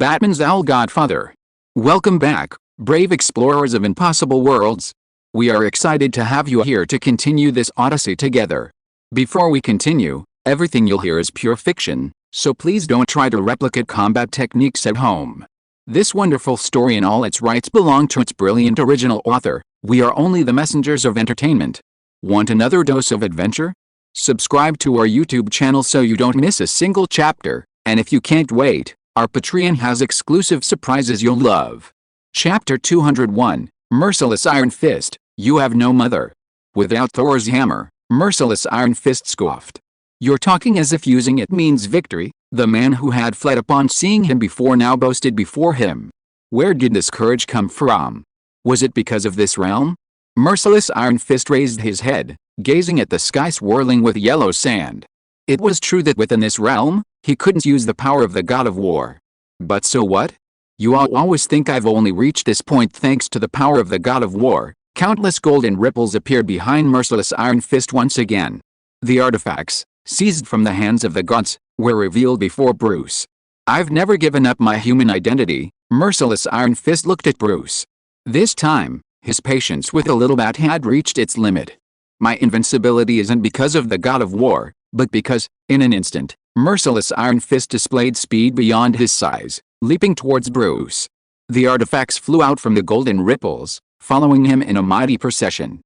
Batman's Owl Godfather. Welcome back, brave explorers of impossible worlds. We are excited to have you here to continue this odyssey together. Before we continue, everything you'll hear is pure fiction, so please don't try to replicate combat techniques at home. This wonderful story in all its rights belong to its brilliant original author. We are only the messengers of entertainment. Want another dose of adventure? Subscribe to our YouTube channel so you don't miss a single chapter, and if you can't wait, our Patreon has exclusive surprises you'll love. Chapter 201, Merciless Iron Fist, You Have No Mother. Without Thor's hammer, Merciless Iron Fist scoffed. You're talking as if using it means victory. The man who had fled upon seeing him before now boasted before him. Where did this courage come from? Was it because of this realm? Merciless Iron Fist raised his head, gazing at the sky swirling with yellow sand. It was true that within this realm, he couldn't use the power of the god of war. But so what? You all always think I've only reached this point thanks to the power of the god of war. Countless golden ripples appeared behind Merciless Iron Fist once again. The artifacts, seized from the hands of the gods, were revealed before Bruce. I've never given up my human identity. Merciless Iron Fist looked at Bruce. This time, his patience with the little bat had reached its limit. My invincibility isn't because of the god of war, but because, in an instant, Merciless Iron Fist displayed speed beyond his size, leaping towards Bruce. The artifacts flew out from the golden ripples, following him in a mighty procession.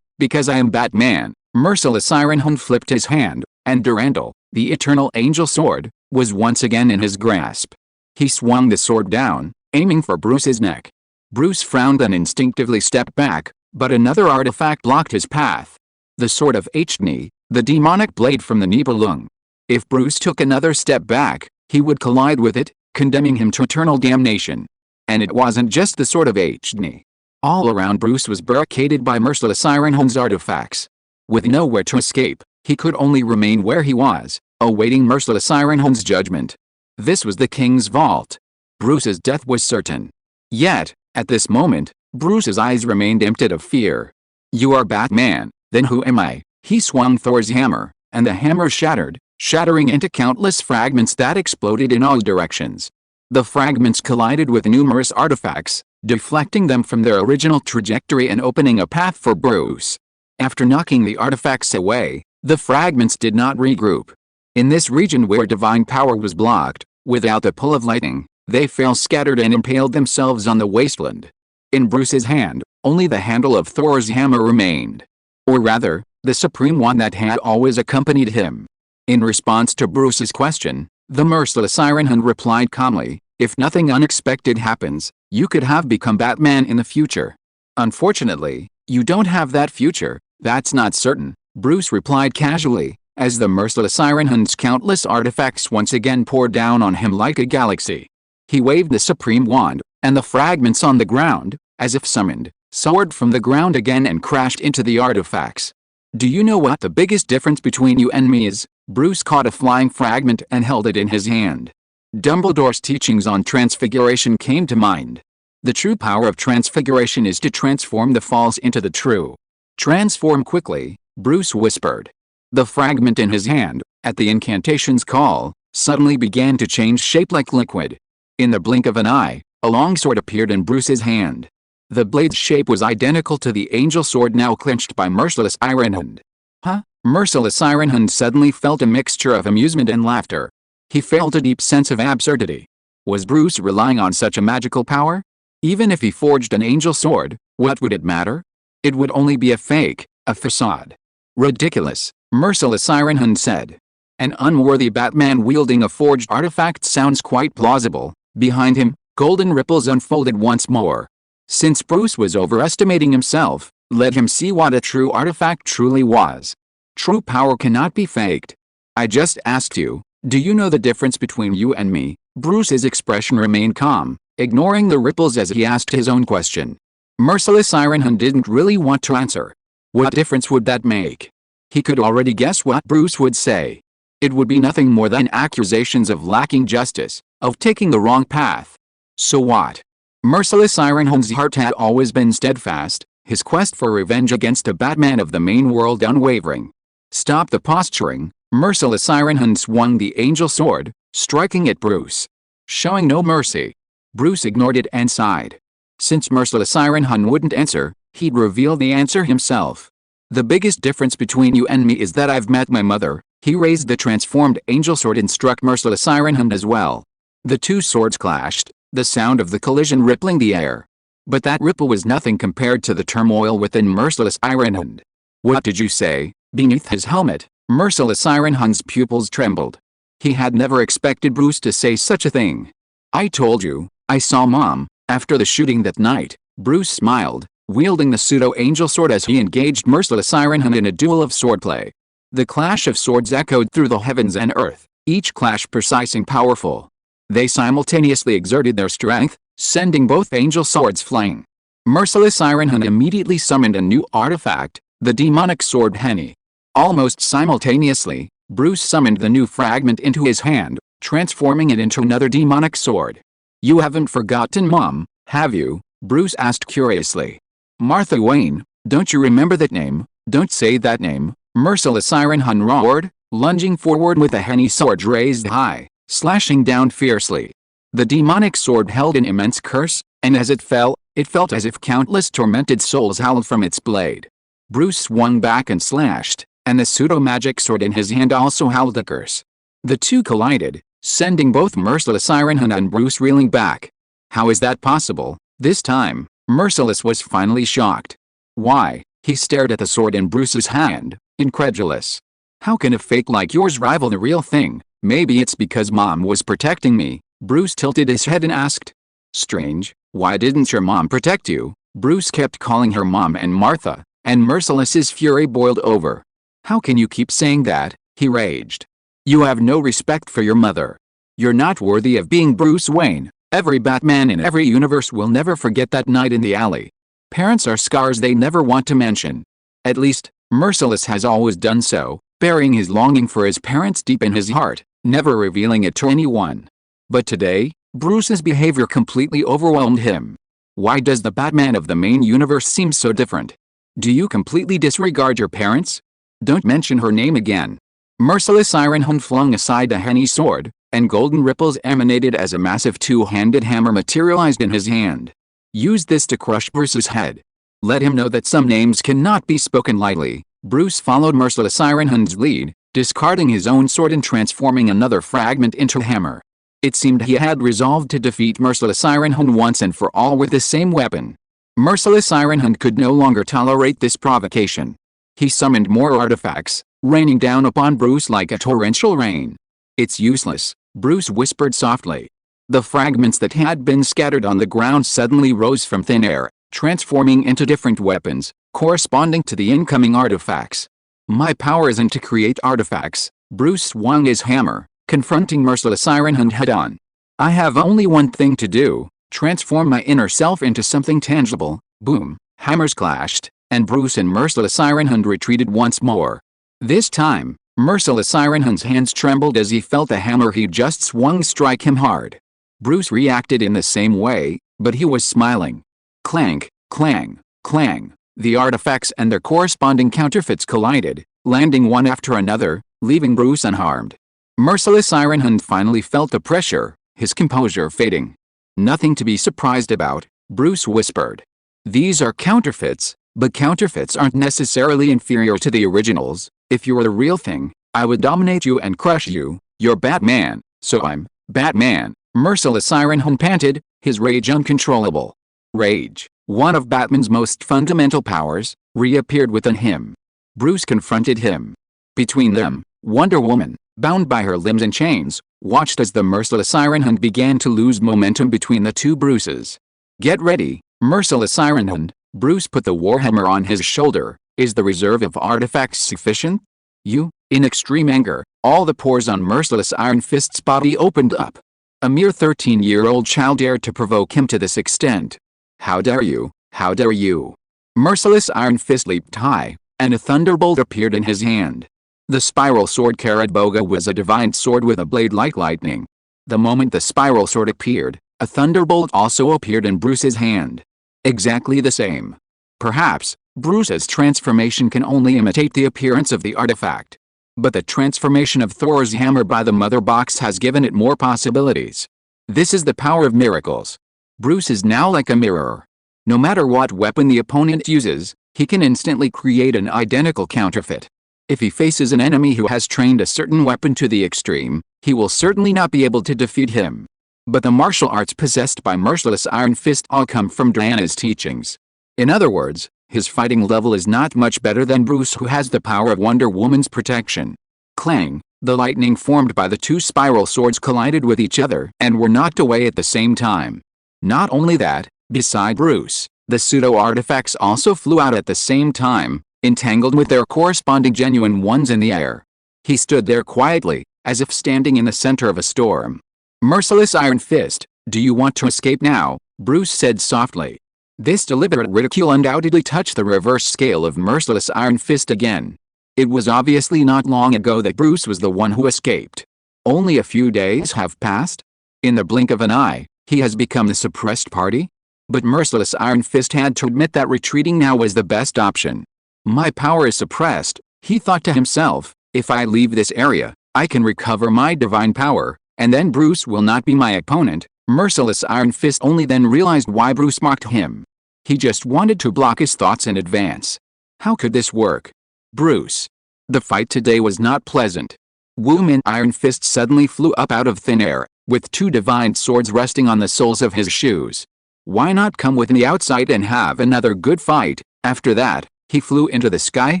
Because I am Batman, Merciless Iron Hand flipped his hand, and Durandal, the eternal angel sword, was once again in his grasp. He swung the sword down, aiming for Bruce's neck. Bruce frowned and instinctively stepped back, but another artifact blocked his path. The sword of Hni, the demonic blade from the Nibelung. If Bruce took another step back, he would collide with it, condemning him to eternal damnation. And it wasn't just the sword of Hni. All around Bruce was barricaded by Merciless Iron Hand's artifacts. With nowhere to escape, he could only remain where he was, awaiting Merciless Iron Hand's judgment. This was the king's vault. Bruce's death was certain. Yet, at this moment, Bruce's eyes remained empty of fear. You are Batman, then who am I? He swung Thor's hammer, and the hammer shattered, shattering into countless fragments that exploded in all directions. The fragments collided with numerous artifacts, deflecting them from their original trajectory and opening a path for Bruce. After knocking the artifacts away, the fragments did not regroup. In this region where divine power was blocked, without the pull of lightning, they fell scattered and impaled themselves on the wasteland. In Bruce's hand, only the handle of Thor's hammer remained. Or rather, the supreme one that had always accompanied him. In response to Bruce's question, the Merciless Iron Hand replied calmly, if nothing unexpected happens, you could have become Batman in the future. Unfortunately, you don't have that future, that's not certain, Bruce replied casually, as the Merciless Iron Hand's countless artifacts once again poured down on him like a galaxy. He waved the supreme wand, and the fragments on the ground, as if summoned, soared from the ground again and crashed into the artifacts. Do you know what the biggest difference between you and me is? Bruce caught a flying fragment and held it in his hand. Dumbledore's teachings on transfiguration came to mind. The true power of transfiguration is to transform the false into the true. Transform quickly, Bruce whispered. The fragment in his hand, at the incantation's call, suddenly began to change shape like liquid. In the blink of an eye, a long sword appeared in Bruce's hand. The blade's shape was identical to the angel sword now clenched by Merciless Iron Hand. Huh? Merciless Iron Hand suddenly felt a mixture of amusement and laughter. He felt a deep sense of absurdity. Was Bruce relying on such a magical power? Even if he forged an angel sword, what would it matter? It would only be a fake, a facade. Ridiculous, Merciless Iron Hand said. An unworthy Batman wielding a forged artifact sounds quite plausible. Behind him, golden ripples unfolded once more. Since Bruce was overestimating himself, let him see what a true artifact truly was. True power cannot be faked. I just asked you, do you know the difference between you and me? Bruce's expression remained calm, ignoring the ripples as he asked his own question. Merciless Iron Hand didn't really want to answer. What difference would that make? He could already guess what Bruce would say. It would be nothing more than accusations of lacking justice, of taking the wrong path. So what? Merciless Iron Hand's heart had always been steadfast, his quest for revenge against a Batman of the main world unwavering. Stop the posturing, Merciless Iron Hand swung the angel sword, striking at Bruce. showing no mercy. Bruce ignored it and sighed. Since merciless Iron Hun wouldn't answer, he'd reveal the answer himself. The biggest difference between you and me is that I've met my mother. He raised the transformed angel sword and struck merciless Iron Hun as well. The two swords clashed, the sound of the collision rippling the air. But that ripple was nothing compared to the turmoil within merciless Iron Hun. What did you say? Beneath his helmet, merciless Iron Hun's pupils trembled. He had never expected Bruce to say such a thing. I told you, I saw Mom, after the shooting that night. Bruce smiled, wielding the pseudo-angel sword as he engaged merciless Iron Hun in a duel of swordplay. The clash of swords echoed through the heavens and earth, each clash precise and powerful. They simultaneously exerted their strength, sending both angel swords flying. Merciless Iron Hun immediately summoned a new artifact, the demonic sword Henny. Almost simultaneously, Bruce summoned the new fragment into his hand, transforming it into another demonic sword. You haven't forgotten Mom, have you? Bruce asked curiously. Martha Wayne, don't you remember that name? Don't say that name, merciless Iron Hun roared, lunging forward with a Henny sword raised high, slashing down fiercely. The demonic sword held an immense curse, and as it fell, it felt as if countless tormented souls howled from its blade. Bruce swung back and slashed, and the pseudo-magic sword in his hand also howled a curse. The two collided, sending both merciless Iron Hun and Bruce reeling back. How is that possible? This time, Merciless was finally shocked. Why? He stared at the sword in Bruce's hand, incredulous. How can a fake like yours rival the real thing? Maybe it's because Mom was protecting me. Bruce tilted his head and asked. Strange, why didn't your mom protect you? Bruce kept calling her Mom and Martha, and Merciless's fury boiled over. How can you keep saying that? He raged. You have no respect for your mother. You're not worthy of being Bruce Wayne. Every Batman in every universe will never forget that night in the alley. Parents are scars they never want to mention. At least, Merciless has always done so, burying his longing for his parents deep in his heart, never revealing it to anyone. But today, Bruce's behavior completely overwhelmed him. Why does the Batman of the main universe seem so different? Do you completely disregard your parents? Don't mention her name again. Merciless Iron Hun flung aside the Henny sword, and golden ripples emanated as a massive two-handed hammer materialized in his hand. Use this to crush Bruce's head. Let him know that some names cannot be spoken lightly. Bruce followed Merciless Iron Hun's lead, discarding his own sword and transforming another fragment into a hammer. It seemed he had resolved to defeat Merciless Iron Hun once and for all with the same weapon. Merciless Iron Hun could no longer tolerate this provocation. He summoned more artifacts, raining down upon Bruce like a torrential rain. It's useless, Bruce whispered softly. The fragments that had been scattered on the ground suddenly rose from thin air, transforming into different weapons, corresponding to the incoming artifacts. My power isn't to create artifacts. Bruce swung his hammer, confronting Merciless Iron Hun head-on. I have only one thing to do, transform my inner self into something tangible. Boom, hammers clashed, and Bruce and Merciless Iron Hun retreated once more. This time, Merciless Iron Hun's hands trembled as he felt the hammer he just swung strike him hard. Bruce reacted in the same way, but he was smiling. Clank, clang, clang. The artifacts and their corresponding counterfeits collided, landing one after another, leaving Bruce unharmed. Merciless Iron Hun finally felt the pressure, his composure fading. Nothing to be surprised about, Bruce whispered. These are counterfeits, but counterfeits aren't necessarily inferior to the originals. If you were the real thing, I would dominate you and crush you. You're Batman, so I'm Batman. Merciless Iron Hun panted, his rage uncontrollable. Rage, one of Batman's most fundamental powers, reappeared within him. Bruce confronted him. Between them, Wonder Woman, bound by her limbs in chains, watched as the Merciless Iron Hun began to lose momentum between the two Bruces. Get ready, Merciless Iron Hun. Bruce put the warhammer on his shoulder. Is the reserve of artifacts sufficient? In extreme anger, all the pores on Merciless Iron Fist's body opened up. A mere 13-year-old child dared to provoke him to this extent. How dare you? How dare you? Merciless Iron Fist leaped high, and a thunderbolt appeared in his hand. The spiral sword Karaboga was a divine sword with a blade like lightning. The moment the spiral sword appeared, a thunderbolt also appeared in Bruce's hand. Exactly the same. Perhaps, Bruce's transformation can only imitate the appearance of the artifact. But the transformation of Thor's hammer by the mother box has given it more possibilities. This is the power of miracles. Bruce is now like a mirror. No matter what weapon the opponent uses, he can instantly create an identical counterfeit. If he faces an enemy who has trained a certain weapon to the extreme, he will certainly not be able to defeat him. But the martial arts possessed by Merciless Iron Fist all come from Diana's teachings. In other words, his fighting level is not much better than Bruce, who has the power of Wonder Woman's protection. Clang! The lightning formed by the two spiral swords collided with each other and were knocked away at the same time. Not only that, beside Bruce, the pseudo-artifacts also flew out at the same time, entangled with their corresponding genuine ones in the air. He stood there quietly, as if standing in the center of a storm. "Merciless Iron Fist, do you want to escape now?" Bruce said softly. This deliberate ridicule undoubtedly touched the reverse scale of Merciless Iron Fist again. It was obviously not long ago that Bruce was the one who escaped. Only a few days have passed? In the blink of an eye, he has become the suppressed party? But Merciless Iron Fist had to admit that retreating now was the best option. "My power is suppressed," he thought to himself. "If I leave this area, I can recover my divine power, and then Bruce will not be my opponent." Merciless Iron Fist only then realized why Bruce mocked him. He just wanted to block his thoughts in advance. How could this work? Bruce. The fight today was not pleasant. Woman Iron Fist suddenly flew up out of thin air, with two divine swords resting on the soles of his shoes. Why not come with me outside and have another good fight? After that, he flew into the sky,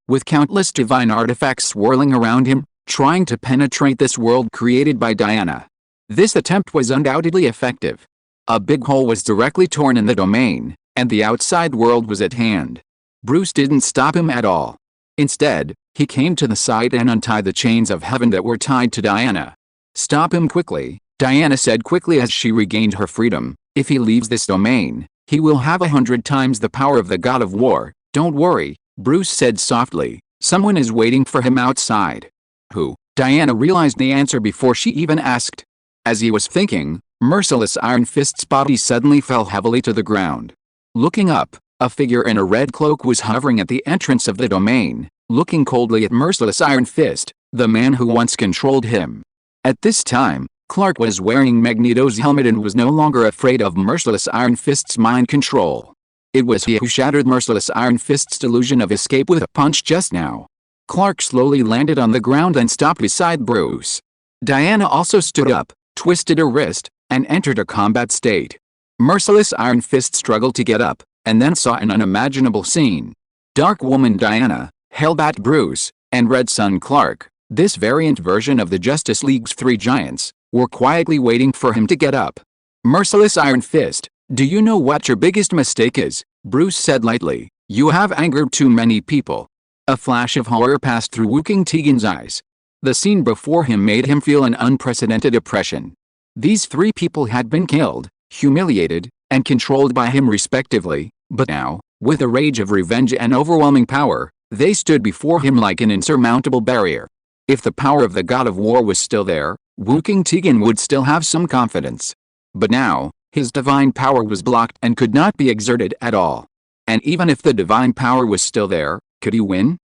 with countless divine artifacts swirling around him, trying to penetrate this world created by Diana. This attempt was undoubtedly effective. A big hole was directly torn in the domain, and the outside world was at hand. Bruce didn't stop him at all. Instead, he came to the side and untied the chains of heaven that were tied to Diana. "Stop him quickly," Diana said quickly as she regained her freedom. "If he leaves this domain, he will have 100 times the power of the God of War." "Don't worry," Bruce said softly. "Someone is waiting for him outside." "Who?" Diana realized the answer before she even asked. As he was thinking, Merciless Iron Fist's body suddenly fell heavily to the ground. Looking up, a figure in a red cloak was hovering at the entrance of the domain, looking coldly at Merciless Iron Fist, the man who once controlled him. At this time, Clark was wearing Magneto's helmet and was no longer afraid of Merciless Iron Fist's mind control. It was he who shattered Merciless Iron Fist's delusion of escape with a punch just now. Clark slowly landed on the ground and stopped beside Bruce. Diana also stood up, twisted her wrist, and entered a combat state. Merciless Iron Fist struggled to get up, and then saw an unimaginable scene. Dark Woman Diana, Hellbat Bruce, and Red Sun Clark, this variant version of the Justice League's three giants, were quietly waiting for him to get up. "Merciless Iron Fist, do you know what your biggest mistake is?" Bruce said lightly. "You have angered too many people." A flash of horror passed through Wooking Tegan's eyes. The scene before him made him feel an unprecedented oppression. These three people had been killed, humiliated, and controlled by him respectively, but now, with a rage of revenge and overwhelming power, they stood before him like an insurmountable barrier. If the power of the God of War was still there, Wooking Tegan would still have some confidence. But now, his divine power was blocked and could not be exerted at all. And even if the divine power was still there, could he win?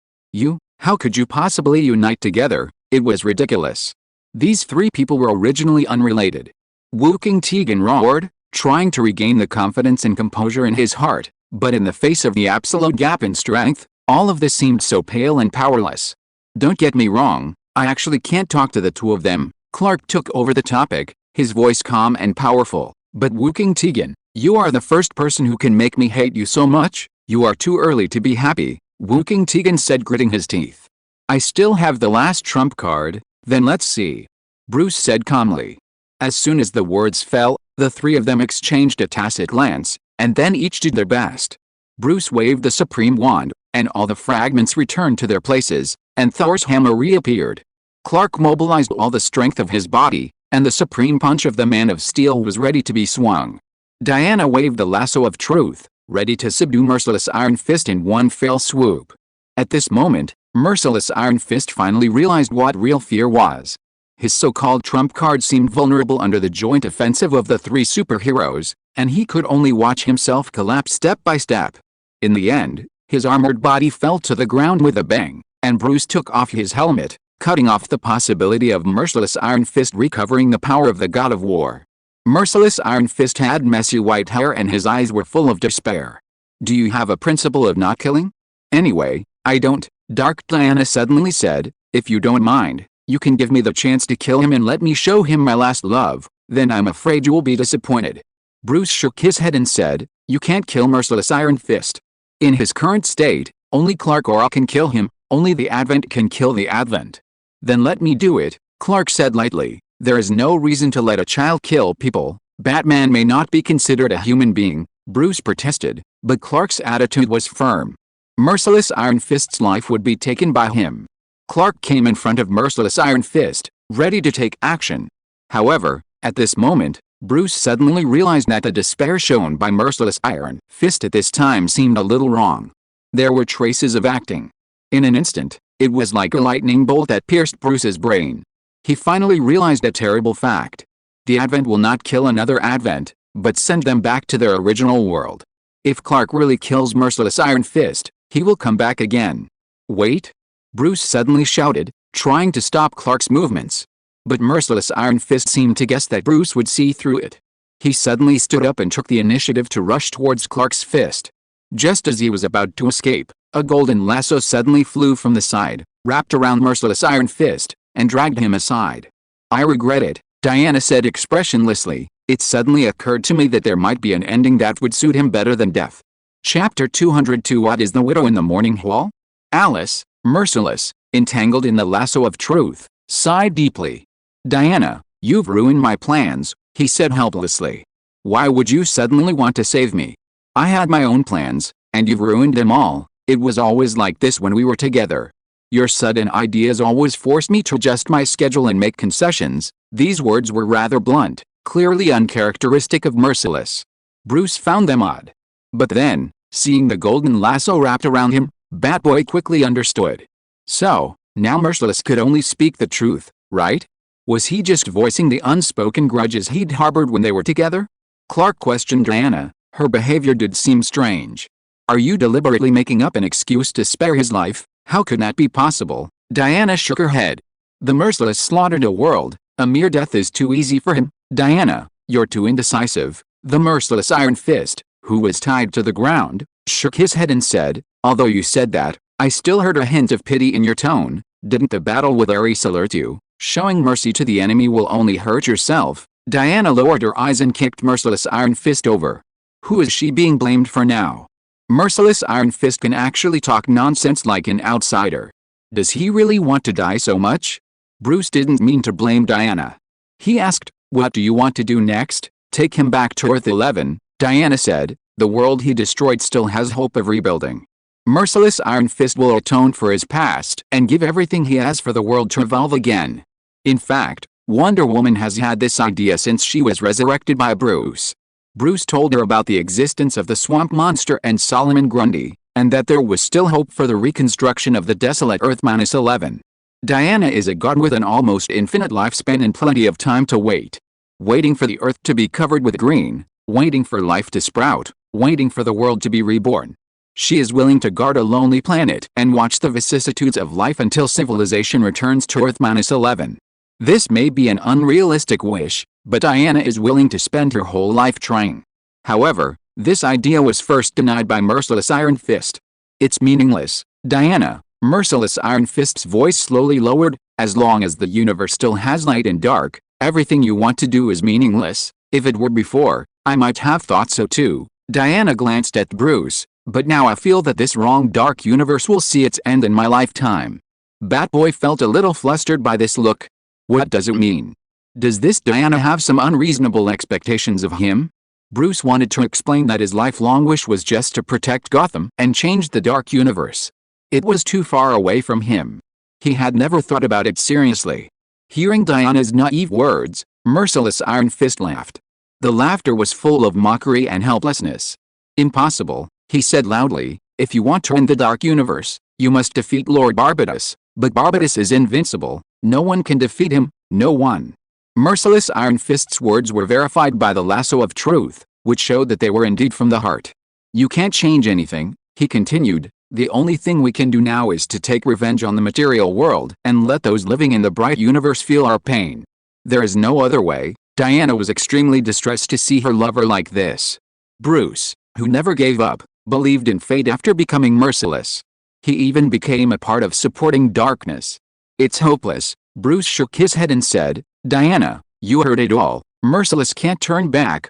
How could you possibly unite together? It was ridiculous. These three people were originally unrelated. Wooking Tegan roared, trying to regain the confidence and composure in his heart, but in the face of the absolute gap in strength, all of this seemed so pale and powerless. "Don't get me wrong, I actually can't talk to the two of them." Clark took over the topic, his voice calm and powerful. "But Wooking Tegan, you are the first person who can make me hate you so much. You are too early to be happy," Wooking Tegan said, gritting his teeth. "I still have the last trump card, then let's see," Bruce said calmly. As soon as the words fell, the three of them exchanged a tacit glance, and then each did their best. Bruce waved the supreme wand, and all the fragments returned to their places, and Thor's hammer reappeared. Clark mobilized all the strength of his body, and the supreme punch of the Man of Steel was ready to be swung. Diana waved the lasso of truth, ready to subdue Merciless Iron Fist in one fell swoop. At this moment, Merciless Iron Fist finally realized what real fear was. His so-called trump card seemed vulnerable under the joint offensive of the three superheroes, and he could only watch himself collapse step by step. In the end, his armored body fell to the ground with a bang, and Bruce took off his helmet, cutting off the possibility of Merciless Iron Fist recovering the power of the God of War. Merciless Iron Fist had messy white hair and his eyes were full of despair. Do you have a principle of not killing? Anyway, I don't, Dark Diana suddenly said. If you don't mind, you can give me the chance to kill him and let me show him my last love, then I'm afraid you will be disappointed. Bruce shook his head and said, you can't kill Merciless Iron Fist. In his current state, only Clark or I can kill him, only the Advent can kill the Advent. Then let me do it, Clark said lightly. There is no reason to let a child kill people. Batman may not be considered a human being, Bruce protested, but Clark's attitude was firm. Merciless Iron Fist's life would be taken by him. Clark came in front of Merciless Iron Fist, ready to take action. However, at this moment, Bruce suddenly realized that the despair shown by Merciless Iron Fist at this time seemed a little wrong. There were traces of acting. In an instant, it was like a lightning bolt that pierced Bruce's brain. He finally realized a terrible fact. The Advent will not kill another Advent, but send them back to their original world. If Clark really kills Merciless Iron Fist, he will come back again. Wait! Bruce suddenly shouted, trying to stop Clark's movements. But Merciless Iron Fist seemed to guess that Bruce would see through it. He suddenly stood up and took the initiative to rush towards Clark's fist. Just as he was about to escape, a golden lasso suddenly flew from the side, wrapped around Merciless Iron Fist, and dragged him aside. I regret it, Diana said expressionlessly. It suddenly occurred to me that there might be an ending that would suit him better than death. Chapter 202. What is the widow in the morning hall? Alice, merciless, entangled in the lasso of truth, sighed deeply. Diana, you've ruined my plans, he said helplessly. Why would you suddenly want to save me? I had my own plans, and you've ruined them all. It was always like this when we were together. Your sudden ideas always forced me to adjust my schedule and make concessions. These words were rather blunt, clearly uncharacteristic of Merciless. Bruce found them odd. But then, seeing the golden lasso wrapped around him, Batboy quickly understood. So, now Merciless could only speak the truth, right? Was he just voicing the unspoken grudges he'd harbored when they were together? Clark questioned Diana. Her behavior did seem strange. Are you deliberately making up an excuse to spare his life? How could that be possible? Diana shook her head. The Merciless slaughtered a world. A mere death is too easy for him. Diana, you're too indecisive. The Merciless Iron Fist, who was tied to the ground, shook his head and said, although you said that, I still heard a hint of pity in your tone. Didn't the battle with Ares alert you? Showing mercy to the enemy will only hurt yourself. Diana lowered her eyes and kicked Merciless Iron Fist over. Who is she being blamed for now? Merciless Iron Fist can actually talk nonsense like an outsider. Does he really want to die so much? Bruce didn't mean to blame Diana. He asked, what do you want to do next? Take him back to Earth 11, Diana said. The world he destroyed still has hope of rebuilding. Merciless Iron Fist will atone for his past and give everything he has for the world to evolve again. In fact, Wonder Woman has had this idea since she was resurrected by Bruce. Bruce told her about the existence of the swamp monster and Solomon Grundy, and that there was still hope for the reconstruction of the desolate Earth-11. Diana is a god with an almost infinite lifespan and plenty of time to wait. Waiting for the Earth to be covered with green, waiting for life to sprout, waiting for the world to be reborn. She is willing to guard a lonely planet and watch the vicissitudes of life until civilization returns to Earth-11. This may be an unrealistic wish, but Diana is willing to spend her whole life trying. However, this idea was first denied by Merciless Iron Fist. It's meaningless, Diana. Merciless Iron Fist's voice slowly lowered. As long as the universe still has light and dark, everything you want to do is meaningless. If it were before, I might have thought so too. Diana glanced at Bruce, but now I feel that this wrong dark universe will see its end in my lifetime. Batboy felt a little flustered by this look. What does it mean? Does this Diana have some unreasonable expectations of him? Bruce wanted to explain that his lifelong wish was just to protect Gotham and change the dark universe. It was too far away from him. He had never thought about it seriously. Hearing Diana's naive words, Merciless Iron Fist laughed. The laughter was full of mockery and helplessness. Impossible, he said loudly. If you want to end the dark universe, you must defeat Lord Barbatos. But Barbatos is invincible. No one can defeat him, no one. Merciless Iron Fist's words were verified by the lasso of truth, which showed that they were indeed from the heart. You can't change anything, he continued. The only thing we can do now is to take revenge on the material world and let those living in the bright universe feel our pain. There is no other way. Diana was extremely distressed to see her lover like this. Bruce, who never gave up, believed in fate after becoming merciless. He even became a part of supporting darkness. It's hopeless, Bruce shook his head and said. Diana, you heard it all, merciless can't turn back.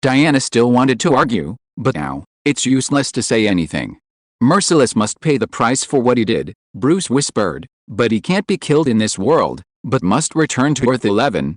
Diana still wanted to argue, but now, it's useless to say anything. Merciless must pay the price for what he did, Bruce whispered, but he can't be killed in this world, but must return to Earth 11,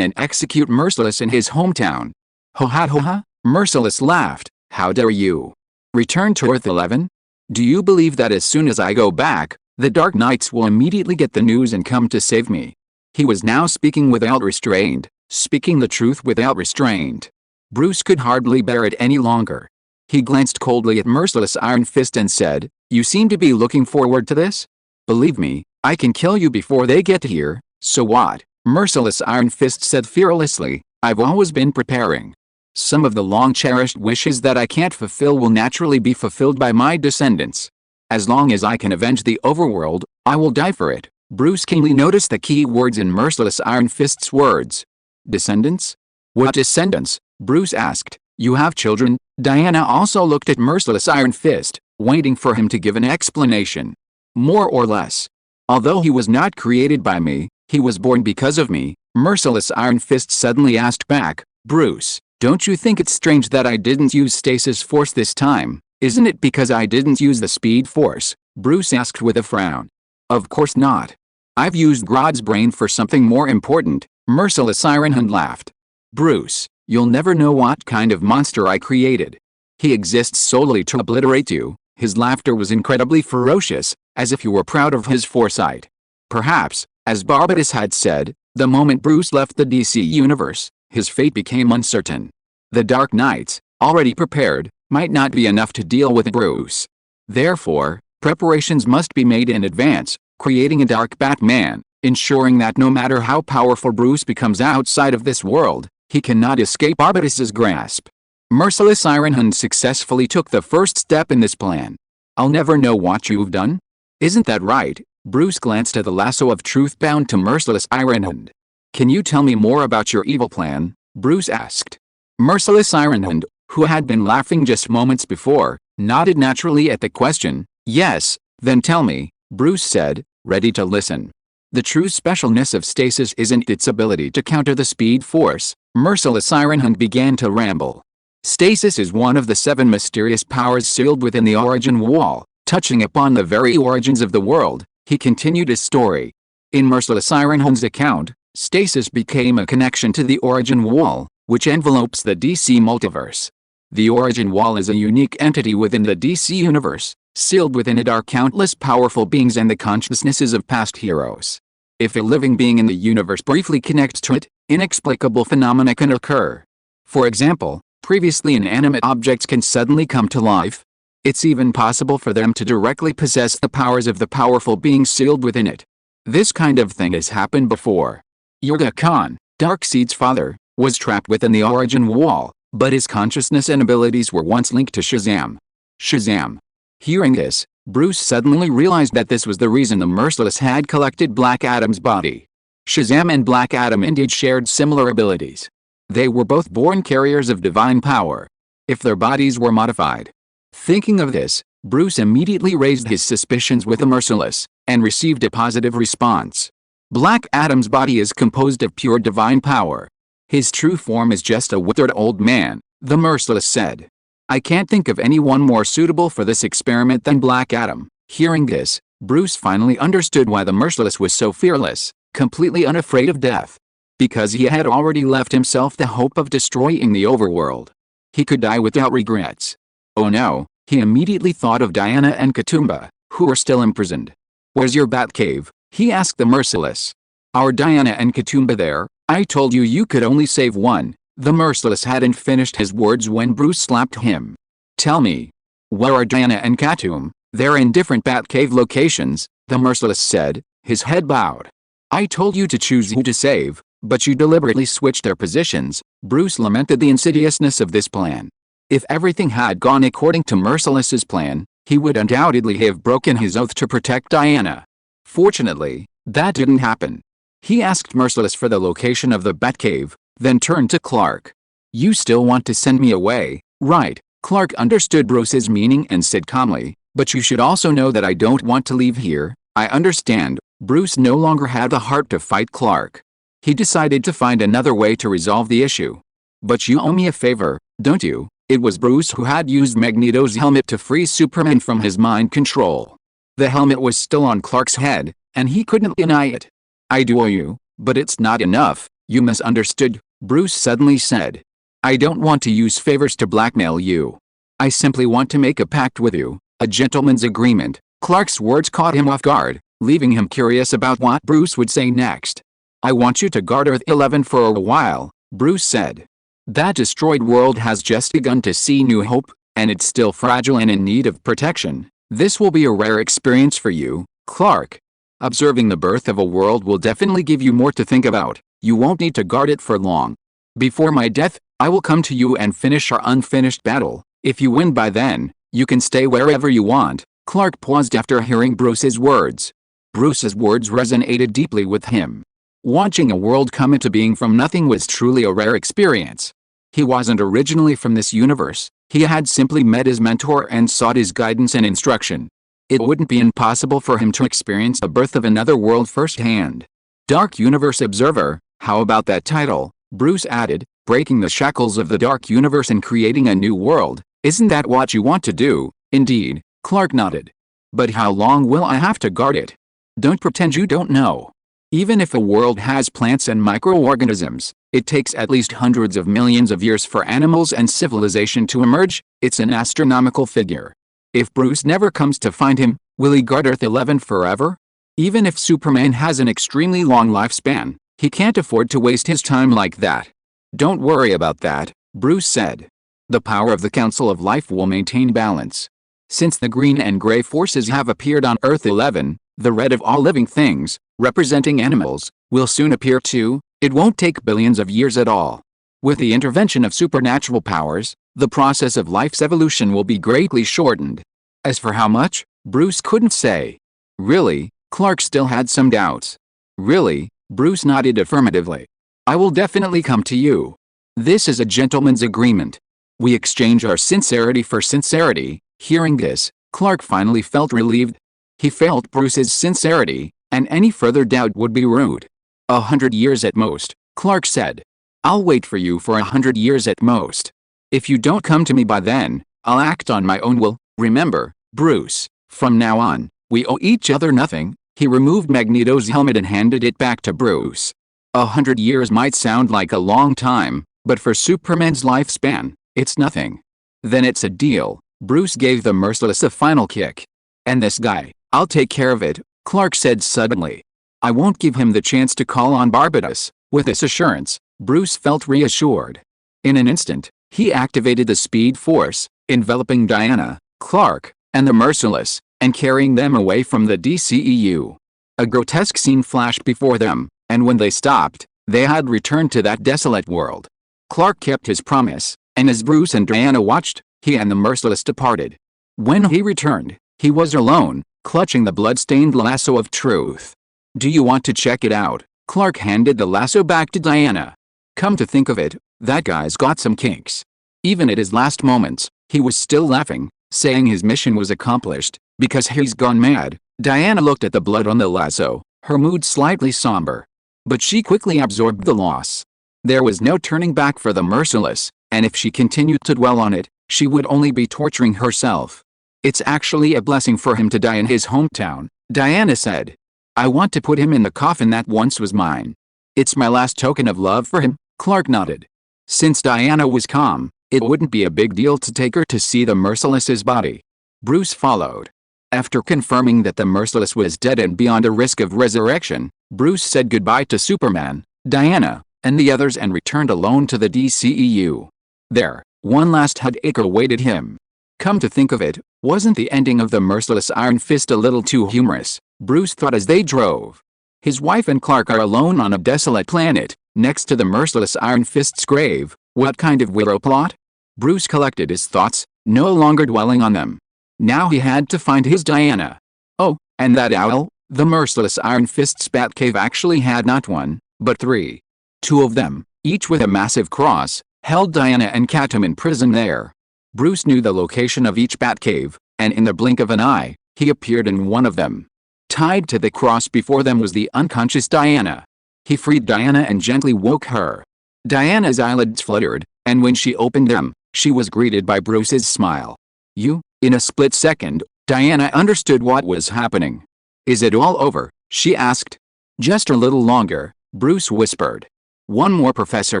and execute Merciless in his hometown. Ho ha ho ha, Merciless laughed, how dare you? Return to Earth 11? Do you believe that as soon as I go back, the Dark Knights will immediately get the news and come to save me? He was now speaking without restraint, speaking the truth without restraint. Bruce could hardly bear it any longer. He glanced coldly at Merciless Iron Fist and said, you seem to be looking forward to this? Believe me, I can kill you before they get here, so what? Merciless Iron Fist said fearlessly, I've always been preparing. Some of the long-cherished wishes that I can't fulfill will naturally be fulfilled by my descendants. As long as I can avenge the overworld, I will die for it. Bruce keenly noticed the key words in Merciless Iron Fist's words. Descendants? What descendants? Bruce asked. You have children? Diana also looked at Merciless Iron Fist, waiting for him to give an explanation. More or less. Although he was not created by me, he was born because of me, Merciless Iron Fist suddenly asked back. Bruce, don't you think it's strange that I didn't use stasis force this time? Isn't it because I didn't use the speed force? Bruce asked with a frown. Of course not. I've used Grodd's brain for something more important, Merciless Ironhand laughed. Bruce, you'll never know what kind of monster I created. He exists solely to obliterate you. His laughter was incredibly ferocious, as if he were proud of his foresight. Perhaps, as Barbatos had said, the moment Bruce left the DC universe, his fate became uncertain. The Dark Knights, already prepared, might not be enough to deal with Bruce. Therefore, preparations must be made in advance, creating a Dark Batman, ensuring that no matter how powerful Bruce becomes outside of this world, he cannot escape Barbatos's grasp. Merciless Ironhand successfully took the first step in this plan. I'll never know what you've done? Isn't that right? Bruce glanced at the lasso of truth bound to Merciless Ironhand. Can you tell me more about your evil plan? Bruce asked. Merciless Ironhand, who had been laughing just moments before, nodded naturally at the question. Yes, then tell me, Bruce said, ready to listen. The true specialness of stasis isn't its ability to counter the speed force. Merciless Ironhand began to ramble. Stasis is one of the 7 mysterious powers sealed within the origin wall, touching upon the very origins of the world. He continued his story. In Merciless Ironhand's account, stasis became a connection to the origin wall, which envelopes the DC multiverse. The origin wall is a unique entity within the DC universe. Sealed within it are countless powerful beings and the consciousnesses of past heroes. If a living being in the universe briefly connects to it, inexplicable phenomena can occur. For example, previously inanimate objects can suddenly come to life. It's even possible for them to directly possess the powers of the powerful beings sealed within it. This kind of thing has happened before. Yurga Khan, Darkseid's father, was trapped within the origin wall, but his consciousness and abilities were once linked to Shazam. Shazam. Hearing this, Bruce suddenly realized that this was the reason the Merciless had collected Black Adam's body. Shazam and Black Adam indeed shared similar abilities. They were both born carriers of divine power. If their bodies were modified. Thinking of this, Bruce immediately raised his suspicions with the Merciless, and received a positive response. Black Adam's body is composed of pure divine power. His true form is just a withered old man, the Merciless said. I can't think of anyone more suitable for this experiment than Black Adam. Hearing this, Bruce finally understood why the Merciless was so fearless, completely unafraid of death. Because he had already left himself the hope of destroying the overworld. He could die without regrets. Oh no, he immediately thought of Diana and Katoom, who were still imprisoned. Where's your Batcave? He asked the Merciless. Are Diana and Katoom there? I told you you could only save one. The Merciless hadn't finished his words when Bruce slapped him. Tell me. Where are Diana and Katoom? They're in different Batcave locations, the Merciless said, his head bowed. I told you to choose who to save, but you deliberately switched their positions. Bruce lamented the insidiousness of this plan. If everything had gone according to Merciless's plan, he would undoubtedly have broken his oath to protect Diana. Fortunately, that didn't happen. He asked Merciless for the location of the Batcave, then turned to Clark. You still want to send me away, right? Clark understood Bruce's meaning and said calmly, but you should also know that I don't want to leave here. I understand. Bruce no longer had the heart to fight Clark. He decided to find another way to resolve the issue. But you owe me a favor, don't you? It was Bruce who had used Magneto's helmet to free Superman from his mind control. The helmet was still on Clark's head, and he couldn't deny it. I do owe you, but it's not enough. You misunderstood, Bruce suddenly said. I don't want to use favors to blackmail you. I simply want to make a pact with you, a gentleman's agreement. Clark's words caught him off guard, leaving him curious about what Bruce would say next. I want you to guard Earth 11 for a while, Bruce said. That destroyed world has just begun to see new hope, and it's still fragile and in need of protection. This will be a rare experience for you, Clark. Observing the birth of a world will definitely give you more to think about. You won't need to guard it for long. Before my death, I will come to you and finish our unfinished battle. If you win by then, you can stay wherever you want. Clark paused after hearing Bruce's words. Bruce's words resonated deeply with him. Watching a world come into being from nothing was truly a rare experience. He wasn't originally from this universe. He had simply met his mentor and sought his guidance and instruction. It wouldn't be impossible for him to experience the birth of another world firsthand. Dark Universe Observer, how about that title? Bruce added, breaking the shackles of the Dark Universe and creating a new world. Isn't that what you want to do? Indeed, Clark nodded. But how long will I have to guard it? Don't pretend you don't know. Even if a world has plants and microorganisms, it takes at least hundreds of millions of years for animals and civilization to emerge. It's an astronomical figure. If Bruce never comes to find him, will he guard Earth 11 forever? Even if Superman has an extremely long lifespan, he can't afford to waste his time like that. Don't worry about that, Bruce said. The power of the Council of Life will maintain balance. Since the green and gray forces have appeared on Earth 11, the red of all living things, representing animals, will soon appear too. It won't take billions of years at all. With the intervention of supernatural powers, the process of life's evolution will be greatly shortened. As for how much, Bruce couldn't say. Really? Clark still had some doubts. Really? Bruce nodded affirmatively. I will definitely come to you. This is a gentleman's agreement. We exchange our sincerity for sincerity. Hearing this, Clark finally felt relieved. He felt Bruce's sincerity, and any further doubt would be rude. 100 years at most, Clark said. I'll wait for you for 100 years at most. If you don't come to me by then, I'll act on my own will. Remember, Bruce, from now on, we owe each other nothing. He removed Magneto's helmet and handed it back to Bruce. 100 years might sound like a long time, but for Superman's lifespan, it's nothing. Then it's a deal. Bruce gave the Merciless a final kick. And this guy, I'll take care of it, Clark said suddenly. I won't give him the chance to call on Barbatos. With this assurance, Bruce felt reassured. In an instant, he activated the Speed Force, enveloping Diana, Clark, and the Merciless, and carrying them away from the DCEU. A grotesque scene flashed before them, and when they stopped, they had returned to that desolate world. Clark kept his promise, and as Bruce and Diana watched, he and the Merciless departed. When he returned, he was alone, clutching the blood-stained lasso of truth. Do you want to check it out? Clark handed the lasso back to Diana. Come to think of it, that guy's got some kinks. Even at his last moments, he was still laughing, saying his mission was accomplished, because he's gone mad. Diana looked at the blood on the lasso, her mood slightly somber. But she quickly absorbed the loss. There was no turning back for the Merciless, and if she continued to dwell on it, she would only be torturing herself. It's actually a blessing for him to die in his hometown, Diana said. I want to put him in the coffin that once was mine. It's my last token of love for him, Clark nodded. Since Diana was calm, it wouldn't be a big deal to take her to see the Merciless's body. Bruce followed. After confirming that the Merciless was dead and beyond a risk of resurrection, Bruce said goodbye to Superman, Diana, and the others and returned alone to the DCEU. There, one last headache awaited him. Come to think of it, wasn't the ending of the Merciless Iron Fist a little too humorous? Bruce thought as they drove. His wife and Clark are alone on a desolate planet, next to the Merciless Iron Fist's grave. What kind of willow plot? Bruce collected his thoughts, no longer dwelling on them. Now he had to find his Diana. Oh, and that owl, The merciless Iron Fist's Batcave actually had not one, but three. Two of them, each with a massive cross, held Diana and Katoom in prison there. Bruce knew the location of each Batcave, and in the blink of an eye, he appeared in one of them. Tied to the cross before them was the unconscious Diana. He freed Diana and gently woke her. Diana's eyelids fluttered, and when she opened them, she was greeted by Bruce's smile. You? In a split second, Diana understood what was happening. Is it all over? She asked. Just a little longer, Bruce whispered. One more Professor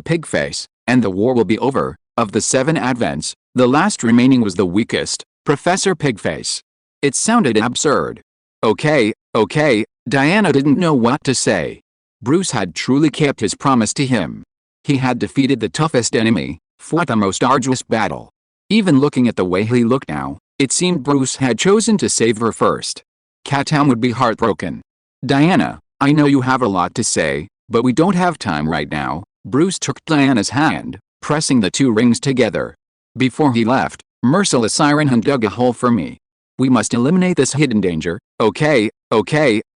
Pigface, and the war will be over. Of the 7 advents, the last remaining was the weakest, Professor Pigface. It sounded absurd. Okay, Diana didn't know what to say. Bruce had truly kept his promise to him. He had defeated the toughest enemy, fought the most arduous battle. Even looking at the way he looked now, it seemed Bruce had chosen to save her first. Katoom would be heartbroken. Diana, I know you have a lot to say, but we don't have time right now. Bruce took Diana's hand, pressing the 2 rings together. Before he left, merciless Iron Hand dug a hole for me. We must eliminate this hidden danger. Okay.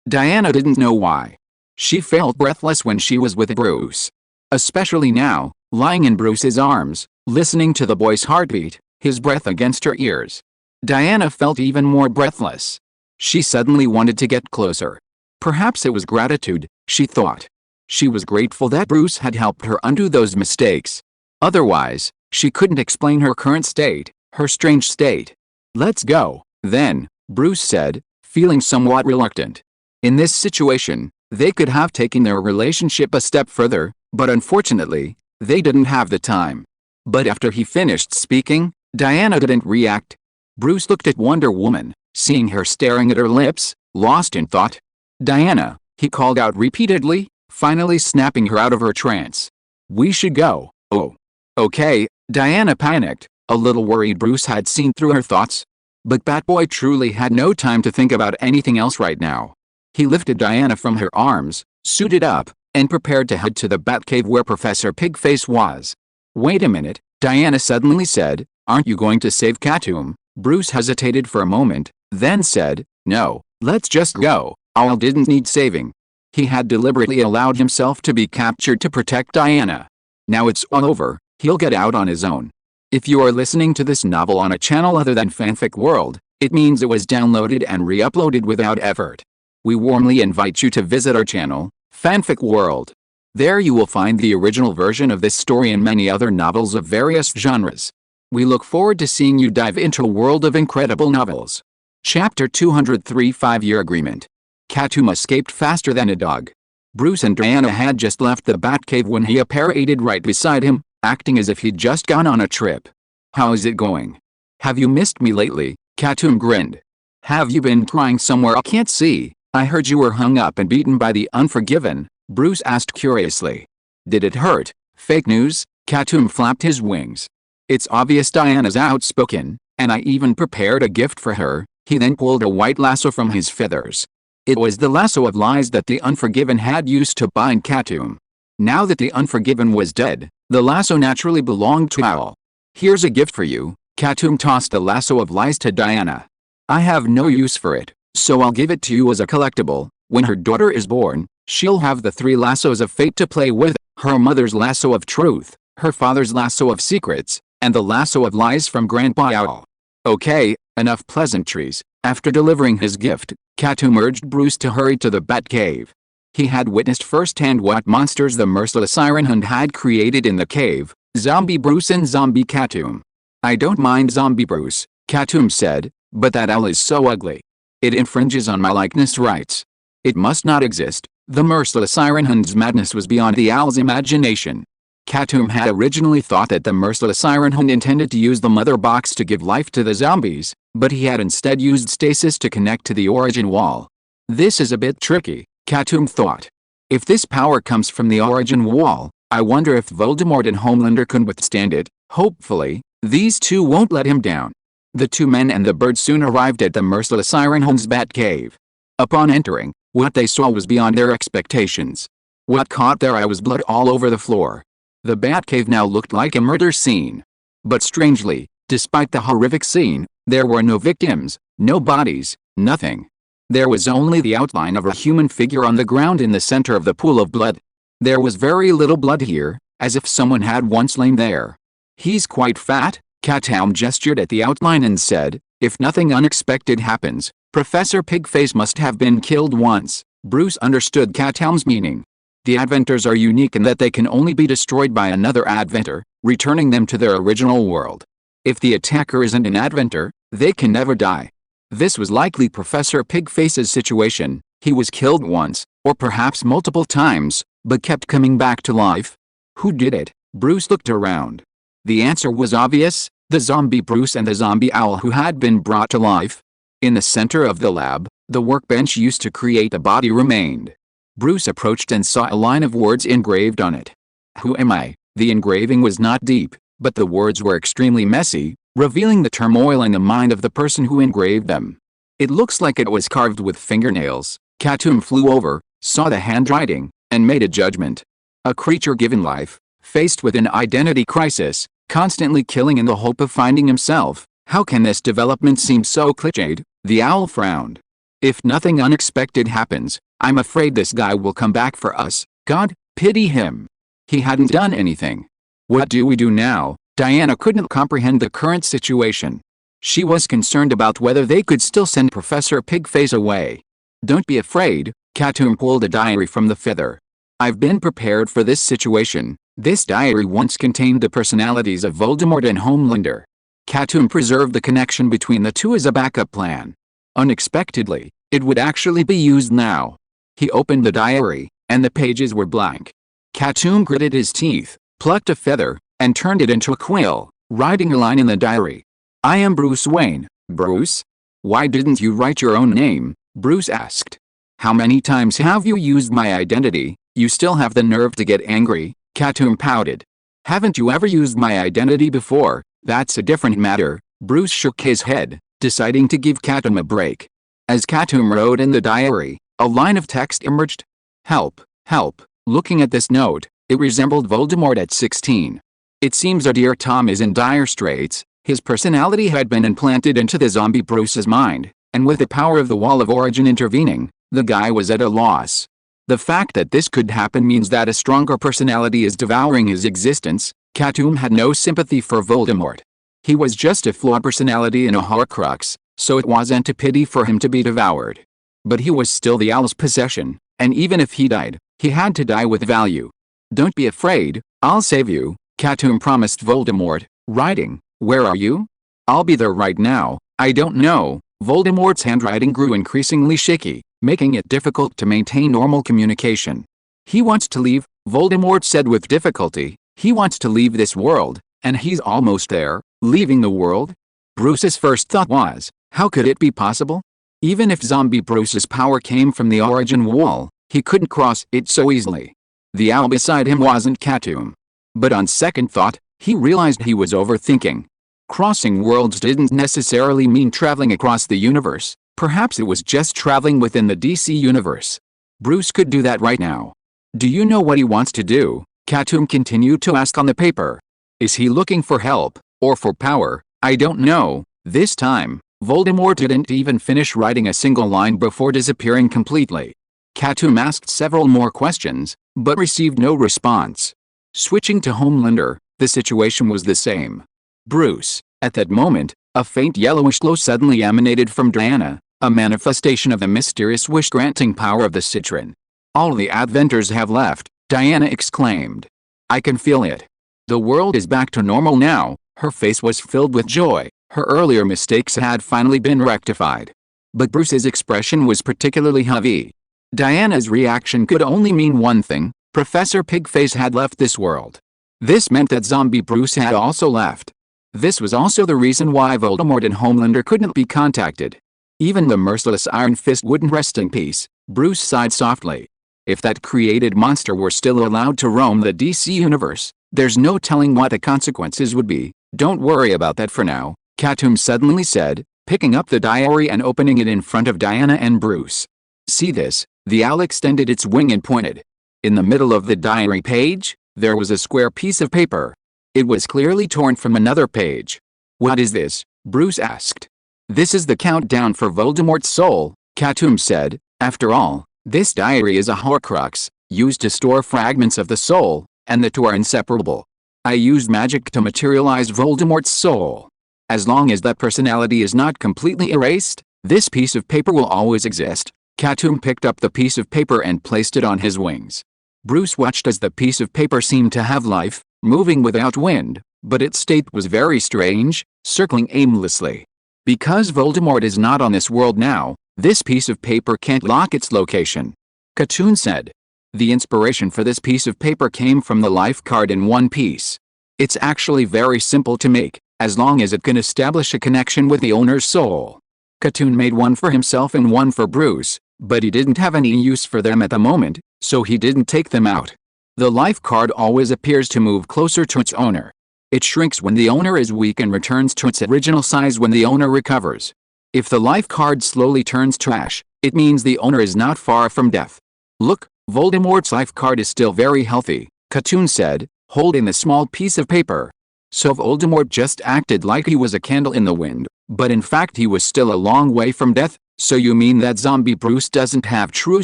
Diana didn't know why. She felt breathless when she was with Bruce. Especially now, lying in Bruce's arms, listening to the boy's heartbeat, his breath against her ears. Diana felt even more breathless. She suddenly wanted to get closer. Perhaps it was gratitude, she thought. She was grateful that Bruce had helped her undo those mistakes. Otherwise, she couldn't explain her current state, her strange state. Let's go, then, Bruce said, feeling somewhat reluctant. In this situation, they could have taken their relationship a step further, but unfortunately, they didn't have the time. But after he finished speaking, Diana didn't react. Bruce looked at Wonder Woman, seeing her staring at her lips, lost in thought. Diana, he called out repeatedly, finally snapping her out of her trance. We should go. Oh. Okay, Diana panicked, a little worried Bruce had seen through her thoughts. But Batboy truly had no time to think about anything else right now. He lifted Diana from her arms, suited up, and prepared to head to the Batcave where Professor Pigface was. Wait a minute, Diana suddenly said, aren't you going to save Katoom? Bruce hesitated for a moment, then said, no, let's just go. Owl didn't need saving. He had deliberately allowed himself to be captured to protect Diana. Now it's all over, he'll get out on his own. If you are listening to this novel on a channel other than Fanfic World, it means it was downloaded and re-uploaded without effort. We warmly invite you to visit our channel, Fanfic World. There you will find the original version of this story and many other novels of various genres. We look forward to seeing you dive into a world of incredible novels. Chapter 203 5-Year Agreement. Katoom escaped faster than a dog. Bruce and Diana had just left the Batcave when he apparated right beside him, acting as if he'd just gone on a trip. How is it going? Have you missed me lately? Katoom grinned. Have you been trying somewhere I can't see? I heard you were hung up and beaten by the Unforgiven, Bruce asked curiously. Did it hurt? Fake news? Katoom flapped his wings. It's obvious Diana's outspoken, and I even prepared a gift for her. He then pulled a white lasso from his feathers. It was the lasso of lies that the Unforgiven had used to bind Katoom. Now that the Unforgiven was dead, the lasso naturally belonged to Owl. Here's a gift for you. Katoom tossed the lasso of lies to Diana. I have no use for it, so I'll give it to you as a collectible. When her daughter is born, she'll have the 3 lassos of fate to play with, her mother's lasso of truth, her father's lasso of secrets, and the lasso of lies from Grandpa Owl. Okay, enough pleasantries. After delivering his gift, Katoom urged Bruce to hurry to the Batcave. He had witnessed firsthand what monsters the merciless Iron Hand had created in the cave, Zombie Bruce and Zombie Katoom. I don't mind Zombie Bruce, Katoom said, but that owl is so ugly. It infringes on my likeness rights. It must not exist. The merciless Iron Hand's madness was beyond the owl's imagination. Katoom had originally thought that the merciless Iron Hand intended to use the mother box to give life to the zombies, but he had instead used stasis to connect to the origin wall. This is a bit tricky, Katoom thought. If this power comes from the origin wall, I wonder if Voldemort and Homelander can withstand it. Hopefully, these two won't let him down. The 2 men and the bird soon arrived at the merciless Iron Hand's Batcave. Upon entering, what they saw was beyond their expectations. What caught their eye was blood all over the floor. The Batcave now looked like a murder scene. But strangely, despite the horrific scene, there were no victims, no bodies, nothing. There was only the outline of a human figure on the ground in the center of the pool of blood. There was very little blood here, as if someone had once lain there. He's quite fat, Katoom gestured at the outline and said, if nothing unexpected happens, Professor Pigface must have been killed once. Bruce understood Katoom's meaning. The Adventors are unique in that they can only be destroyed by another Adventor, returning them to their original world. If the attacker isn't an Adventor, they can never die. This was likely Professor Pigface's situation. He was killed once, or perhaps multiple times, but kept coming back to life. Who did it? Bruce looked around. The answer was obvious, the zombie Bruce and the zombie Owl who had been brought to life. In the center of the lab, the workbench used to create the body remained. Bruce approached and saw a line of words engraved on it. Who am I? The engraving was not deep, but the words were extremely messy, revealing the turmoil in the mind of the person who engraved them. It looks like it was carved with fingernails. Katoom flew over, saw the handwriting, and made a judgment. A creature given life, faced with an identity crisis, constantly killing in the hope of finding himself. How can this development seem so cliched? The Owl frowned. If nothing unexpected happens, I'm afraid this guy will come back for us. God, pity him. He hadn't done anything. What do we do now? Diana couldn't comprehend the current situation. She was concerned about whether they could still send Professor Pigface away. Don't be afraid, Katoom pulled a diary from the feather. I've been prepared for this situation. This diary once contained the personalities of Voldemort and Homelander. Katoom preserved the connection between the two as a backup plan. Unexpectedly, it would actually be used now. He opened the diary, and the pages were blank. Katoom gritted his teeth, plucked a feather, and turned it into a quill, writing a line in the diary. I am Bruce Wayne. Bruce? Why didn't you write your own name? Bruce asked. How many times have you used my identity? You still have the nerve to get angry? Katoom pouted. Haven't you ever used my identity before? That's a different matter. Bruce shook his head, deciding to give Katoom a break. As Katoom wrote in the diary, a line of text emerged. Help, help. Looking at this note, it resembled Voldemort at 16. It seems our dear Tom is in dire straits. His personality had been implanted into the zombie Bruce's mind, and with the power of the Wall of Origin intervening, the guy was at a loss. The fact that this could happen means that a stronger personality is devouring his existence. Katoom had no sympathy for Voldemort. He was just a flawed personality in a Horcrux, so it wasn't a pity for him to be devoured. But he was still the Owl's possession, and even if he died, he had to die with value. Don't be afraid, I'll save you, Katoom promised Voldemort, writing, where are you? I'll be there right now. I don't know. Voldemort's handwriting grew increasingly shaky, making it difficult to maintain normal communication. He wants to leave, Voldemort said with difficulty. He wants to leave this world, and he's almost there. Leaving the world? Bruce's first thought was, how could it be possible? Even if zombie Bruce's power came from the origin wall, he couldn't cross it so easily. The Owl beside him wasn't Katoom. But on second thought, he realized he was overthinking. Crossing worlds didn't necessarily mean traveling across the universe. Perhaps it was just traveling within the DC universe. Bruce could do that right now. Do you know what he wants to do? Katoom continued to ask on the paper. Is he looking for help, or for power? I don't know. This time, Voldemort didn't even finish writing a single line before disappearing completely. Katoom asked several more questions, but received no response. Switching to Homelander, the situation was the same. Bruce. At that moment, a faint yellowish glow suddenly emanated from Diana, a manifestation of the mysterious wish-granting power of the citron. All the Adventors have left, Diana exclaimed. I can feel it. The world is back to normal now. Her face was filled with joy. Her earlier mistakes had finally been rectified. But Bruce's expression was particularly heavy. Diana's reaction could only mean one thing. Professor Pigface had left this world. This meant that zombie Bruce had also left. This was also the reason why Voldemort and Homelander couldn't be contacted. Even the merciless Iron Fist wouldn't rest in peace. Bruce sighed softly. If that created monster were still allowed to roam the DC universe, there's no telling what the consequences would be. Don't worry about that for now, Katoom suddenly said, picking up the diary and opening it in front of Diana and Bruce. See this? The Owl extended its wing and pointed. In the middle of the diary page, there was a square piece of paper. It was clearly torn from another page. What is this? Bruce asked. This is the countdown for Voldemort's soul. Katoom said, after all, this diary is a horcrux, used to store fragments of the soul, and the two are inseparable. I used magic to materialize Voldemort's soul. As long as that personality is not completely erased, this piece of paper will always exist. Katoom picked up the piece of paper and placed it on his wings. Bruce watched as the piece of paper seemed to have life, moving without wind, but its state was very strange, circling aimlessly. Because Voldemort is not on this world now, this piece of paper can't lock its location. Katoom said. The inspiration for this piece of paper came from the life card in One Piece. It's actually very simple to make, as long as it can establish a connection with the owner's soul. Katoom made one for himself and one for Bruce, but he didn't have any use for them at the moment, so he didn't take them out. The life card always appears to move closer to its owner. It shrinks when the owner is weak and returns to its original size when the owner recovers. If the life card slowly turns to ash, it means the owner is not far from death. Look, Voldemort's life card is still very healthy, Katoom said, holding the small piece of paper. So Voldemort just acted like he was a candle in the wind, but in fact he was still a long way from death. So you mean that zombie Bruce doesn't have true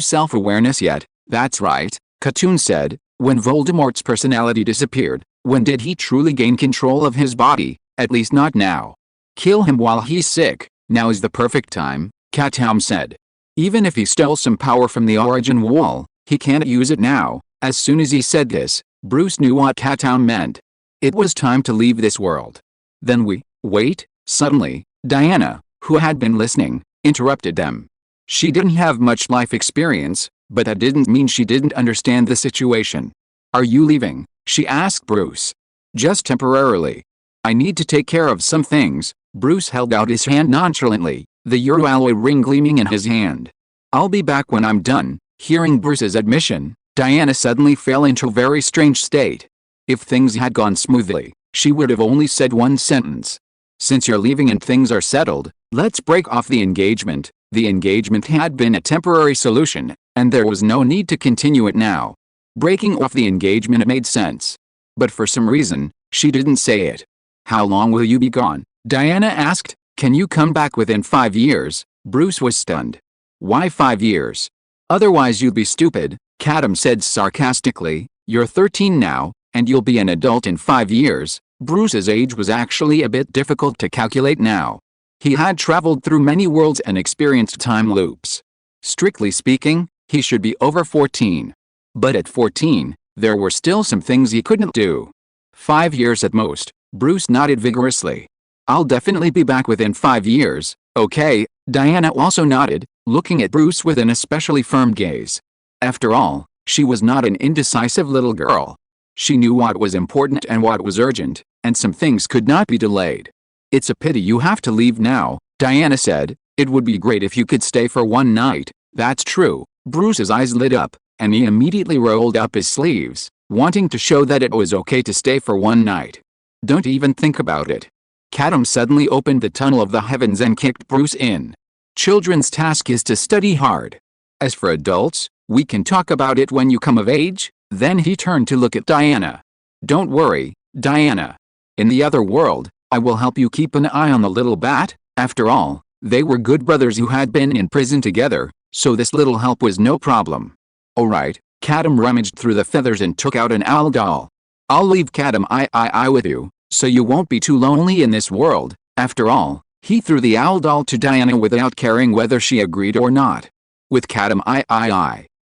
self-awareness yet? That's right, Katoom said. When Voldemort's personality disappeared, when did he truly gain control of his body? At least not now. Kill him while he's sick. Now is the perfect time, Katoom said. Even if he stole some power from the origin wall, he can't use it now. As soon as he said this, Bruce knew what Katoom meant. It was time to leave this world. Then wait, suddenly, Diana, who had been listening, interrupted them. She didn't have much life experience, but that didn't mean she didn't understand the situation. Are you leaving? She asked Bruce. Just temporarily. I need to take care of some things. Bruce held out his hand nonchalantly, the Euro alloy ring gleaming in his hand. I'll be back when I'm done. Hearing Bruce's admission, Diana suddenly fell into a very strange state. If things had gone smoothly, she would have only said one sentence. Since you're leaving and things are settled, let's break off the engagement. The engagement had been a temporary solution, and there was no need to continue it now. Breaking off the engagement made sense. But for some reason, she didn't say it. How long will you be gone? Diana asked. Can you come back within 5 years? Bruce was stunned. Why 5 years? Otherwise you'd be stupid, Katoom said sarcastically. You're 13 now, and you'll be an adult in 5 years. Bruce's age was actually a bit difficult to calculate now. He had traveled through many worlds and experienced time loops. Strictly speaking, he should be over 14. But at 14, there were still some things he couldn't do. 5 years at most, Bruce nodded vigorously. I'll definitely be back within 5 years, okay? Diana also nodded, looking at Bruce with an especially firm gaze. After all, she was not an indecisive little girl. She knew what was important and what was urgent, and some things could not be delayed. It's a pity you have to leave now, Diana said. It would be great if you could stay for one night. That's true. Bruce's eyes lit up, and he immediately rolled up his sleeves, wanting to show that it was okay to stay for one night. Don't even think about it. Katoom suddenly opened the tunnel of the heavens and kicked Bruce in. Children's task is to study hard. As for adults, we can talk about it when you come of age. Then he turned to look at Diana. Don't worry, Diana. In the other world, I will help you keep an eye on the little bat. After all, they were good brothers who had been in prison together, so this little help was no problem. Alright, Katoom rummaged through the feathers and took out an owl doll. I'll leave Katoom I with you, so you won't be too lonely in this world. After all, he threw the owl doll to Diana without caring whether she agreed or not. With Katoom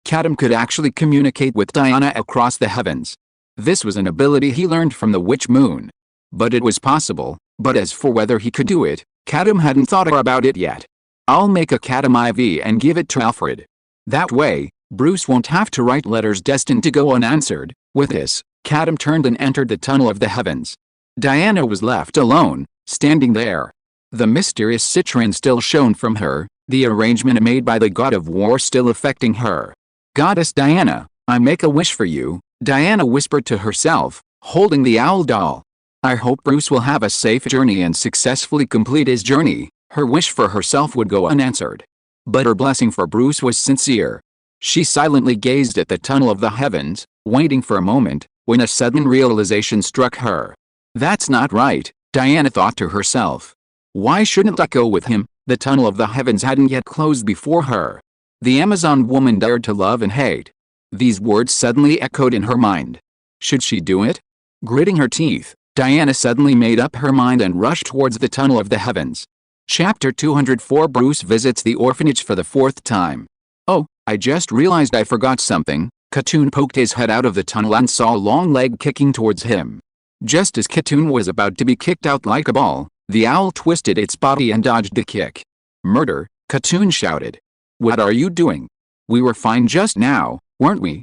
Katoom could actually communicate with Diana across the heavens. This was an ability he learned from the Witch Moon. But it was possible, but as for whether he could do it, Katoom hadn't thought about it yet. I'll make a Katoom IV and give it to Alfred. That way, Bruce won't have to write letters destined to go unanswered. With this, Katoom turned and entered the tunnel of the heavens. Diana was left alone, standing there. The mysterious citron still shone from her, the arrangement made by the god of war still affecting her. Goddess Diana, I make a wish for you, Diana whispered to herself, holding the owl doll. I hope Bruce will have a safe journey and successfully complete his journey. Her wish for herself would go unanswered. But her blessing for Bruce was sincere. She silently gazed at the tunnel of the heavens, waiting for a moment, when a sudden realization struck her. That's not right, Diana thought to herself. Why shouldn't I go with him? The tunnel of the heavens hadn't yet closed before her. The Amazon woman dared to love and hate. These words suddenly echoed in her mind. Should she do it? Gritting her teeth, Diana suddenly made up her mind and rushed towards the tunnel of the heavens. Chapter 204 Bruce visits the orphanage for the 4th time. Oh, I just realized I forgot something. Katoom poked his head out of the tunnel and saw a long leg kicking towards him. Just as Katoom was about to be kicked out like a ball, the owl twisted its body and dodged the kick. Murder, Katoom shouted. What are you doing? We were fine just now, weren't we?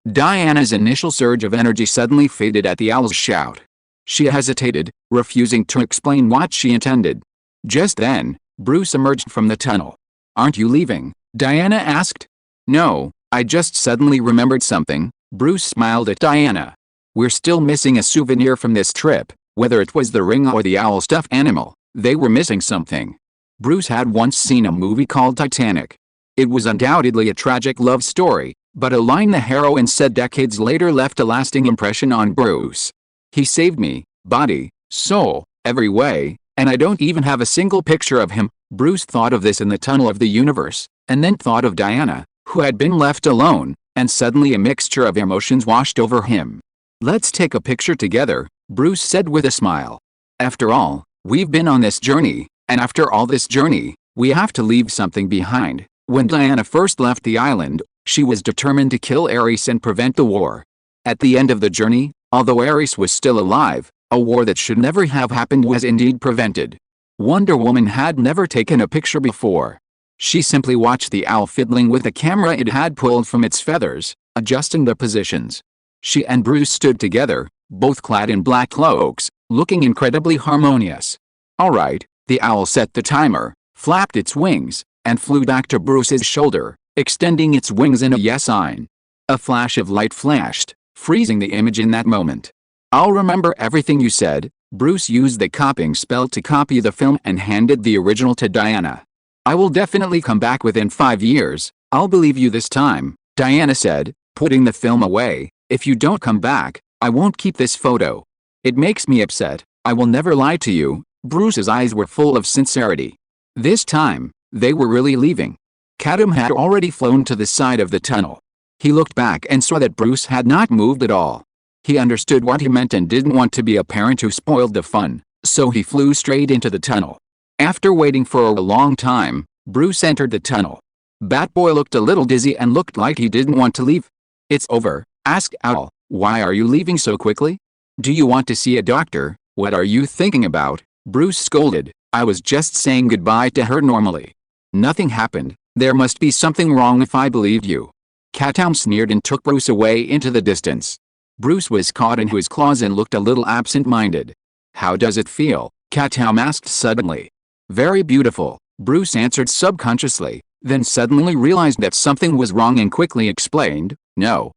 Diana's initial surge of energy suddenly faded at the owl's shout. She hesitated, refusing to explain what she intended. Just then, Bruce emerged from the tunnel. Aren't you leaving? Diana asked. No, I just suddenly remembered something. Bruce smiled at Diana. We're still missing a souvenir from this trip, whether it was the ring or the owl stuffed animal. They were missing something. Bruce had once seen a movie called Titanic. It was undoubtedly a tragic love story, but a line the heroine said decades later left a lasting impression on Bruce. He saved me, body, soul, every way, and I don't even have a single picture of him. Bruce thought of this in the tunnel of the universe, and then thought of Diana, who had been left alone, and suddenly a mixture of emotions washed over him. Let's take a picture together, Bruce said with a smile. After all, we've been on this journey, and after all this journey, we have to leave something behind. When Diana first left the island, she was determined to kill Ares and prevent the war. At the end of the journey, although Ares was still alive, a war that should never have happened was indeed prevented. Wonder Woman had never taken a picture before. She simply watched the owl fiddling with the camera it had pulled from its feathers, adjusting the positions. She and Bruce stood together, both clad in black cloaks, looking incredibly harmonious. All right, the owl set the timer, flapped its wings, and flew back to Bruce's shoulder, extending its wings in a yes sign. A flash of light flashed, freezing the image in that moment. I'll remember everything you said. Bruce used the copying spell to copy the film and handed the original to Diana. I will definitely come back within 5 years. I'll believe you this time, Diana said, putting the film away. If you don't come back, I won't keep this photo. It makes me upset. I will never lie to you. Bruce's eyes were full of sincerity. This time, they were really leaving. Katoom had already flown to the side of the tunnel. He looked back and saw that Bruce had not moved at all. He understood what he meant and didn't want to be a parent who spoiled the fun, so he flew straight into the tunnel. After waiting for a long time, Bruce entered the tunnel. Batboy looked a little dizzy and looked like he didn't want to leave. It's over, asked Owl. Why are you leaving so quickly? Do you want to see a doctor? What are you thinking about? Bruce scolded. I was just saying goodbye to her normally. Nothing happened. There must be something wrong if I believed you. Katoom sneered and took Bruce away into the distance. Bruce was caught in his claws and looked a little absent-minded. How does it feel? Katoom asked suddenly. Very beautiful, Bruce answered subconsciously, then suddenly realized that something was wrong and quickly explained. No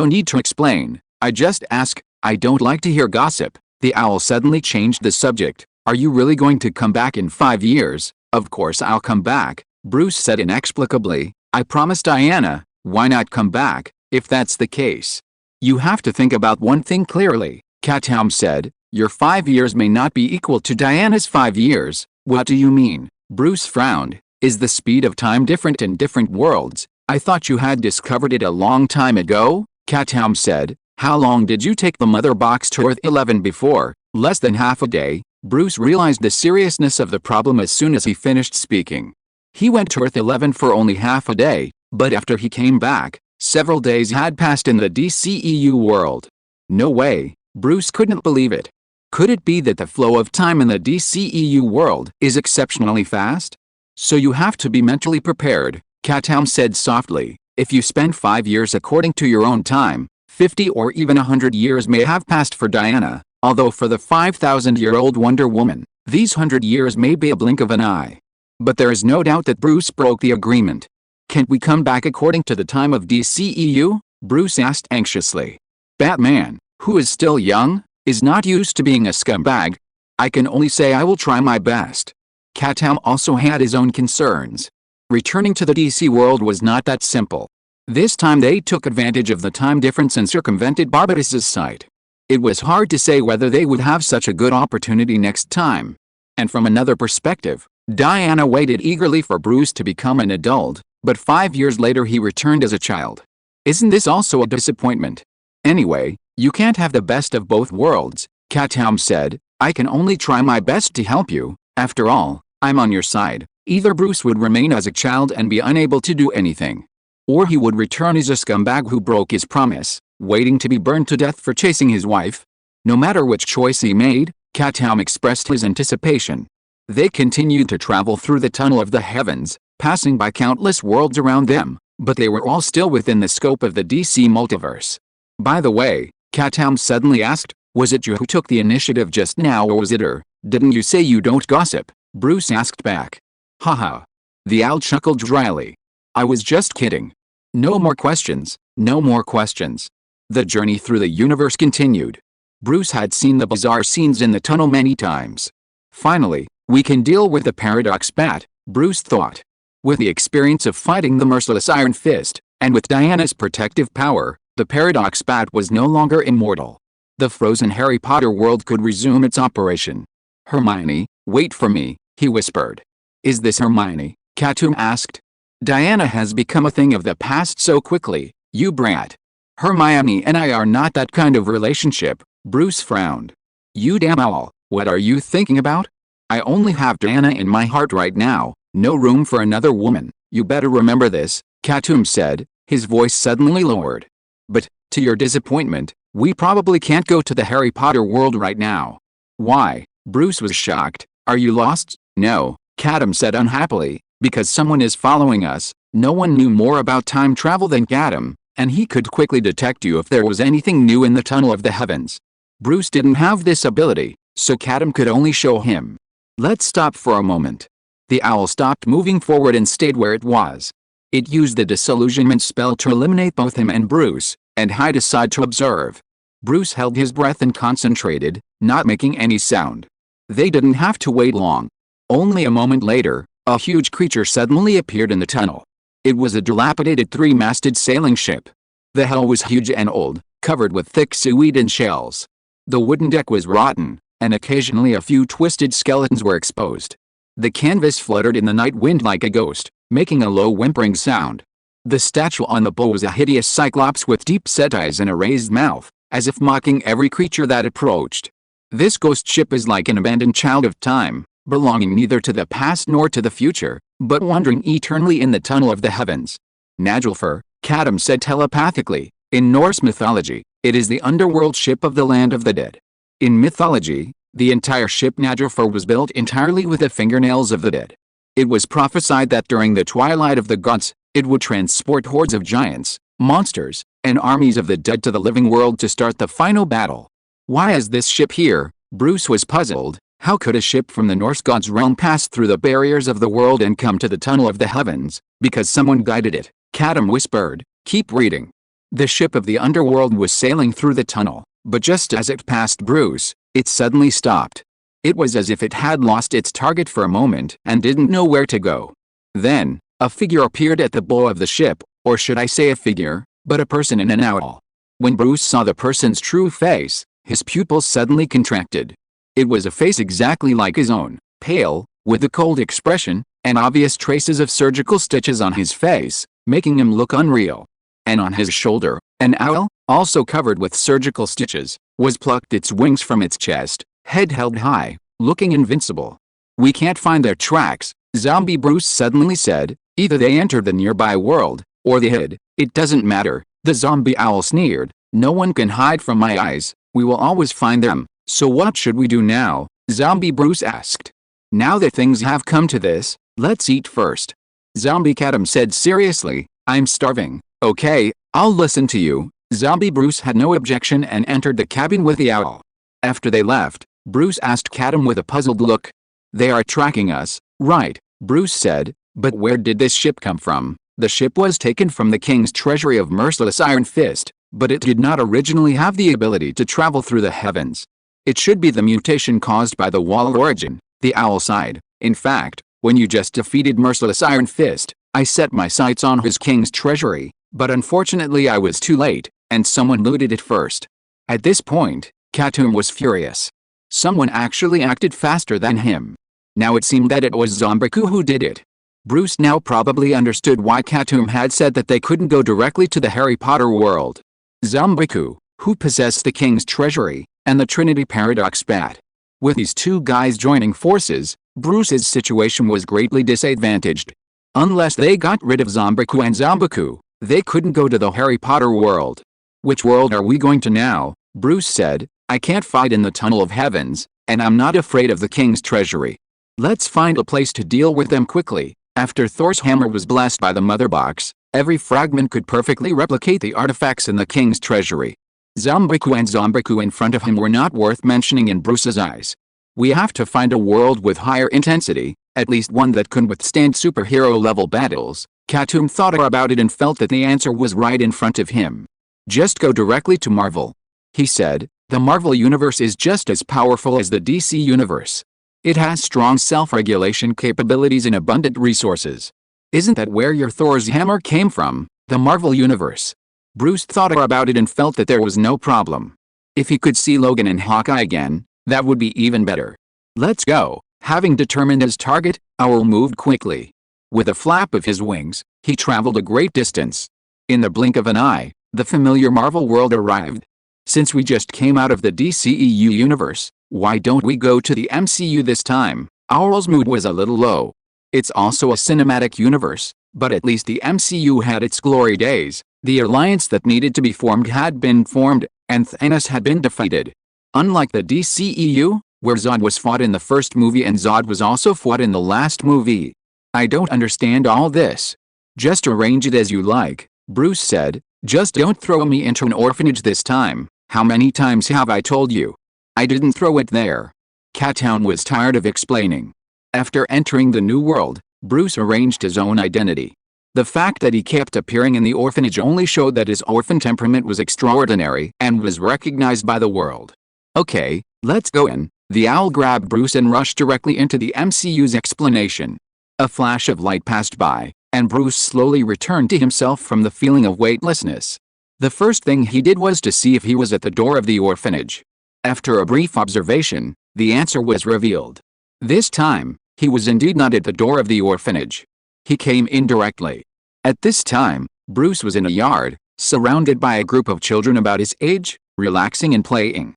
need to explain. I just ask. I don't like to hear gossip. The owl suddenly changed the subject. Are you really going to come back in 5 years? Of course I'll come back, Bruce said inexplicably. I promised Diana. Why not come back, if that's the case? You have to think about one thing clearly, Katoom said. Your 5 years may not be equal to Diana's 5 years. What do you mean? Bruce frowned. Is the speed of time different in different worlds? I thought you had discovered it a long time ago, Katoom said. How long did you take the mother box to Earth 11 before? Less than half a day. Bruce realized the seriousness of the problem as soon as he finished speaking. He went to Earth 11 for only half a day, but after he came back, several days had passed in the DCEU world. No way, Bruce couldn't believe it. Could it be that the flow of time in the DCEU world is exceptionally fast? So you have to be mentally prepared, Katoom said softly. If you spend 5 years according to your own time, 50 or even 100 years may have passed for Diana, although for the 5,000-year-old Wonder Woman, these 100 years may be a blink of an eye. But there is no doubt that Bruce broke the agreement. Can't we come back according to the time of DCEU? Bruce asked anxiously. Batman, who is still young, is not used to being a scumbag. I can only say I will try my best. Katoom also had his own concerns. Returning to the DC world was not that simple. This time they took advantage of the time difference and circumvented Barbatos' site. It was hard to say whether they would have such a good opportunity next time. And from another perspective, Diana waited eagerly for Bruce to become an adult, but 5 years later he returned as a child. Isn't this also a disappointment? Anyway, you can't have the best of both worlds, Katoom said. I can only try my best to help you. After all, I'm on your side. Either Bruce would remain as a child and be unable to do anything, or he would return as a scumbag who broke his promise, waiting to be burned to death for chasing his wife. No matter which choice he made, Katoom expressed his anticipation. They continued to travel through the tunnel of the heavens, passing by countless worlds around them, but they were all still within the scope of the DC multiverse. By the way, Katoom suddenly asked, was it you who took the initiative just now or was it her? Didn't you say you don't gossip? Bruce asked back. Haha. The owl chuckled dryly. I was just kidding. No more questions, no more questions. The journey through the universe continued. Bruce had seen the bizarre scenes in the tunnel many times. Finally, we can deal with the paradox bat, Bruce thought. With the experience of fighting the merciless Iron Fist, and with Diana's protective power, the paradox bat was no longer immortal. The frozen Harry Potter world could resume its operation. Hermione, wait for me, he whispered. Is this Hermione? Katoom asked. Diana has become a thing of the past so quickly, you brat. Hermione and I are not that kind of relationship, Bruce frowned. You damn owl, what are you thinking about? I only have Diana in my heart right now, no room for another woman. You better remember this, Katoom said, his voice suddenly lowered. But, to your disappointment, we probably can't go to the Harry Potter world right now. Why? Bruce was shocked. Are you lost? No, Katoom said unhappily, because someone is following us. No one knew more about time travel than Katoom, and he could quickly detect you if there was anything new in the tunnel of the heavens. Bruce didn't have this ability, so Katoom could only show him. Let's stop for a moment. The owl stopped moving forward and stayed where it was. It used the disillusionment spell to eliminate both him and Bruce, and hide aside to observe. Bruce held his breath and concentrated, not making any sound. They didn't have to wait long. Only a moment later, a huge creature suddenly appeared in the tunnel. It was a dilapidated three-masted sailing ship. The hull was huge and old, covered with thick seaweed and shells. The wooden deck was rotten, and occasionally a few twisted skeletons were exposed. The canvas fluttered in the night wind like a ghost, making a low whimpering sound. The statue on the bow was a hideous cyclops with deep-set eyes and a raised mouth, as if mocking every creature that approached. This ghost ship is like an abandoned child of time, belonging neither to the past nor to the future, but wandering eternally in the tunnel of the heavens. Naglfar, Katoom said telepathically, in Norse mythology, it is the underworld ship of the land of the dead. In mythology, the entire ship Naglfar was built entirely with the fingernails of the dead. It was prophesied that during the twilight of the gods, it would transport hordes of giants, monsters, and armies of the dead to the living world to start the final battle. Why is this ship here? Bruce was puzzled. How could a ship from the Norse god's realm pass through the barriers of the world and come to the tunnel of the heavens? Because someone guided it, Katoom whispered. Keep reading. The ship of the underworld was sailing through the tunnel, but just as it passed Bruce, it suddenly stopped. It was as if it had lost its target for a moment and didn't know where to go. Then, a figure appeared at the bow of the ship, or should I say a figure, but a person in an owl. When Bruce saw the person's true face, his pupils suddenly contracted. It was a face exactly like his own, pale, with a cold expression, and obvious traces of surgical stitches on his face, making him look unreal. And on his shoulder, an owl, also covered with surgical stitches, was plucked its wings from its chest, head held high, looking invincible. We can't find their tracks, Zombie Bruce suddenly said. Either they entered the nearby world, or they hid. It doesn't matter, the zombie owl sneered. No one can hide from my eyes, we will always find them. So what should we do now? Zombie Bruce asked. Now that things have come to this, let's eat first. Zombie Katoom said seriously, I'm starving. Okay, I'll listen to you. Zombie Bruce had no objection and entered the cabin with the owl. After they left, Bruce asked Katoom with a puzzled look. They are tracking us, right? Bruce said, but where did this ship come from? The ship was taken from the king's treasury of merciless Iron Fist, but it did not originally have the ability to travel through the heavens. It should be the mutation caused by the wall origin, the owl sighed. In fact, when you just defeated merciless Iron Fist, I set my sights on his king's treasury, but unfortunately I was too late, and someone looted it first. At this point, Katoom was furious. Someone actually acted faster than him. Now it seemed that it was Zombiku who did it. Bruce now probably understood why Katoom had said that they couldn't go directly to the Harry Potter world. Zombiku, who possessed the King's treasury, and the Trinity Paradox bat. With these two guys joining forces, Bruce's situation was greatly disadvantaged. Unless they got rid of Zombiku and Zombiku, they couldn't go to the Harry Potter world. Which world are we going to now? Bruce said. I can't fight in the Tunnel of Heavens, and I'm not afraid of the King's treasury. Let's find a place to deal with them quickly. After Thor's hammer was blessed by the Mother Box, every fragment could perfectly replicate the artifacts in the King's treasury. Zombiku and Zombiku in front of him were not worth mentioning in Bruce's eyes. We have to find a world with higher intensity, at least one that can withstand superhero-level battles. Katoom thought about it and felt that the answer was right in front of him. Just go directly to Marvel. He said, the Marvel universe is just as powerful as the DC universe. It has strong self-regulation capabilities and abundant resources. Isn't that where your Thor's hammer came from, the Marvel universe? Bruce thought about it and felt that there was no problem. If he could see Logan and Hawkeye again, that would be even better. Let's go. Having determined his target, Owl moved quickly. With a flap of his wings, he traveled a great distance. In the blink of an eye, the familiar Marvel world arrived. Since we just came out of the DCEU universe, why don't we go to the MCU this time? Owl's mood was a little low. It's also a cinematic universe, but at least the MCU had its glory days. The alliance that needed to be formed had been formed, and Thanos had been defeated. Unlike the DCEU, where Zod was fought in the first movie and Zod was also fought in the last movie. I don't understand all this. Just arrange it as you like, Bruce said. Just don't throw me into an orphanage this time. How many times have I told you? I didn't throw it there. Katoom was tired of explaining. After entering the new world, Bruce arranged his own identity. The fact that he kept appearing in the orphanage only showed that his orphan temperament was extraordinary and was recognized by the world. Okay, let's go in. The owl grabbed Bruce and rushed directly into the MCU's explanation. A flash of light passed by, and Bruce slowly returned to himself from the feeling of weightlessness. The first thing he did was to see if he was at the door of the orphanage. After a brief observation, the answer was revealed. This time, he was indeed not at the door of the orphanage. He came indirectly. At this time, Bruce was in a yard, surrounded by a group of children about his age, relaxing and playing.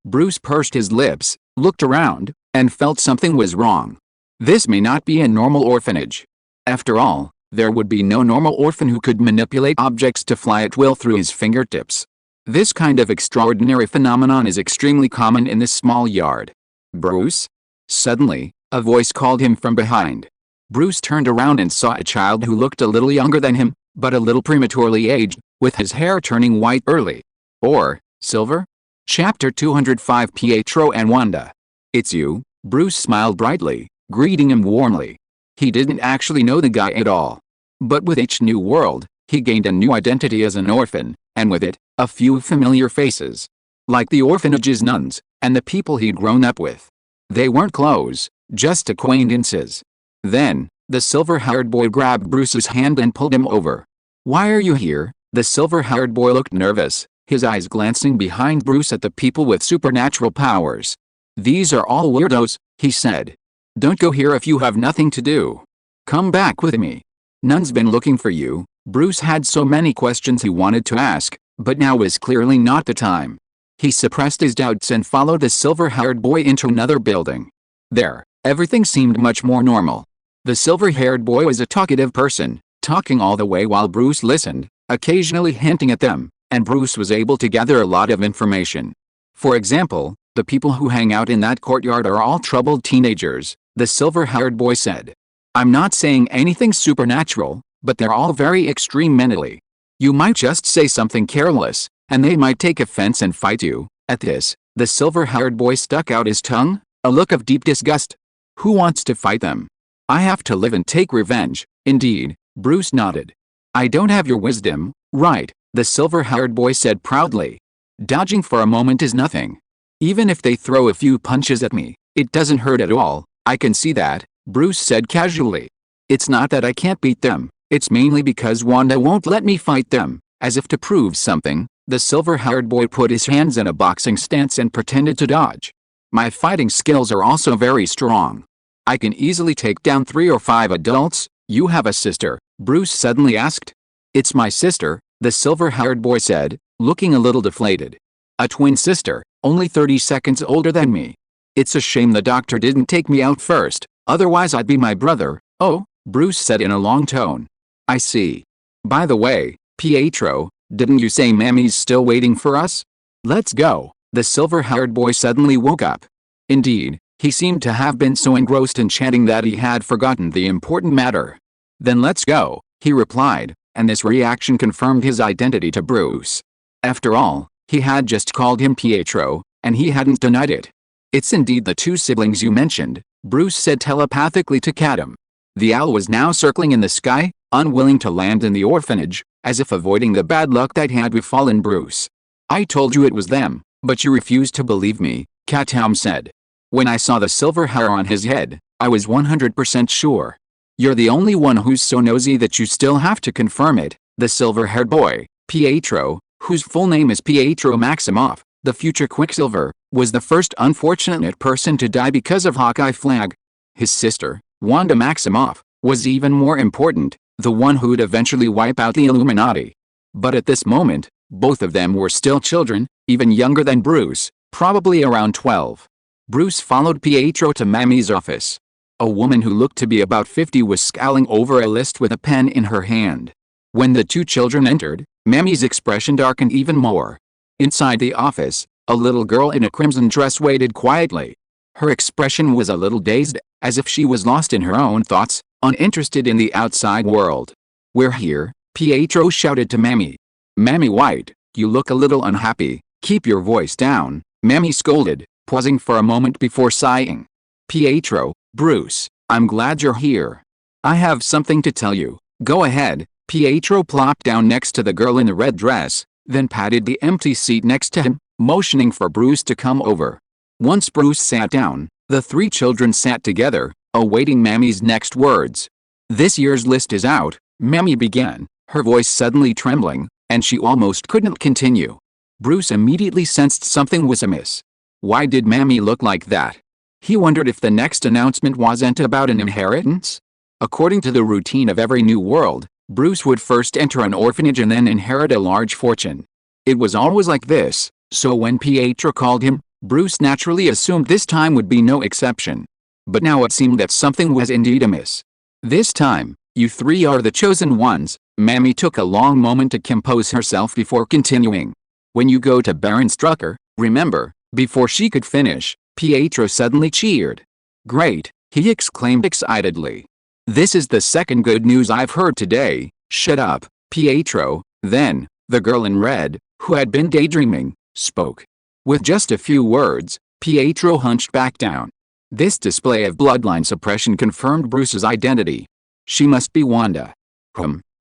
Bruce pursed his lips, looked around, and felt something was wrong. This may not be a normal orphanage. After all, there would be no normal orphan who could manipulate objects to fly at will through his fingertips. This kind of extraordinary phenomenon is extremely common in this small yard. Bruce? Suddenly, a voice called him from behind. Bruce turned around and saw a child who looked a little younger than him, but a little prematurely aged, with his hair turning white early. Or, silver? Chapter 205 Pietro and Wanda. It's you, Bruce smiled brightly, greeting him warmly. He didn't actually know the guy at all. But with each new world, he gained a new identity as an orphan, and with it, a few familiar faces. Like the orphanage's nuns, and the people he'd grown up with. They weren't close, just acquaintances. Then, the silver-haired boy grabbed Bruce's hand and pulled him over. Why are you here? The silver-haired boy looked nervous, his eyes glancing behind Bruce at the people with supernatural powers. These are all weirdos, he said. Don't go here if you have nothing to do. Come back with me. None's been looking for you. Bruce had so many questions he wanted to ask, but now was clearly not the time. He suppressed his doubts and followed the silver-haired boy into another building. There, everything seemed much more normal. The silver-haired boy was a talkative person, talking all the way while Bruce listened, occasionally hinting at them, and Bruce was able to gather a lot of information. For example, the people who hang out in that courtyard are all troubled teenagers, the silver-haired boy said. I'm not saying anything supernatural, but they're all very extreme mentally. You might just say something careless, and they might take offense and fight you. At this, the silver-haired boy stuck out his tongue, a look of deep disgust. Who wants to fight them? I have to live and take revenge. Indeed, Bruce nodded. I don't have your wisdom, right? The silver-haired boy said proudly. Dodging for a moment is nothing. Even if they throw a few punches at me, it doesn't hurt at all. I can see that, Bruce said casually. It's not that I can't beat them, it's mainly because Wanda won't let me fight them. As if to prove something, the silver-haired boy put his hands in a boxing stance and pretended to dodge. My fighting skills are also very strong. I can easily take down 3 or 5 adults. You have a sister? Bruce suddenly asked. It's my sister, the silver-haired boy said, looking a little deflated. A twin sister, only 30 seconds older than me. It's a shame the doctor didn't take me out first, otherwise I'd be my brother. Oh, Bruce said in a long tone. I see. By the way, Pietro, didn't you say Mammy's still waiting for us? Let's go. The silver-haired boy suddenly woke up. Indeed, he seemed to have been so engrossed in chatting that he had forgotten the important matter. Then let's go, he replied, and this reaction confirmed his identity to Bruce. After all, he had just called him Pietro, and he hadn't denied it. It's indeed the 2 siblings you mentioned, Bruce said telepathically to Katoom. The owl was now circling in the sky, unwilling to land in the orphanage, as if avoiding the bad luck that had befallen Bruce. I told you it was them, but you refused to believe me, Katoom said. When I saw the silver hair on his head, I was 100% sure. You're the only one who's so nosy that you still have to confirm it, the silver-haired boy, Pietro, whose full name is Pietro Maximoff, the future Quicksilver, was the first unfortunate person to die because of Hawkeye Flag. His sister, Wanda Maximoff, was even more important, the one who'd eventually wipe out the Illuminati. But at this moment, both of them were still children, even younger than Bruce, probably around 12. Bruce followed Pietro to Mammy's office. A woman who looked to be about 50 was scowling over a list with a pen in her hand. When the 2 children entered, Mammy's expression darkened even more. Inside the office, a little girl in a crimson dress waited quietly. Her expression was a little dazed, as if she was lost in her own thoughts, uninterested in the outside world. We're here, Pietro shouted to Mammy. Mammy White, you look a little unhappy. Keep your voice down, Mammy scolded, pausing for a moment before sighing. Pietro, Bruce, I'm glad you're here. I have something to tell you. Go ahead. Pietro plopped down next to the girl in the red dress, then patted the empty seat next to him, motioning for Bruce to come over. Once Bruce sat down, the 3 children sat together, awaiting Mammy's next words. This year's list is out, Mammy began, her voice suddenly trembling, and she almost couldn't continue. Bruce immediately sensed something was amiss. Why did Mammy look like that? He wondered if the next announcement wasn't about an inheritance. According to the routine of every new world, Bruce would first enter an orphanage and then inherit a large fortune. It was always like this, so when Pietro called him, Bruce naturally assumed this time would be no exception. But now it seemed that something was indeed amiss. This time, you 3 are the chosen ones. Mammy took a long moment to compose herself before continuing. When you go to Baron Strucker, remember. Before she could finish, Pietro suddenly cheered. Great, he exclaimed excitedly. This is the second good news I've heard today. Shut up, Pietro. Then, the girl in red, who had been daydreaming, spoke. With just a few words, Pietro hunched back down. This display of bloodline suppression confirmed Bruce's identity. She must be Wanda.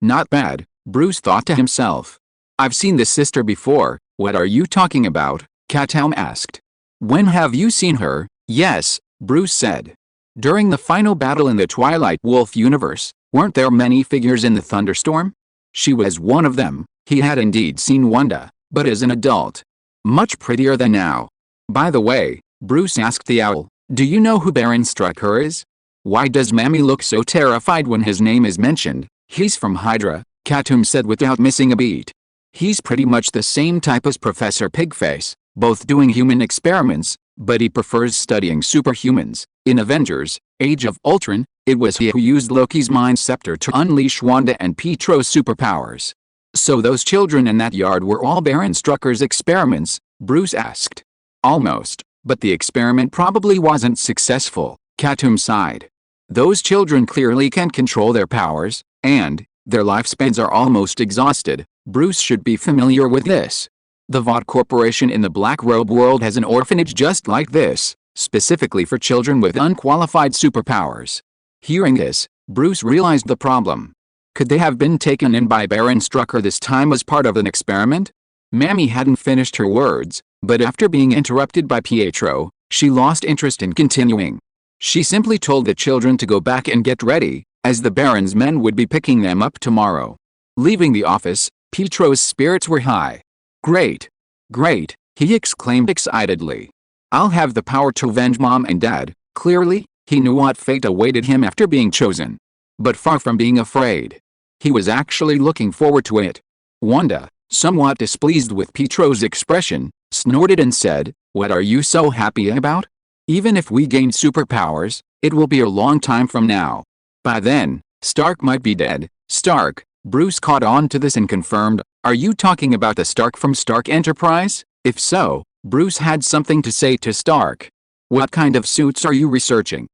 Not bad, Bruce thought to himself. I've seen this sister before. What are you talking about? Katoom asked. When have you seen her? Yes, Bruce said. During the final battle in the Twilight Wolf universe, weren't there many figures in the thunderstorm? She was one of them. He had indeed seen Wanda, but as an adult. Much prettier than now. By the way, Bruce asked the owl, do you know who Baron Strucker is? Why does Mammy look so terrified when his name is mentioned? He's from Hydra, Katoom said without missing a beat. He's pretty much the same type as Professor Pigface, both doing human experiments, but he prefers studying superhumans. In Avengers, Age of Ultron, it was he who used Loki's Mind Scepter to unleash Wanda and Pietro's superpowers. So those children in that yard were all Baron Strucker's experiments? Bruce asked. Almost, but the experiment probably wasn't successful, Katoom sighed. Those children clearly can't control their powers, and their lifespans are almost exhausted. Bruce should be familiar with this. The Vought Corporation in the Black Robe world has an orphanage just like this, specifically for children with unqualified superpowers. Hearing this, Bruce realized the problem. Could they have been taken in by Baron Strucker this time as part of an experiment? Mammy hadn't finished her words, but after being interrupted by Pietro, she lost interest in continuing. She simply told the children to go back and get ready, as the Baron's men would be picking them up tomorrow. Leaving the office, Pietro's spirits were high. Great! Great! He exclaimed excitedly. I'll have the power to avenge Mom and Dad. Clearly, He knew what fate awaited him after being chosen. But far from being afraid, he was actually looking forward to it. Wanda, somewhat displeased with Pietro's expression, snorted and said, "What are you so happy about? Even if we gain superpowers, it will be a long time from now. By then, Stark might be dead." Stark, Bruce caught on to this and confirmed, "Are you talking about the Stark from Stark Enterprise?" If so, Bruce had something to say to Stark. "What kind of suits are you researching?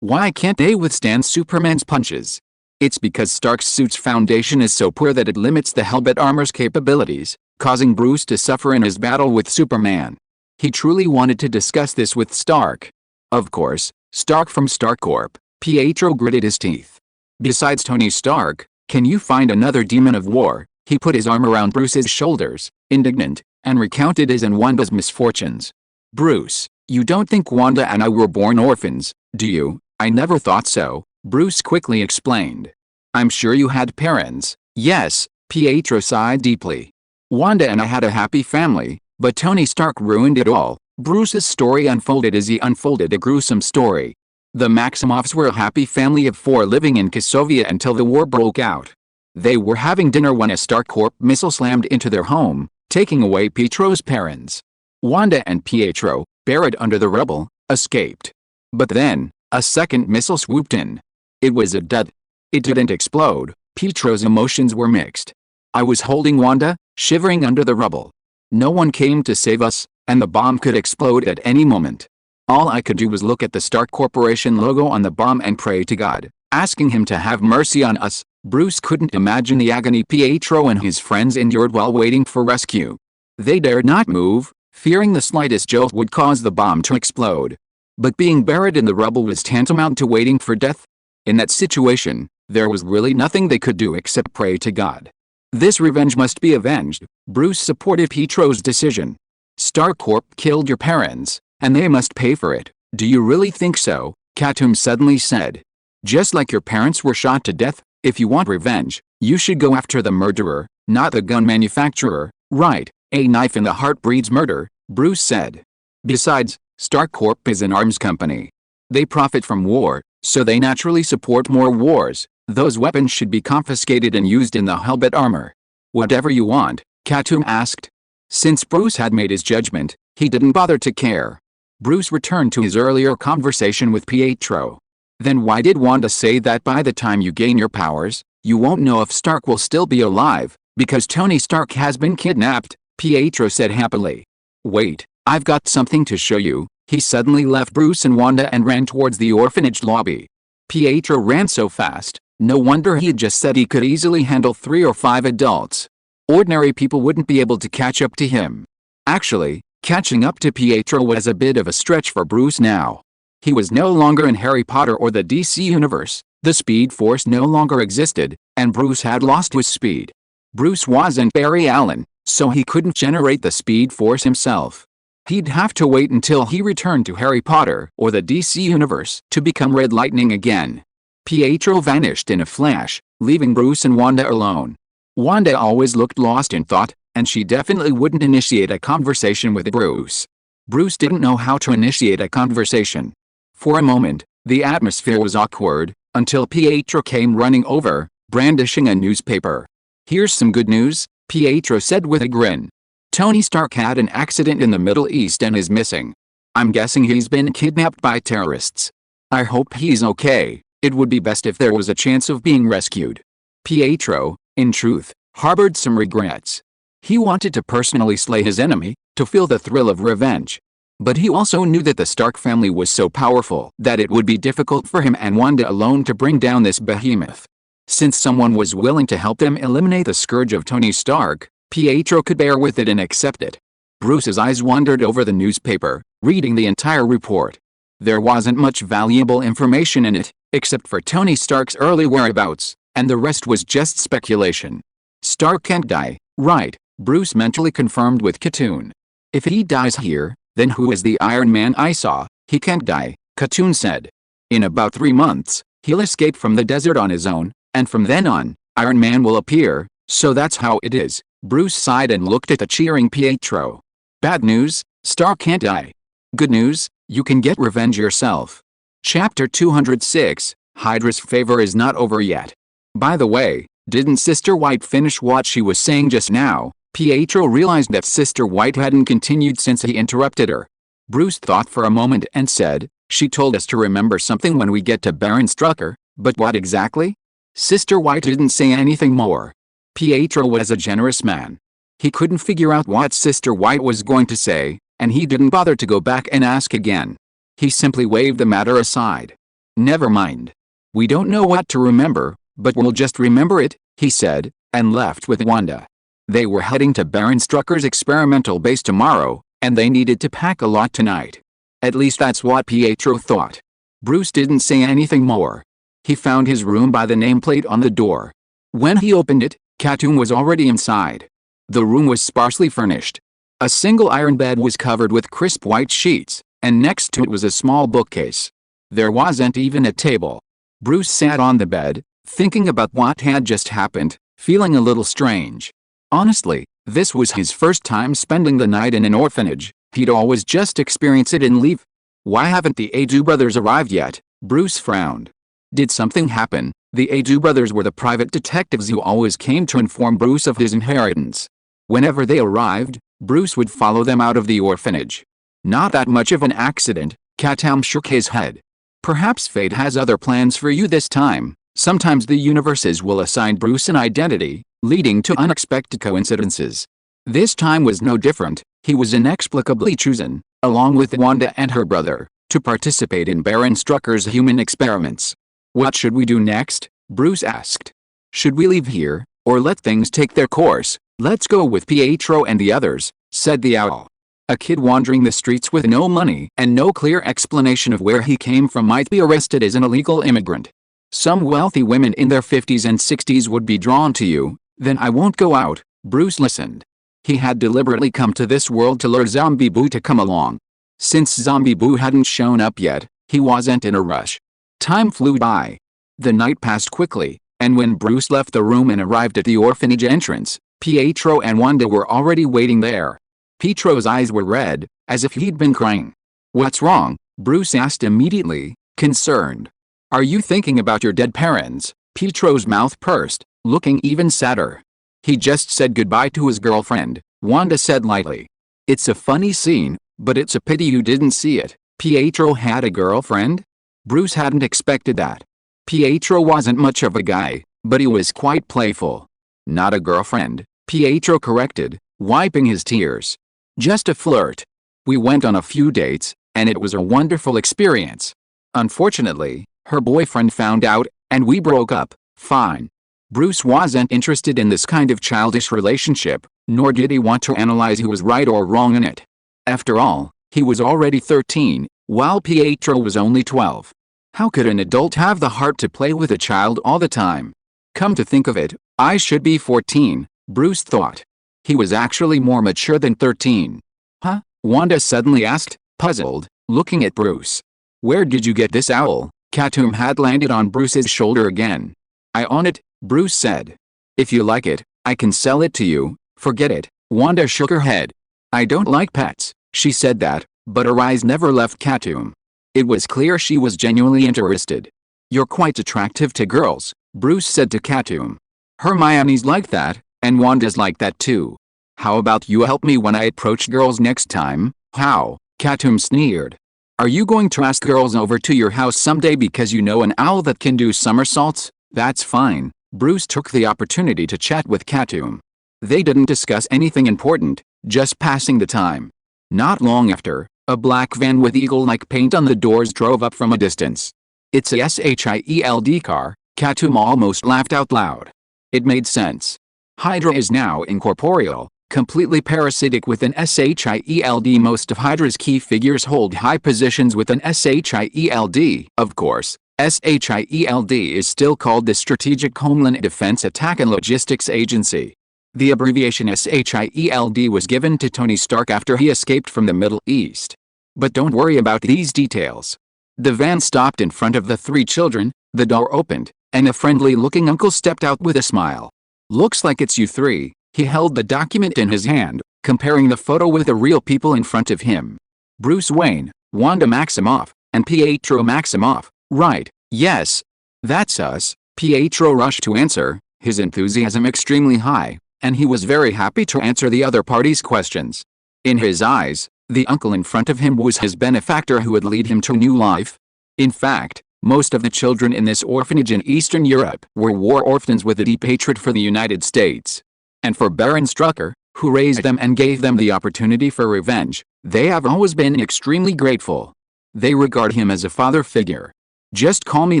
Why can't they withstand Superman's punches?" It's because Stark's suit's foundation is so poor that it limits the helmet armor's capabilities, causing Bruce to suffer in his battle with Superman. He truly wanted to discuss this with Stark. Of course, Stark from Stark Corp. Pietro gritted his teeth. "Besides Tony Stark, can you find another demon of war?" He put his arm around Bruce's shoulders, indignant, and recounted his and Wanda's misfortunes. "Bruce, you don't think Wanda and I were born orphans, do you?" "I never thought so," Bruce quickly explained. "I'm sure you had parents." "Yes," Pietro sighed deeply. "Wanda and I had a happy family, but Tony Stark ruined it all." Bruce's story unfolded as he unfolded a gruesome story. The Maximoffs were a happy family of 4 living in Kosovia until the war broke out. They were having dinner when a Stark Corp missile slammed into their home, taking away Pietro's parents. Wanda and Pietro, buried under the rubble, escaped. But then, a second missile swooped in. It was a dud. It didn't explode. Pietro's emotions were mixed. "I was holding Wanda, shivering under the rubble. No one came to save us, and the bomb could explode at any moment. All I could do was look at the Stark Corporation logo on the bomb and pray to God, asking him to have mercy on us." Bruce couldn't imagine the agony Pietro and his friends endured while waiting for rescue. They dared not move, fearing the slightest jolt would cause the bomb to explode. But being buried in the rubble was tantamount to waiting for death. In that situation, there was really nothing they could do except pray to God. This revenge must be avenged. Bruce supported Pietro's decision. "Stark Corp killed your parents, and they must pay for it." "Do you really think so?" Katoom suddenly said. "Just like your parents were shot to death, if you want revenge, you should go after the murderer, not the gun manufacturer." "Right, a knife in the heart breeds murder," Bruce said. "Besides, Stark Corp is an arms company. They profit from war, so they naturally support more wars. Those weapons should be confiscated and used in the helmet armor." "Whatever you want," Katoom asked. Since Bruce had made his judgment, he didn't bother to care. Bruce returned to his earlier conversation with Pietro. "Then why did Wanda say that by the time you gain your powers, you won't know if Stark will still be alive?" "Because Tony Stark has been kidnapped," Pietro said happily. "Wait, I've got something to show you." He suddenly left Bruce and Wanda and ran towards the orphanage lobby. Pietro ran so fast, no wonder he had just said he could easily handle 3 or 5 adults. Ordinary people wouldn't be able to catch up to him. Actually, catching up to Pietro was a bit of a stretch for Bruce now. He was no longer in Harry Potter or the DC universe, the Speed Force no longer existed, and Bruce had lost his speed. Bruce wasn't Barry Allen, so he couldn't generate the Speed Force himself. He'd have to wait until he returned to Harry Potter or the DC universe to become Red Lightning again. Pietro vanished in a flash, leaving Bruce and Wanda alone. Wanda always looked lost in thought, and she definitely wouldn't initiate a conversation with Bruce. Bruce didn't know how to initiate a conversation. For a moment, the atmosphere was awkward, until Pietro came running over, brandishing a newspaper. "Here's some good news," Pietro said with a grin. "Tony Stark had an accident in the Middle East and is missing. I'm guessing he's been kidnapped by terrorists. I hope he's okay. It would be best if there was a chance of being rescued." Pietro, in truth, harbored some regrets. He wanted to personally slay his enemy, to feel the thrill of revenge. But he also knew that the Stark family was so powerful that it would be difficult for him and Wanda alone to bring down this behemoth. Since someone was willing to help them eliminate the scourge of Tony Stark, Pietro could bear with it and accept it. Bruce's eyes wandered over the newspaper, reading the entire report. There wasn't much valuable information in it, except for Tony Stark's early whereabouts, and the rest was just speculation. "Stark can't die, right?" Bruce mentally confirmed with Katoom. "If he dies here, then who is the Iron Man I saw?" "He can't die," Katoom said. "In about 3 months, he'll escape from the desert on his own, and from then on, Iron Man will appear, so that's how it is." Bruce sighed and looked at the cheering Pietro. "Bad news, Stark can't die. Good news, you can get revenge yourself." Chapter 206, Hydra's favor is not over yet. By the way, didn't Sister White finish what she was saying just now? Pietro realized that Sister White hadn't continued since he interrupted her. Bruce thought for a moment and said, "She told us to remember something when we get to Baron Strucker, but what exactly?" Sister White didn't say anything more. Pietro was a generous man. He couldn't figure out what Sister White was going to say, and he didn't bother to go back and ask again. He simply waved the matter aside. "Never mind. We don't know what to remember, but we'll just remember it," he said, and left with Wanda. They were heading to Baron Strucker's experimental base tomorrow, and they needed to pack a lot tonight. At least that's what Pietro thought. Bruce didn't say anything more. He found his room by the nameplate on the door. When he opened it, Katoom was already inside. The room was sparsely furnished. A single iron bed was covered with crisp white sheets, and next to it was a small bookcase. There wasn't even a table. Bruce sat on the bed, thinking about what had just happened, feeling a little strange. Honestly, this was his first time spending the night in an orphanage. He'd always just experience it and leave. Why haven't the Adu brothers arrived yet? Bruce frowned. Did something happen? The Adu brothers were the private detectives who always came to inform Bruce of his inheritance. Whenever they arrived, Bruce would follow them out of the orphanage. Not that much of an accident. Katoom shook his head. Perhaps fate has other plans for you this time. Sometimes the universes will assign Bruce an identity, leading to unexpected coincidences. This time was no different. He was inexplicably chosen, along with Wanda and her brother, to participate in Baron Strucker's human experiments. "What should we do next?" Bruce asked. "Should we leave here, or let things take their course?" "Let's go with Pietro and the others," said the owl. A kid wandering the streets with no money and no clear explanation of where he came from might be arrested as an illegal immigrant. Some wealthy women in their 50s and 60s would be drawn to you. "Then I won't go out." Bruce listened. He had deliberately come to this world to lure Zombie Boo to come along. Since Zombie Boo hadn't shown up yet, he wasn't in a rush. Time flew by. The night passed quickly, and when Bruce left the room and arrived at the orphanage entrance, Pietro and Wanda were already waiting there. Pietro's eyes were red, as if he'd been crying. "What's wrong?" Bruce asked immediately, concerned. "Are you thinking about your dead parents?" Pietro's mouth pursed, looking even sadder. "He just said goodbye to his girlfriend," Wanda said lightly. "It's a funny scene, but it's a pity you didn't see it." Pietro had a girlfriend? Bruce hadn't expected that. Pietro wasn't much of a guy, but he was quite playful. "Not a girlfriend," Pietro corrected, wiping his tears. "Just a flirt. We went on a few dates, and it was a wonderful experience. Unfortunately, her boyfriend found out, and we broke up." "Fine." Bruce wasn't interested in this kind of childish relationship, nor did he want to analyze who was right or wrong in it. After all, he was already 13, while Pietro was only 12. How could an adult have the heart to play with a child all the time? Come to think of it, I should be 14, Bruce thought. He was actually more mature than 13. "Huh?" Wanda suddenly asked, puzzled, looking at Bruce. "Where did you get this owl?" Katoom had landed on Bruce's shoulder again. "I own it," Bruce said. "If you like it, I can sell it to you." "Forget it," Wanda shook her head. "I don't like pets." She said that, but her eyes never left Katoom. It was clear she was genuinely interested. "You're quite attractive to girls," Bruce said to Katoom. "Hermione's like that, and Wanda's like that too. How about you help me when I approach girls next time?" "How?" Katoom sneered. "Are you going to ask girls over to your house someday because you know an owl that can do somersaults?" "That's fine." Bruce took the opportunity to chat with Katoom. They didn't discuss anything important, just passing the time. Not long after, a black van with eagle-like paint on the doors drove up from a distance. "It's a SHIELD car," Katoom almost laughed out loud. It made sense. Hydra is now incorporeal, completely parasitic with an SHIELD. Most of Hydra's key figures hold high positions with an SHIELD. Of course, SHIELD is still called the Strategic Homeland Defense Attack and Logistics Agency. The abbreviation SHIELD was given to Tony Stark after he escaped from the Middle East. But don't worry about these details. The van stopped in front of the three children, the door opened, and a friendly-looking uncle stepped out with a smile. "Looks like it's you three." He held the document in his hand, comparing the photo with the real people in front of him. "Bruce Wayne, Wanda Maximoff, And Pietro Maximoff, right, yes. That's us. Pietro rushed to answer, his enthusiasm extremely high, and he was very happy to answer the other party's questions. In his eyes, the uncle in front of him was his benefactor who would lead him to new life. In fact, most of the children in this orphanage in Eastern Europe were war orphans with a deep hatred for the United States. And for Baron Strucker, who raised them and gave them the opportunity for revenge, they have always been extremely grateful. They regard him as a father figure. Just call me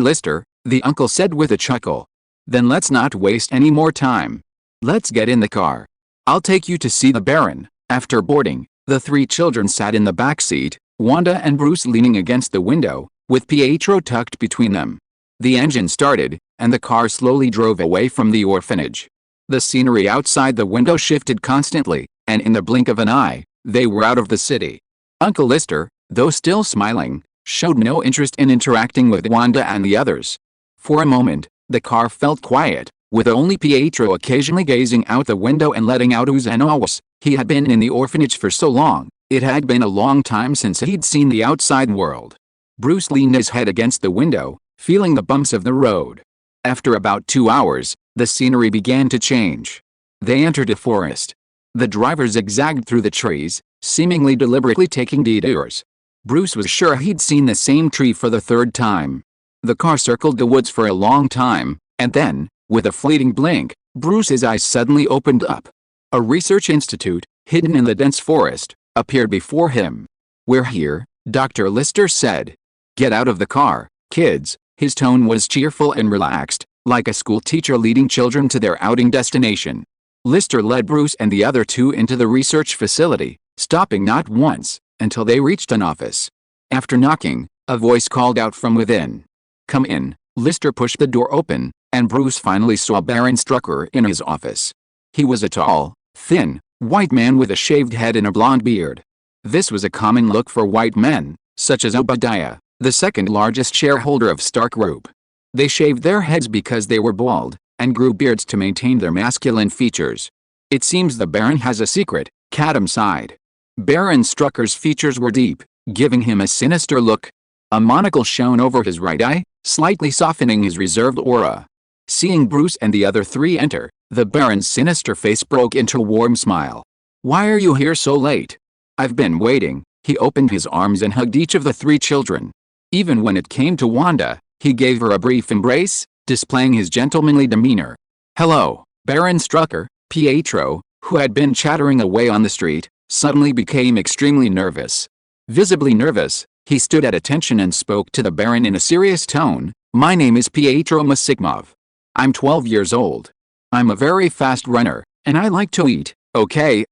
Lister, the uncle said with a chuckle. Then let's not waste any more time. Let's get in the car. I'll take you to see the Baron. After boarding, the three children sat in the back seat, Wanda and Bruce leaning against the window, with Pietro tucked between them. The engine started, and the car slowly drove away from the orphanage. The scenery outside the window shifted constantly, and in the blink of an eye, they were out of the city. Uncle Lister, though still smiling, showed no interest in interacting with Wanda and the others. For a moment, the car felt quiet, with only Pietro occasionally gazing out the window and letting out oohs and ahs. He had been in the orphanage for so long, it had been a long time since he'd seen the outside world. Bruce leaned his head against the window, feeling the bumps of the road. After about 2 hours, the scenery began to change. They entered a forest. The driver zigzagged through the trees, seemingly deliberately taking detours. Bruce was sure he'd seen the same tree for the third time. The car circled the woods for a long time, and then, with a fleeting blink, Bruce's eyes suddenly opened up. A research institute, hidden in the dense forest, appeared before him. "We're here," Dr. Lister said. "Get out of the car, kids." His tone was cheerful and relaxed, like a school teacher leading children to their outing destination. Lister led Bruce and the other two into the research facility, stopping not once, until they reached an office. After knocking, a voice called out from within. "Come in." Lister pushed the door open, and Bruce finally saw Baron Strucker in his office. He was a tall, thin, white man with a shaved head and a blonde beard. This was a common look for white men, such as Obadiah, the second largest shareholder of Stark Group. They shaved their heads because they were bald, and grew beards to maintain their masculine features. It seems the Baron has a secret, Katoom sighed. Baron Strucker's features were deep, giving him a sinister look. A monocle shone over his right eye, slightly softening his reserved aura. Seeing Bruce and the other three enter, the Baron's sinister face broke into a warm smile. "Why are you here so late?" "I've been waiting." He opened his arms and hugged each of the three children. Even when it came to Wanda, he gave her a brief embrace, displaying his gentlemanly demeanor. "Hello, Baron Strucker." Pietro, who had been chattering away on the street, suddenly became extremely nervous. Visibly nervous, he stood at attention and spoke to the Baron in a serious tone. "My name is Pietro Maximoff. I'm 12 years old. I'm a very fast runner, and I like to eat." Okay,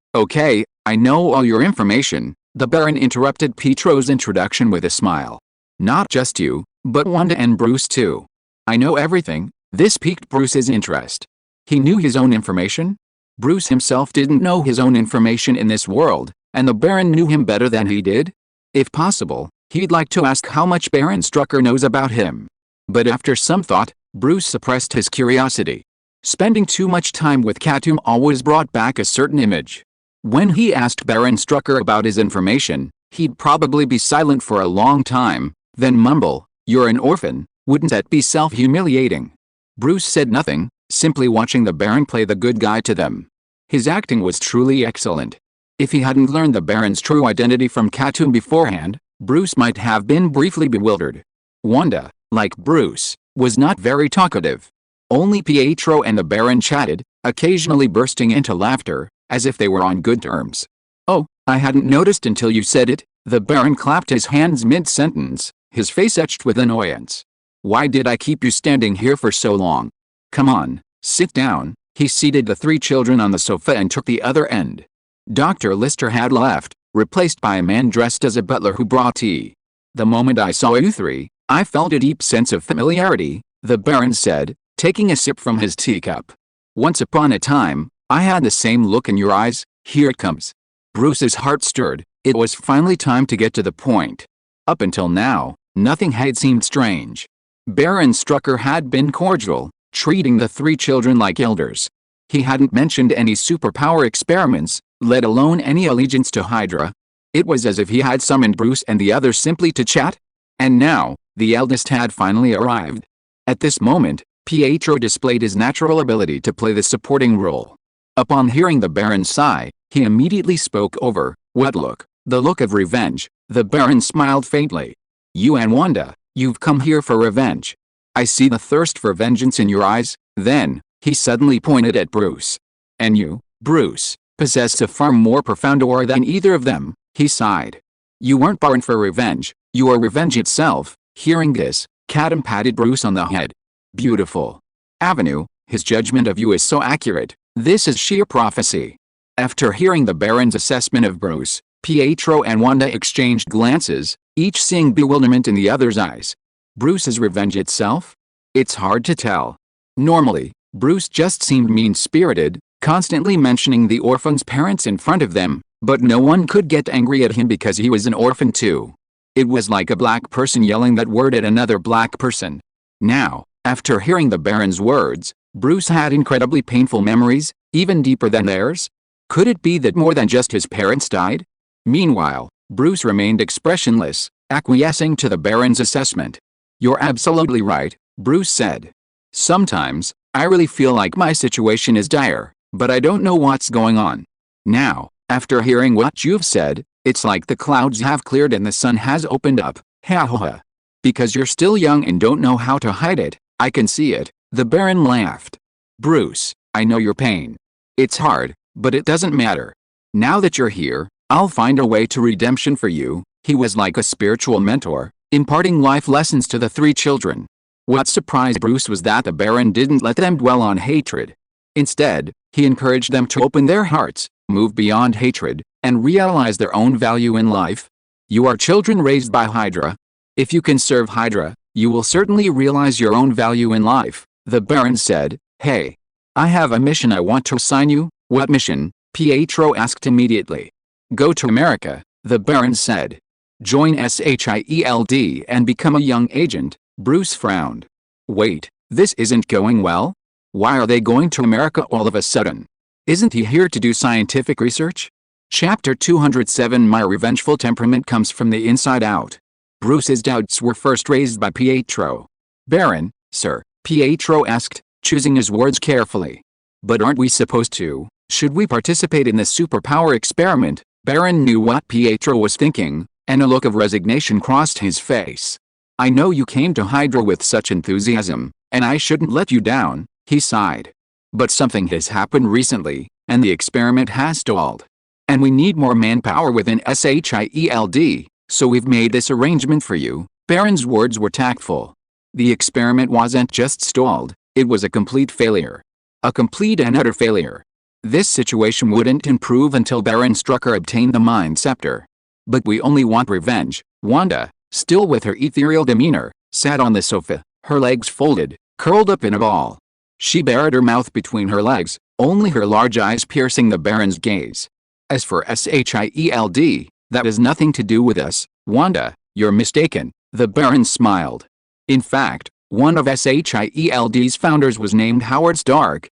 I know all your information," the Baron interrupted Pietro's introduction with a smile. "Not just you, but Wanda and Bruce too. I know everything." This piqued Bruce's interest. He knew his own information? Bruce himself didn't know his own information in this world, and the Baron knew him better than he did. If possible, he'd like to ask how much Baron Strucker knows about him. But after some thought, Bruce suppressed his curiosity. Spending too much time with Katoom always brought back a certain image. When he asked Baron Strucker about his information, he'd probably be silent for a long time, then mumble, "You're an orphan, wouldn't that be self-humiliating?" Bruce said nothing, simply watching the Baron play the good guy to them. His acting was truly excellent. If he hadn't learned the Baron's true identity from Katoom beforehand, Bruce might have been briefly bewildered. Wanda, like Bruce, was not very talkative. Only Pietro and the Baron chatted, occasionally bursting into laughter, as if they were on good terms. "Oh, I hadn't noticed until you said it." The Baron clapped his hands mid-sentence, his face etched with annoyance. "Why did I keep you standing here for so long? Come on, sit down." He seated the three children on the sofa and took the other end. Dr. Lister had left, replaced by a man dressed as a butler who brought tea. "The moment I saw you three, I felt a deep sense of familiarity," the Baron said, taking a sip from his teacup. "Once upon a time, I had the same look in your eyes. Here it comes." Bruce's heart stirred. It was finally time to get to the point. Up until now, nothing had seemed strange. Baron Strucker had been cordial, treating the three children like elders. He hadn't mentioned any superpower experiments, let alone any allegiance to Hydra. It was as if he had summoned Bruce and the others simply to chat. And now, the eldest had finally arrived. At this moment, Pietro displayed his natural ability to play the supporting role. Upon hearing the Baron's sigh, he immediately spoke over. What look? The look of revenge. The Baron smiled faintly. You and Wanda, you've come here for revenge. I see the thirst for vengeance in your eyes. Then, he suddenly pointed at Bruce. And you, Bruce, possess a far more profound aura than either of them, he sighed. You weren't born for revenge, you are revenge itself. Hearing this, Katoom patted Bruce on the head. Beautiful. Avenue, his judgment of you is so accurate. This is sheer prophecy. After hearing the Baron's assessment of Bruce, Pietro and Wanda exchanged glances, each seeing bewilderment in the other's eyes. Bruce's revenge itself? It's hard to tell. Normally, Bruce just seemed mean-spirited, constantly mentioning the orphan's parents in front of them, but no one could get angry at him because he was an orphan too. It was like a black person yelling that word at another black person. Now, after hearing the Baron's words, Bruce had incredibly painful memories, even deeper than theirs. Could it be that more than just his parents died? Meanwhile, Bruce remained expressionless, acquiescing to the Baron's assessment. You're absolutely right, Bruce said. Sometimes, I really feel like my situation is dire, but I don't know what's going on. Now, after hearing what you've said, it's like the clouds have cleared and the sun has opened up. Ha ha ha. Because you're still young and don't know how to hide it, I can see it, the Baron laughed. Bruce, I know your pain. It's hard, but it doesn't matter. Now that you're here, I'll find a way to redemption for you. He was like a spiritual mentor, imparting life lessons to the three children. What surprised Bruce was that the Baron didn't let them dwell on hatred. Instead, he encouraged them to open their hearts, move beyond hatred, and realize their own value in life. You are children raised by Hydra. If you can serve Hydra, you will certainly realize your own value in life, the Baron said. Hey, I have a mission I want to assign you. What mission? Pietro asked immediately. Go to America, the Baron said. Join SHIELD and become a young agent. Bruce frowned. Wait, this isn't going well? Why are they going to America all of a sudden? Isn't he here to do scientific research? Chapter 207 My revengeful temperament comes from the inside out. Bruce's doubts were first raised by Pietro. Baron, sir, Pietro asked, choosing his words carefully. But aren't we supposed to? Should we participate in the superpower experiment? Baron knew what Pietro was thinking, and a look of resignation crossed his face. I know you came to Hydra with such enthusiasm, and I shouldn't let you down, he sighed. But something has happened recently, and the experiment has stalled. And we need more manpower within SHIELD, so we've made this arrangement for you. Baron's words were tactful. The experiment wasn't just stalled, it was a complete failure. A complete and utter failure. This situation wouldn't improve until Baron Strucker obtained the Mind Scepter. But we only want revenge. Wanda, still with her ethereal demeanor, sat on the sofa, her legs folded, curled up in a ball. She buried her mouth between her legs, only her large eyes piercing the Baron's gaze. As for SHIELD, that has nothing to do with us, Wanda, you're mistaken, the Baron smiled. In fact, one of SHIELD's founders was named Howard Stark.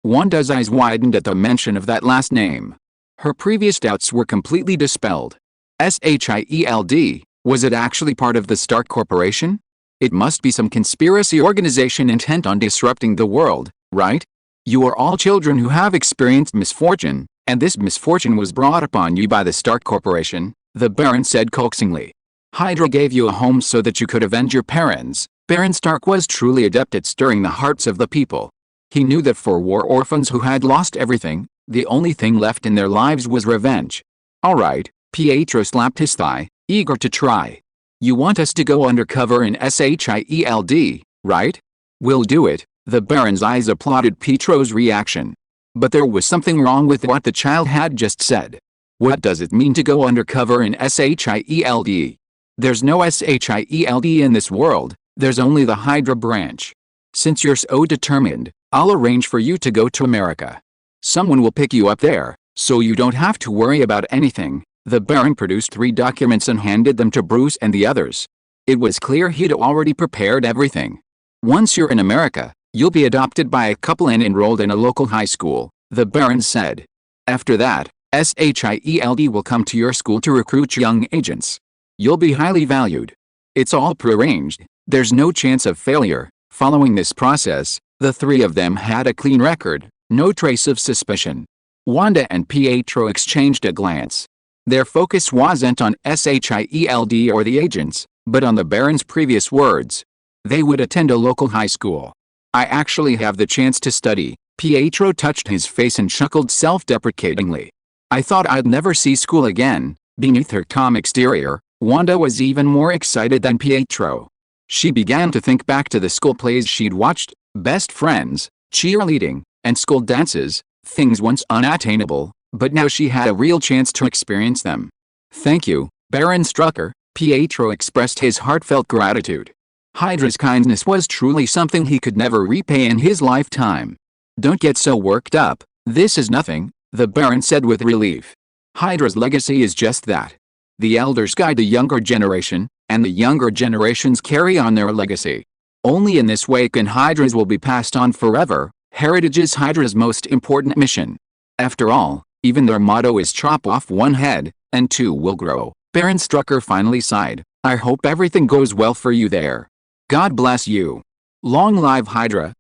Wanda's eyes widened at the mention of that last name. Her previous doubts were completely dispelled. SHIELD, was it actually part of the Stark Corporation? It must be some conspiracy organization intent on disrupting the world, right? You are all children who have experienced misfortune, and this misfortune was brought upon you by the Stark Corporation, the Baron said coaxingly. Hydra gave you a home so that you could avenge your parents. Baron Stark was truly adept at stirring the hearts of the people. He knew that for war orphans who had lost everything, the only thing left in their lives was revenge. All right, Pietro slapped his thigh, eager to try. You want us to go undercover in SHIELD, right? We'll do it. The Baron's eyes applauded Pietro's reaction. But there was something wrong with what the child had just said. What does it mean to go undercover in SHIELD? There's no SHIELD in this world, there's only the Hydra branch. Since you're so determined, I'll arrange for you to go to America. Someone will pick you up there, so you don't have to worry about anything. The Baron produced 3 documents and handed them to Bruce and the others. It was clear he'd already prepared everything. Once you're in America, you'll be adopted by a couple and enrolled in a local high school, the Baron said. After that, SHIELD will come to your school to recruit young agents. You'll be highly valued. It's all prearranged. There's no chance of failure. Following this process, the three of them had a clean record, no trace of suspicion. Wanda and Pietro exchanged a glance. Their focus wasn't on SHIELD or the agents, but on the Baron's previous words. They would attend a local high school. I actually have the chance to study. Pietro touched his face and chuckled self-deprecatingly. I thought I'd never see school again. Beneath her calm exterior, Wanda was even more excited than Pietro. She began to think back to the school plays she'd watched, best friends, cheerleading, and school dances, things once unattainable, but now she had a real chance to experience them. Thank you, Baron Strucker, Pietro expressed his heartfelt gratitude. Hydra's kindness was truly something he could never repay in his lifetime. Don't get so worked up, this is nothing, the Baron said with relief. Hydra's legacy is just that. The elders guide the younger generation, and the younger generations carry on their legacy. Only in this way can Hydra's will be passed on forever. Heritage is Hydra's most important mission. After all, even their motto is chop off one head, and two will grow. Baron Strucker finally sighed. I hope everything goes well for you there. God bless you. Long live Hydra,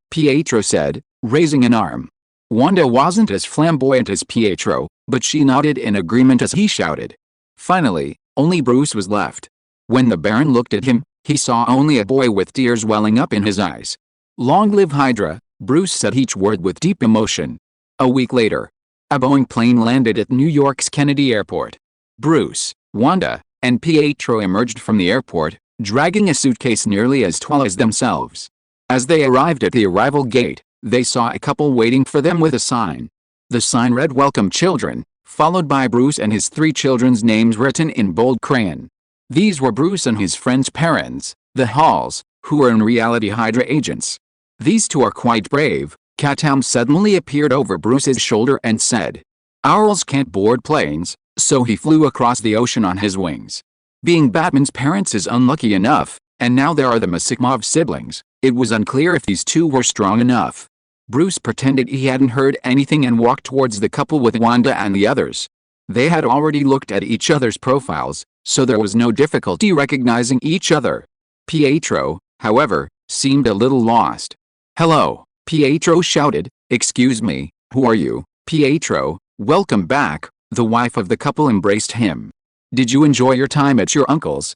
Pietro said, raising an arm. Wanda wasn't as flamboyant as Pietro, but she nodded in agreement as he shouted. Finally, only Bruce was left. When the Baron looked at him, he saw only a boy with tears welling up in his eyes. Long live Hydra, Bruce said each word with deep emotion. A week later, a Boeing plane landed at New York's Kennedy Airport. Bruce, Wanda, and Pietro emerged from the airport, dragging a suitcase nearly as tall as themselves. As they arrived at the arrival gate, they saw a couple waiting for them with a sign. The sign read Welcome Children, followed by Bruce and his three children's names written in bold crayon. These were Bruce and his friend's parents, the Halls, who were in reality Hydra agents. These two are quite brave. Katoom suddenly appeared over Bruce's shoulder and said. Owls can't board planes, so he flew across the ocean on his wings. Being Batman's parents is unlucky enough, and now there are the Masikmov siblings. It was unclear if these two were strong enough. Bruce pretended he hadn't heard anything and walked towards the couple with Wanda and the others. They had already looked at each other's profiles, so there was no difficulty recognizing each other. Pietro, however, seemed a little lost. Hello, Pietro shouted. Excuse me, who are you? Pietro, welcome back. The wife of the couple embraced him. Did you enjoy your time at your uncle's?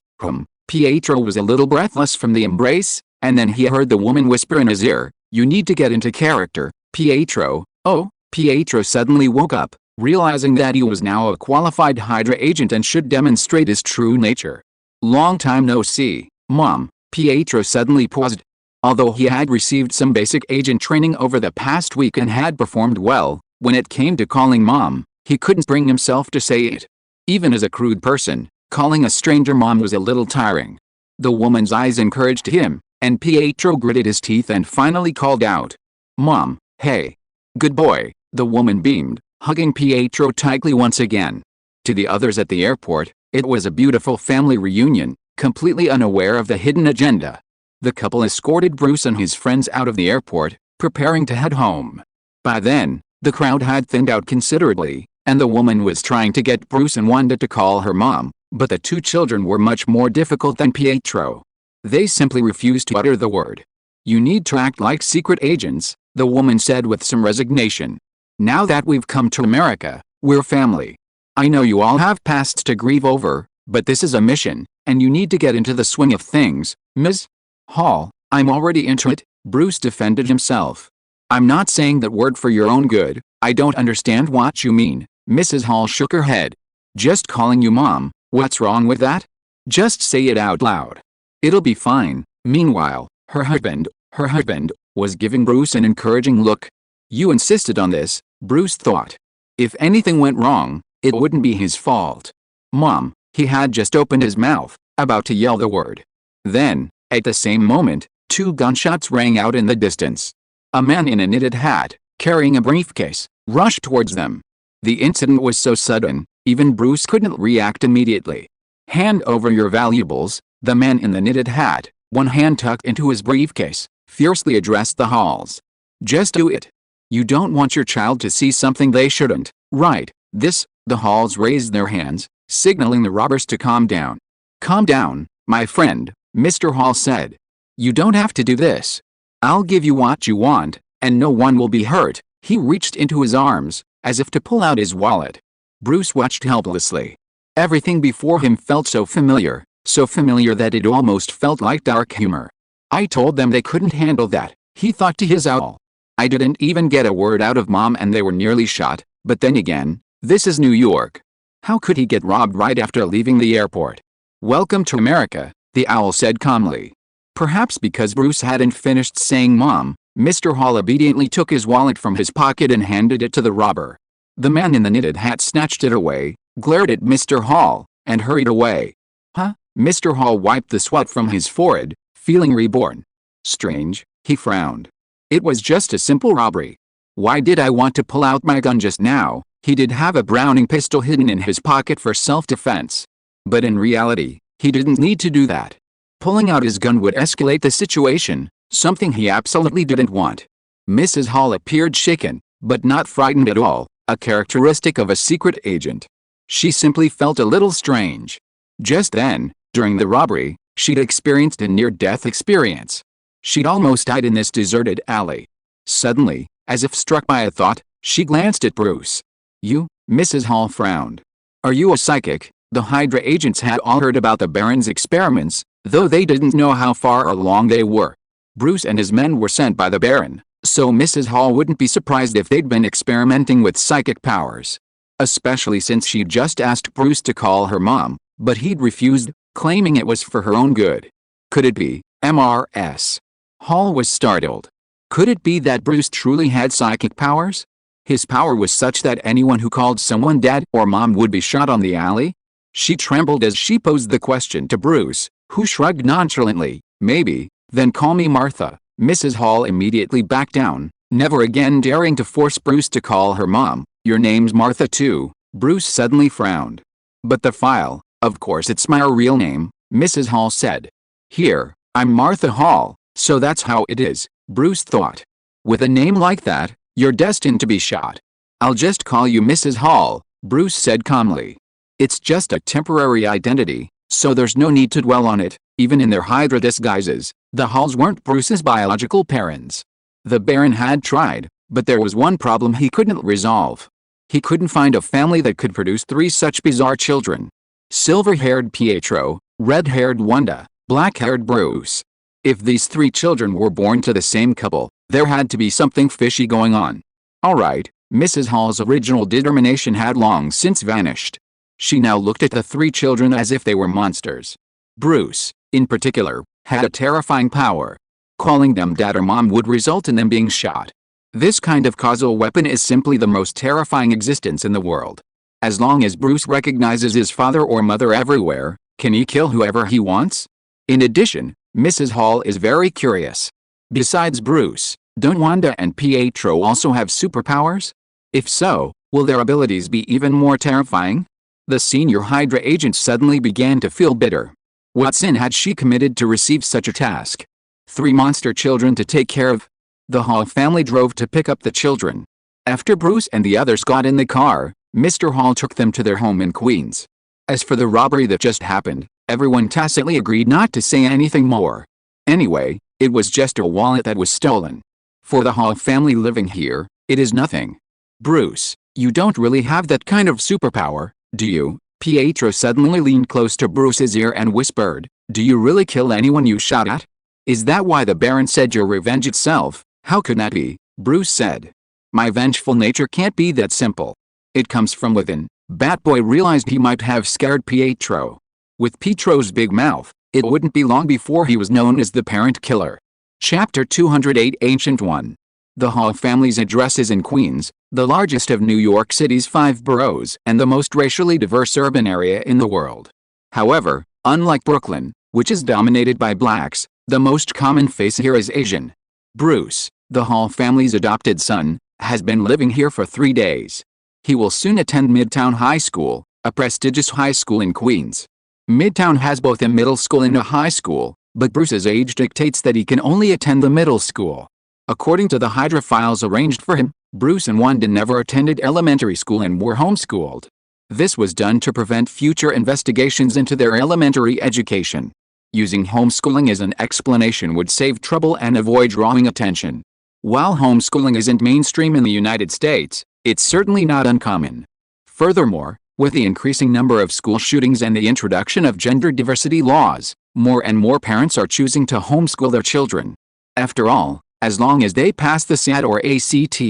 Pietro was a little breathless from the embrace, and then he heard the woman whisper in his ear, you need to get into character, Pietro. Oh, Pietro suddenly woke up, realizing that he was now a qualified Hydra agent and should demonstrate his true nature. Long time no see, Mom. Pietro suddenly paused. Although he had received some basic agent training over the past week and had performed well, when it came to calling Mom, he couldn't bring himself to say it. Even as a crude person, calling a stranger Mom was a little tiring. The woman's eyes encouraged him, and Pietro gritted his teeth and finally called out. Mom, hey. Good boy, the woman beamed, hugging Pietro tightly once again. To the others at the airport, it was a beautiful family reunion, completely unaware of the hidden agenda. The couple escorted Bruce and his friends out of the airport, preparing to head home. By then, the crowd had thinned out considerably, and the woman was trying to get Bruce and Wanda to call her mom, but the two children were much more difficult than Pietro. They simply refused to utter the word. You need to act like secret agents, the woman said with some resignation. Now that we've come to America, we're family. I know you all have pasts to grieve over, but this is a mission, and you need to get into the swing of things, Ms. Hall. I'm already into it, Bruce defended himself. I'm not saying that word for your own good. I don't understand what you mean. Mrs. Hall shook her head. Just calling you Mom, what's wrong with that? Just say it out loud. It'll be fine. Meanwhile, her husband, was giving Bruce an encouraging look. You insisted on this, Bruce thought. If anything went wrong, it wouldn't be his fault. Mom, he had just opened his mouth, about to yell the word. Then, at the same moment, two gunshots rang out in the distance. A man in a knitted hat, carrying a briefcase, rushed towards them. The incident was so sudden, even Bruce couldn't react immediately. Hand over your valuables, the man in the knitted hat, one hand tucked into his briefcase, fiercely addressed the Halls. Just do it. You don't want your child to see something they shouldn't, right? The Halls raised their hands, signaling the robbers to calm down. Calm down, my friend, Mr. Hall said. You don't have to do this. I'll give you what you want, and no one will be hurt. He reached into his arms, as if to pull out his wallet. Bruce watched helplessly. Everything before him felt so familiar that it almost felt like dark humor. I told them they couldn't handle that, he thought to his owl. I didn't even get a word out of Mom and they were nearly shot, but then again, this is New York. How could he get robbed right after leaving the airport? Welcome to America, the owl said calmly. Perhaps because Bruce hadn't finished saying Mom, Mr. Hall obediently took his wallet from his pocket and handed it to the robber. The man in the knitted hat snatched it away, glared at Mr. Hall, and hurried away. Huh? Mr. Hall wiped the sweat from his forehead, feeling reborn. Strange, he frowned. It was just a simple robbery. Why did I want to pull out my gun just now? He did have a Browning pistol hidden in his pocket for self-defense. But in reality, he didn't need to do that. Pulling out his gun would escalate the situation, something he absolutely didn't want. Mrs. Hall appeared shaken, but not frightened at all, a characteristic of a secret agent. She simply felt a little strange. Just then, during the robbery, she'd experienced a near-death experience. She'd almost died in this deserted alley. Suddenly, as if struck by a thought, she glanced at Bruce. You? Mrs. Hall frowned. Are you a psychic? The Hydra agents had all heard about the Baron's experiments, though they didn't know how far along they were. Bruce and his men were sent by the Baron, so Mrs. Hall wouldn't be surprised if they'd been experimenting with psychic powers. Especially since she'd just asked Bruce to call her Mom, but he'd refused, claiming it was for her own good. Could it be MRS? Hall was startled. Could it be that Bruce truly had psychic powers? His power was such that anyone who called someone Dad or Mom would be shot on the alley? She trembled as she posed the question to Bruce, who shrugged nonchalantly. Maybe, then call me Martha. Mrs. Hall immediately backed down, never again daring to force Bruce to call her Mom. Your name's Martha too. Bruce suddenly frowned. But the file, of course it's my real name, Mrs. Hall said. Here, I'm Martha Hall, so that's how it is, Bruce thought. With a name like that, you're destined to be shot. I'll just call you Mrs. Hall, Bruce said calmly. It's just a temporary identity, so there's no need to dwell on it. Even in their Hydra disguises, the Halls weren't Bruce's biological parents. The Baron had tried, but there was one problem he couldn't resolve. He couldn't find a family that could produce 3 such bizarre children. Silver-haired Pietro, red-haired Wanda, black-haired Bruce. If these 3 children were born to the same couple, there had to be something fishy going on. Alright, Mrs. Hall's original determination had long since vanished. She now looked at the 3 children as if they were monsters. Bruce, in particular, had a terrifying power. Calling them Dad or Mom would result in them being shot. This kind of causal weapon is simply the most terrifying existence in the world. As long as Bruce recognizes his father or mother everywhere, can he kill whoever he wants? In addition, Mrs. Hall is very curious. Besides Bruce, don't Wanda and Pietro also have superpowers? If so, will their abilities be even more terrifying? The senior Hydra agent suddenly began to feel bitter. What sin had she committed to receive such a task? 3 monster children to take care of? The Hall family drove to pick up the children. After Bruce and the others got in the car, Mr. Hall took them to their home in Queens. As for the robbery that just happened, everyone tacitly agreed not to say anything more. Anyway, it was just a wallet that was stolen. For the Hall family living here, it is nothing. Bruce, you don't really have that kind of superpower, do you? Pietro suddenly leaned close to Bruce's ear and whispered, do you really kill anyone you shot at? Is that why the Baron said your revenge itself? How could that be? Bruce said. My vengeful nature can't be that simple. It comes from within. Batboy realized he might have scared Pietro. With Pietro's big mouth, it wouldn't be long before he was known as the Parent Killer. Chapter 208 Ancient One. The Hall family's address is in Queens, the largest of New York City's 5 boroughs and the most racially diverse urban area in the world. However, unlike Brooklyn, which is dominated by blacks, the most common face here is Asian. Bruce, the Hall family's adopted son, has been living here for 3 days. He will soon attend Midtown High School, a prestigious high school in Queens. Midtown has both a middle school and a high school, but Bruce's age dictates that he can only attend the middle school. According to the Hydra files arranged for him, Bruce and Wanda never attended elementary school and were homeschooled. This was done to prevent future investigations into their elementary education. Using homeschooling as an explanation would save trouble and avoid drawing attention. While homeschooling isn't mainstream in the United States, it's certainly not uncommon. Furthermore, with the increasing number of school shootings and the introduction of gender diversity laws, more and more parents are choosing to homeschool their children. After all, as long as they pass the SAT or ACT,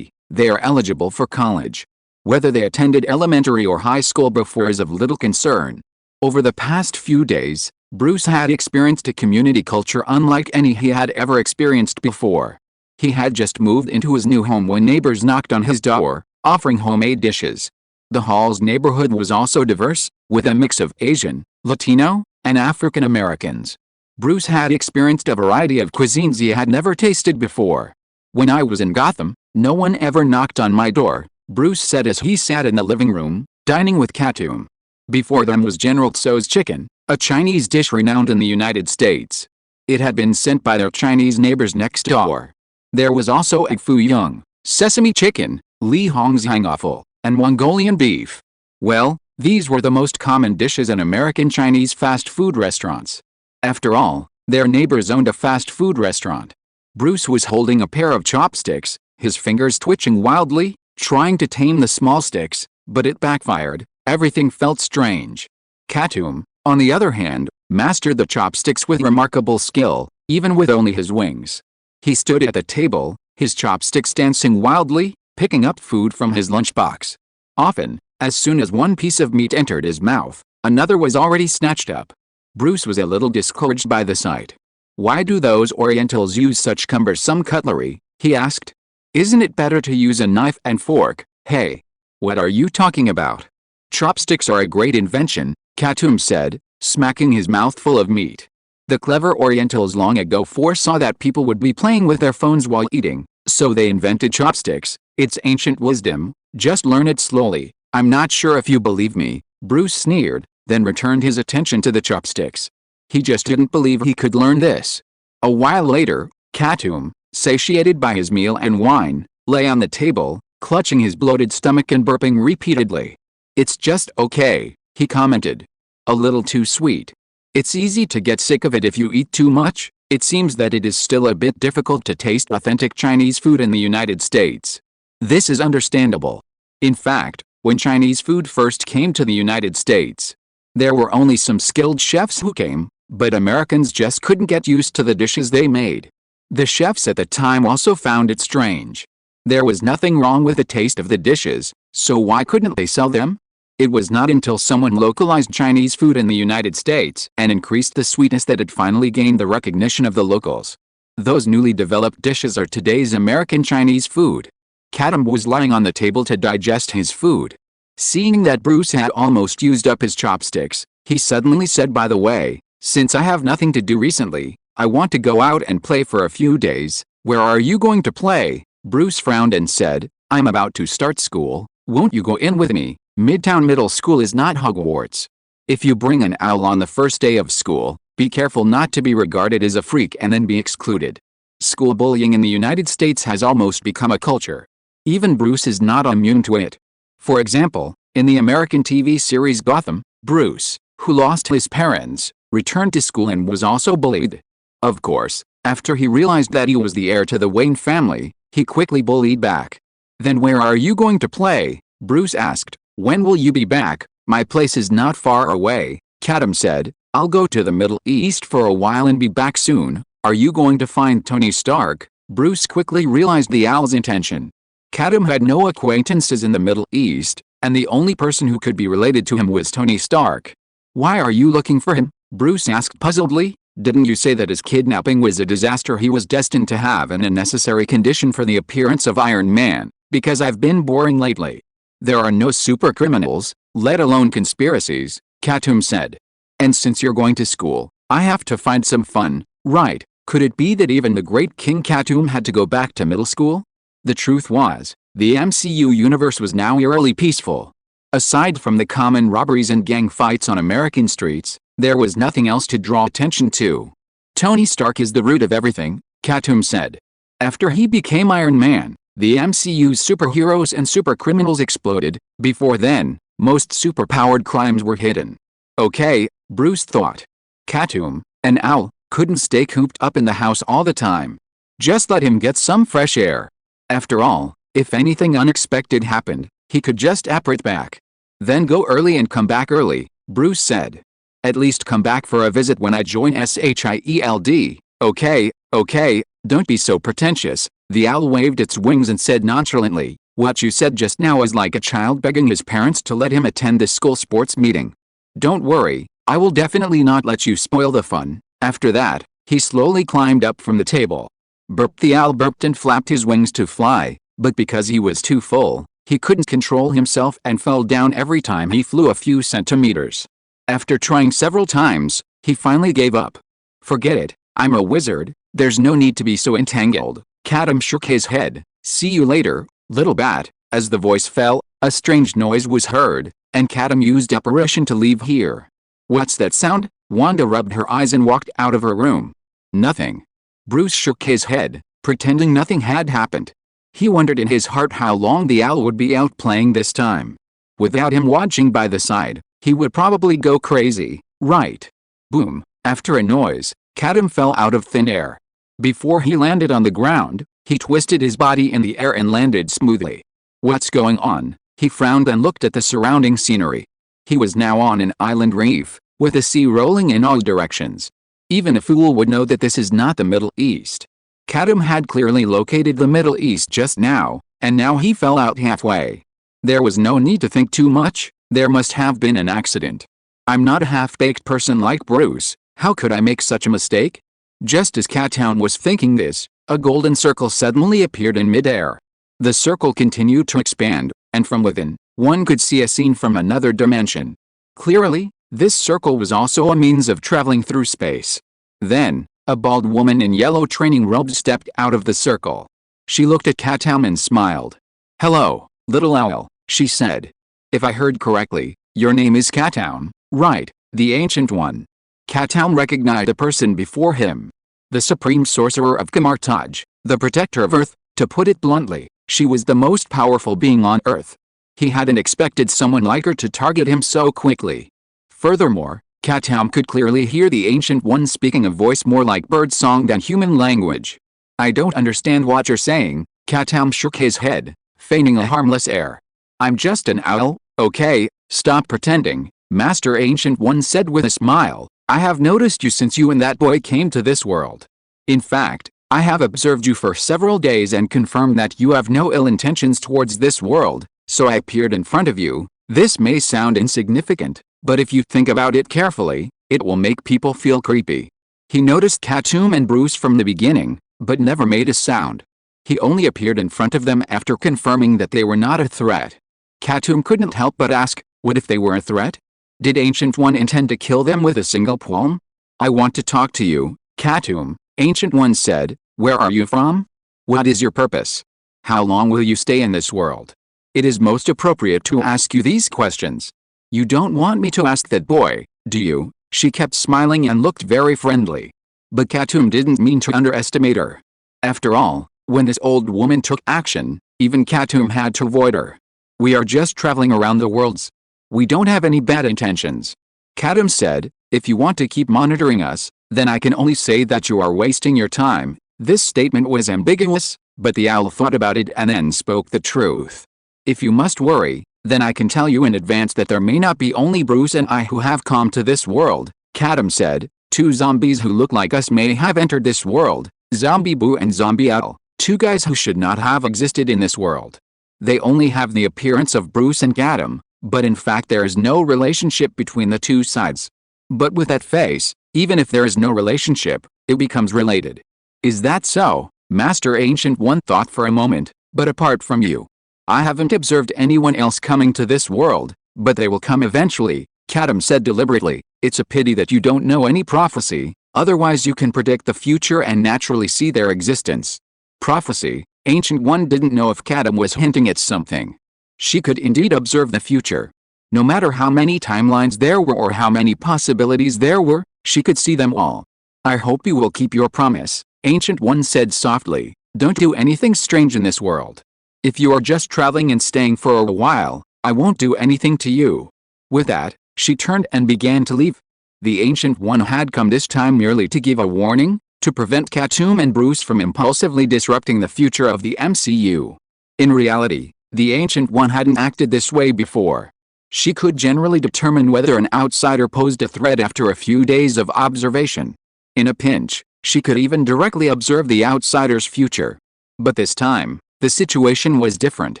they are eligible for college. Whether they attended elementary or high school before is of little concern. Over the past few days, Bruce had experienced a community culture unlike any he had ever experienced before. He had just moved into his new home when neighbors knocked on his door, offering homemade dishes. The hall's neighborhood was also diverse, with a mix of Asian, Latino, and African Americans. Bruce had experienced a variety of cuisines he had never tasted before. When I was in Gotham, no one ever knocked on my door, Bruce said as he sat in the living room, dining with Katoom. Before them was General Tso's chicken, a Chinese dish renowned in the United States. It had been sent by their Chinese neighbors next door. There was also egg foo young, sesame chicken, Li Hong's hangoffel, and Mongolian beef. Well, these were the most common dishes in American Chinese fast food restaurants. After all, their neighbors owned a fast food restaurant. Bruce was holding a pair of chopsticks, his fingers twitching wildly, trying to tame the small sticks, but it backfired. Everything felt strange. Katoom, on the other hand, mastered the chopsticks with remarkable skill, even with only his wings. He stood at the table, his chopsticks dancing wildly, picking up food from his lunchbox. Often, as soon as one piece of meat entered his mouth, another was already snatched up. Bruce was a little discouraged by the sight. "Why do those Orientals use such cumbersome cutlery?" he asked. "Isn't it better to use a knife and fork?" "Hey! What are you talking about? Chopsticks are a great invention," Katoom said, smacking his mouth full of meat. The clever Orientals long ago foresaw that people would be playing with their phones while eating, so they invented chopsticks. It's ancient wisdom, just learn it slowly. "I'm not sure if you believe me," Bruce sneered, then returned his attention to the chopsticks. He just didn't believe he could learn this. A while later, Katoom, satiated by his meal and wine, lay on the table, clutching his bloated stomach and burping repeatedly. "It's just okay," he commented. "A little too sweet. It's easy to get sick of it if you eat too much." It seems that it is still a bit difficult to taste authentic Chinese food in the United States. This is understandable. In fact, when Chinese food first came to the United States, there were only some skilled chefs who came, but Americans just couldn't get used to the dishes they made. The chefs at the time also found it strange. There was nothing wrong with the taste of the dishes, so why couldn't they sell them? It was not until someone localized Chinese food in the United States and increased the sweetness that it finally gained the recognition of the locals. Those newly developed dishes are today's American Chinese food. Katoom was lying on the table to digest his food. Seeing that Bruce had almost used up his chopsticks, he suddenly said, "By the way, since I have nothing to do recently, I want to go out and play for a few days." "Where are you going to play?" Bruce frowned and said, "I'm about to start school. Won't you go in with me? Midtown Middle School is not Hogwarts. If you bring an owl on the first day of school, be careful not to be regarded as a freak and then be excluded." School bullying in the United States has almost become a culture. Even Bruce is not immune to it. For example, in the American TV series Gotham, Bruce, who lost his parents, returned to school and was also bullied. Of course, after he realized that he was the heir to the Wayne family, he quickly bullied back. "Then where are you going to play?" Bruce asked. "When will you be back?" "My place is not far away," Katoom said. "I'll go to the Middle East for a while and be back soon." "Are you going to find Tony Stark?" Bruce quickly realized the owl's intention. Katoom had no acquaintances in the Middle East, and the only person who could be related to him was Tony Stark. "Why are you looking for him?" Bruce asked puzzledly. "Didn't you say that his kidnapping was a disaster he was destined to have and a necessary condition for the appearance of Iron Man?" "Because I've been boring lately. There are no super criminals, let alone conspiracies," Katoom said. "And since you're going to school, I have to find some fun, right?" Could it be that even the great King Katoom had to go back to middle school? The truth was, the MCU universe was now eerily peaceful. Aside from the common robberies and gang fights on American streets, there was nothing else to draw attention to. "Tony Stark is the root of everything," Katoom said. "After he became Iron Man, the MCU's superheroes and supercriminals exploded. Before then, Most superpowered crimes were hidden. Okay, Bruce thought. Katoom, an owl, couldn't stay cooped up in the house all the time. Just let him get some fresh air. After all, if anything unexpected happened, he could just appret back. Then go early and come back early, Bruce said. At least come back for a visit when I join SHIELD. Okay, don't be so pretentious. The owl waved its wings and said nonchalantly, what you said just now is like a child begging his parents to let him attend the school sports meeting. Don't worry, I will definitely not let you spoil the fun. After that, he slowly climbed up from the table. Burp, the owl burped and flapped his wings to fly, but because he was too full, he couldn't control himself and fell down every time he flew a few centimeters. After trying several times, he finally gave up. Forget it, I'm a wizard, there's no need to be so entangled. Katoom shook his head. See you later, little bat. As the voice fell, a strange noise was heard, and Katoom used apparition to leave here. What's that sound? Wanda rubbed her eyes and walked out of her room. Nothing. Bruce shook his head, pretending nothing had happened. He wondered in his heart how long the owl would be out playing this time. Without him watching by the side, he would probably go crazy, right? Boom. After a noise, Katoom fell out of thin air. Before he landed on the ground, he twisted his body in the air and landed smoothly. What's going on? He frowned and looked at the surrounding scenery. He was now on an island reef, with the sea rolling in all directions. Even a fool would know that this is not the Middle East. Katoom had clearly located the Middle East just now, and now he fell out halfway. There was no need to think too much, there must have been an accident. I'm not a half-baked person like Bruce, how could I make such a mistake? Just as Katoom was thinking this, a golden circle suddenly appeared in midair. The circle continued to expand, and from within, one could see a scene from another dimension. Clearly, this circle was also a means of traveling through space. Then, a bald woman in yellow training robes stepped out of the circle. She looked at Katoom and smiled. Hello, little owl, she said. If I heard correctly, your name is Katoom, right, the Ancient One. Katoom recognized the person before him. The Supreme Sorcerer of Kamartaj, the Protector of Earth. To put it bluntly, she was the most powerful being on Earth. He hadn't expected someone like her to target him so quickly. Furthermore, Katoom could clearly hear the Ancient One speaking a voice more like birdsong than human language. I don't understand what you're saying, Katoom shook his head, feigning a harmless air. I'm just an owl, okay, stop pretending, Master Ancient One said with a smile. I have noticed you since you and that boy came to this world. In fact, I have observed you for several days and confirmed that you have no ill intentions towards this world, so I appeared in front of you. This may sound insignificant, but if you think about it carefully, it will make people feel creepy. He noticed Katoom and Bruce from the beginning, but never made a sound. He only appeared in front of them after confirming that they were not a threat. Katoom couldn't help but ask, what if they were a threat? Did Ancient One intend to kill them with a single palm? I want to talk to you, Katoom, Ancient One said. Where are you from? What is your purpose? How long will you stay in this world? It is most appropriate to ask you these questions. You don't want me to ask that boy, do you? She kept smiling and looked very friendly. But Katoom didn't mean to underestimate her. After all, when this old woman took action, even Katoom had to avoid her. We are just traveling around the worlds. We don't have any bad intentions. Katoom said, if you want to keep monitoring us, then I can only say that you are wasting your time. This statement was ambiguous, but the owl thought about it and then spoke the truth. If you must worry, then I can tell you in advance that there may not be only Bruce and I who have come to this world, Katoom said. 2 zombies who look like us may have entered this world, Zombie Boo and Zombie Owl, 2 guys who should not have existed in this world. They only have the appearance of Bruce and Katoom, but in fact there is no relationship between the 2 sides. But with that face, even if there is no relationship, it becomes related. Is that so? Master Ancient One thought for a moment, but apart from you, I haven't observed anyone else coming to this world, but they will come eventually, Katoom said deliberately. It's a pity that you don't know any prophecy, otherwise you can predict the future and naturally see their existence. Prophecy? Ancient One didn't know if Katoom was hinting at something. She could indeed observe the future. No matter how many timelines there were or how many possibilities there were, she could see them all. I hope you will keep your promise, Ancient One said softly. Don't do anything strange in this world. If you are just traveling and staying for a while, I won't do anything to you." With that, she turned and began to leave. The Ancient One had come this time merely to give a warning, to prevent Katoom and Bruce from impulsively disrupting the future of the MCU. In reality, the Ancient One hadn't acted this way before. She could generally determine whether an outsider posed a threat after a few days of observation. In a pinch, she could even directly observe the outsider's future. But this time, the situation was different.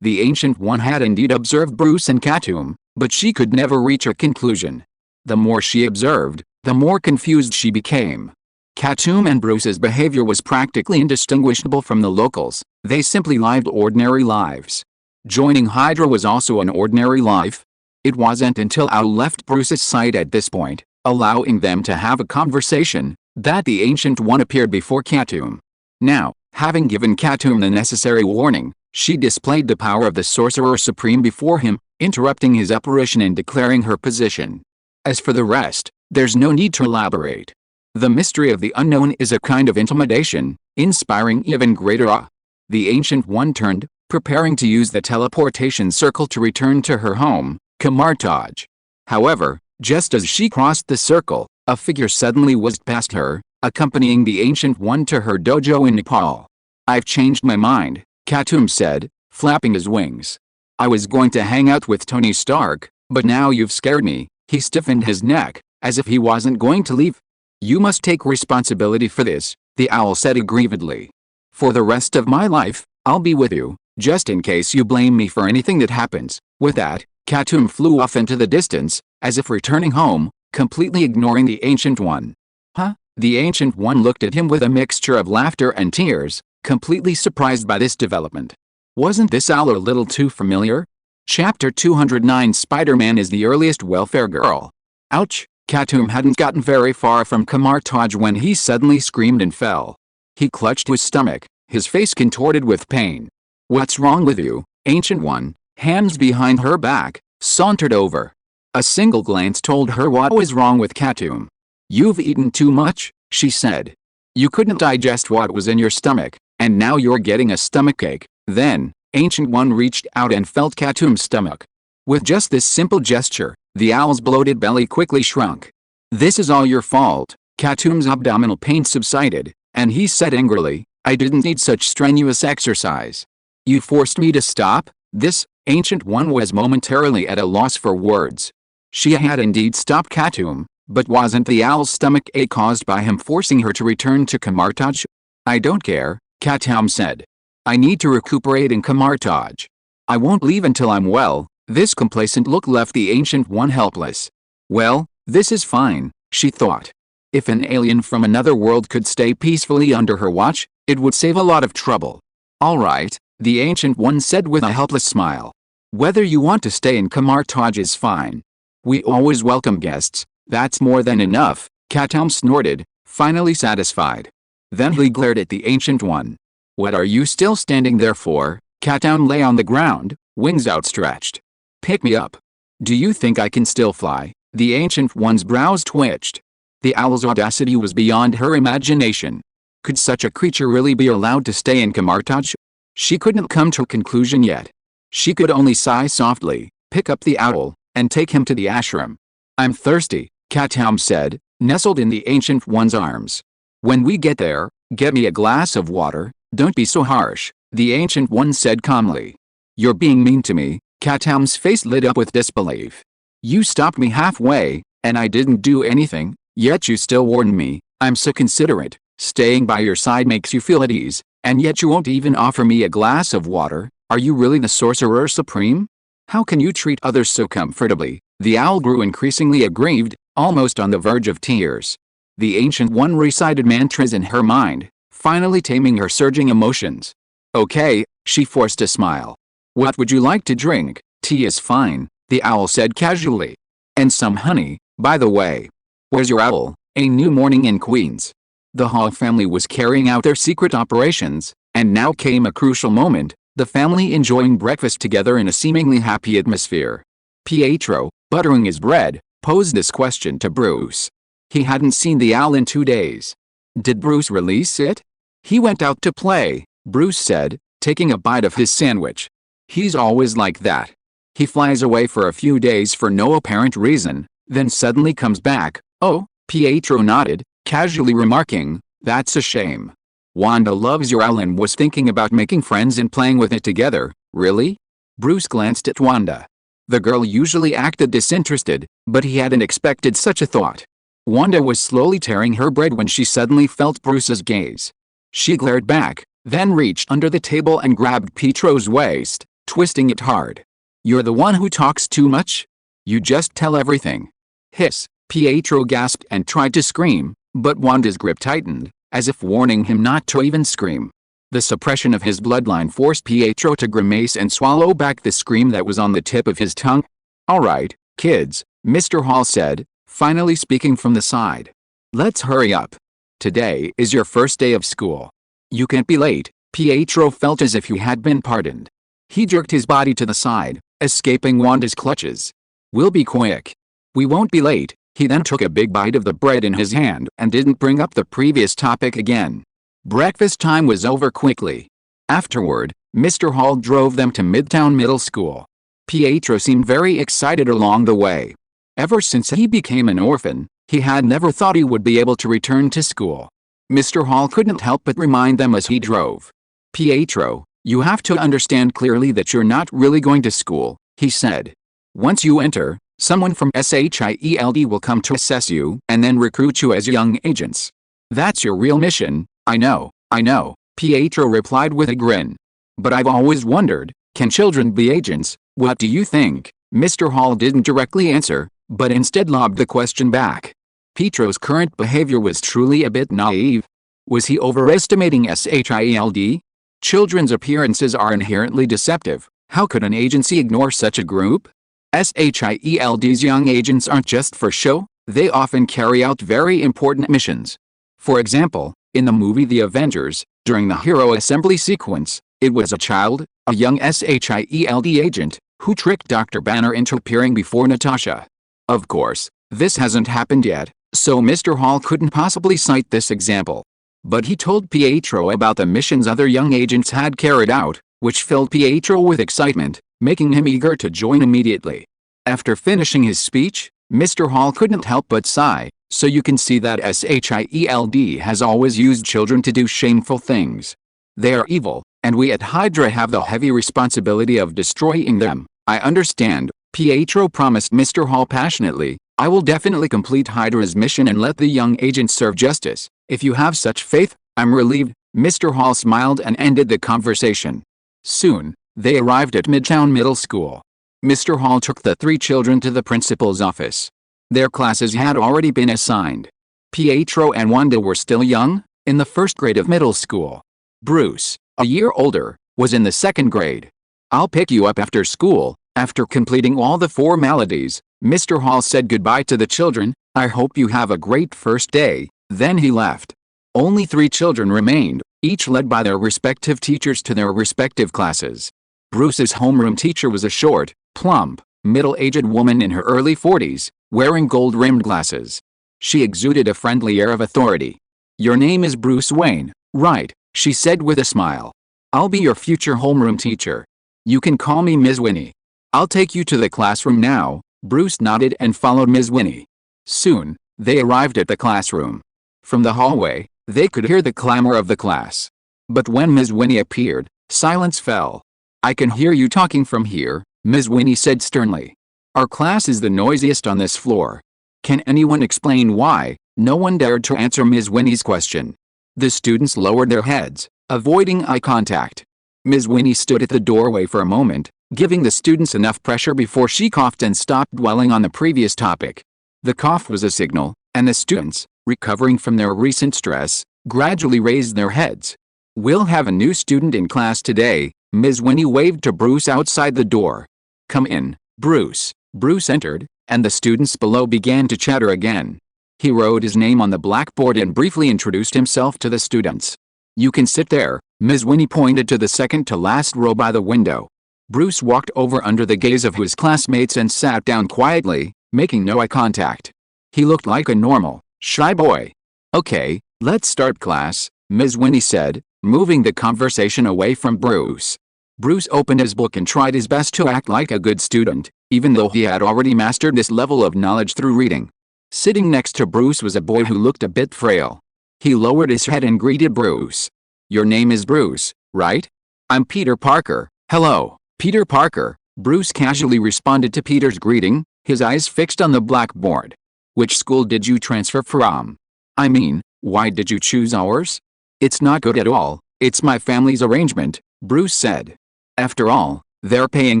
The Ancient One had indeed observed Bruce and Katoom, but she could never reach a conclusion. The more she observed, the more confused she became. Katoom and Bruce's behavior was practically indistinguishable from the locals. They simply lived ordinary lives. Joining Hydra was also an ordinary life. It wasn't until Owl left Bruce's sight at this point, allowing them to have a conversation, that the Ancient One appeared before Katoom. Now, having given Katoom the necessary warning, she displayed the power of the Sorcerer Supreme before him, interrupting his apparition and declaring her position. As for the rest, there's no need to elaborate. The mystery of the unknown is a kind of intimidation, inspiring even greater awe. The Ancient One turned, preparing to use the teleportation circle to return to her home, Camartage. However, just as she crossed the circle, a figure suddenly whizzed past her, accompanying the Ancient One to her dojo in Nepal. "I've changed my mind," Katoom said, flapping his wings. "I was going to hang out with Tony Stark, but now you've scared me." He stiffened his neck, as if he wasn't going to leave. "You must take responsibility for this," the owl said aggrievedly. "For the rest of my life, I'll be with you, just in case you blame me for anything that happens." With that, Katoom flew off into the distance, as if returning home, completely ignoring the Ancient One. "Huh?" The Ancient One looked at him with a mixture of laughter and tears, completely surprised by this development. Wasn't this owl a little too familiar? Chapter 209 Spider-Man is the earliest welfare girl. Ouch! Katoom hadn't gotten very far from Camartage when he suddenly screamed and fell. He clutched his stomach, his face contorted with pain. "What's wrong with you?" Ancient One, hands behind her back, sauntered over. A single glance told her what was wrong with Katoom. "You've eaten too much," she said. "You couldn't digest what was in your stomach, and now you're getting a stomachache." Then, Ancient One reached out and felt Katoom's stomach. With just this simple gesture, the owl's bloated belly quickly shrunk. "This is all your fault." Katoom's abdominal pain subsided, and he said angrily, "I didn't need such strenuous exercise. You forced me to stop." This Ancient One was momentarily at a loss for words. She had indeed stopped Katoom, but wasn't the owl's stomach ache caused by him forcing her to return to Camartage? "I don't care," Katoom said. "I need to recuperate in Camartage. I won't leave until I'm well." This complacent look left the Ancient One helpless. "Well, this is fine," she thought. If an alien from another world could stay peacefully under her watch, it would save a lot of trouble. "All right," the Ancient One said with a helpless smile. "Whether you want to stay in Camartage is fine. We always welcome guests." "That's more than enough," Katoom snorted, finally satisfied. Then he glared at the Ancient One. "What are you still standing there for?" Katoom lay on the ground, wings outstretched. "Pick me up. Do you think I can still fly?" The Ancient One's brows twitched. The owl's audacity was beyond her imagination. Could such a creature really be allowed to stay in Camartage? She couldn't come to a conclusion yet. She could only sigh softly, pick up the owl, and take him to the ashram. "I'm thirsty," Katoom said, nestled in the Ancient One's arms. "When we get there, get me a glass of water." "Don't be so harsh," the Ancient One said calmly. "You're being mean to me." Katoom's face lit up with disbelief. "You stopped me halfway, and I didn't do anything, yet you still warned me. I'm so considerate. Staying by your side makes you feel at ease, and yet you won't even offer me a glass of water. Are you really the Sorcerer Supreme? How can you treat others so comfortably?" The owl grew increasingly aggrieved, almost on the verge of tears. The Ancient One recited mantras in her mind, finally taming her surging emotions. "Okay," she forced a smile. "What would you like to drink?" "Tea is fine," the owl said casually. "And some honey, by the way." "Where's your owl?" A new morning in Queens. The Hall family was carrying out their secret operations, and now came a crucial moment, the family enjoying breakfast together in a seemingly happy atmosphere. Pietro, buttering his bread, posed this question to Bruce. He hadn't seen the owl in 2 days. Did Bruce release it? "He went out to play," Bruce said, taking a bite of his sandwich. "He's always like that. He flies away for a few days for no apparent reason, then suddenly comes back. Oh, Pietro nodded, casually remarking, "That's a shame. Wanda loves your owl and was thinking about making friends and playing with it together." "Really?" Bruce glanced at Wanda. The girl usually acted disinterested, but he hadn't expected such a thought. Wanda was slowly tearing her bread when she suddenly felt Bruce's gaze. She glared back, then reached under the table and grabbed Pietro's waist, twisting it hard. "You're the one who talks too much? You just tell everything." "Hiss," Pietro gasped and tried to scream, but Wanda's grip tightened, as if warning him not to even scream. The suppression of his bloodline forced Pietro to grimace and swallow back the scream that was on the tip of his tongue. "All right, kids," Mr. Hall said, finally speaking from the side. "Let's hurry up. Today is your first day of school. You can't be late." Pietro felt as if he had been pardoned. He jerked his body to the side, escaping Wanda's clutches. "We'll be quick. We won't be late." He then took a big bite of the bread in his hand and didn't bring up the previous topic again. Breakfast time was over quickly. Afterward, Mr. Hall drove them to Midtown Middle School. Pietro seemed very excited along the way. Ever since he became an orphan, he had never thought he would be able to return to school. Mr. Hall couldn't help but remind them as he drove. "Pietro, you have to understand clearly that you're not really going to school," he said. "Once you enter, someone from SYNOPSIS will come to assess you and then recruit you as young agents. That's your real mission." I know, Pietro replied with a grin. "But I've always wondered, can children be agents? What do you think?" Mr. Hall didn't directly answer, but instead lobbed the question back. Pietro's current behavior was truly a bit naive. Was he overestimating SYLD? Children's appearances are inherently deceptive. How could an agency ignore such a group? SYLD's young agents aren't just for show, they often carry out very important missions. For example, in the movie The Avengers, during the hero assembly sequence, it was a child, a young SYLD agent, who tricked Dr. Banner into appearing before Natasha. Of course, this hasn't happened yet, so Mr. Hall couldn't possibly cite this example. But he told Pietro about the missions other young agents had carried out, which filled Pietro with excitement, making him eager to join immediately. After finishing his speech, Mr. Hall couldn't help but sigh. "So you can see that SYLD has always used children to do shameful things. They are evil, and we at Hydra have the heavy responsibility of destroying them." "I understand," Pietro promised Mr. Hall passionately. "I will definitely complete Hydra's mission and let the young agents serve justice. If you have such faith, I'm relieved." Mr. Hall smiled and ended the conversation. Soon, they arrived at Midtown Middle School. Mr. Hall took the three children to the principal's office. Their classes had already been assigned. Pietro and Wanda were still young, in the first grade of middle school. Bruce, a year older, was in the second grade. "I'll pick you up after school." After completing all the formalities, Mr. Hall said goodbye to the children. "I hope you have a great first day." Then he left. Only 3 children remained, each led by their respective teachers to their respective classes. Bruce's homeroom teacher was a short, plump, middle-aged woman in her early 40s, wearing gold-rimmed glasses. She exuded a friendly air of authority. "Your name is Bruce Wayne, right?" she said with a smile. "I'll be your future homeroom teacher. You can call me Ms. Winnie. I'll take you to the classroom now." Bruce nodded and followed Ms. Winnie. Soon, they arrived at the classroom. From the hallway, they could hear the clamor of the class. But when Ms. Winnie appeared, silence fell. "I can hear you talking from here," Ms. Winnie said sternly. "Our class is the noisiest on this floor. Can anyone explain why?" No one dared to answer Ms. Winnie's question. The students lowered their heads, avoiding eye contact. Ms. Winnie stood at the doorway for a moment, giving the students enough pressure before she coughed and stopped dwelling on the previous topic. The cough was a signal, and the students, recovering from their recent stress, gradually raised their heads. "We'll have a new student in class today," Ms. Winnie waved to Bruce outside the door. "Come in, Bruce." Bruce entered, and the students below began to chatter again. He wrote his name on the blackboard and briefly introduced himself to the students. "You can sit there," Ms. Winnie pointed to the second-to-last row by the window. Bruce walked over under the gaze of his classmates and sat down quietly, making no eye contact. He looked like a normal, shy boy. "Okay, let's start class," Ms. Winnie said, moving the conversation away from Bruce. Bruce opened his book and tried his best to act like a good student, even though he had already mastered this level of knowledge through reading. Sitting next to Bruce was a boy who looked a bit frail. He lowered his head and greeted Bruce. "Your name is Bruce, right?" "I'm Peter Parker." "Hello, Peter Parker," Bruce casually responded to Peter's greeting, his eyes fixed on the blackboard. "Which school did you transfer from? I mean, why did you choose ours?" "It's not good at all, it's my family's arrangement," Bruce said. "After all, they're paying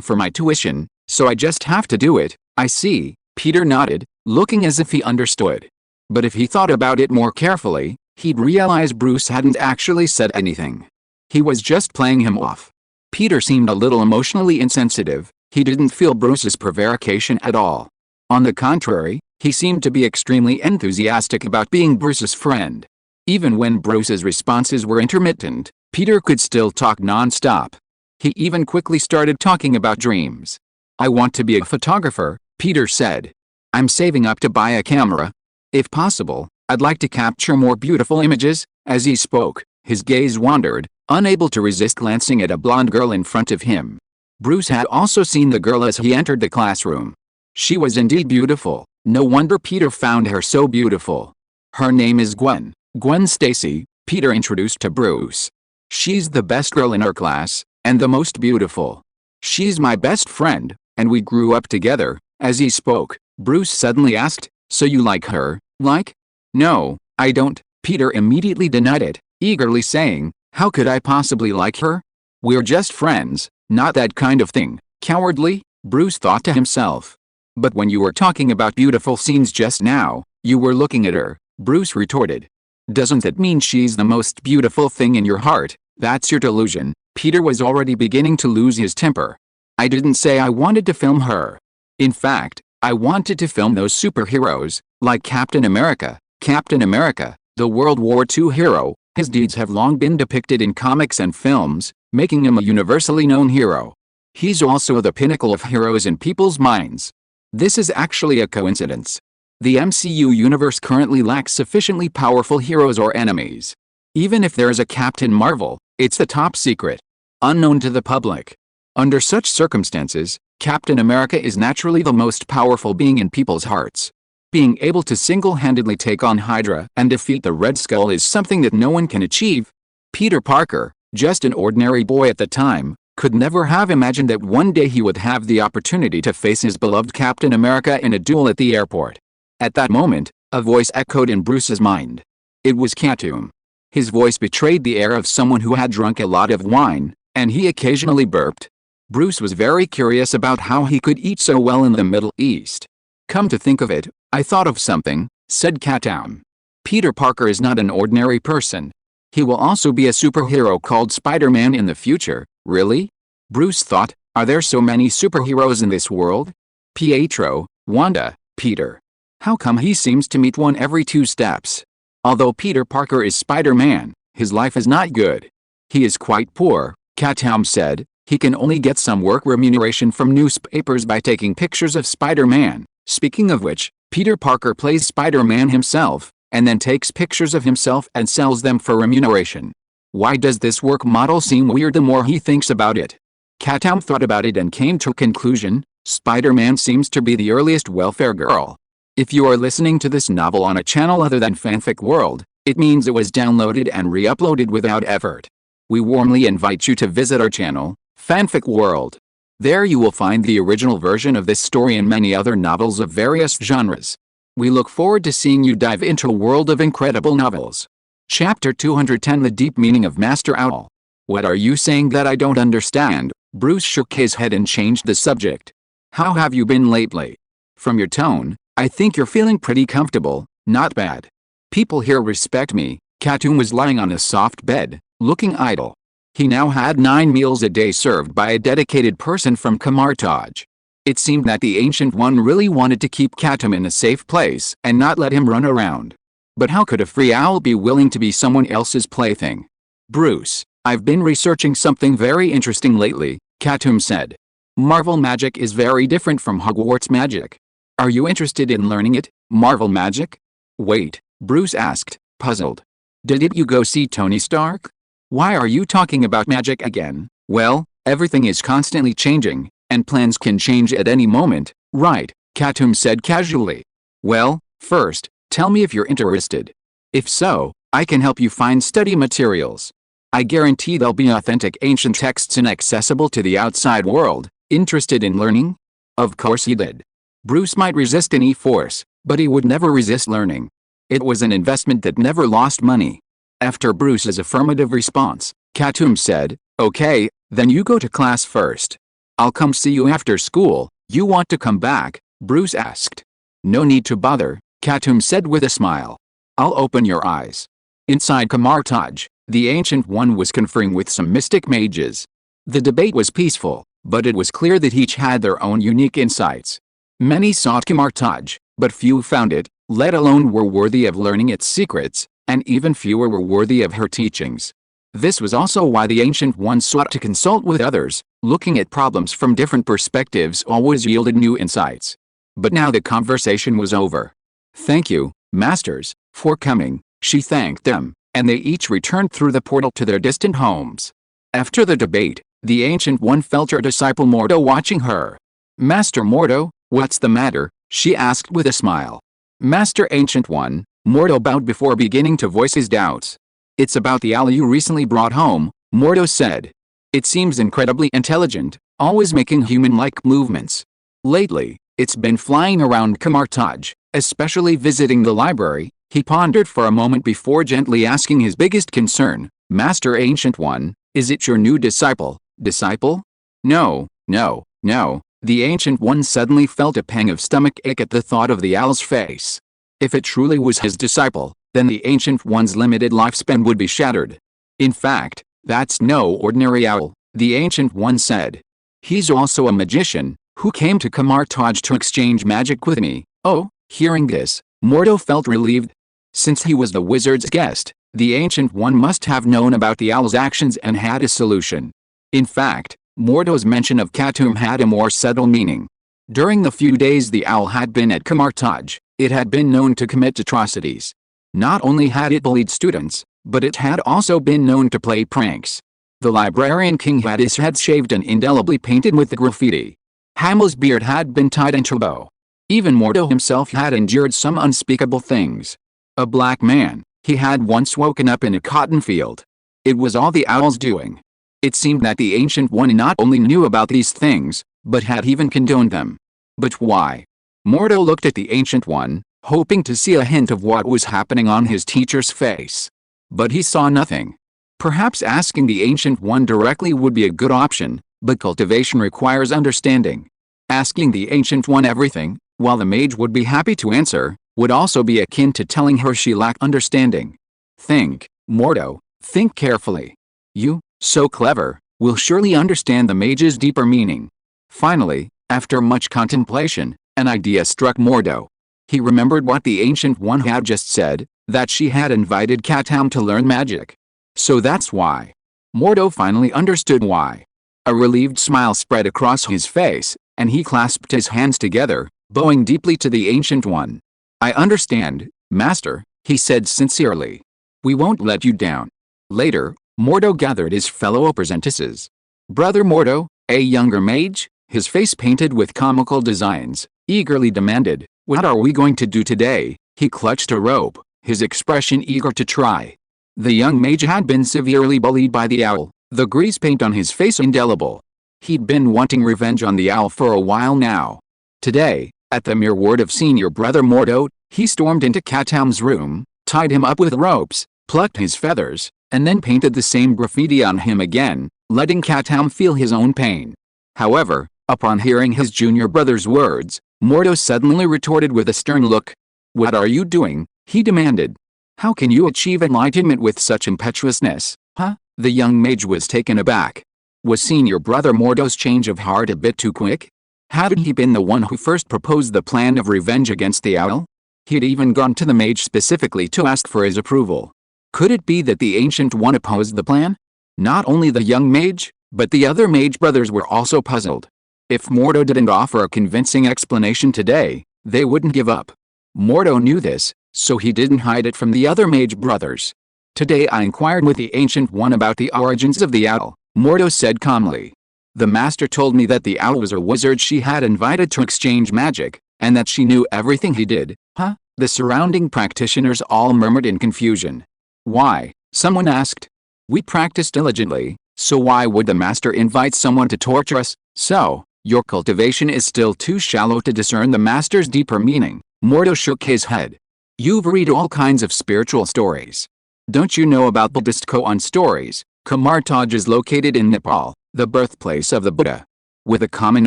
for my tuition, so I just have to do it." "I see," Peter nodded, looking as if he understood. But if he thought about it more carefully, he'd realize Bruce hadn't actually said anything. He was just playing him off. Peter seemed a little emotionally insensitive. He didn't feel Bruce's prevarication at all. On the contrary, he seemed to be extremely enthusiastic about being Bruce's friend. Even when Bruce's responses were intermittent, Peter could still talk non-stop. He even quickly started talking about dreams. "I want to be a photographer," Peter said. "I'm saving up to buy a camera. If possible, I'd like to capture more beautiful images." As he spoke, his gaze wandered, unable to resist glancing at a blonde girl in front of him. Bruce had also seen the girl as he entered the classroom. She was indeed beautiful. No wonder Peter found her so beautiful. "Her name is Gwen Stacy," Peter introduced to Bruce. "She's the best girl in our class, and the most beautiful. She's my best friend, and we grew up together." As he spoke, Bruce suddenly asked, "So you like her?" "Like? No, I don't," Peter immediately denied it, eagerly saying, "How could I possibly like her? We're just friends, not that kind of thing." "Cowardly," Bruce thought to himself. "But when you were talking about beautiful scenes just now, you were looking at her," Bruce retorted. "Doesn't that mean she's the most beautiful thing in your heart?" "That's your delusion." Peter was already beginning to lose his temper. "I didn't say I wanted to film her. In fact, I wanted to film those superheroes, like Captain America." Captain America, the World War II hero, his deeds have long been depicted in comics and films, making him a universally known hero. He's also the pinnacle of heroes in people's minds. This is actually a coincidence. The MCU universe currently lacks sufficiently powerful heroes or enemies. Even if there's a Captain Marvel, it's the top secret, unknown to the public. Under such circumstances, Captain America is naturally the most powerful being in people's hearts. Being able to single-handedly take on Hydra and defeat the Red Skull is something that no one can achieve. Peter Parker, just an ordinary boy at the time, could never have imagined that one day he would have the opportunity to face his beloved Captain America in a duel at the airport. At that moment, a voice echoed in Bruce's mind. It was Katoom. His voice betrayed the air of someone who had drunk a lot of wine, and he occasionally burped. Bruce was very curious about how he could eat so well in the Middle East. "Come to think of it, I thought of something," said Katoom. "Peter Parker is not an ordinary person. He will also be a superhero called Spider-Man in the future." "Really?" Bruce thought, "Are there so many superheroes in this world? Pietro, Wanda, Peter. How come he seems to meet one every 2 steps?" Although Peter Parker is Spider-Man, his life is not good. "He is quite poor," Katoom said. "He can only get some work remuneration from newspapers by taking pictures of Spider-Man." Speaking of which, Peter Parker plays Spider-Man himself, and then takes pictures of himself and sells them for remuneration. Why does this work model seem weird the more he thinks about it? Katoom thought about it and came to a conclusion: Spider-Man seems to be the earliest welfare girl. If you are listening to this novel on a channel other than Fanfic World, it means it was downloaded and re-uploaded without effort. We warmly invite you to visit our channel, Fanfic World. There you will find the original version of this story and many other novels of various genres. We look forward to seeing you dive into a world of incredible novels. Chapter 210: The Deep Meaning of Master Owl. "What are you saying that I don't understand?" Bruce shook his head and changed the subject. "How have you been lately? From your tone, I think you're feeling pretty comfortable." "Not bad. People here respect me." Katoom was lying on a soft bed, looking idle. He now had 9 meals a day served by a dedicated person from Camartage. It seemed that the Ancient One really wanted to keep Katoom in a safe place and not let him run around. But how could a free owl be willing to be someone else's plaything? "Bruce, I've been researching something very interesting lately," Katoom said. "Marvel magic is very different from Hogwarts magic. Are you interested in learning it?" "Marvel magic?" "Wait," Bruce asked, puzzled. "Didn't you go see Tony Stark? Why are you talking about magic again?" "Well, Everything is constantly changing, and plans can change at any moment, right? Katoom said casually. Well, first, tell me if you're interested. If so, I can help you find study materials. I guarantee they'll be authentic ancient texts inaccessible to the outside world. Interested in learning? Of course he did. Bruce might resist any force, but he would never resist learning. It was an investment that never lost money. After Bruce's affirmative response, Katoom said, "Okay, then you go to class first. I'll come see you after school." "You want to come back?" Bruce asked. "No need to bother," Katoom said with a smile. "I'll open your eyes." Inside Camartage, the Ancient One was conferring with some mystic mages. The debate was peaceful, but it was clear that each had their own unique insights. Many sought Camartage, but few found it, let alone were worthy of learning its secrets, and even fewer were worthy of her teachings. This was also why the Ancient One sought to consult with others. Looking at problems from different perspectives always yielded new insights. But now the conversation was over. "Thank you, masters, for coming," she thanked them, and they each returned through the portal to their distant homes. After the debate, the Ancient One felt her disciple Mordo watching her. "Master Mordo, what's the matter?" she asked with a smile. "Master Ancient One," Mordo bowed before beginning to voice his doubts. "It's about the owl you recently brought home," Mordo said. "It seems incredibly intelligent, always making human-like movements. Lately, it's been flying around Camartage, especially visiting the library." He pondered for a moment before gently asking his biggest concern, "Master Ancient One, is it your new disciple?" "Disciple? No, no, no." The Ancient One suddenly felt a pang of stomach ache at the thought of the owl's face. If it truly was his disciple, then the Ancient One's limited lifespan would be shattered. "In fact, that's no ordinary owl," the Ancient One said. "He's also a magician, who came to Camartage to exchange magic with me." "Oh," hearing this, Mordo felt relieved. Since he was the wizard's guest, the Ancient One must have known about the owl's actions and had a solution. In fact, Mordo's mention of Katoom had a more subtle meaning. During the few days the owl had been at Camartage, it had been known to commit atrocities. Not only had it bullied students, but it had also been known to play pranks. The librarian king had his head shaved and indelibly painted with the graffiti. Hamel's beard had been tied into a bow. Even Mordo himself had endured some unspeakable things. A black man, he had once woken up in a cotton field. It was all the owl's doing. It seemed that the Ancient One not only knew about these things, but had even condoned them. But why? Mordo looked at the Ancient One, hoping to see a hint of what was happening on his teacher's face. But he saw nothing. Perhaps asking the Ancient One directly would be a good option, but cultivation requires understanding. Asking the Ancient One everything, while the mage would be happy to answer, would also be akin to telling her she lacked understanding. "Think, Mordo, think carefully. You, so clever, will surely understand the mage's deeper meaning." Finally, after much contemplation, an idea struck Mordo. He remembered what the Ancient One had just said, that she had invited Katoom to learn magic. So that's why. Mordo finally understood why. A relieved smile spread across his face, and he clasped his hands together, bowing deeply to the Ancient One. "I understand, Master," he said sincerely. "We won't let you down." Later, Mordo gathered his fellow apprentices. Brother Mordo, a younger mage, his face painted with comical designs, eagerly demanded, "What are we going to do today?" He clutched a rope, his expression eager to try. The young mage had been severely bullied by the owl, the grease paint on his face indelible. He'd been wanting revenge on the owl for a while now. Today, at the mere word of Senior Brother Mordo, he stormed into Katoom's room, tied him up with ropes, plucked his feathers, and then painted the same graffiti on him again, letting Katoom feel his own pain. However, upon hearing his junior brother's words, Mordo suddenly retorted with a stern look. "What are you doing?" he demanded. "How can you achieve enlightenment with such impetuousness, huh?" The young mage was taken aback. Was Senior Brother Mordo's change of heart a bit too quick? Hadn't he been the one who first proposed the plan of revenge against the owl? He'd even gone to the mage specifically to ask for his approval. Could it be that the Ancient One opposed the plan? Not only the young mage, but the other mage brothers were also puzzled. If Mordo didn't offer a convincing explanation today, they wouldn't give up. Mordo knew this, so he didn't hide it from the other mage brothers. "Today I inquired with the Ancient One about the origins of the owl," Mordo said calmly. The master told me that the owl was a wizard she had invited to exchange magic, and that she knew everything he did. Huh? The surrounding practitioners all murmured in confusion. Why? Someone asked. We practice diligently, so why would the master invite someone to torture us? So, your cultivation is still too shallow to discern the master's deeper meaning. Mordo shook his head. You've read all kinds of spiritual stories. Don't you know about Buddhist koan stories? Kamartaj is located in Nepal, the birthplace of the Buddha. With a common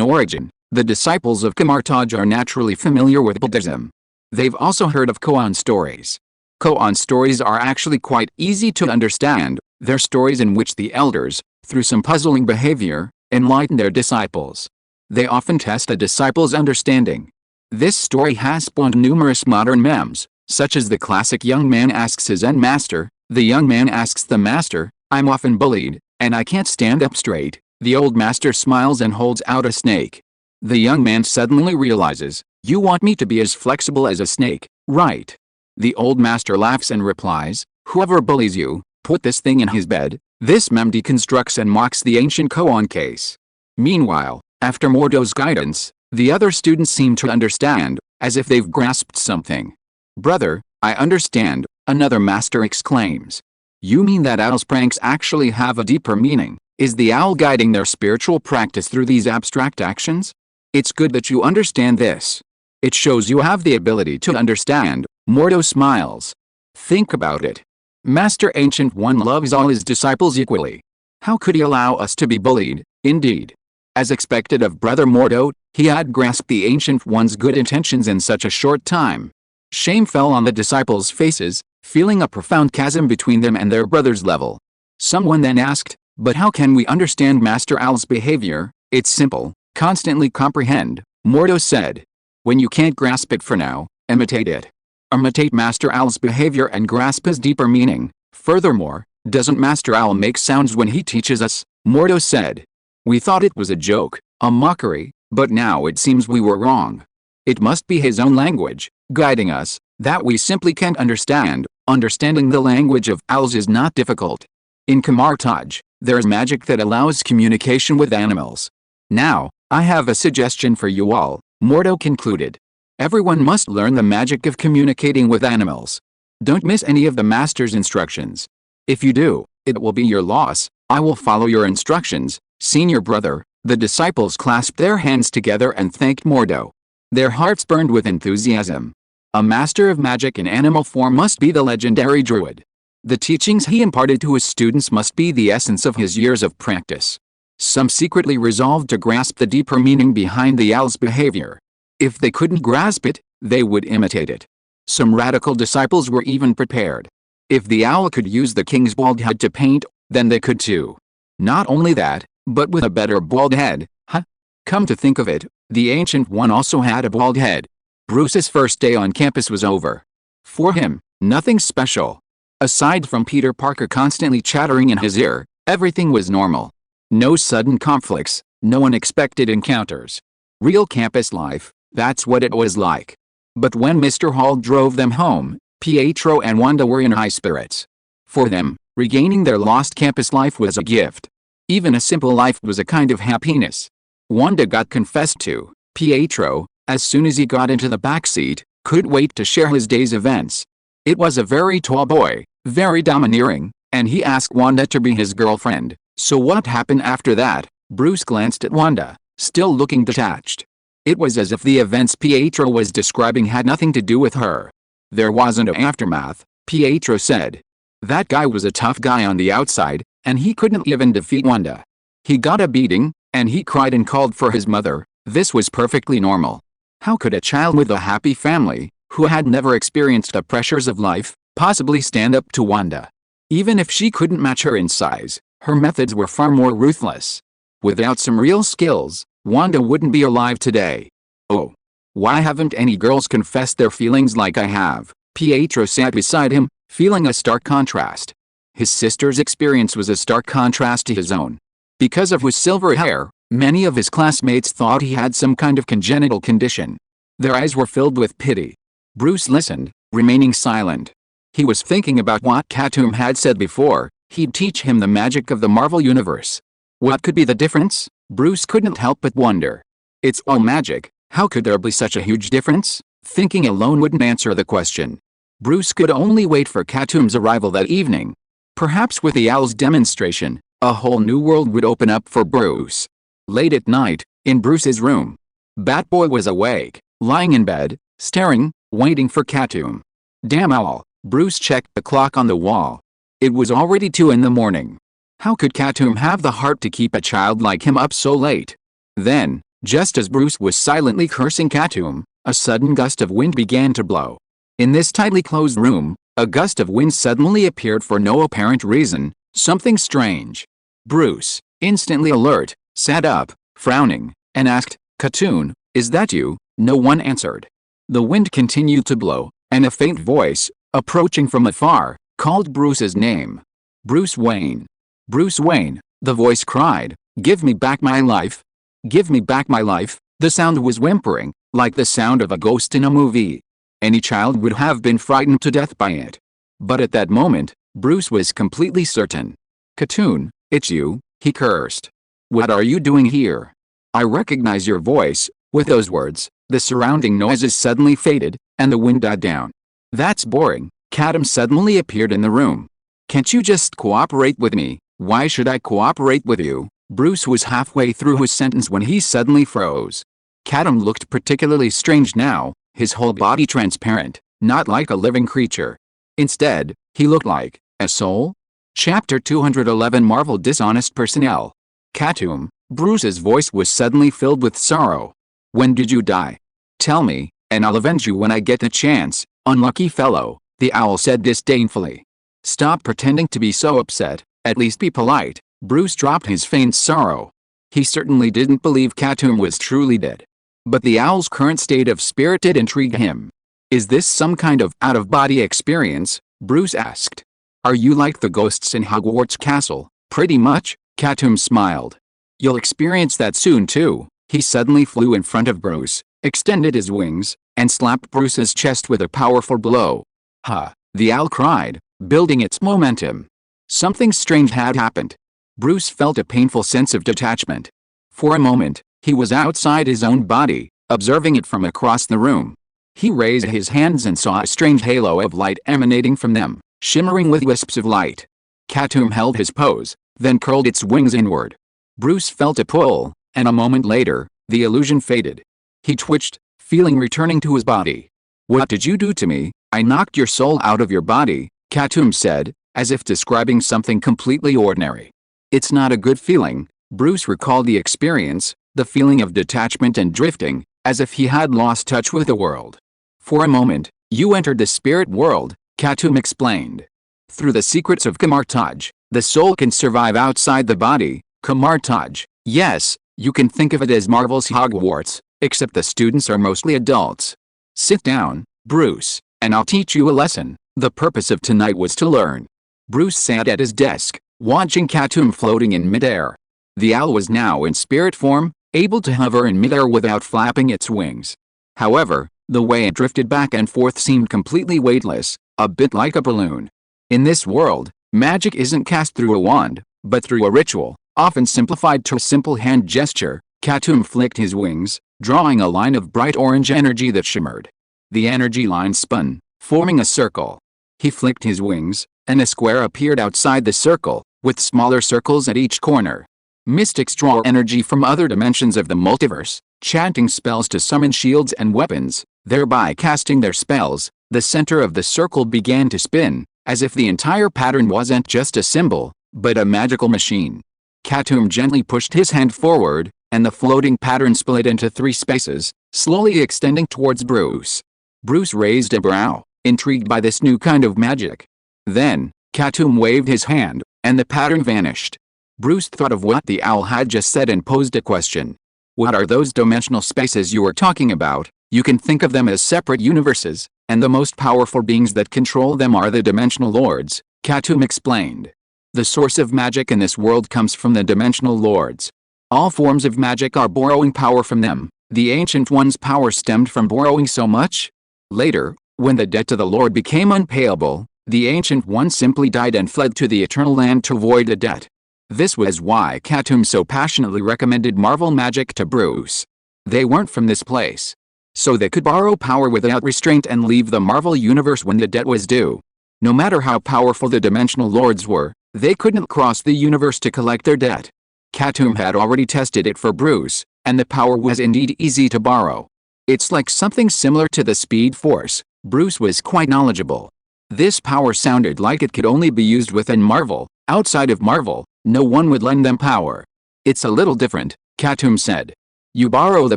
origin, the disciples of Kamartaj are naturally familiar with Buddhism. They've also heard of koan stories. Koan stories are actually quite easy to understand. They're stories in which the elders, through some puzzling behavior, enlighten their disciples. They often test a disciple's understanding. This story has spawned numerous modern memes, such as the classic young man asks his Zen master, the young man asks the master, I'm often bullied, and I can't stand up straight. The old master smiles and holds out a snake. The young man suddenly realizes, you want me to be as flexible as a snake, right? The old master laughs and replies, whoever bullies you, put this thing in his bed. This meme deconstructs and mocks the ancient koan case. Meanwhile, after Mordo's guidance, the other students seem to understand, as if they've grasped something. Brother, I understand, another master exclaims. You mean that owl's pranks actually have a deeper meaning? Is the owl guiding their spiritual practice through these abstract actions? It's good that you understand this. It shows you have the ability to understand. Mordo smiles. Think about it. Master Ancient One loves all his disciples equally. How could he allow us to be bullied? Indeed. As expected of Brother Mordo, he had grasped the Ancient One's good intentions in such a short time. Shame fell on the disciples' faces, feeling a profound chasm between them and their brother's level. Someone then asked, but how can we understand Master Owl's behavior? It's simple, constantly comprehend, Mordo said. When you can't grasp it for now, imitate it. Imitate Master Owl's behavior and grasp his deeper meaning. Furthermore, doesn't Master Owl make sounds when he teaches us? Mordo said. We thought it was a joke, a mockery, but now it seems we were wrong. It must be his own language, guiding us, that we simply can't understand. Understanding the language of owls is not difficult. In Kamartaj, there's magic that allows communication with animals. Now, I have a suggestion for you all, Mordo concluded. Everyone must learn the magic of communicating with animals. Don't miss any of the master's instructions. If you do, it will be your loss. I will follow your instructions, senior brother. The disciples clasped their hands together and thanked Mordo. Their hearts burned with enthusiasm. A master of magic in animal form must be the legendary druid. The teachings he imparted to his students must be the essence of his years of practice. Some secretly resolved to grasp the deeper meaning behind the owl's behavior. If they couldn't grasp it, they would imitate it. Some radical disciples were even prepared. If the owl could use the king's bald head to paint, then they could too. Not only that, but with a better bald head, huh? Come to think of it, the Ancient One also had a bald head. Bruce's first day on campus was over. For him, nothing special. Aside from Peter Parker constantly chattering in his ear, everything was normal. No sudden conflicts, no unexpected encounters. Real campus life, that's what it was like. But when Mr. Hall drove them home, Pietro and Wanda were in high spirits. For them, regaining their lost campus life was a gift. Even a simple life was a kind of happiness. Wanda got confessed to. Pietro, as soon as he got into the back seat, couldn't wait to share his day's events. It was a very tall boy, very domineering, and he asked Wanda to be his girlfriend. So what happened after that? Bruce glanced at Wanda, still looking detached. It was as if the events Pietro was describing had nothing to do with her. There wasn't an aftermath, Pietro said. That guy was a tough guy on the outside, and he couldn't even defeat Wanda. He got a beating, and he cried and called for his mother. This was perfectly normal. How could a child with a happy family, who had never experienced the pressures of life, possibly stand up to Wanda? Even if she couldn't match her in size, her methods were far more ruthless. Without some real skills, Wanda wouldn't be alive today. Oh. Why haven't any girls confessed their feelings like I have? Pietro sat beside him, feeling a stark contrast. His sister's experience was a stark contrast to his own. Because of his silver hair, many of his classmates thought he had some kind of congenital condition. Their eyes were filled with pity. Bruce listened, remaining silent. He was thinking about what Katoom had said before. He'd teach him the magic of the Marvel Universe. What could be the difference? Bruce couldn't help but wonder. It's all magic, how could there be such a huge difference? Thinking alone wouldn't answer the question. Bruce could only wait for Katoom's arrival that evening. Perhaps with the owl's demonstration, a whole new world would open up for Bruce. Late at night, in Bruce's room, Batboy was awake, lying in bed, staring, waiting for Katoom. Damn owl, Bruce checked the clock on the wall. It was already 2 in the morning. How could Katoom have the heart to keep a child like him up so late? Then, just as Bruce was silently cursing Katoom, a sudden gust of wind began to blow. In this tightly closed room, a gust of wind suddenly appeared for no apparent reason, something strange. Bruce, instantly alert, sat up, frowning, and asked, "Katoom, is that you?" No one answered. The wind continued to blow, and a faint voice, approaching from afar, called Bruce's name. "Bruce Wayne. Bruce Wayne," the voice cried, "give me back my life. Give me back my life." The sound was whimpering, like the sound of a ghost in a movie. Any child would have been frightened to death by it. But at that moment, Bruce was completely certain. "Katoom, it's you," he cursed. "What are you doing here? I recognize your voice." With those words, the surrounding noises suddenly faded, and the wind died down. "That's boring." Katoom suddenly appeared in the room. "Can't you just cooperate with me?" "Why should I cooperate with you?" Bruce was halfway through his sentence when he suddenly froze. Katoom looked particularly strange now, his whole body transparent, not like a living creature. Instead, he looked like a soul. Chapter 211 Marvel Dishonest Personnel. "Katoom," Bruce's voice was suddenly filled with sorrow. "When did you die? Tell me, and I'll avenge you when I get the chance." "Unlucky fellow," the owl said disdainfully. "Stop pretending to be so upset, at least be polite." Bruce dropped his feigned sorrow. He certainly didn't believe Katoom was truly dead. But the owl's current state of spirit did intrigue him. "Is this some kind of out-of-body experience?" Bruce asked. "Are you like the ghosts in Hogwarts Castle?" "Pretty much," Katoom smiled. "You'll experience that soon too." He suddenly flew in front of Bruce, extended his wings, and slapped Bruce's chest with a powerful blow. "Ha!" the owl cried, building its momentum. Something strange had happened. Bruce felt a painful sense of detachment. For a moment, he was outside his own body, observing it from across the room. He raised his hands and saw a strange halo of light emanating from them, shimmering with wisps of light. Katoom held his pose, then curled its wings inward. Bruce felt a pull, and a moment later, the illusion faded. He twitched, feeling returning to his body. "What did you do to me?" "I knocked your soul out of your body," Katoom said, as if describing something completely ordinary. "It's not a good feeling." Bruce recalled the experience, the feeling of detachment and drifting, as if he had lost touch with the world. "For a moment, you entered the spirit world," Katoom explained. "Through the secrets of Camartage, the soul can survive outside the body." Camartage. Yes, you can think of it as Marvel's Hogwarts, except the students are mostly adults. "Sit down, Bruce, and I'll teach you a lesson." The purpose of tonight was to learn. Bruce sat at his desk, watching Katoom floating in midair. The owl was now in spirit form, able to hover in midair without flapping its wings. However, the way it drifted back and forth seemed completely weightless, a bit like a balloon. In this world, magic isn't cast through a wand, but through a ritual, often simplified to a simple hand gesture. Katoom flicked his wings, drawing a line of bright orange energy that shimmered. The energy line spun, forming a circle. He flicked his wings, and a square appeared outside the circle, with smaller circles at each corner. Mystics draw energy from other dimensions of the multiverse, chanting spells to summon shields and weapons, thereby casting their spells. The center of the circle began to spin, as if the entire pattern wasn't just a symbol, but a magical machine. Katoom gently pushed his hand forward, and the floating pattern split into 3 spaces, slowly extending towards Bruce. Bruce raised a brow, intrigued by this new kind of magic. Then, Katoom waved his hand, and the pattern vanished. Bruce thought of what the owl had just said and posed a question. "What are those dimensional spaces you were talking about?" "You can think of them as separate universes, and the most powerful beings that control them are the dimensional lords," Katoom explained. "The source of magic in this world comes from the dimensional lords. All forms of magic are borrowing power from them. The Ancient One's power stemmed from borrowing so much. Later, when the debt to the Lord became unpayable, the Ancient One simply died and fled to the Eternal Land to avoid the debt. This was why Katoom so passionately recommended Marvel magic to Bruce. They weren't from this place, so they could borrow power without restraint and leave the Marvel universe when the debt was due. No matter how powerful the Dimensional Lords were, they couldn't cross the universe to collect their debt. Katoom had already tested it for Bruce, and the power was indeed easy to borrow. It's like something similar to the Speed Force. Bruce was quite knowledgeable. This power sounded like it could only be used within Marvel. Outside of Marvel, no one would lend them power. It's a little different, Katoom said. You borrow the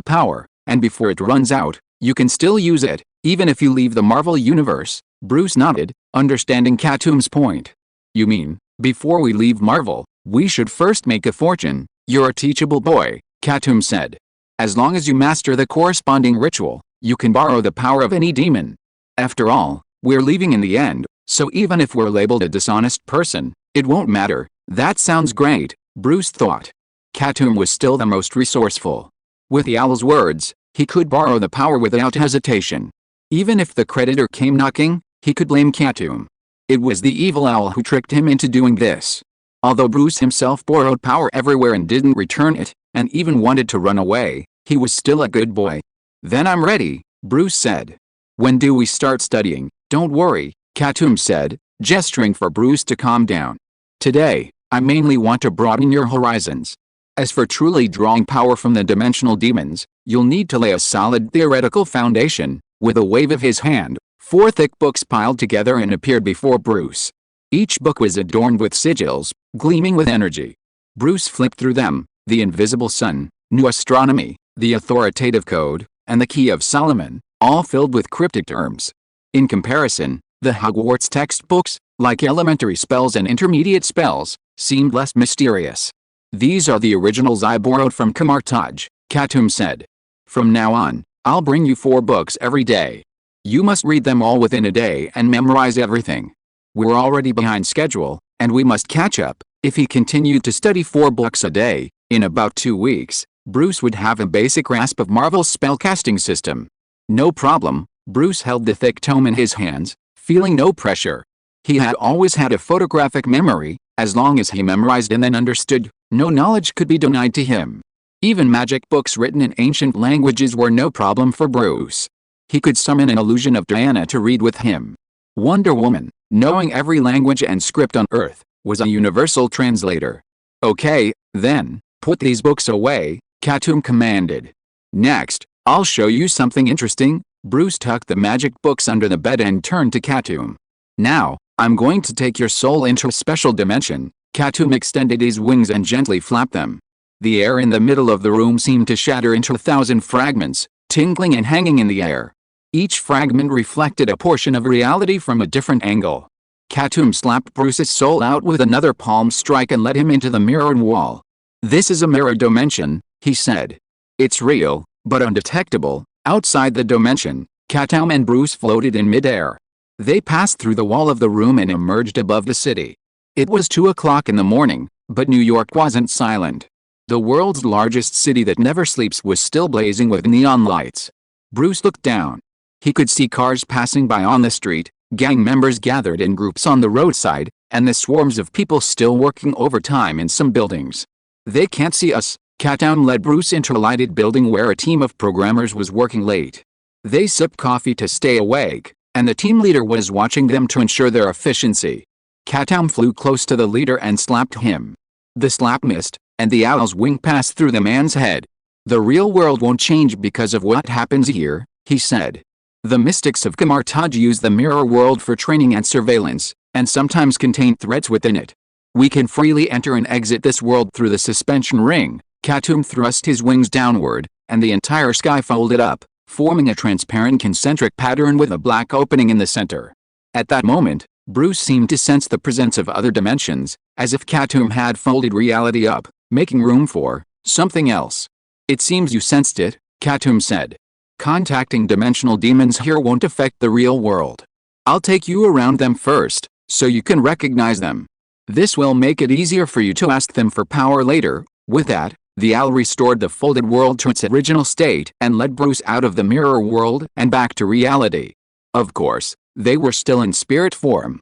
power, and before it runs out, you can still use it, even if you leave the Marvel universe. Bruce nodded, understanding Katoom's point. You mean, before we leave Marvel, we should first make a fortune? You're a teachable boy, Katoom said. As long as you master the corresponding ritual, you can borrow the power of any demon. After all, we're leaving in the end, so even if we're labeled a dishonest person, it won't matter. That sounds great, Bruce thought. Katoom was still the most resourceful. With the owl's words, he could borrow the power without hesitation. Even if the creditor came knocking, he could blame Katoom. It was the evil owl who tricked him into doing this. Although Bruce himself borrowed power everywhere and didn't return it, and even wanted to run away, he was still a good boy. Then I'm ready, Bruce said. When do we start studying? Don't worry, Katoom said, gesturing for Bruce to calm down. Today, I mainly want to broaden your horizons. As for truly drawing power from the dimensional demons, you'll need to lay a solid theoretical foundation. With a wave of his hand, 4 thick books piled together and appeared before Bruce. Each book was adorned with sigils, gleaming with energy. Bruce flipped through them: the Invisible Sun, New Astronomy, the Authoritative Code, and the Key of Solomon, all filled with cryptic terms. In comparison, the Hogwarts textbooks, like elementary spells and intermediate spells, seemed less mysterious. These are the originals I borrowed from Camartage, Katoom said. From now on, I'll bring you 4 books every day. You must read them all within a day and memorize everything. We're already behind schedule, and we must catch up. If he continued to study 4 books a day, in about 2 weeks, Bruce would have a basic grasp of Marvel's spellcasting system. No problem, Bruce held the thick tome in his hands, feeling no pressure. He had always had a photographic memory. As long as he memorized and then understood, no knowledge could be denied to him. Even magic books written in ancient languages were no problem for Bruce. He could summon an illusion of Diana to read with him. Wonder Woman, knowing every language and script on Earth, was a universal translator. Okay, then, put these books away, Katoom commanded. Next, I'll show you something interesting. Bruce tucked the magic books under the bed and turned to Katoom. Now, I'm going to take your soul into a special dimension. Katoom extended his wings and gently flapped them. The air in the middle of the room seemed to shatter into 1,000 fragments, tingling and hanging in the air. Each fragment reflected a portion of reality from a different angle. Katoom slapped Bruce's soul out with another palm strike and led him into the mirrored wall. This is a mirror dimension, he said. It's real, but undetectable. Outside the dimension, Katoom and Bruce floated in midair. They passed through the wall of the room and emerged above the city. It was 2 o'clock in the morning, but New York wasn't silent. The world's largest city that never sleeps was still blazing with neon lights. Bruce looked down. He could see cars passing by on the street, gang members gathered in groups on the roadside, and the swarms of people still working overtime in some buildings. They can't see us. Katoom led Bruce into a lighted building where a team of programmers was working late. They sipped coffee to stay awake, and the team leader was watching them to ensure their efficiency. Katoom flew close to the leader and slapped him. The slap missed, and the owl's wing passed through the man's head. The real world won't change because of what happens here, he said. The mystics of Camartage use the mirror world for training and surveillance, and sometimes contain threats within it. We can freely enter and exit this world through the suspension ring. Katoom thrust his wings downward, and the entire sky folded up, forming a transparent concentric pattern with a black opening in the center. At that moment, Bruce seemed to sense the presence of other dimensions, as if Katoom had folded reality up, making room for something else. It seems you sensed it, Katoom said. Contacting dimensional demons here won't affect the real world. I'll take you around them first, so you can recognize them. This will make it easier for you to ask them for power later. With that, the owl restored the folded world to its original state and led Bruce out of the mirror world and back to reality. Of course, they were still in spirit form.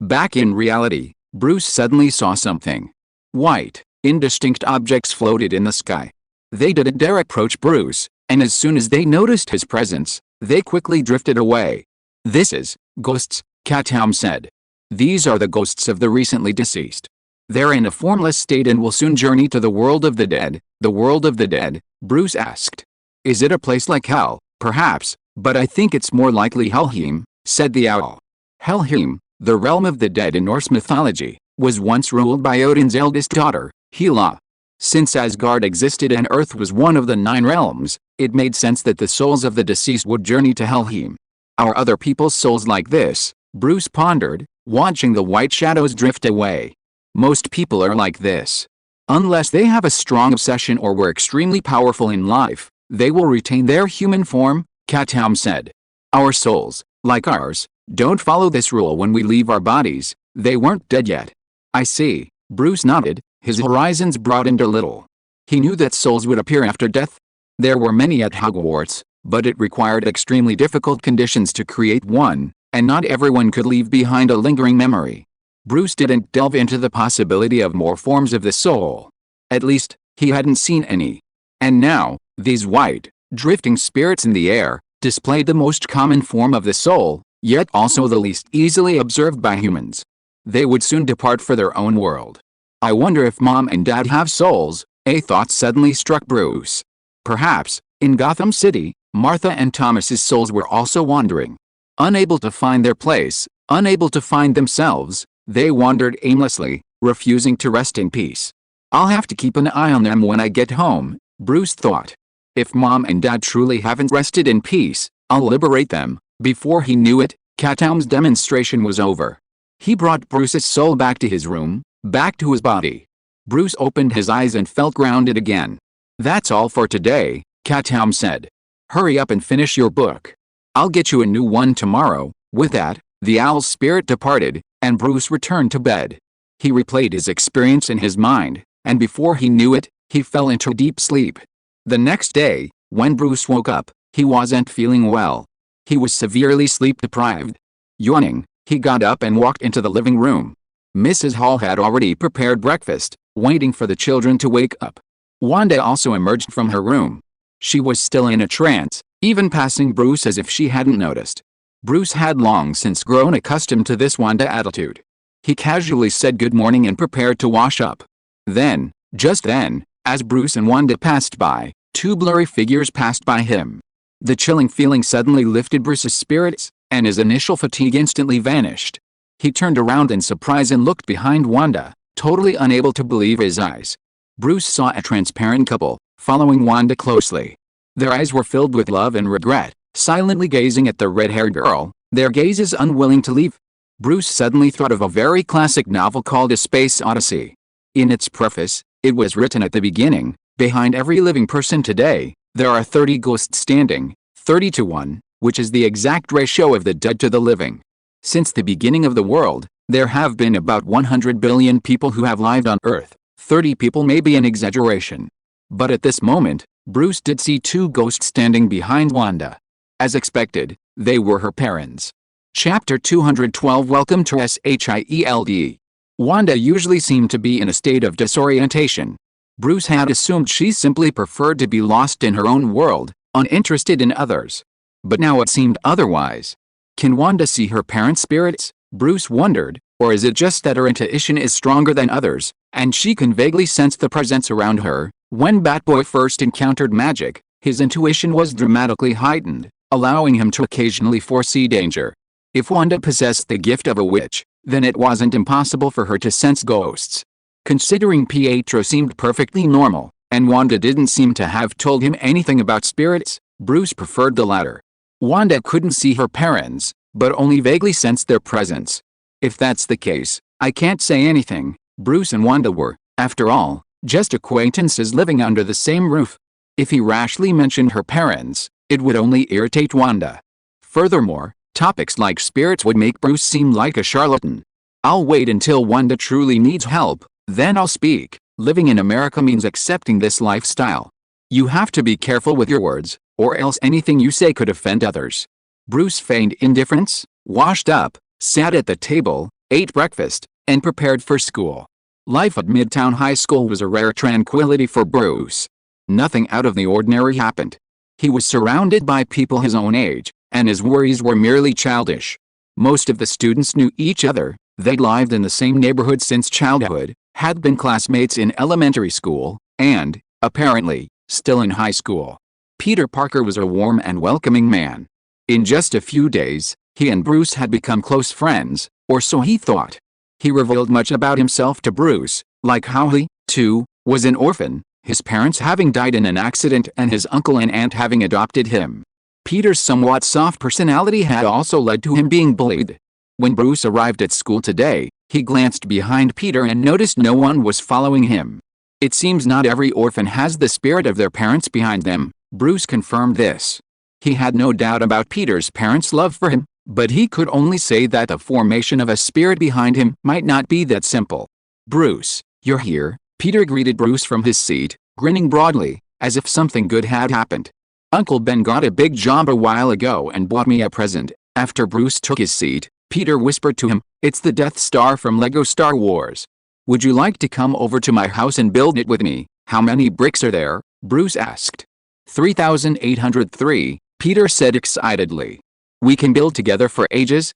Back in reality, Bruce suddenly saw something. White, indistinct objects floated in the sky. They didn't dare approach Bruce, and as soon as they noticed his presence, they quickly drifted away. "This is ghosts," Katoom said. "These are the ghosts of the recently deceased. They're in a formless state and will soon journey to the world of the dead." "The world of the dead?" Bruce asked. "Is it a place like hell?" "Perhaps, but I think it's more likely Helheim," said the owl. Helheim, the realm of the dead in Norse mythology, was once ruled by Odin's eldest daughter, Hela. Since Asgard existed and Earth was one of the 9 realms, it made sense that the souls of the deceased would journey to Helheim. "Are other people's souls like this?" Bruce pondered, watching the white shadows drift away. "Most people are like this. Unless they have a strong obsession or were extremely powerful in life, they will retain their human form," Katoom said. "Our souls, like ours, don't follow this rule when we leave our bodies. They weren't dead yet." "I see." Bruce nodded, his horizons broadened a little. He knew that souls would appear after death. There were many at Hogwarts, but it required extremely difficult conditions to create one, and not everyone could leave behind a lingering memory. Bruce didn't delve into the possibility of more forms of the soul. At least, he hadn't seen any. And now, these white, drifting spirits in the air, displayed the most common form of the soul, yet also the least easily observed by humans. They would soon depart for their own world. "I wonder if Mom and Dad have souls," a thought suddenly struck Bruce. Perhaps, in Gotham City, Martha and Thomas's souls were also wandering. Unable to find their place, unable to find themselves, they wandered aimlessly, refusing to rest in peace. "I'll have to keep an eye on them when I get home," Bruce thought. "If Mom and Dad truly haven't rested in peace, I'll liberate them." Before he knew it, Katoom's demonstration was over. He brought Bruce's soul back to his room, back to his body. Bruce opened his eyes and felt grounded again. "That's all for today," Katoom said. "Hurry up and finish your book. I'll get you a new one tomorrow." With that, the owl's spirit departed, and Bruce returned to bed. He replayed his experience in his mind, and before he knew it, he fell into deep sleep. The next day, when Bruce woke up, he wasn't feeling well. He was severely sleep-deprived. Yawning, he got up and walked into the living room. Mrs. Hall had already prepared breakfast, waiting for the children to wake up. Wanda also emerged from her room. She was still in a trance, even passing Bruce as if she hadn't noticed. Bruce had long since grown accustomed to this Wanda attitude. He casually said good morning and prepared to wash up. Then, just then, as Bruce and Wanda passed by, 2 blurry figures passed by him. The chilling feeling suddenly lifted Bruce's spirits, and his initial fatigue instantly vanished. He turned around in surprise and looked behind Wanda, totally unable to believe his eyes. Bruce saw a transparent couple, following Wanda closely. Their eyes were filled with love and regret, silently gazing at the red-haired girl, their gazes unwilling to leave. Bruce suddenly thought of a very classic novel called A Space Odyssey. In its preface, it was written at the beginning, "Behind every living person today, there are 30 ghosts standing, 30 to 1, which is the exact ratio of the dead to the living." Since the beginning of the world, there have been about 100 billion people who have lived on Earth. 30 people may be an exaggeration. But at this moment, Bruce did see 2 ghosts standing behind Wanda. As expected, they were her parents. Chapter 212. Welcome to SHIELD. Wanda usually seemed to be in a state of disorientation. Bruce had assumed she simply preferred to be lost in her own world, uninterested in others. But now it seemed otherwise. Can Wanda see her parents' spirits? Bruce wondered, or is it just that her intuition is stronger than others, and she can vaguely sense the presence around her? When Batboy first encountered magic, his intuition was dramatically heightened, allowing him to occasionally foresee danger. If Wanda possessed the gift of a witch, then it wasn't impossible for her to sense ghosts. Considering Pietro seemed perfectly normal, and Wanda didn't seem to have told him anything about spirits, Bruce preferred the latter. Wanda couldn't see her parents, but only vaguely sensed their presence. If that's the case, I can't say anything. Bruce and Wanda were, after all, just acquaintances living under the same roof. If he rashly mentioned her parents, it would only irritate Wanda. Furthermore, topics like spirits would make Bruce seem like a charlatan. "I'll wait until Wanda truly needs help, then I'll speak." Living in America means accepting this lifestyle. You have to be careful with your words, or else anything you say could offend others. Bruce feigned indifference, washed up, sat at the table, ate breakfast, and prepared for school. Life at Midtown High School was a rare tranquility for Bruce. Nothing out of the ordinary happened. He was surrounded by people his own age, and his worries were merely childish. Most of the students knew each other, they'd lived in the same neighborhood since childhood, had been classmates in elementary school, and, apparently, still in high school. Peter Parker was a warm and welcoming man. In just a few days, he and Bruce had become close friends, or so he thought. He revealed much about himself to Bruce, like how he, too, was an orphan, his parents having died in an accident and his uncle and aunt having adopted him. Peter's somewhat soft personality had also led to him being bullied. When Bruce arrived at school today, he glanced behind Peter and noticed no one was following him. It seems not every orphan has the spirit of their parents behind them, Bruce confirmed this. He had no doubt about Peter's parents' love for him, but he could only say that the formation of a spirit behind him might not be that simple. "Bruce, you're here," Peter greeted Bruce from his seat, grinning broadly, as if something good had happened. "Uncle Ben got a big job a while ago and bought me a present." After Bruce took his seat, Peter whispered to him, "It's the Death Star from Lego Star Wars. Would you like to come over to my house and build it with me?" "How many bricks are there?" Bruce asked. 3,803, Peter said excitedly. "We can build together for ages."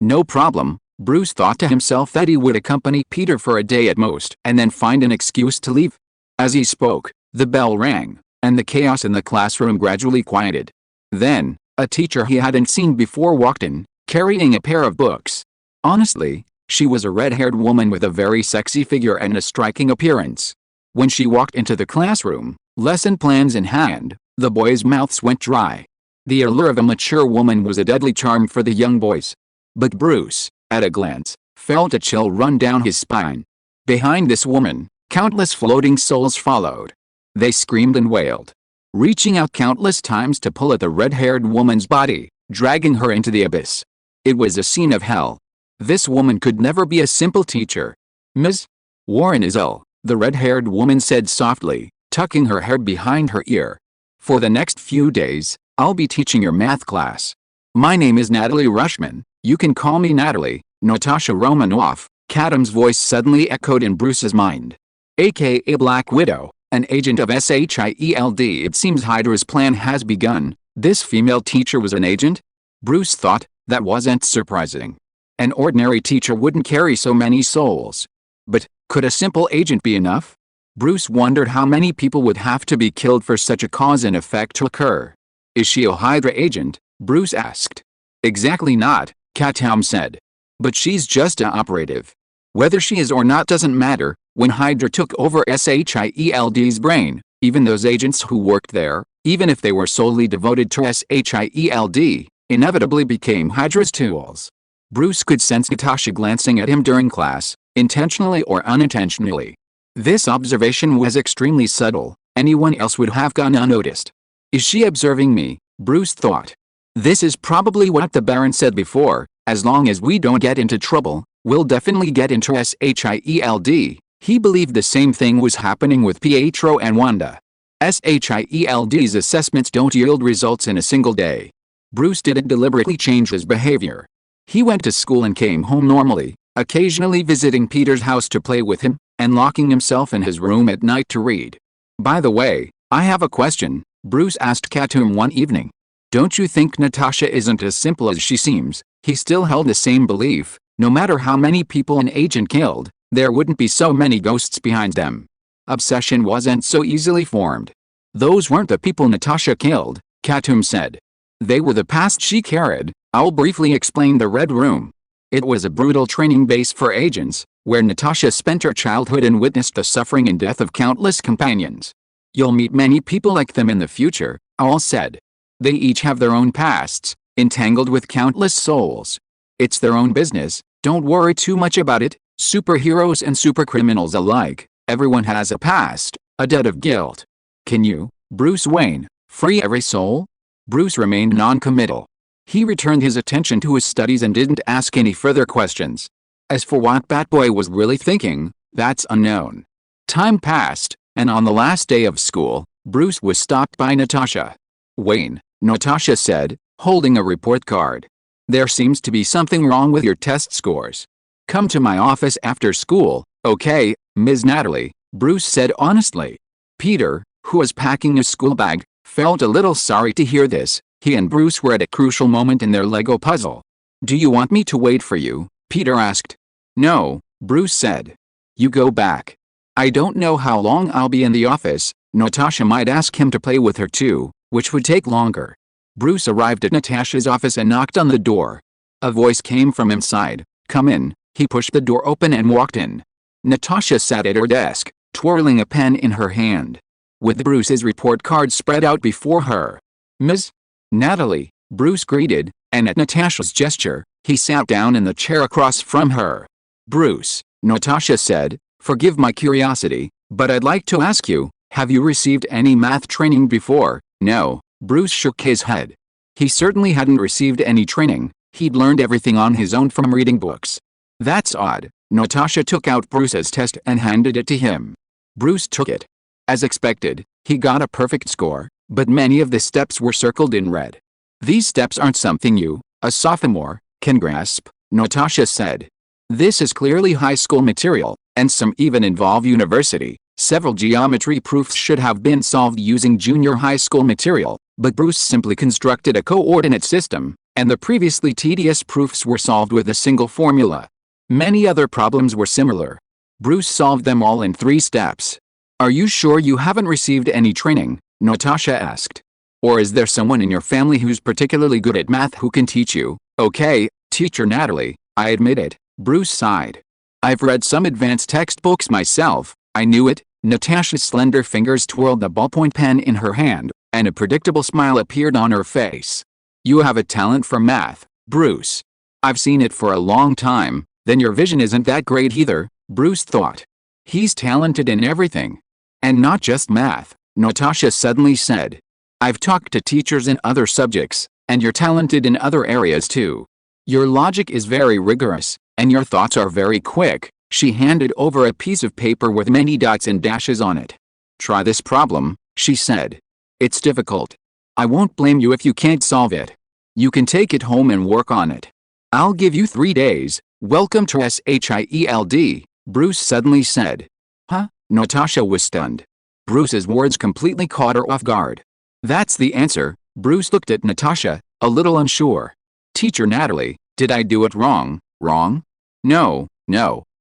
No problem." Bruce thought to himself that he would accompany Peter for a day at most and then find an excuse to leave. As he spoke, the bell rang, and the chaos in the classroom gradually quieted. Then, a teacher he hadn't seen before walked in, carrying a pair of books. Honestly, she was a red-haired woman with a very sexy figure and a striking appearance. When she walked into the classroom, lesson plans in hand, the boys' mouths went dry. The allure of a mature woman was a deadly charm for the young boys. But Bruce, at a glance, felt a chill run down his spine. Behind this woman, countless floating souls followed. They screamed and wailed, reaching out countless times to pull at the red-haired woman's body, dragging her into the abyss. It was a scene of hell. This woman could never be a simple teacher. "Ms. Warren is ill," the red-haired woman said softly, tucking her hair behind her ear. "For the next few days, I'll be teaching your math class. My name is Natalie Rushman. You can call me Natalie." Natasha Romanoff, Katoom's voice suddenly echoed in Bruce's mind. AKA Black Widow, an agent of SHIELD. It seems Hydra's plan has begun. This female teacher was an agent? Bruce thought, that wasn't surprising. An ordinary teacher wouldn't carry so many souls. But, could a simple agent be enough? Bruce wondered how many people would have to be killed for such a cause and effect to occur. "Is she a Hydra agent?" Bruce asked. "Exactly not," Katoom said. "But she's just an operative. Whether she is or not doesn't matter. When Hydra took over SHIELD's brain, even those agents who worked there, even if they were solely devoted to SHIELD, inevitably became Hydra's tools." Bruce could sense Natasha glancing at him during class, intentionally or unintentionally. This observation was extremely subtle. Anyone else would have gone unnoticed. "Is she observing me?" Bruce thought. This is probably what the Baron said before, as long as we don't get into trouble, we'll definitely get into SHIELD. He believed the same thing was happening with Pietro and Wanda. SHIELD's assessments don't yield results in a single day. Bruce didn't deliberately change his behavior. He went to school and came home normally, occasionally visiting Peter's house to play with him, and locking himself in his room at night to read. "By the way, I have a question," Bruce asked Katoom one evening. "Don't you think Natasha isn't as simple as she seems?" He still held the same belief. No matter how many people an agent killed, there wouldn't be so many ghosts behind them. Obsession wasn't so easily formed. "Those weren't the people Natasha killed," Katoom said. "They were the past she carried." Owl briefly explained the Red Room. It was a brutal training base for agents, where Natasha spent her childhood and witnessed the suffering and death of countless companions. "You'll meet many people like them in the future," Owl said. "They each have their own pasts, entangled with countless souls. It's their own business, don't worry too much about it." Superheroes and supercriminals alike, everyone has a past, a debt of guilt. "Can you, Bruce Wayne, free every soul?" Bruce remained non-committal. He returned his attention to his studies and didn't ask any further questions. As for what Batboy was really thinking, that's unknown. Time passed, and on the last day of school, Bruce was stopped by Natasha. "Wayne," Natasha said, holding a report card. "There seems to be something wrong with your test scores. Come to my office after school, Okay, Ms. Natalie, Bruce said honestly. Peter, who was packing his school bag, felt a little sorry to hear this. He and Bruce were at a crucial moment in their Lego puzzle. Do you want me to wait for you? Peter asked. No, Bruce said. You go back. I don't know how long I'll be in the office. Natasha might ask him to play with her too, which would take longer. Bruce arrived at Natasha's office and knocked on the door. A voice came from inside. Come in. He pushed the door open and walked in. Natasha sat at her desk, twirling a pen in her hand, with Bruce's report card spread out before her. Ms. Natalie, Bruce greeted, and at Natasha's gesture, he sat down in the chair across from her. Bruce, Natasha said, forgive my curiosity, but I'd like to ask you, have you received any math training before? No, Bruce shook his head. He certainly hadn't received any training. He'd learned everything on his own from reading books. That's odd. Natasha took out Bruce's test and handed it to him. Bruce took it. As expected, he got a perfect score, but many of the steps were circled in red. These steps aren't something you, a sophomore, can grasp, Natasha said. This is clearly high school material, and some even involve university. Several geometry proofs should have been solved using junior high school material, but Bruce simply constructed a coordinate system, and the previously tedious proofs were solved with a single formula. Many other problems were similar. Bruce solved them all in 3 steps. Are you sure you haven't received any training? Natasha asked. Or is there someone in your family who's particularly good at math who can teach you? Okay, Teacher Natalie, I admit it, Bruce sighed. I've read some advanced textbooks myself. I knew it. Natasha's slender fingers twirled the ballpoint pen in her hand, and a predictable smile appeared on her face. You have a talent for math, Bruce. I've seen it for a long time. Then your vision isn't that great either, Bruce thought. He's talented in everything. And not just math, Natasha suddenly said. I've talked to teachers in other subjects, and you're talented in other areas too. Your logic is very rigorous, and your thoughts are very quick. She handed over a piece of paper with many dots and dashes on it. Try this problem, she said. It's difficult. I won't blame you if you can't solve it. You can take it home and work on it. I'll give you 3 days. Welcome to SHIELD, Bruce suddenly said. Huh? Natasha was stunned. Bruce's words completely caught her off guard. That's the answer. Bruce looked at Natasha, a little unsure. Teacher Natalie, did I do it wrong? Wrong? No.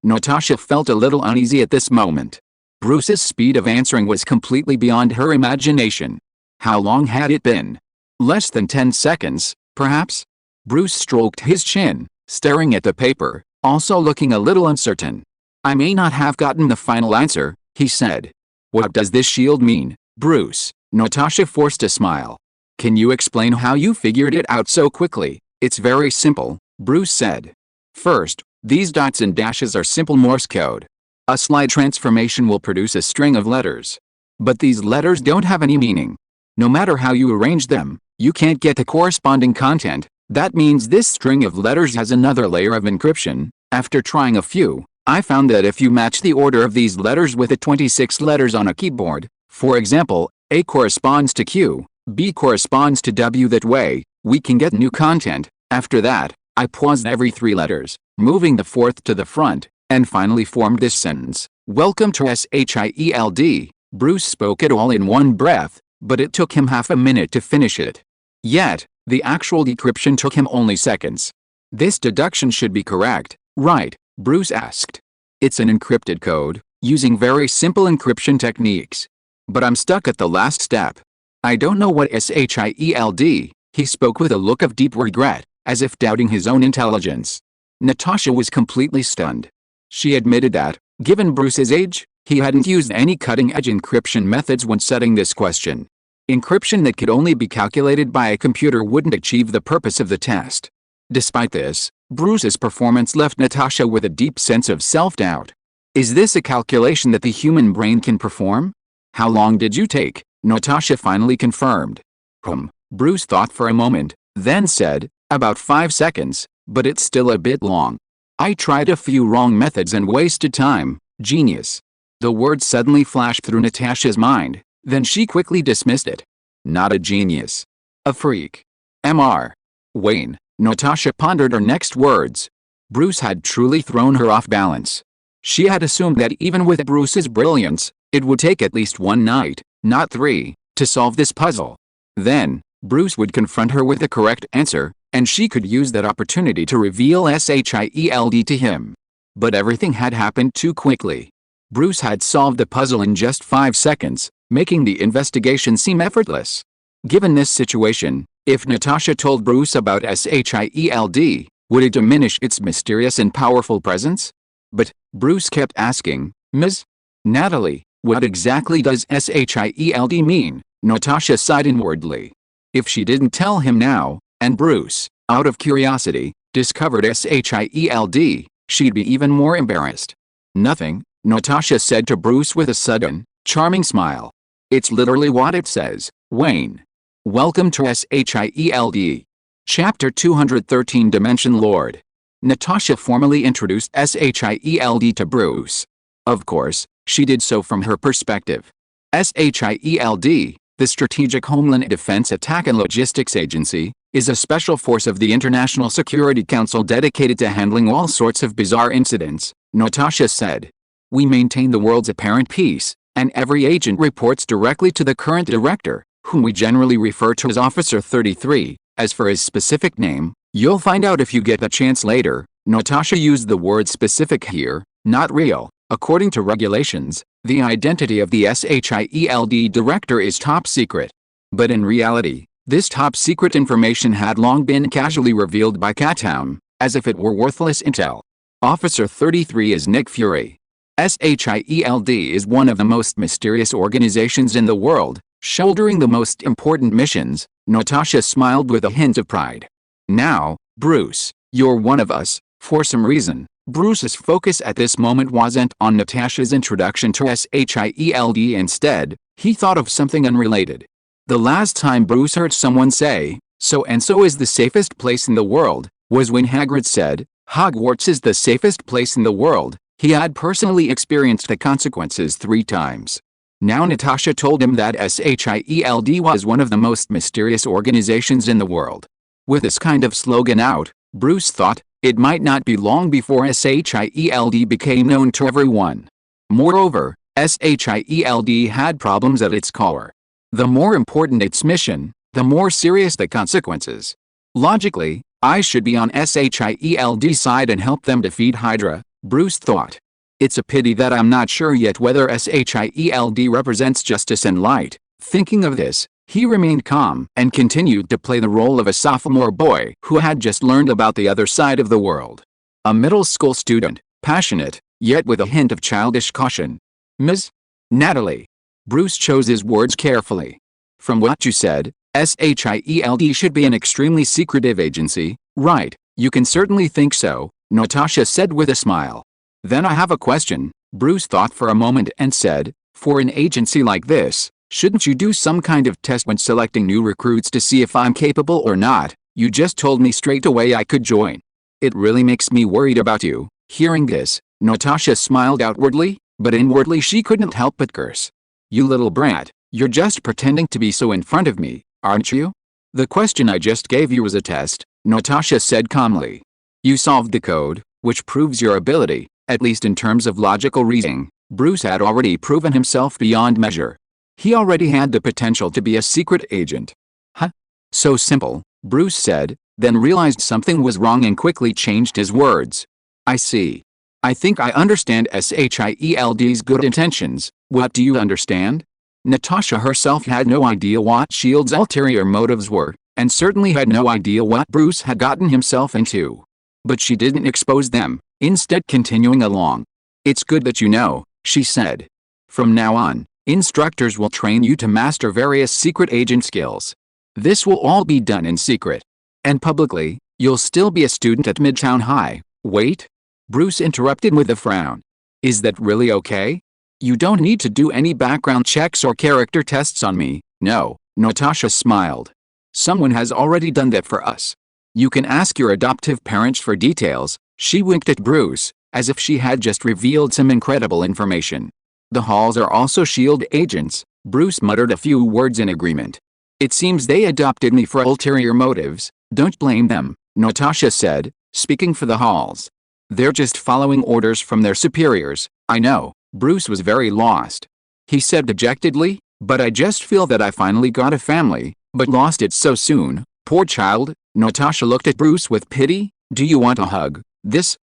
Natasha felt a little uneasy at this moment. Bruce's speed of answering was completely beyond her imagination. How long had it been? Less than 10 seconds, perhaps? Bruce stroked his chin, staring at the paper, also looking a little uncertain. I may not have gotten the final answer, he said. What does this shield mean, Bruce? Natasha forced a smile. Can you explain how you figured it out so quickly? It's very simple, Bruce said. First, these dots and dashes are simple Morse code. A slight transformation will produce a string of letters. But these letters don't have any meaning. No matter how you arrange them, you can't get the corresponding content. That means this string of letters has another layer of encryption. After trying a few, I found that if you match the order of these letters with the 26 letters on a keyboard, for example, A corresponds to Q, B corresponds to W, that way, we can get new content. After that, I paused every 3 letters, moving the 4th to the front, and finally formed this sentence. Welcome to SHIELD. Bruce spoke it all in one breath, but it took him half a minute to finish it. Yet, the actual decryption took him only seconds. This deduction should be correct, right? Bruce asked. It's an encrypted code, using very simple encryption techniques. But I'm stuck at the last step. I don't know what SHIELD. He spoke with a look of deep regret, as if doubting his own intelligence. Natasha was completely stunned. She admitted that, given Bruce's age, he hadn't used any cutting-edge encryption methods when setting this question. Encryption that could only be calculated by a computer wouldn't achieve the purpose of the test. Despite this, Bruce's performance left Natasha with a deep sense of self-doubt. Is this a calculation that the human brain can perform? How long did you take? Natasha finally confirmed. Bruce thought for a moment, then said, about 5 seconds, but it's still a bit long. I tried a few wrong methods and wasted time. Genius. The word suddenly flashed through Natasha's mind, then she quickly dismissed it. Not a genius. A freak. Mr. Wayne. Natasha pondered her next words. Bruce had truly thrown her off balance. She had assumed that even with Bruce's brilliance, it would take at least one night, not 3, to solve this puzzle. Then, Bruce would confront her with the correct answer, and she could use that opportunity to reveal SHIELD to him. But everything had happened too quickly. Bruce had solved the puzzle in just 5 seconds, making the investigation seem effortless. Given this situation, if Natasha told Bruce about SHIELD, would it diminish its mysterious and powerful presence? But Bruce kept asking, "Ms. Natalie, what exactly does SHIELD mean?" Natasha sighed inwardly. If she didn't tell him now, and Bruce, out of curiosity, discovered SHIELD, she'd be even more embarrassed. "Nothing," Natasha said to Bruce with a sudden, charming smile. "It's literally what it says, Wayne. Welcome to SHIELD. Chapter 213 Dimension Lord." Natasha formally introduced SHIELD to Bruce. Of course, she did so from her perspective. SHIELD, the Strategic Homeland Defense Attack and Logistics Agency, is a special force of the International Security Council dedicated to handling all sorts of bizarre incidents, Natasha said. "We maintain the world's apparent peace, and every agent reports directly to the current director, whom we generally refer to as Officer 33. As for his specific name, you'll find out if you get the chance later." Natasha used the word specific here, not real. According to regulations, the identity of the SHIELD director is top secret. But in reality, this top secret information had long been casually revealed by Katoom, as if it were worthless intel. Officer 33 is Nick Fury. SHIELD is one of the most mysterious organizations in the world, shouldering the most important missions. Natasha smiled with a hint of pride. "Now, Bruce, you're one of us." For some reason, Bruce's focus at this moment wasn't on Natasha's introduction to SHIELD. Instead, he thought of something unrelated. The last time Bruce heard someone say, "So-and-so is the safest place in the world," was when Hagrid said, "Hogwarts is the safest place in the world." He had personally experienced the consequences 3 times. Now Natasha told him that SHIELD was one of the most mysterious organizations in the world. With this kind of slogan out, Bruce thought, it might not be long before SHIELD became known to everyone. Moreover, SHIELD had problems at its core. The more important its mission, the more serious the consequences. Logically, I should be on SHIELD's side and help them defeat Hydra, Bruce thought. It's a pity that I'm not sure yet whether SHIELD represents justice and light. Thinking of this, he remained calm and continued to play the role of a sophomore boy who had just learned about the other side of the world. A middle school student, passionate, yet with a hint of childish caution. "Ms. Natalie." Bruce chose his words carefully. "From what you said, SHIELD should be an extremely secretive agency, right?" "You can certainly think so," Natasha said with a smile. "Then I have a question." Bruce thought for a moment and said, "For an agency like this, shouldn't you do some kind of test when selecting new recruits to see if I'm capable or not? You just told me straight away I could join. It really makes me worried about you." Hearing this, Natasha smiled outwardly, but inwardly she couldn't help but curse. "You little brat, you're just pretending to be so in front of me, aren't you?" "The question I just gave you was a test," Natasha said calmly. "You solved the code, which proves your ability, at least in terms of logical reasoning." Bruce had already proven himself beyond measure. He already had the potential to be a secret agent. "Huh? So simple," Bruce said, then realized something was wrong and quickly changed his words. "I see. I think I understand SHIELD's good intentions." "What do you understand?" Natasha herself had no idea what S.H.I.E.L.D's ulterior motives were, and certainly had no idea what Bruce had gotten himself into. But she didn't expose them, instead continuing along. "It's good that you know," she said. "From now on, instructors will train you to master various secret agent skills. This will all be done in secret. And publicly, you'll still be a student at Midtown High." "Wait?" Bruce interrupted with a frown. "Is that really okay? You don't need to do any background checks or character tests on me." "No," Natasha smiled. "Someone has already done that for us. You can ask your adoptive parents for details." She winked at Bruce, as if she had just revealed some incredible information. "The Halls are also S.H.I.E.L.D. agents." Bruce muttered a few words in agreement. "It seems they adopted me for ulterior motives. Don't blame them," Natasha said, speaking for the Halls. They're just following orders from their superiors. I know. Bruce was very lost. He said dejectedly, but I just feel that I finally got a family, but lost it so soon. Poor child. Natasha looked at Bruce with pity. Do you want a hug?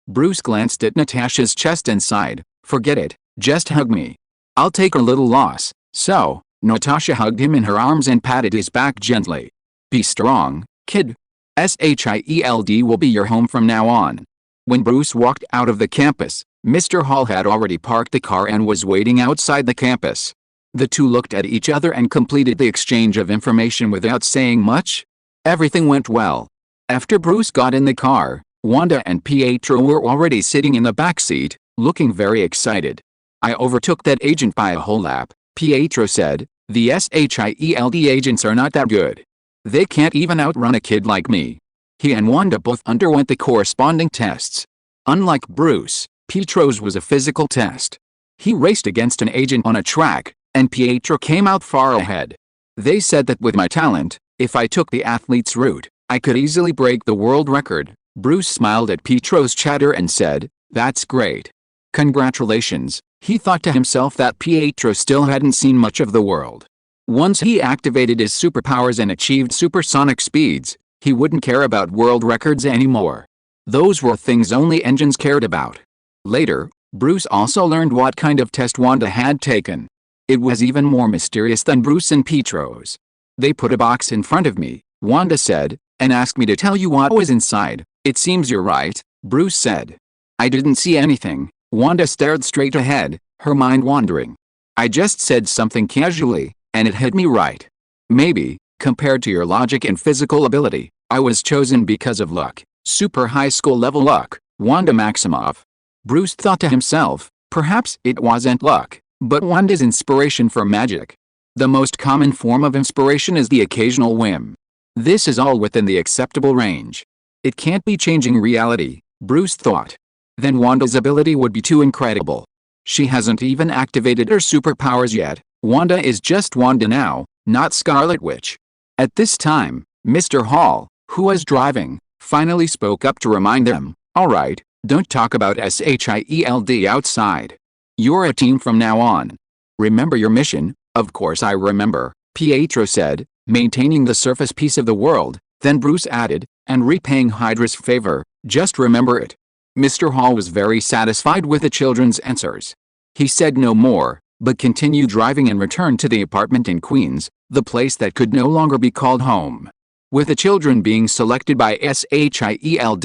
Bruce glanced at Natasha's chest and sighed. Forget it. Just hug me. I'll take a little loss. So, Natasha hugged him in her arms and patted his back gently. Be strong, kid. SHIELD will be your home from now on. When Bruce walked out of the campus, Mr. Hall had already parked the car and was waiting outside the campus. The two looked at each other and completed the exchange of information without saying much. Everything went well. After Bruce got in the car, Wanda and Pietro were already sitting in the back seat, looking very excited. I overtook that agent by a whole lap, Pietro said. The SHIELD agents are not that good. They can't even outrun a kid like me. He and Wanda both underwent the corresponding tests. Unlike Bruce, Pietro's was a physical test. He raced against an agent on a track, and Pietro came out far ahead. They said that with my talent, if I took the athlete's route, I could easily break the world record. Bruce smiled at Pietro's chatter and said, That's great. Congratulations. He thought to himself that Pietro still hadn't seen much of the world. Once he activated his superpowers and achieved supersonic speeds, he wouldn't care about world records anymore. Those were things only engines cared about. Later, Bruce also learned what kind of test Wanda had taken. It was even more mysterious than Bruce and Pietro's. They put a box in front of me, Wanda said, and asked me to tell you what was inside. It seems you're right, Bruce said. I didn't see anything. Wanda stared straight ahead, her mind wandering. I just said something casually, and it hit me right. Maybe, compared to your logic and physical ability, I was chosen because of luck. Super high school level luck, Wanda Maximoff. Bruce thought to himself, perhaps it wasn't luck, but Wanda's inspiration for magic. The most common form of inspiration is the occasional whim. This is all within the acceptable range. It can't be changing reality, Bruce thought. Then Wanda's ability would be too incredible. She hasn't even activated her superpowers yet. Wanda is just Wanda now, not Scarlet Witch. At this time, Mr. Hall, who was driving, finally spoke up to remind them, Alright, don't talk about SHIELD outside. You're a team from now on. Remember your mission? Of course I remember, Pietro said, maintaining the surface peace of the world. Then Bruce added, and repaying Hydra's favor, just remember it. Mr. Hall was very satisfied with the children's answers. He said no more, but continued driving and returned to the apartment in Queens, the place that could no longer be called home. With the children being selected by SHIELD,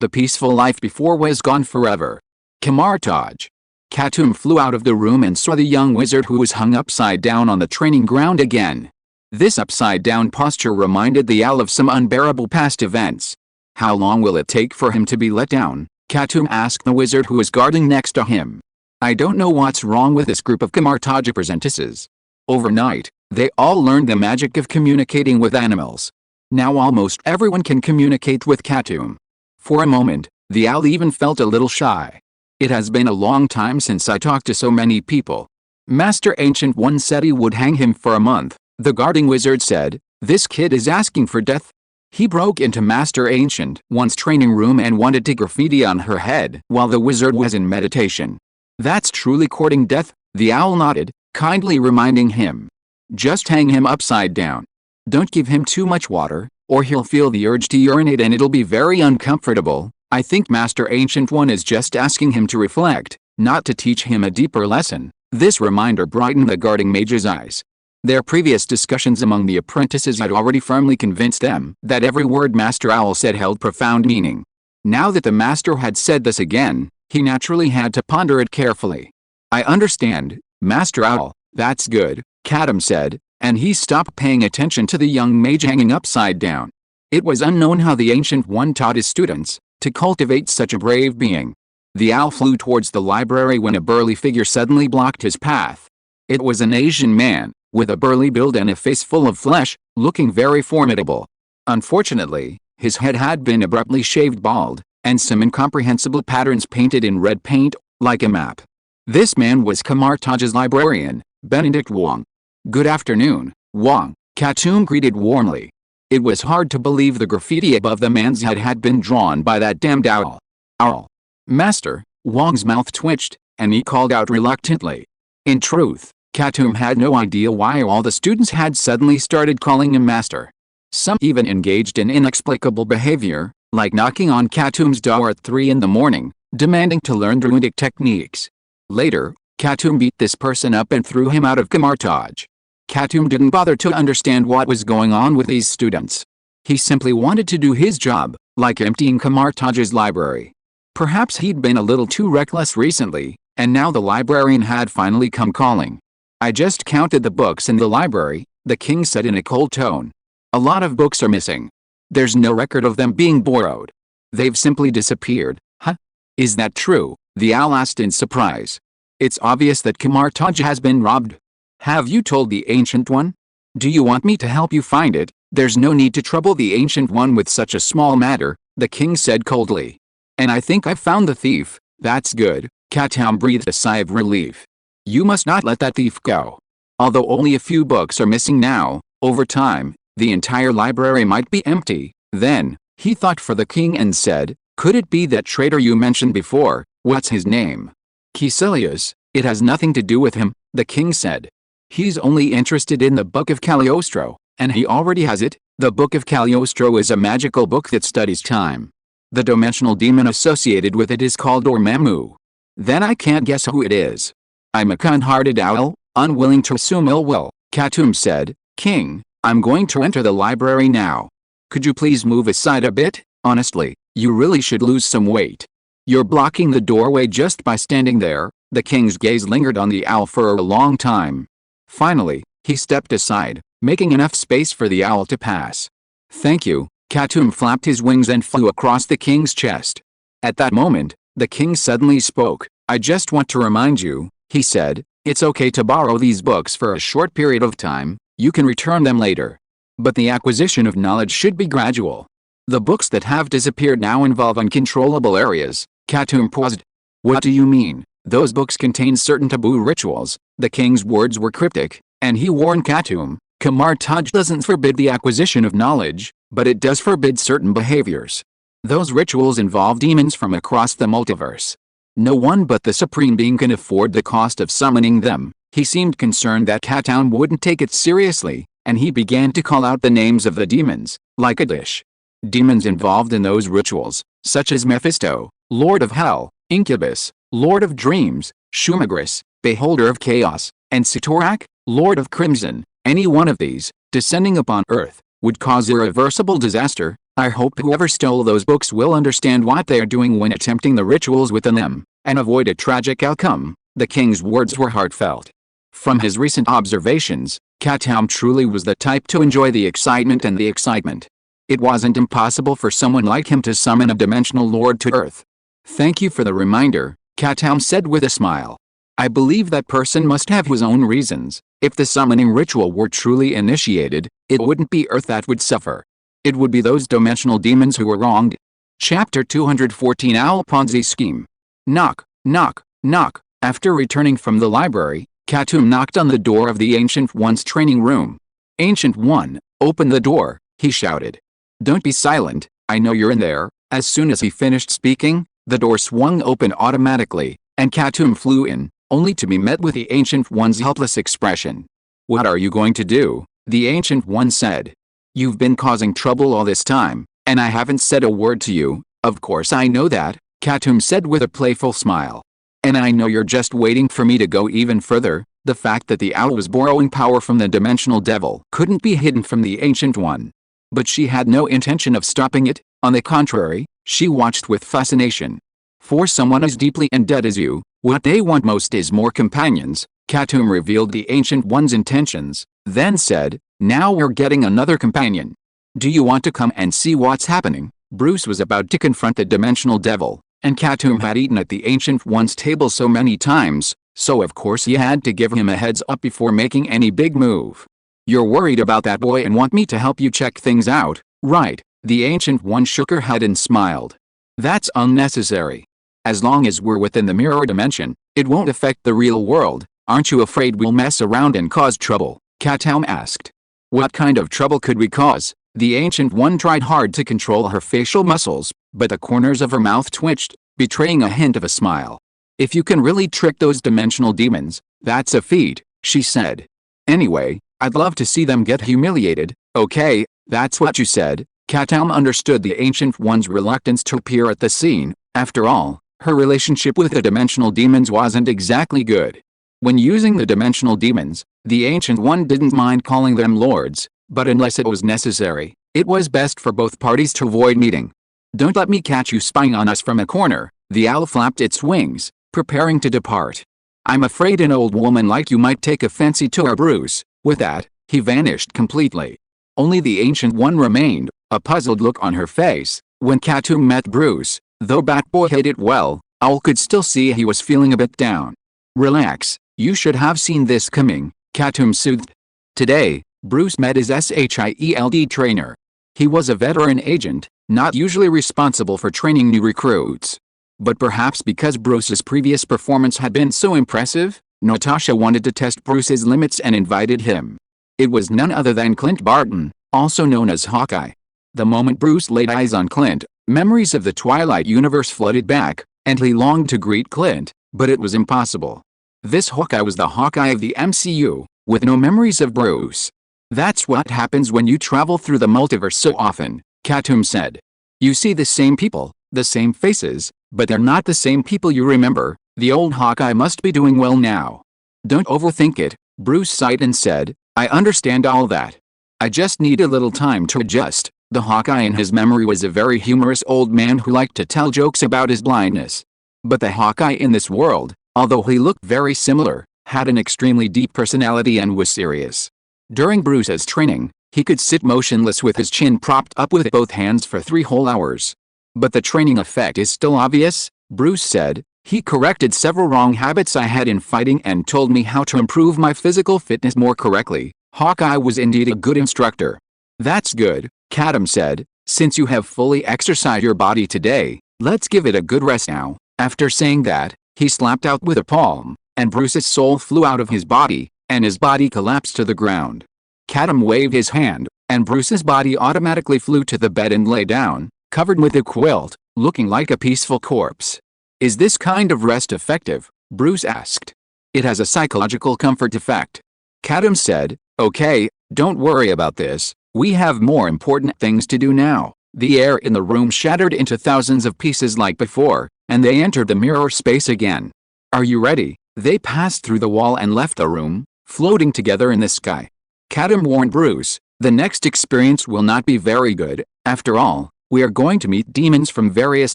the peaceful life before was gone forever. Camartage. Katoom flew out of the room and saw the young wizard who was hung upside down on the training ground again. This upside-down posture reminded the owl of some unbearable past events. How long will it take for him to be let down? Katoom asked the wizard who was guarding next to him. I don't know what's wrong with this group of Camartage apprentices. Overnight, they all learned the magic of communicating with animals. Now almost everyone can communicate with Katoom. For a moment, the owl even felt a little shy. It has been a long time since I talked to so many people. Master Ancient One said he would hang him for a month. The guarding wizard said, This kid is asking for death. He broke into Master Ancient One's training room and wanted to graffiti on her head while the wizard was in meditation. That's truly courting death, the owl nodded, kindly reminding him. Just hang him upside down. Don't give him too much water, or he'll feel the urge to urinate and it'll be very uncomfortable. I think Master Ancient One is just asking him to reflect, not to teach him a deeper lesson. This reminder brightened the guarding mage's eyes. Their previous discussions among the apprentices had already firmly convinced them that every word Master Owl said held profound meaning. Now that the master had said this again, he naturally had to ponder it carefully. I understand, Master Owl, that's good, Katoom said, and he stopped paying attention to the young mage hanging upside down. It was unknown how the Ancient One taught his students to cultivate such a brave being. The owl flew towards the library when a burly figure suddenly blocked his path. It was an Asian man, with a burly build and a face full of flesh, looking very formidable. Unfortunately, his head had been abruptly shaved bald, and some incomprehensible patterns painted in red paint, like a map. This man was Camartage's librarian, Benedict Wong. Good afternoon, Wong, Katoom greeted warmly. It was hard to believe the graffiti above the man's head had been drawn by that damned owl. Owl. Master, Wong's mouth twitched, and he called out reluctantly. In truth, Katoom had no idea why all the students had suddenly started calling him master. Some even engaged in inexplicable behavior, like knocking on Katoom's door at 3 in the morning, demanding to learn druidic techniques. Later, Katoom beat this person up and threw him out of Camartage. Katoom didn't bother to understand what was going on with these students. He simply wanted to do his job, like emptying Camartage's library. Perhaps he'd been a little too reckless recently, and now the librarian had finally come calling. I just counted the books in the library, the king said in a cold tone. A lot of books are missing. There's no record of them being borrowed. They've simply disappeared. Huh? Is that true? The owl asked in surprise. It's obvious that Camartage has been robbed. Have you told the Ancient One? Do you want me to help you find it? There's no need to trouble the Ancient One with such a small matter, the king said coldly. And I think I've found the thief. That's good. Katoom breathed a sigh of relief. You must not let that thief go. Although only a few books are missing now, over time, the entire library might be empty. Then, he thought for the king and said, could it be that traitor you mentioned before? What's his name? Caecilius. It has nothing to do with him, the king said. He's only interested in the Book of Cagliostro, and he already has it. The Book of Cagliostro is a magical book that studies time. The dimensional demon associated with it is called Dormammu. Then I can't guess who it is. I'm a kind-hearted owl, unwilling to assume ill will, Katoom said. King, I'm going to enter the library now. Could you please move aside a bit? Honestly, you really should lose some weight. You're blocking the doorway just by standing there. The king's gaze lingered on the owl for a long time. Finally, he stepped aside, making enough space for the owl to pass. Thank you. Katoom flapped his wings and flew across the king's chest. At that moment, the king suddenly spoke. I just want to remind you, he said, it's okay to borrow these books for a short period of time. You can return them later. But the acquisition of knowledge should be gradual. The books that have disappeared now involve uncontrollable areas. Katoom paused. What do you mean? Those books contain certain taboo rituals. The king's words were cryptic, and he warned Katoom, Camartage doesn't forbid the acquisition of knowledge, but it does forbid certain behaviors. Those rituals involve demons from across the multiverse. No one but the Supreme Being can afford the cost of summoning them. He seemed concerned that Katoom wouldn't take it seriously, and he began to call out the names of the demons, like a dish. Demons involved in those rituals, such as Mephisto, Lord of Hell, Incubus, Lord of Dreams, Shumagris, Beholder of Chaos, and Satorak, Lord of Crimson. Any one of these, descending upon Earth, would cause irreversible disaster. I hope whoever stole those books will understand what they are doing when attempting the rituals within them, and avoid a tragic outcome. The king's words were heartfelt. From his recent observations, Katoom truly was the type to enjoy the excitement and the excitement. It wasn't impossible for someone like him to summon a dimensional lord to Earth. Thank you for the reminder, Katoom said with a smile. I believe that person must have his own reasons. If the summoning ritual were truly initiated, it wouldn't be Earth that would suffer. It would be those dimensional demons who were wronged. Chapter 214 Owl Ponzi Scheme. Knock, knock, knock. After returning from the library, Katoom knocked on the door of the Ancient One's training room. Ancient One, open the door, he shouted. Don't be silent, I know you're in there. As soon as he finished speaking, the door swung open automatically, and Katoom flew in, only to be met with the Ancient One's helpless expression. What are you going to do? The Ancient One said. You've been causing trouble all this time, and I haven't said a word to you. Of course I know that, Katoom said with a playful smile. And I know you're just waiting for me to go even further. The fact that the owl was borrowing power from the dimensional devil couldn't be hidden from the Ancient One. But she had no intention of stopping it. On the contrary, she watched with fascination. For someone as deeply in debt as you, what they want most is more companions. Katoom revealed the Ancient One's intentions, then said, now we're getting another companion. Do you want to come and see what's happening? Bruce was about to confront the dimensional devil, and Katoom had eaten at the Ancient One's table so many times, so of course he had to give him a heads up before making any big move. You're worried about that boy and want me to help you check things out, right? The Ancient One shook her head and smiled. That's unnecessary. As long as we're within the mirror dimension, it won't affect the real world. Aren't you afraid we'll mess around and cause trouble? Katoom asked. What kind of trouble could we cause? The Ancient One tried hard to control her facial muscles, but the corners of her mouth twitched. betraying a hint of a smile. "If you can really trick those dimensional demons, that's a feat," she said. "Anyway, I'd love to see them get humiliated." "Okay, that's what you said." Katoom understood the Ancient One's reluctance to appear at the scene. After all, her relationship with the dimensional demons wasn't exactly good. When using the dimensional demons, the Ancient One didn't mind calling them lords, but unless it was necessary, it was best for both parties to avoid meeting. "Don't let me catch you spying on us from a corner." The owl flapped its wings, preparing to depart. "I'm afraid an old woman like you might take a fancy to our Bruce." With that, he vanished completely. Only the Ancient One remained, a puzzled look on her face. When Katoom met Bruce, though Batboy hid it well, Owl could still see he was feeling a bit down. "Relax, you should have seen this coming," Katoom soothed. Today, Bruce met his SHIELD trainer. He was a veteran agent, not usually responsible for training new recruits. But perhaps because Bruce's previous performance had been so impressive, Natasha wanted to test Bruce's limits and invited him. It was none other than Clint Barton, also known as Hawkeye. The moment Bruce laid eyes on Clint, memories of the Twilight universe flooded back, and he longed to greet Clint, but it was impossible. This Hawkeye was the Hawkeye of the MCU, with no memories of Bruce. "That's what happens when you travel through the multiverse so often," Katoom said. "You see the same people, the same faces, but they're not the same people you remember." The old Hawkeye must be doing well now. "Don't overthink it," Bruce sighed and said. "I understand all that. I just need a little time to adjust." The Hawkeye in his memory was a very humorous old man who liked to tell jokes about his blindness. But the Hawkeye in this world, although he looked very similar, had an extremely deep personality and was serious. During Bruce's training, he could sit motionless with his chin propped up with both hands for 3 whole hours. "But the training effect is still obvious," Bruce said. "He corrected several wrong habits I had in fighting and told me how to improve my physical fitness more correctly." Hawkeye was indeed a good instructor. "That's good," Katoom said. "Since you have fully exercised your body today, let's give it a good rest now." After saying that, he slapped out with a palm, and Bruce's soul flew out of his body, and his body collapsed to the ground. Katoom waved his hand, and Bruce's body automatically flew to the bed and lay down, covered with a quilt, looking like a peaceful corpse. "Is this kind of rest effective?" Bruce asked. "It has a psychological comfort effect." Katoom said. "Okay, don't worry about this. We have more important things to do now." The air in the room shattered into thousands of pieces like before, and they entered the mirror space again. "Are you ready?" They passed through the wall and left the room, floating together in the sky. Katoom warned Bruce, "The next experience will not be very good. After all, we are going to meet demons from various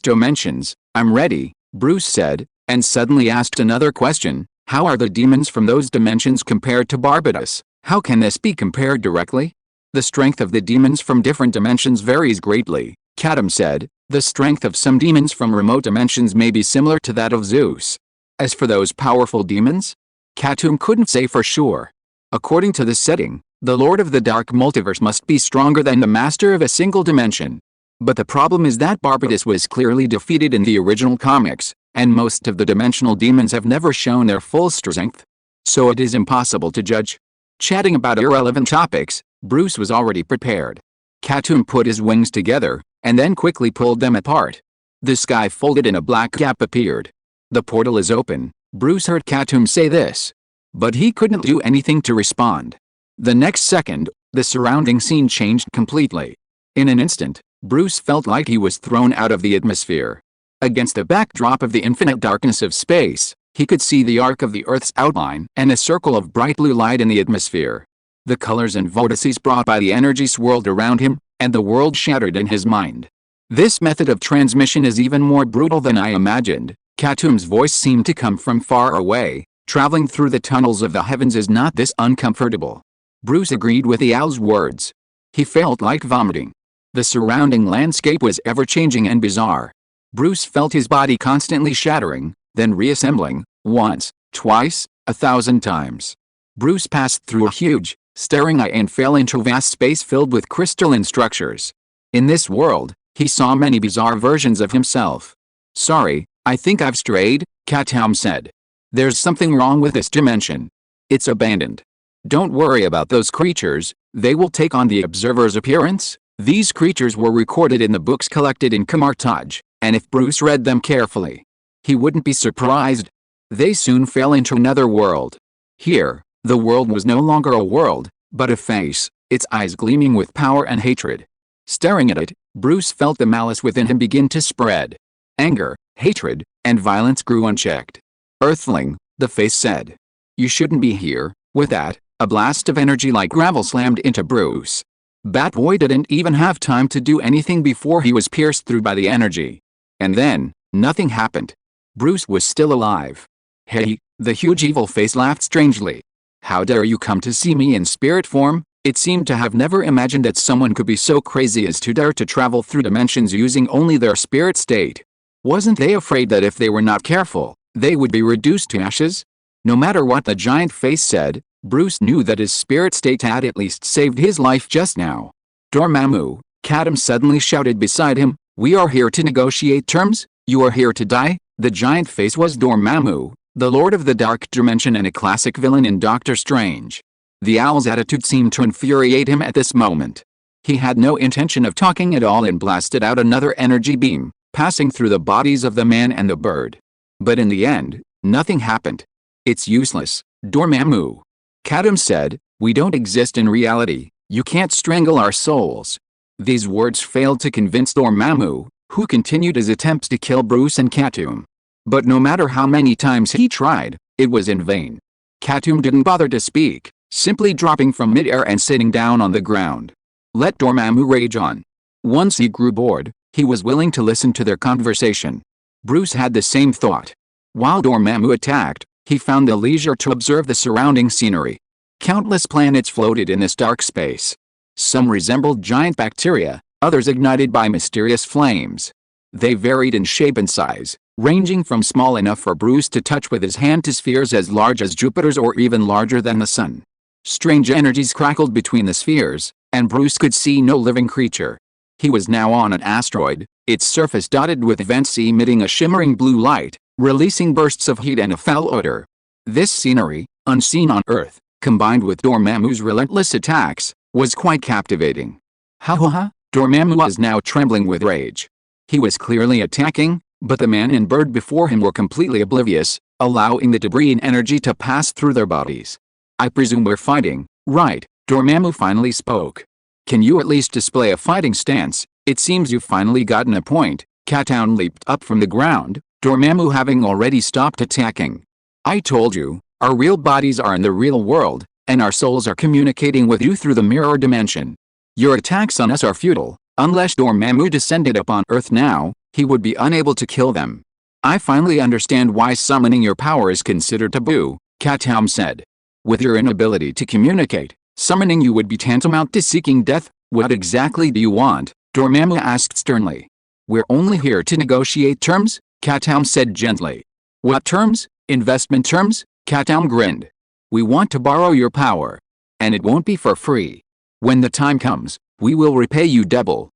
dimensions." "I'm ready," Bruce said, and suddenly asked another question. "How are the demons from those dimensions compared to Barbatos? How can this be compared directly?" "The strength of the demons from different dimensions varies greatly," Katoom said. "The strength of some demons from remote dimensions may be similar to that of Zeus. As for those powerful demons?" Katoom couldn't say for sure. According to the setting, the Lord of the Dark Multiverse must be stronger than the Master of a single dimension. But the problem is that Barbatos was clearly defeated in the original comics, and most of the dimensional demons have never shown their full strength. So it is impossible to judge. Chatting about irrelevant topics, Bruce was already prepared. Katoom put his wings together, and then quickly pulled them apart. The sky folded and a black gap appeared. "The portal is open," Bruce heard Katoom say this. But he couldn't do anything to respond. The next second, the surrounding scene changed completely. In an instant, Bruce felt like he was thrown out of the atmosphere. Against the backdrop of the infinite darkness of space, he could see the arc of the Earth's outline and a circle of bright blue light in the atmosphere. The colors and vortices brought by the energy swirled around him, and the world shattered in his mind. "This method of transmission is even more brutal than I imagined." Katoom's voice seemed to come from far away. "Traveling through the tunnels of the heavens is not this uncomfortable." Bruce agreed with the owl's words. He felt like vomiting. The surrounding landscape was ever-changing and bizarre. Bruce felt his body constantly shattering, then reassembling, once, twice, 1,000 times. Bruce passed through a huge, staring eye and fell into vast space filled with crystalline structures. In this world, he saw many bizarre versions of himself. "Sorry, I think I've strayed," Katoom said. "There's something wrong with this dimension. It's abandoned. Don't worry about those creatures, they will take on the observer's appearance." These creatures were recorded in the books collected in Kamartaj, and if Bruce read them carefully, he wouldn't be surprised. They soon fell into another world. Here, the world was no longer a world, but a face, its eyes gleaming with power and hatred. Staring at it, Bruce felt the malice within him begin to spread. Anger, hatred, and violence grew unchecked. Earthling, the face said. You shouldn't be here. With that, a blast of energy like gravel slammed into Bruce. Batboy didn't even have time to do anything before he was pierced through by the energy. And then, nothing happened. Bruce was still alive. Hey, the huge evil face laughed strangely. How dare you come to see me in spirit form? It seemed to have never imagined that someone could be so crazy as to dare to travel through dimensions using only their spirit state. Wasn't they afraid that if they were not careful, they would be reduced to ashes? No matter what the giant face said, Bruce knew that his spirit state had at least saved his life just now. Dormammu, Katoom suddenly shouted beside him, we are here to negotiate terms, you are here to die? The giant face was Dormammu, the Lord of the Dark Dimension and a classic villain in Doctor Strange. The owl's attitude seemed to infuriate him at this moment. He had no intention of talking at all and blasted out another energy beam, passing through the bodies of the man and the bird. But in the end, nothing happened. It's useless, Dormammu. Katoom said, we don't exist in reality, you can't strangle our souls. These words failed to convince Dormammu, who continued his attempts to kill Bruce and Katoom. But no matter how many times he tried, it was in vain. Katoom didn't bother to speak, simply dropping from midair and sitting down on the ground. Let Dormammu rage on. Once he grew bored, he was willing to listen to their conversation. Bruce had the same thought. While Dormammu attacked, he found the leisure to observe the surrounding scenery. Countless planets floated in this dark space. Some resembled giant bacteria, others ignited by mysterious flames. They varied in shape and size, ranging from small enough for Bruce to touch with his hand to spheres as large as Jupiter's or even larger than the sun. Strange energies crackled between the spheres, and Bruce could see no living creature. He was now on an asteroid, its surface dotted with vents emitting a shimmering blue light, releasing bursts of heat and a foul odor. This scenery, unseen on Earth, combined with Dormammu's relentless attacks, was quite captivating. Ha! Dormammu was now trembling with rage. He was clearly attacking, but the man and bird before him were completely oblivious, allowing the debris and energy to pass through their bodies. I presume we're fighting, right? Dormammu finally spoke. Can you at least display a fighting stance? It seems you've finally gotten a point. Katoom leaped up from the ground, Dormammu having already stopped attacking. I told you, our real bodies are in the real world, and our souls are communicating with you through the mirror dimension. Your attacks on us are futile. Unless Dormammu descended upon Earth now, he would be unable to kill them. I finally understand why summoning your power is considered taboo, Katoom said. With your inability to communicate, summoning you would be tantamount to seeking death. What exactly do you want? Dormammu asked sternly. We're only here to negotiate terms, Katoom said gently. What terms? Investment terms? Katoom grinned. We want to borrow your power. And it won't be for free. When the time comes, we will repay you double.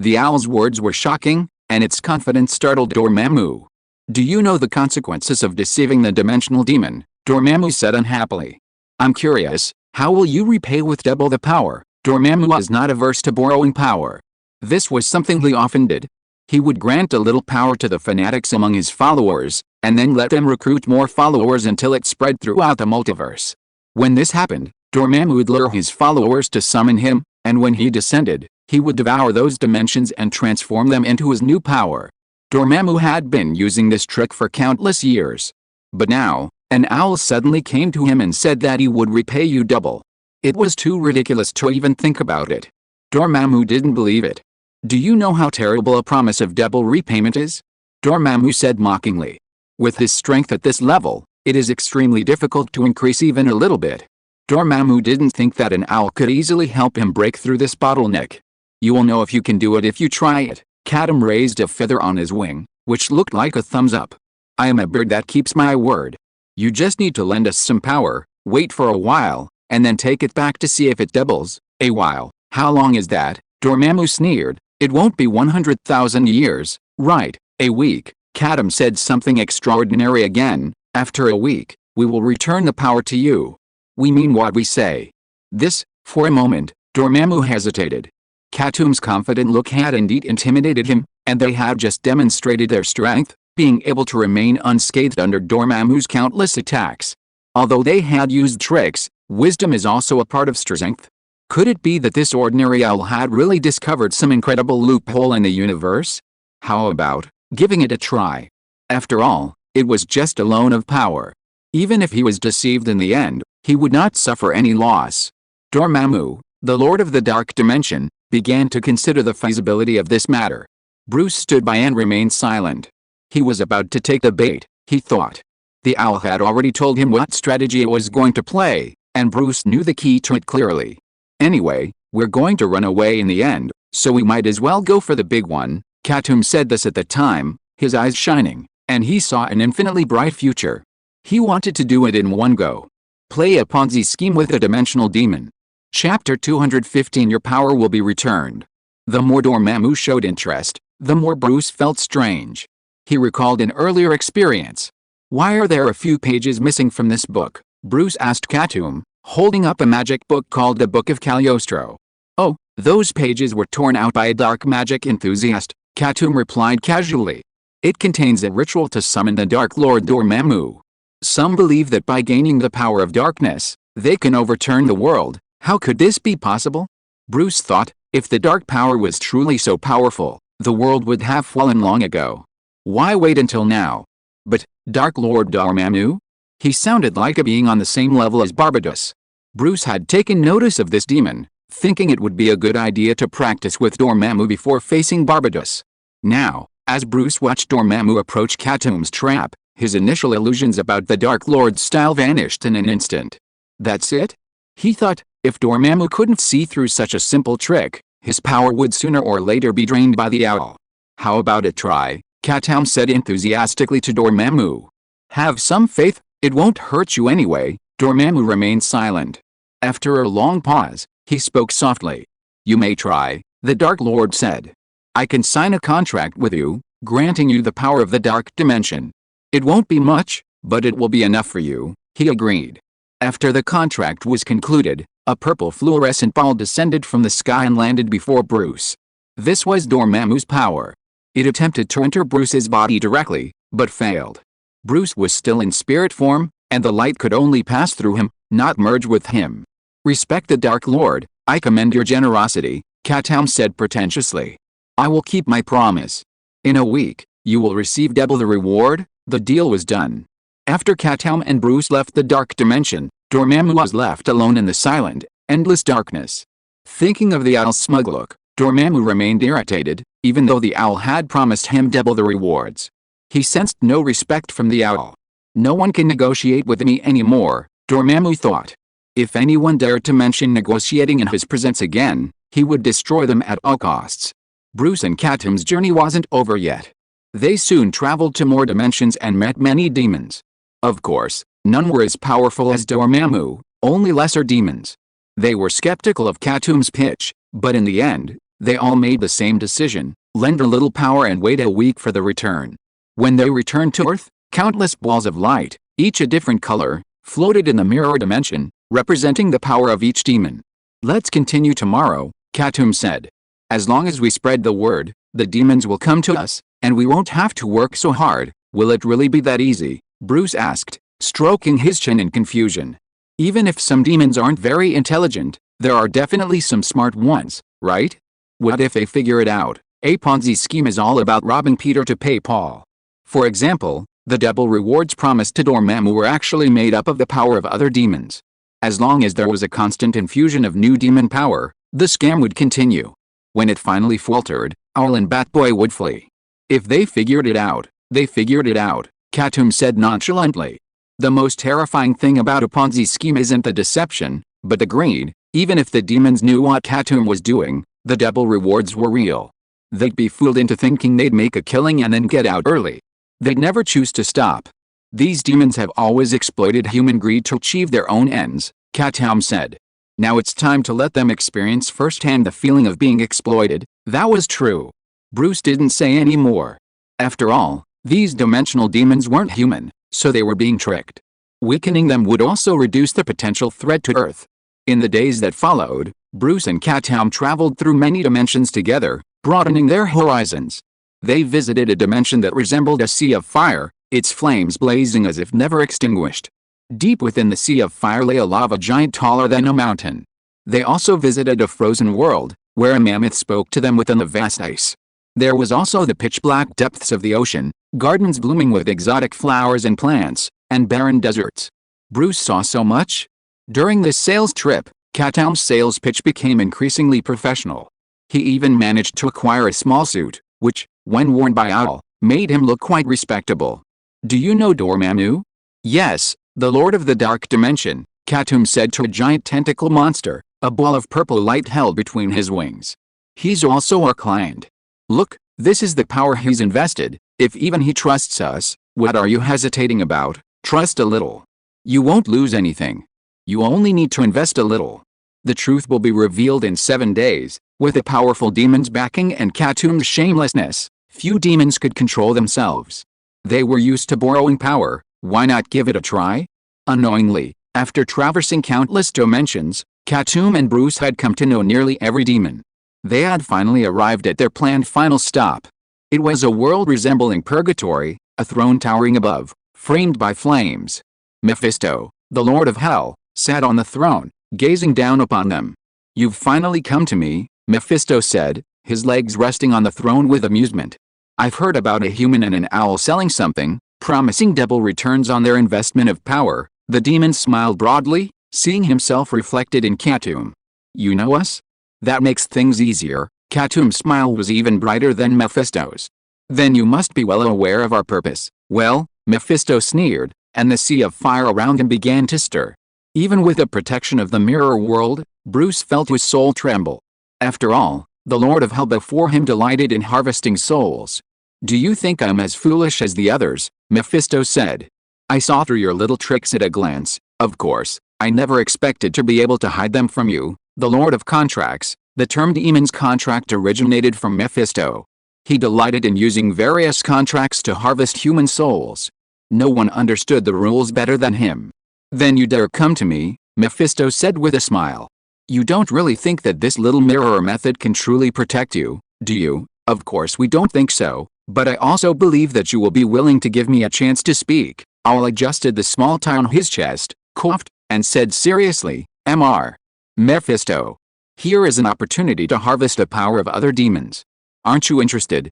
The owl's words were shocking, and its confidence startled Dormammu. Do you know the consequences of deceiving the dimensional demon? Dormammu said unhappily. I'm curious, how will you repay with double the power? Dormammu was not averse to borrowing power. This was something he often did. He would grant a little power to the fanatics among his followers, and then let them recruit more followers until it spread throughout the multiverse. When this happened, Dormammu would lure his followers to summon him, and when he descended, he would devour those dimensions and transform them into his new power. Dormammu had been using this trick for countless years. But now, an owl suddenly came to him and said that he would repay you double. It was too ridiculous to even think about it. Dormammu didn't believe it. Do you know how terrible a promise of double repayment is? Dormammu said mockingly. With his strength at this level, it is extremely difficult to increase even a little bit. Dormammu didn't think that an owl could easily help him break through this bottleneck. You will know if you can do it if you try it. Katoom raised a feather on his wing, which looked like a thumbs up. I am a bird that keeps my word. You just need to lend us some power, wait for a while, and then take it back to see if it doubles. A while? How long is that? Dormammu sneered. It won't be 100,000 years, right? A week. Katoom said something extraordinary again. After a week, we will return the power to you. We mean what we say. This, for a moment, Dormammu hesitated. Katoom's confident look had indeed intimidated him, and they had just demonstrated their strength, being able to remain unscathed under Dormammu's countless attacks. Although they had used tricks, wisdom is also a part of strength. Could it be that this ordinary owl had really discovered some incredible loophole in the universe? How about giving it a try? After all, it was just a loan of power. Even if he was deceived in the end, he would not suffer any loss. Dormammu, the Lord of the Dark Dimension, began to consider the feasibility of this matter. Bruce stood by and remained silent. He was about to take the bait, he thought. The owl had already told him what strategy it was going to play, and Bruce knew the key to it clearly. Anyway, we're going to run away in the end, so we might as well go for the big one. Katoom said this at the time, his eyes shining, and he saw an infinitely bright future. He wanted to do it in one go. Play a Ponzi scheme with a dimensional demon. Chapter 215 Your power will be returned. The more Dormammu showed interest, the more Bruce felt strange. He recalled an earlier experience. Why are there a few pages missing from this book? Bruce asked Katoom, holding up a magic book called the Book of Cagliostro. Oh, those pages were torn out by a dark magic enthusiast, Katoom replied casually. It contains a ritual to summon the Dark Lord Dormammu. Some believe that by gaining the power of darkness, they can overturn the world. How could this be possible? Bruce thought, if the dark power was truly so powerful, the world would have fallen long ago. Why wait until now? But, Dark Lord Dormammu? He sounded like a being on the same level as Barbatos. Bruce had taken notice of this demon, thinking it would be a good idea to practice with Dormammu before facing Barbatos. Now, as Bruce watched Dormammu approach Katoom's trap, his initial illusions about the Dark Lord's style vanished in an instant. That's it? He thought, if Dormammu couldn't see through such a simple trick, his power would sooner or later be drained by the owl. How about a try? Katoom said enthusiastically to Dormammu. Have some faith, it won't hurt you anyway. Dormammu remained silent. After a long pause, he spoke softly. You may try, the Dark Lord said. I can sign a contract with you, granting you the power of the Dark Dimension. It won't be much, but it will be enough for you, he agreed. After the contract was concluded, a purple fluorescent ball descended from the sky and landed before Bruce. This was Dormammu's power. It attempted to enter Bruce's body directly, but failed. Bruce was still in spirit form, and the light could only pass through him, not merge with him. Respect the Dark Lord, I commend your generosity, Katoom said pretentiously. I will keep my promise. In a week, you will receive double the reward. The deal was done. After Katoom and Bruce left the Dark Dimension, Dormammu was left alone in the silent, endless darkness. Thinking of the owl's smug look, Dormammu remained irritated, even though the owl had promised him double the rewards. He sensed no respect from the owl. No one can negotiate with me anymore, Dormammu thought. If anyone dared to mention negotiating in his presence again, he would destroy them at all costs. Bruce and Katoom's journey wasn't over yet. They soon traveled to more dimensions and met many demons. Of course, none were as powerful as Dormammu, only lesser demons. They were skeptical of Katoom's pitch, but in the end, they all made the same decision, lend a little power and wait a week for the return. When they returned to Earth, countless balls of light, each a different color, floated in the mirror dimension, representing the power of each demon. Let's continue tomorrow, Katoom said. As long as we spread the word, the demons will come to us, and we won't have to work so hard. Will it really be that easy? Bruce asked, stroking his chin in confusion. Even if some demons aren't very intelligent, there are definitely some smart ones, right? What if they figure it out? A Ponzi scheme is all about robbing Peter to pay Paul. For example, the double rewards promised to Dormammu were actually made up of the power of other demons. As long as there was a constant infusion of new demon power, the scam would continue. When it finally faltered, Owl and Batboy would flee. If they figured it out, they figured it out, Katoom said nonchalantly. The most terrifying thing about a Ponzi scheme isn't the deception, but the greed. Even if the demons knew what Katoom was doing, the double rewards were real. They'd be fooled into thinking they'd make a killing and then get out early. They'd never choose to stop. These demons have always exploited human greed to achieve their own ends, Katoom said. Now it's time to let them experience firsthand the feeling of being exploited. That was true. Bruce didn't say any more. After all, these dimensional demons weren't human, so they were being tricked. Weakening them would also reduce the potential threat to Earth. In the days that followed, Bruce and Katoom traveled through many dimensions together, broadening their horizons. They visited a dimension that resembled a sea of fire, its flames blazing as if never extinguished. Deep within the sea of fire lay a lava giant taller than a mountain. They also visited a frozen world, where a mammoth spoke to them within the vast ice. There was also the pitch-black depths of the ocean, gardens blooming with exotic flowers and plants, and barren deserts. Bruce saw so much. During this sales trip, Katoom's sales pitch became increasingly professional. He even managed to acquire a small suit, which, when worn by Owl, made him look quite respectable. "Do you know Dormammu?" "Yes, the Lord of the Dark Dimension," Katoom said to a giant tentacle monster, a ball of purple light held between his wings. "He's also our client. Look, this is the power he's invested. If even he trusts us, what are you hesitating about? Trust a little. You won't lose anything. You only need to invest a little. The truth will be revealed in 7 days." With a powerful demon's backing and Katoom's shamelessness, few demons could control themselves. They were used to borrowing power, why not give it a try? Unknowingly, after traversing countless dimensions, Katoom and Bruce had come to know nearly every demon. They had finally arrived at their planned final stop. It was a world resembling purgatory, a throne towering above, framed by flames. Mephisto, the Lord of Hell, sat on the throne, gazing down upon them. "You've finally come to me," Mephisto said, his legs resting on the throne with amusement. "I've heard about a human and an owl selling something, promising double returns on their investment of power." The demon smiled broadly, seeing himself reflected in Katoom. "You know us? That makes things easier." Katoom's smile was even brighter than Mephisto's. "Then you must be well aware of our purpose." "Well," Mephisto sneered, and the sea of fire around him began to stir. Even with the protection of the mirror world, Bruce felt his soul tremble. After all, the Lord of Hell before him delighted in harvesting souls. "Do you think I'm as foolish as the others?" Mephisto said. "I saw through your little tricks at a glance. Of course, I never expected to be able to hide them from you." The Lord of Contracts, the term demon's contract, originated from Mephisto. He delighted in using various contracts to harvest human souls. No one understood the rules better than him. "Then you dare come to me," Mephisto said with a smile. "You don't really think that this little mirror method can truly protect you, do you?" "Of course we don't think so, but I also believe that you will be willing to give me a chance to speak." Owl adjusted the small tie on his chest, coughed, and said seriously, "Mr. Mephisto, here is an opportunity to harvest the power of other demons. Aren't you interested?"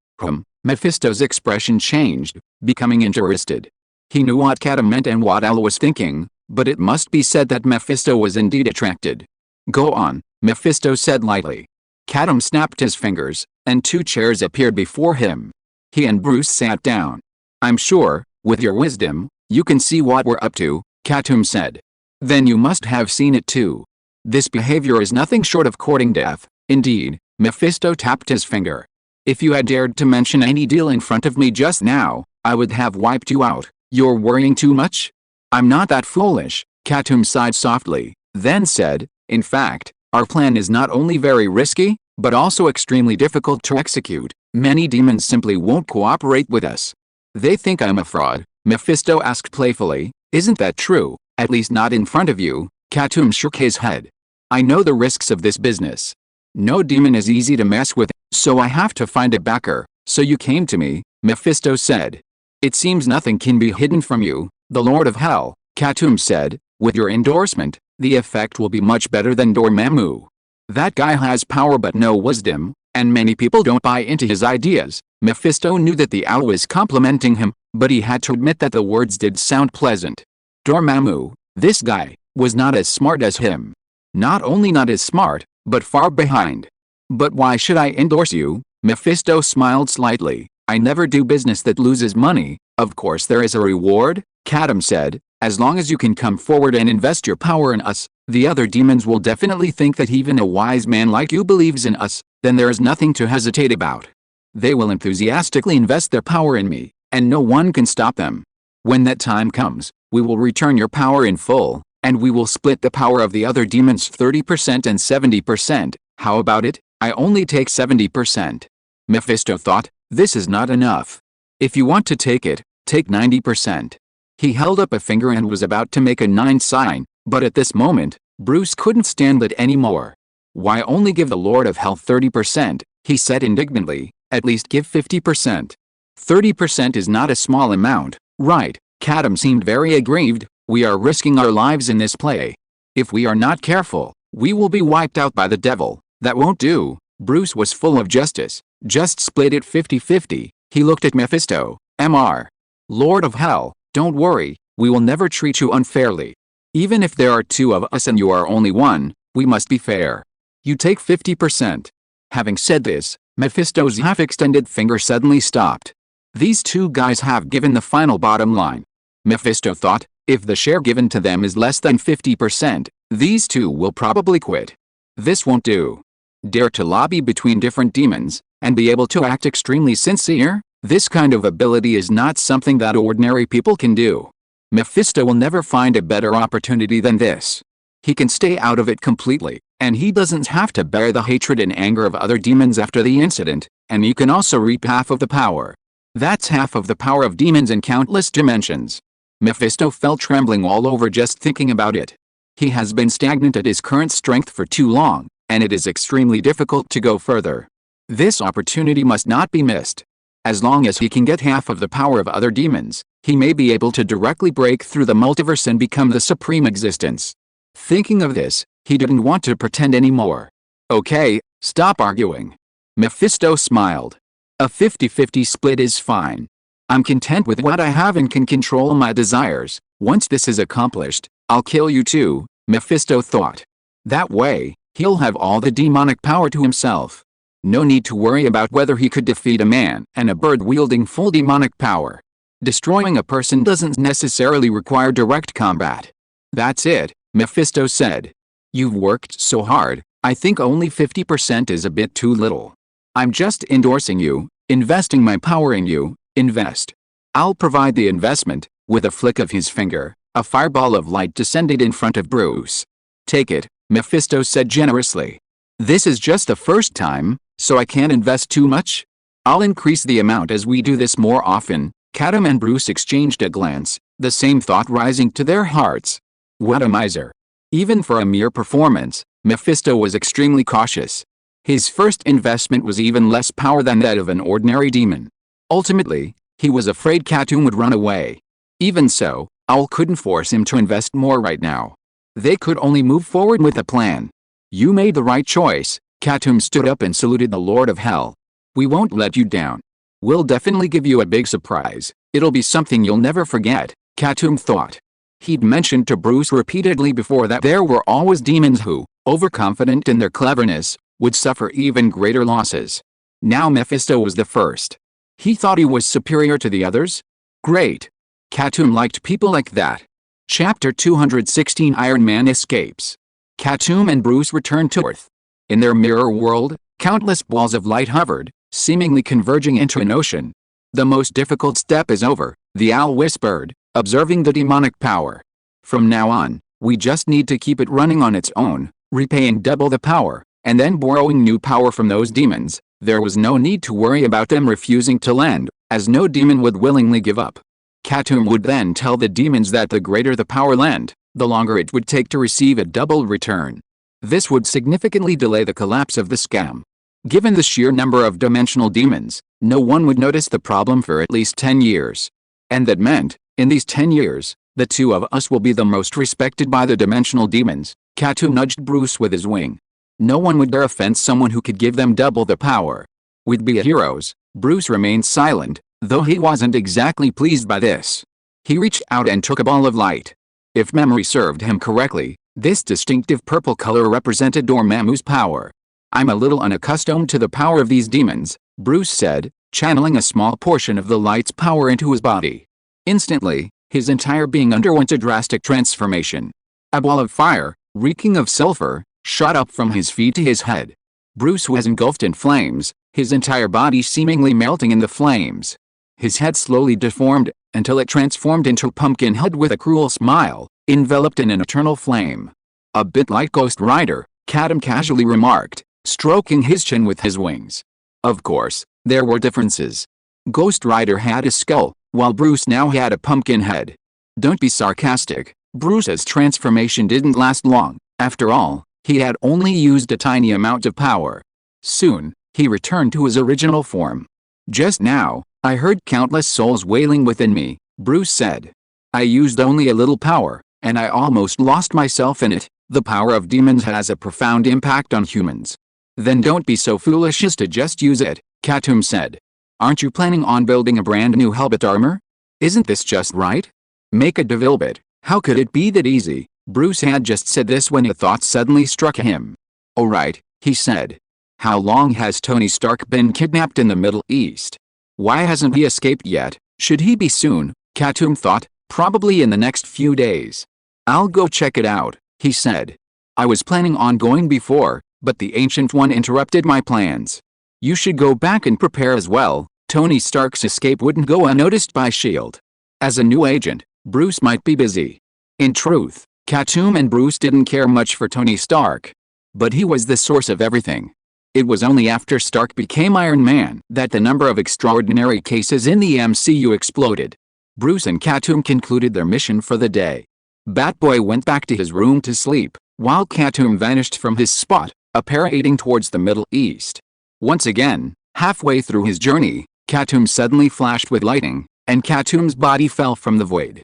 Mephisto's expression changed, becoming interested. He knew what Katoom meant and what Owl was thinking, but it must be said that Mephisto was indeed attracted. "Go on," Mephisto said lightly. Katoom snapped his fingers, and 2 chairs appeared before him. He and Bruce sat down. "I'm sure, with your wisdom, you can see what we're up to," Katoom said. "Then you must have seen it too. This behavior is nothing short of courting death." "Indeed," Mephisto tapped his finger. "If you had dared to mention any deal in front of me just now, I would have wiped you out." "You're worrying too much?" "I'm not that foolish," Katoom sighed softly, then said, "In fact, our plan is not only very risky, but also extremely difficult to execute. Many demons simply won't cooperate with us." "They think I'm a fraud?" Mephisto asked playfully. "Isn't that true? At least not in front of you." Katoom shook his head. "I know the risks of this business. No demon is easy to mess with, so I have to find a backer." "So you came to me," Mephisto said. "It seems nothing can be hidden from you, the Lord of Hell," Katoom said. "With your endorsement, the effect will be much better than Dormammu. That guy has power but no wisdom, and many people don't buy into his ideas." Mephisto knew that the owl was complimenting him, but he had to admit that the words did sound pleasant. Dormammu, this guy, was not as smart as him. Not only not as smart, but far behind. "But why should I endorse you?" Mephisto smiled slightly. "I never do business that loses money." "Of course there is a reward," Katoom said. "As long as you can come forward and invest your power in us, the other demons will definitely think that even a wise man like you believes in us. Then there is nothing to hesitate about. They will enthusiastically invest their power in me, and no one can stop them. When that time comes, we will return your power in full, and we will split the power of the other demons 30% and 70%. How about it? I only take 70%. Mephisto thought, this is not enough. If you want to take it, take 90%. He held up a finger and was about to make a 9 sign, but at this moment, Bruce couldn't stand it anymore. Why only give the Lord of Hell 30%, he said indignantly, At least give 50%. 30% is not a small amount, right? Katoom seemed very aggrieved. We are risking our lives in this play. If we are not careful, we will be wiped out by the devil. That won't do. Bruce was full of justice. Just split it 50-50. He looked at Mephisto. Mr. Lord of Hell, don't worry, we will never treat you unfairly. Even if there are two of us and you are only one, we must be fair. You take 50%. Having said this, Mephisto's half-extended finger suddenly stopped. These two guys have given the final bottom line. Mephisto thought, if the share given to them is less than 50%, these two will probably quit. This won't do. Dare to lobby between different demons, and be able to act extremely sincere? This kind of ability is not something that ordinary people can do. Mephisto will never find a better opportunity than this. He can stay out of it completely, and he doesn't have to bear the hatred and anger of other demons after the incident, and you can also reap half of the power. That's half of the power of demons in countless dimensions. Mephisto felt trembling all over just thinking about it. He has been stagnant at his current strength for too long, and it is extremely difficult to go further. This opportunity must not be missed. As long as he can get half of the power of other demons, he may be able to directly break through the multiverse and become the supreme existence. Thinking of this, he didn't want to pretend anymore. Okay, stop arguing. Mephisto smiled. A 50-50 split is fine. I'm content with what I have and can control my desires. Once this is accomplished, I'll kill you too, Mephisto thought. That way, he'll have all the demonic power to himself. No need to worry about whether he could defeat a man and a bird wielding full demonic power. Destroying a person doesn't necessarily require direct combat. That's it, Mephisto said. You've worked so hard, I think only 50% is a bit too little. I'm just endorsing you, investing my power in you, invest. I'll provide the investment. With a flick of his finger, a fireball of light descended in front of Bruce. Take it, Mephisto said generously. This is just the first time, so I can't invest too much? I'll increase the amount as we do this more often. Katoom and Bruce exchanged a glance, the same thought rising to their hearts. What a miser. Even for a mere performance, Mephisto was extremely cautious. His first investment was even less power than that of an ordinary demon. Ultimately, he was afraid Katoom would run away. Even so, Owl couldn't force him to invest more right now. They could only move forward with a plan. You made the right choice. Katoom stood up and saluted the Lord of Hell. We won't let you down. We'll definitely give you a big surprise. It'll be something you'll never forget, Katoom thought. He'd mentioned to Bruce repeatedly before that there were always demons who, overconfident in their cleverness, would suffer even greater losses. Now Mephisto was the first. He thought he was superior to the others? Great. Katoom liked people like that. Chapter 216 Iron Man escapes. Katoom and Bruce returned to Earth. In their mirror world, countless balls of light hovered, seemingly converging into an ocean. The most difficult step is over, the owl whispered, observing the demonic power. From now on, we just need to keep it running on its own, repaying double the power, and then borrowing new power from those demons. There was no need to worry about them refusing to lend, as no demon would willingly give up. Katoom would then tell the demons that the greater the power lent, the longer it would take to receive a double return. This would significantly delay the collapse of the scam. Given the sheer number of dimensional demons, no one would notice the problem for at least 10 years. And that meant, in these 10 years, the two of us will be the most respected by the dimensional demons. Katoom nudged Bruce with his wing. No one would dare offend someone who could give them double the power. We'd be heroes. Bruce remained silent, though he wasn't exactly pleased by this. He reached out and took a ball of light. If memory served him correctly, this distinctive purple color represented Dormammu's power. I'm a little unaccustomed to the power of these demons, Bruce said, channeling a small portion of the light's power into his body. Instantly, his entire being underwent a drastic transformation. A ball of fire, reeking of sulfur, shot up from his feet to his head. Bruce was engulfed in flames, his entire body seemingly melting in the flames. His head slowly deformed, until it transformed into a pumpkin head with a cruel smile, enveloped in an eternal flame. A bit like Ghost Rider, Katoom casually remarked, stroking his chin with his wings. Of course, there were differences. Ghost Rider had a skull, while Bruce now had a pumpkin head. Don't be sarcastic. Bruce's transformation didn't last long. After all, he had only used a tiny amount of power. Soon, He returned to his original form. Just now, I heard countless souls wailing within me, Bruce said. I used only a little power, and I almost lost myself in it. The power of demons has a profound impact on humans. Then don't be so foolish as to just use it, Katoom said. Aren't you planning on building a brand new helmet armor? Isn't this just right? Make a development. How could it be that easy? Bruce had just said this when a thought suddenly struck him. Oh right, he said. How long has Tony Stark been kidnapped in the Middle East? Why hasn't he escaped yet? Should he be soon? Katoom thought, probably in the next few days. I'll go check it out, he said. I was planning on going before, but the Ancient One interrupted my plans. You should go back and prepare as well. Tony Stark's escape wouldn't go unnoticed by S.H.I.E.L.D. As a new agent, Bruce might be busy. In truth, Katoom and Bruce didn't care much for Tony Stark. But he was the source of everything. It was only after Stark became Iron Man that the number of extraordinary cases in the MCU exploded. Bruce and Katoom concluded their mission for the day. Batboy went back to his room to sleep, while Katoom vanished from his spot, apparating towards the Middle East. Once again, halfway through his journey, Katoom suddenly flashed with lightning, and Katoom's body fell from the void.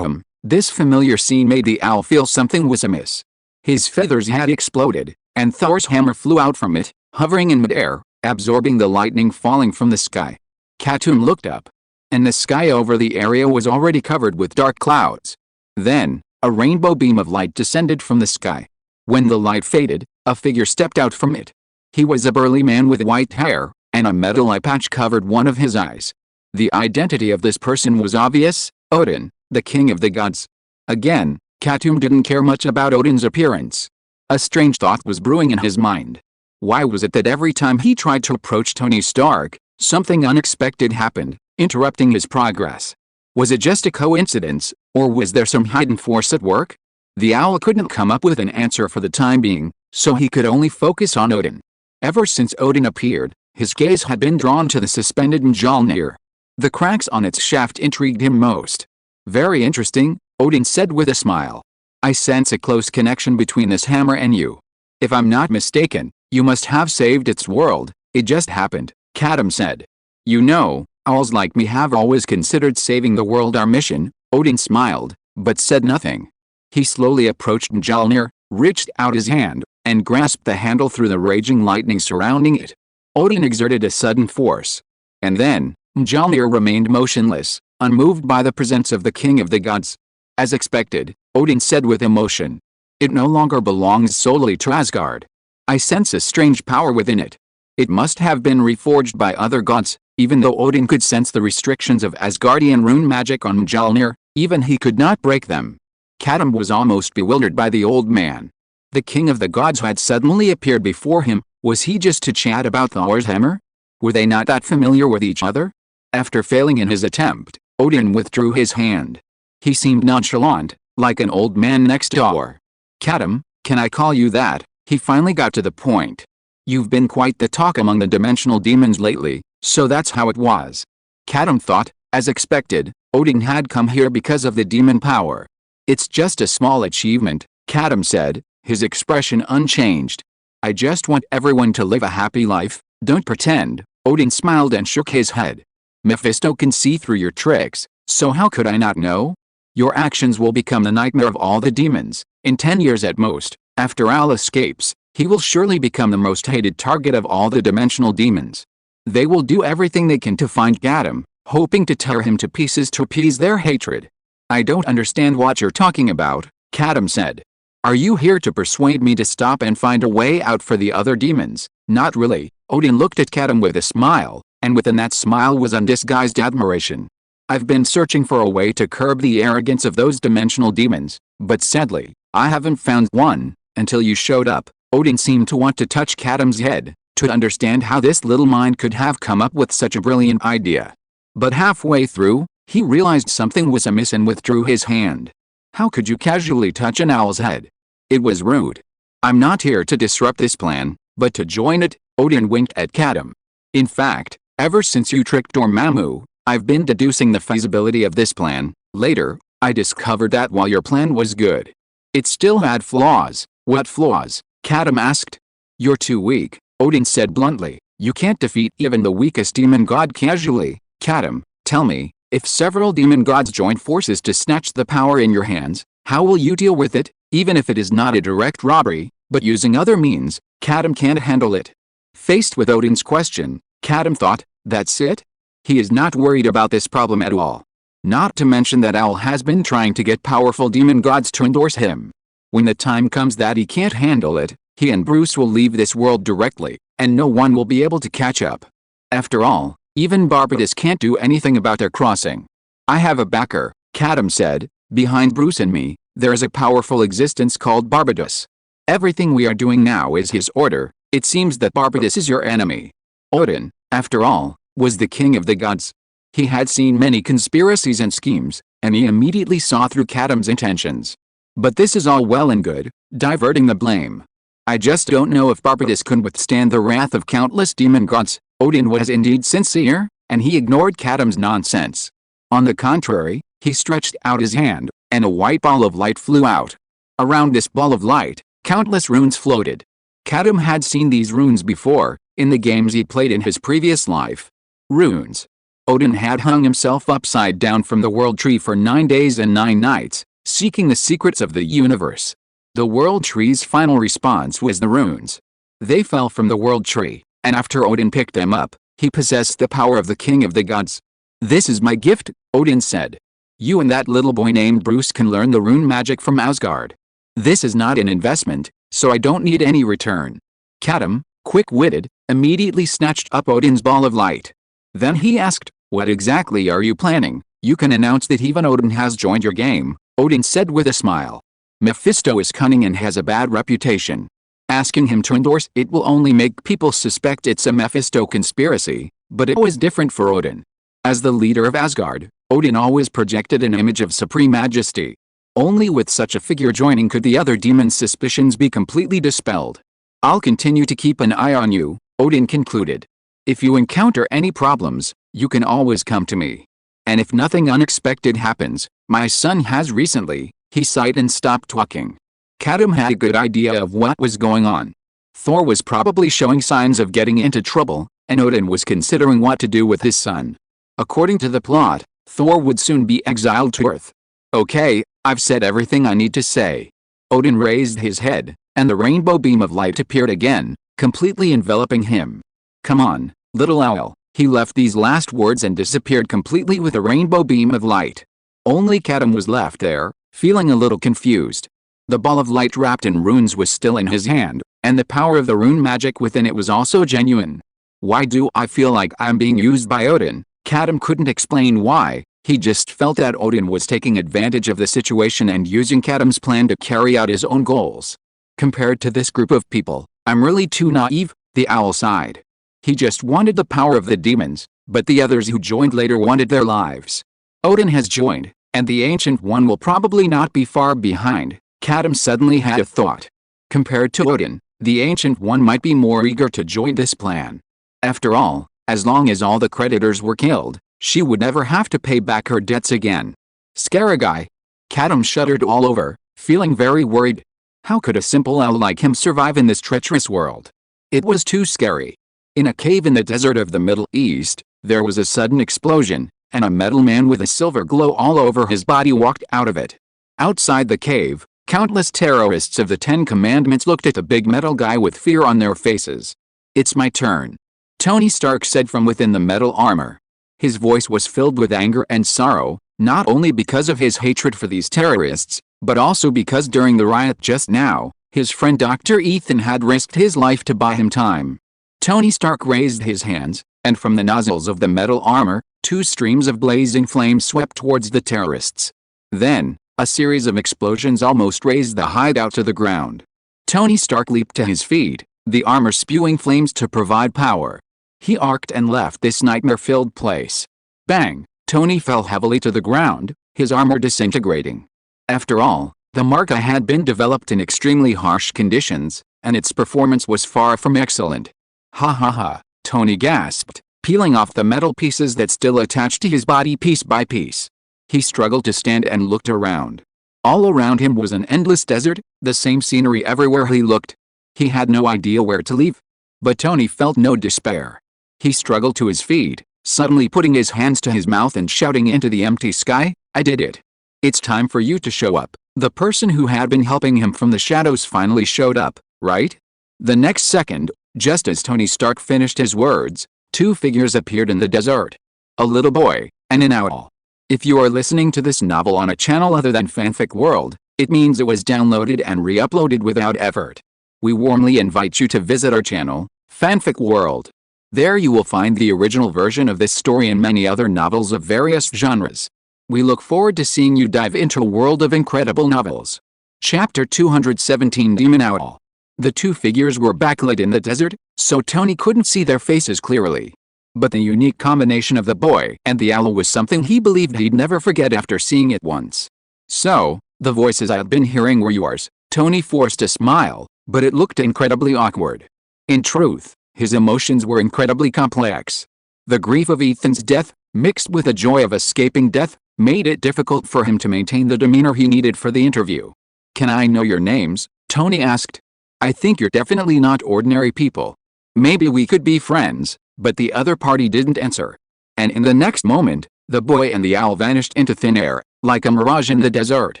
This familiar scene made the owl feel something was amiss. His feathers had exploded, and Thor's hammer flew out from it, hovering in midair, absorbing the lightning falling from the sky. Katoom looked up, and the sky over the area was already covered with dark clouds. Then, a rainbow beam of light descended from the sky. When the light faded, a figure stepped out from it. He was a burly man with white hair, and a metal eye patch covered one of his eyes. The identity of this person was obvious: Odin, the king of the gods. Again, Katoom didn't care much about Odin's appearance. A strange thought was brewing in his mind. Why was it that every time he tried to approach Tony Stark, something unexpected happened, interrupting his progress? Was it just a coincidence, or was there some hidden force at work? The owl couldn't come up with an answer for the time being, so he could only focus on Odin. Ever since Odin appeared, his gaze had been drawn to the suspended Mjolnir. The cracks on its shaft intrigued him most. Very interesting, Odin said with a smile. I sense a close connection between this hammer and you. If I'm not mistaken, you must have saved its world. It just happened, Katoom said. You know, owls like me have always considered saving the world our mission. Odin smiled, but said nothing. He slowly approached Mjolnir, reached out his hand, and grasped the handle through the raging lightning surrounding it. Odin exerted a sudden force. And then, Mjolnir remained motionless, unmoved by the presence of the king of the gods. As expected, Odin said with emotion. It no longer belongs solely to Asgard. I sense a strange power within it. It must have been reforged by other gods. Even though Odin could sense the restrictions of Asgardian rune magic on Mjolnir, even he could not break them. Katoom was almost bewildered by the old man. The king of the gods had suddenly appeared before him. Was he just to chat about Thor's hammer? Were they not that familiar with each other? After failing in his attempt, Odin withdrew his hand. He seemed nonchalant, like an old man next door. Katoom, can I call you that? He finally got to the point. You've been quite the talk among the dimensional demons lately, so that's how it was. Katoom thought, as expected, Odin had come here because of the demon power. It's just a small achievement, Katoom said, his expression unchanged. I just want everyone to live a happy life, don't pretend. Odin smiled and shook his head. Mephisto can see through your tricks, so how could I not know? Your actions will become the nightmare of all the demons. In 10 years at most, after Al escapes, he will surely become the most hated target of all the dimensional demons. They will do everything they can to find Katoom, hoping to tear him to pieces to appease their hatred. I don't understand what you're talking about, Katoom said. Are you here to persuade me to stop and find a way out for the other demons? Not really. Odin looked at Katoom with a smile, and within that smile was undisguised admiration. I've been searching for a way to curb the arrogance of those dimensional demons, but sadly, I haven't found one, until you showed up. Odin seemed to want to touch Katoom's head, to understand how this little mind could have come up with such a brilliant idea. But halfway through, he realized something was amiss and withdrew his hand. How could you casually touch an owl's head? It was rude. I'm not here to disrupt this plan, but to join it, Odin winked at Katoom. In fact, ever since you tricked Dormammu, I've been deducing the feasibility of this plan. Later, I discovered that while your plan was good, it still had flaws. What flaws? Katoom asked. You're too weak, Odin said bluntly. You can't defeat even the weakest demon god casually. Katoom, tell me, if several demon gods join forces to snatch the power in your hands, how will you deal with it, even if it is not a direct robbery, but using other means? Katoom can't handle it. Faced with Odin's question, Katoom thought, that's it? He is not worried about this problem at all. Not to mention that Owl has been trying to get powerful demon gods to endorse him. When the time comes that he can't handle it, he and Bruce will leave this world directly, and no one will be able to catch up. After all, even Barbatos can't do anything about their crossing. I have a backer, Katoom said. Behind Bruce and me, there is a powerful existence called Barbatos. Everything we are doing now is his order. It seems that Barbatos is your enemy. Odin, after all, was the king of the gods. He had seen many conspiracies and schemes, and he immediately saw through Katoom's intentions. But this is all well and good, diverting the blame. I just don't know if Barbatos could withstand the wrath of countless demon gods. Odin was indeed sincere, and he ignored Katoom's nonsense. On the contrary, he stretched out his hand, and a white ball of light flew out. Around this ball of light, countless runes floated. Katoom had seen these runes before, in the games he played in his previous life. Runes. Odin had hung himself upside down from the world tree for 9 days and 9 nights, seeking the secrets of the universe. The world tree's final response was the runes. They fell from the world tree, and after Odin picked them up, he possessed the power of the king of the gods. This is my gift, Odin said. You and that little boy named Bruce can learn the rune magic from Asgard. This is not an investment, so I don't need any return. Katoom, quick-witted, immediately snatched up Odin's ball of light. Then he asked, what exactly are you planning? You can announce that even Odin has joined your game, Odin said with a smile. Mephisto is cunning and has a bad reputation. Asking him to endorse it will only make people suspect it's a Mephisto conspiracy, but it was different for Odin. As the leader of Asgard, Odin always projected an image of supreme majesty. Only with such a figure joining could the other demons' suspicions be completely dispelled. I'll continue to keep an eye on you, Odin concluded. If you encounter any problems, you can always come to me. And if nothing unexpected happens, my son has recently, he sighed and stopped talking. Katoom had a good idea of what was going on. Thor was probably showing signs of getting into trouble, and Odin was considering what to do with his son. According to the plot, Thor would soon be exiled to Earth. Okay, I've said everything I need to say. Odin raised his head, and the rainbow beam of light appeared again, completely enveloping him. Come on, little owl. He left these last words and disappeared completely with a rainbow beam of light. Only Katoom was left there, feeling a little confused. The ball of light wrapped in runes was still in his hand, and the power of the rune magic within it was also genuine. Why do I feel like I'm being used by Odin? Katoom couldn't explain why, he just felt that Odin was taking advantage of the situation and using Katoom's plan to carry out his own goals. Compared to this group of people, I'm really too naive, the owl sighed. He just wanted the power of the demons, but the others who joined later wanted their lives. Odin has joined, and the Ancient One will probably not be far behind. Katoom suddenly had a thought. Compared to Odin, the Ancient One might be more eager to join this plan. After all, as long as all the creditors were killed, she would never have to pay back her debts again. Scary guy. Katoom shuddered all over, feeling very worried. How could a simple owl like him survive in this treacherous world? It was too scary. In a cave in the desert of the Middle East, there was a sudden explosion, and a metal man with a silver glow all over his body walked out of it. Outside the cave, countless terrorists of the 10 Commandments looked at the big metal guy with fear on their faces. It's my turn, Tony Stark said from within the metal armor. His voice was filled with anger and sorrow, not only because of his hatred for these terrorists, but also because during the riot just now, his friend Dr. Ethan had risked his life to buy him time. Tony Stark raised his hands, and from the nozzles of the metal armor, 2 streams of blazing flame swept towards the terrorists. Then, a series of explosions almost razed the hideout to the ground. Tony Stark leaped to his feet, the armor spewing flames to provide power. He arced and left this nightmare-filled place. Bang! Tony fell heavily to the ground, his armor disintegrating. After all, the Marka had been developed in extremely harsh conditions, and its performance was far from excellent. Ha ha ha, Tony gasped, peeling off the metal pieces that still attached to his body piece by piece. He struggled to stand and looked around. All around him was an endless desert, the same scenery everywhere he looked. He had no idea where to leave. But Tony felt no despair. He struggled to his feet, suddenly putting his hands to his mouth and shouting into the empty sky, "I did it! It's time for you to show up." The person who had been helping him from the shadows finally showed up, right? The next second, just as Tony Stark finished his words, two figures appeared in the desert. A little boy, and an owl. If you are listening to this novel on a channel other than Fanfic World, it means it was downloaded and re-uploaded without effort. We warmly invite you to visit our channel, Fanfic World. There you will find the original version of this story and many other novels of various genres. We look forward to seeing you dive into a world of incredible novels. Chapter 217 Demon Owl. The two figures were backlit in the desert, so Tony couldn't see their faces clearly. But the unique combination of the boy and the owl was something he believed he'd never forget after seeing it once. "So, the voices I've been hearing were yours." Tony forced a smile, but it looked incredibly awkward. In truth, his emotions were incredibly complex. The grief of Ethan's death, mixed with the joy of escaping death, made it difficult for him to maintain the demeanor he needed for the interview. "Can I know your names?" Tony asked. "I think you're definitely not ordinary people. Maybe we could be friends." But the other party didn't answer. And in the next moment, the boy and the owl vanished into thin air, like a mirage in the desert.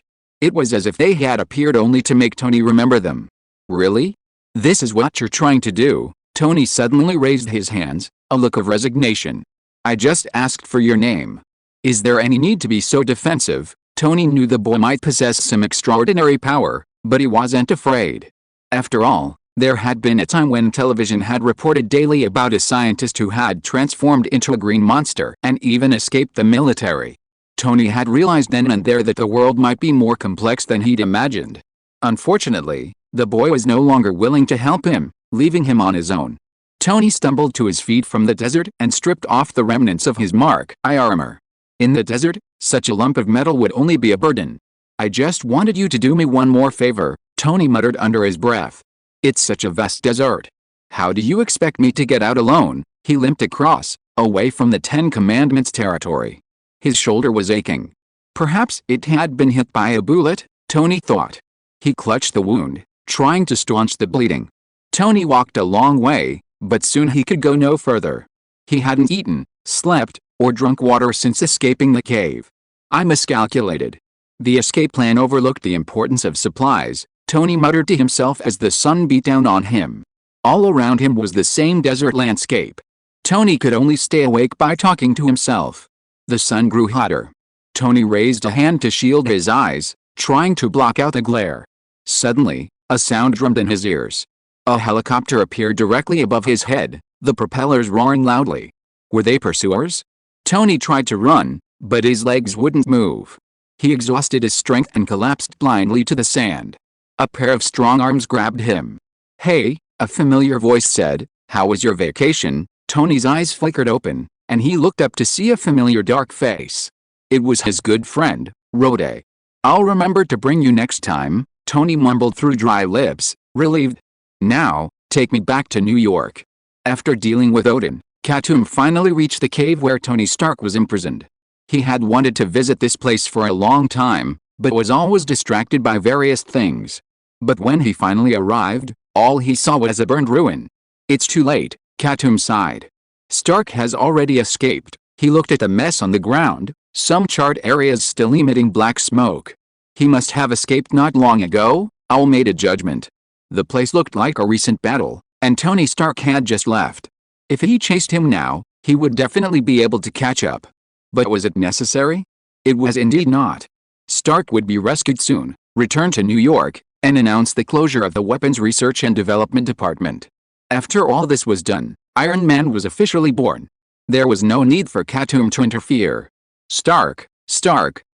It was as if they had appeared only to make Tony remember them. "Really? This is what you're trying to do?" Tony suddenly raised his hands, a look of resignation. "I just asked for your name. Is there any need to be so defensive?" Tony knew the boy might possess some extraordinary power, but he wasn't afraid. After all, there had been a time when television had reported daily about a scientist who had transformed into a green monster and even escaped the military. Tony had realized then and there that the world might be more complex than he'd imagined. Unfortunately, the boy was no longer willing to help him, leaving him on his own. Tony stumbled to his feet from the desert and stripped off the remnants of his Mark I armor. In the desert, such a lump of metal would only be a burden. "I just wanted you to do me one more favor," Tony muttered under his breath. "It's such a vast desert. How do you expect me to get out alone?" He limped across, away from the Ten Commandments territory. His shoulder was aching. Perhaps it had been hit by a bullet, Tony thought. He clutched the wound, trying to staunch the bleeding. Tony walked a long way, but soon he could go no further. He hadn't eaten, slept, or drunk water since escaping the cave. "I miscalculated." The escape plan overlooked the importance of supplies, Tony muttered to himself as the sun beat down on him. All around him was the same desert landscape. Tony could only stay awake by talking to himself. The sun grew hotter. Tony raised a hand to shield his eyes, trying to block out the glare. Suddenly, a sound drummed in his ears. A helicopter appeared directly above his head, the propellers roaring loudly. Were they pursuers? Tony tried to run, but his legs wouldn't move. He exhausted his strength and collapsed blindly to the sand. A pair of strong arms grabbed him. "Hey," a familiar voice said, "how was your vacation?" Tony's eyes flickered open, and he looked up to see a familiar dark face. It was his good friend, Rode. "I'll remember to bring you next time," Tony mumbled through dry lips, relieved. "Now, take me back to New York." After dealing with Odin, Katoom finally reached the cave where Tony Stark was imprisoned. He had wanted to visit this place for a long time, but was always distracted by various things. But when he finally arrived, all he saw was a burned ruin. "It's too late," Katoom sighed. "Stark has already escaped." He looked at the mess on the ground, some charred areas still emitting black smoke. "He must have escaped not long ago," Owl made a judgment. The place looked like a recent battle, and Tony Stark had just left. If he chased him now, he would definitely be able to catch up. But was it necessary? It was indeed not. Stark would be rescued soon, return to New York, and announce the closure of the Weapons Research and Development Department. After all this was done, Iron Man was officially born. There was no need for Katoom to interfere. Stark,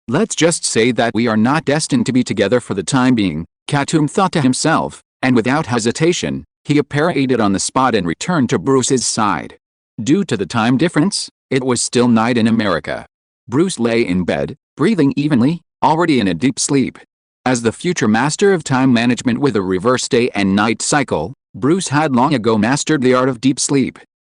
let's just say that we are not destined to be together for the time being," Katoom thought to himself, and without hesitation, he apparated on the spot and returned to Bruce's side. Due to the time difference, it was still night in America. Bruce lay in bed, breathing evenly, already in a deep sleep. As the future master of time management with a reverse day and night cycle, Bruce had long ago mastered the art of deep sleep.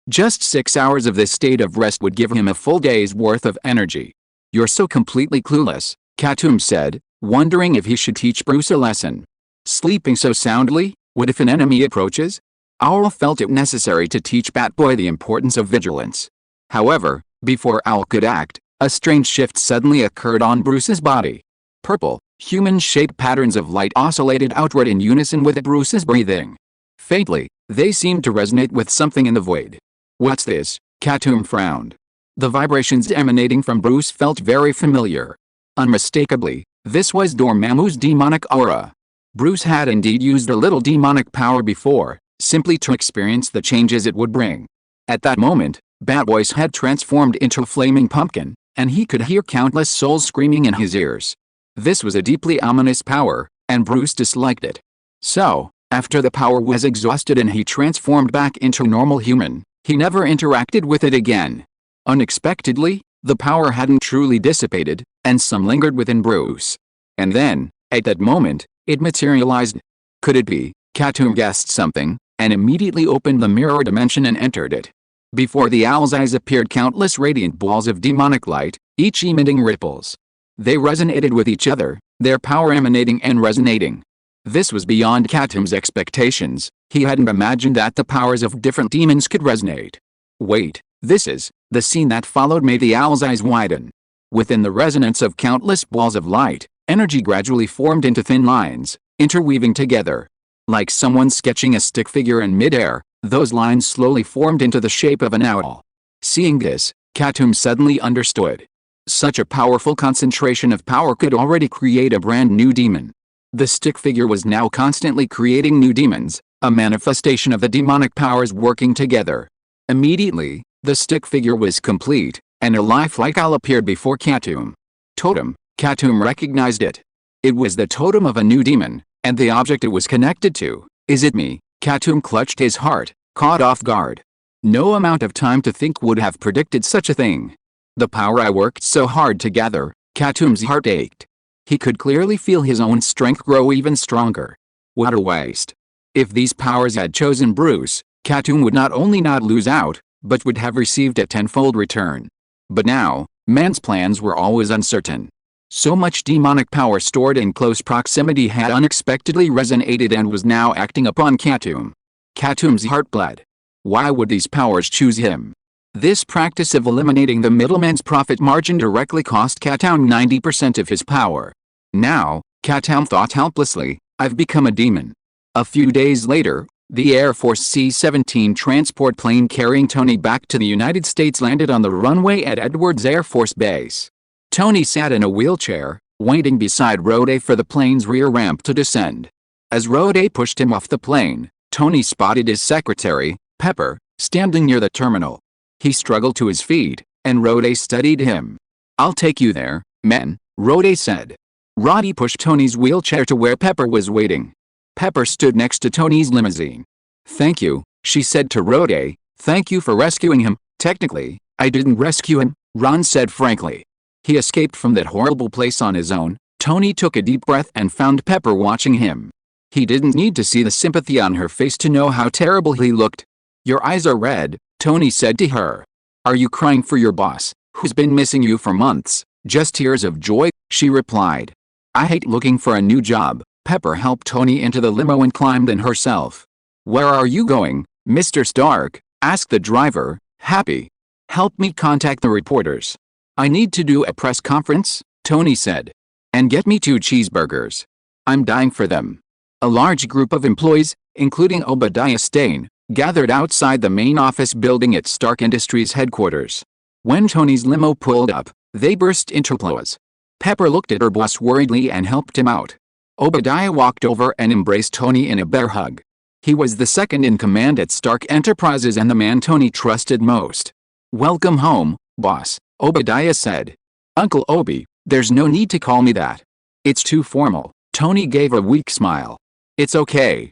Just 6 hours of this state of rest would give him a full day's worth of energy. "You're so completely clueless," Katoom said, wondering if he should teach Bruce a lesson. "Sleeping so soundly, what if an enemy approaches?" Owl felt it necessary to teach Batboy the importance of vigilance. However, before Owl could act, a strange shift suddenly occurred on Bruce's body. Purple, human-shaped patterns of light oscillated outward in unison with Bruce's breathing. Faintly, they seemed to resonate with something in the void. "What's this?" Katoom frowned. The vibrations emanating from Bruce felt very familiar. Unmistakably, this was Dormammu's demonic aura. Bruce had indeed used a little demonic power before, simply to experience the changes it would bring. At that moment, Batboy's head transformed into a flaming pumpkin, and he could hear countless souls screaming in his ears. This was a deeply ominous power, and Bruce disliked it. So, after the power was exhausted and he transformed back into a normal human, he never interacted with it again. Unexpectedly, the power hadn't truly dissipated, and some lingered within Bruce. And then, at that moment, it materialized. Could it be? Katoom guessed something, and immediately opened the mirror dimension and entered it. Before the owl's eyes appeared countless radiant balls of demonic light, each emitting ripples. They resonated with each other, their power emanating and resonating. This was beyond Katoom's expectations. He hadn't imagined that the powers of different demons could resonate. Wait, this is... The scene that followed made the owl's eyes widen. Within the resonance of countless balls of light, energy gradually formed into thin lines, interweaving together. Like someone sketching a stick figure in midair, those lines slowly formed into the shape of an owl. Seeing this, Katoom suddenly understood. Such a powerful concentration of power could already create a brand new demon. The stick figure was now constantly creating new demons, a manifestation of the demonic powers working together. Immediately, the stick figure was complete, and a lifelike owl appeared before Katoom. Totem. Katoom recognized it. It was the totem of a new demon, and the object it was connected to. Is it me? Katoom clutched his heart, caught off guard. No amount of time to think would have predicted such a thing. The power I worked so hard to gather. Katoom's heart ached. He could clearly feel his own strength grow even stronger. What a waste. If these powers had chosen Bruce, Katoom would not only not lose out, but would have received a tenfold return. But now, man's plans were always uncertain. So much demonic power stored in close proximity had unexpectedly resonated and was now acting upon Katoom. Katoom's heart bled. Why would these powers choose him? This practice of eliminating the middleman's profit margin directly cost Katoom 90% of his power. Now, Katoom thought helplessly, I've become a demon. A few days later, the Air Force C-17 transport plane carrying Tony back to the United States landed on the runway at Edwards Air Force Base. Tony sat in a wheelchair, waiting beside Rhoda for the plane's rear ramp to descend. As Rhoda pushed him off the plane, Tony spotted his secretary, Pepper, standing near the terminal. He struggled to his feet, and Rhoda steadied him. "I'll take you there, man," Rhoda said. Roddy pushed Tony's wheelchair to where Pepper was waiting. Pepper stood next to Tony's limousine. "Thank you," she said to Rhoda. "Thank you for rescuing him." "Technically, I didn't rescue him," Ron said frankly. "He escaped from that horrible place on his own." Tony took a deep breath and found Pepper watching him. He didn't need to see the sympathy on her face to know how terrible he looked. "Your eyes are red," Tony said to her. "Are you crying for your boss, who's been missing you for months?" "Just tears of joy," she replied. "I hate looking for a new job." Pepper helped Tony into the limo and climbed in herself. "Where are you going, Mr. Stark?" asked the driver, happy. "Help me contact the reporters. I need to do a press conference," Tony said. "And get me 2 cheeseburgers. I'm dying for them." A large group of employees, including Obadiah Stane, gathered outside the main office building at Stark Industries headquarters. When Tony's limo pulled up, they burst into applause. Pepper looked at her boss worriedly and helped him out. Obadiah walked over and embraced Tony in a bear hug. He was the second in command at Stark Enterprises and the man Tony trusted most. "Welcome home, boss," Obadiah said. "Uncle Obi, there's no need to call me that. It's too formal." Tony gave a weak smile. It's okay,"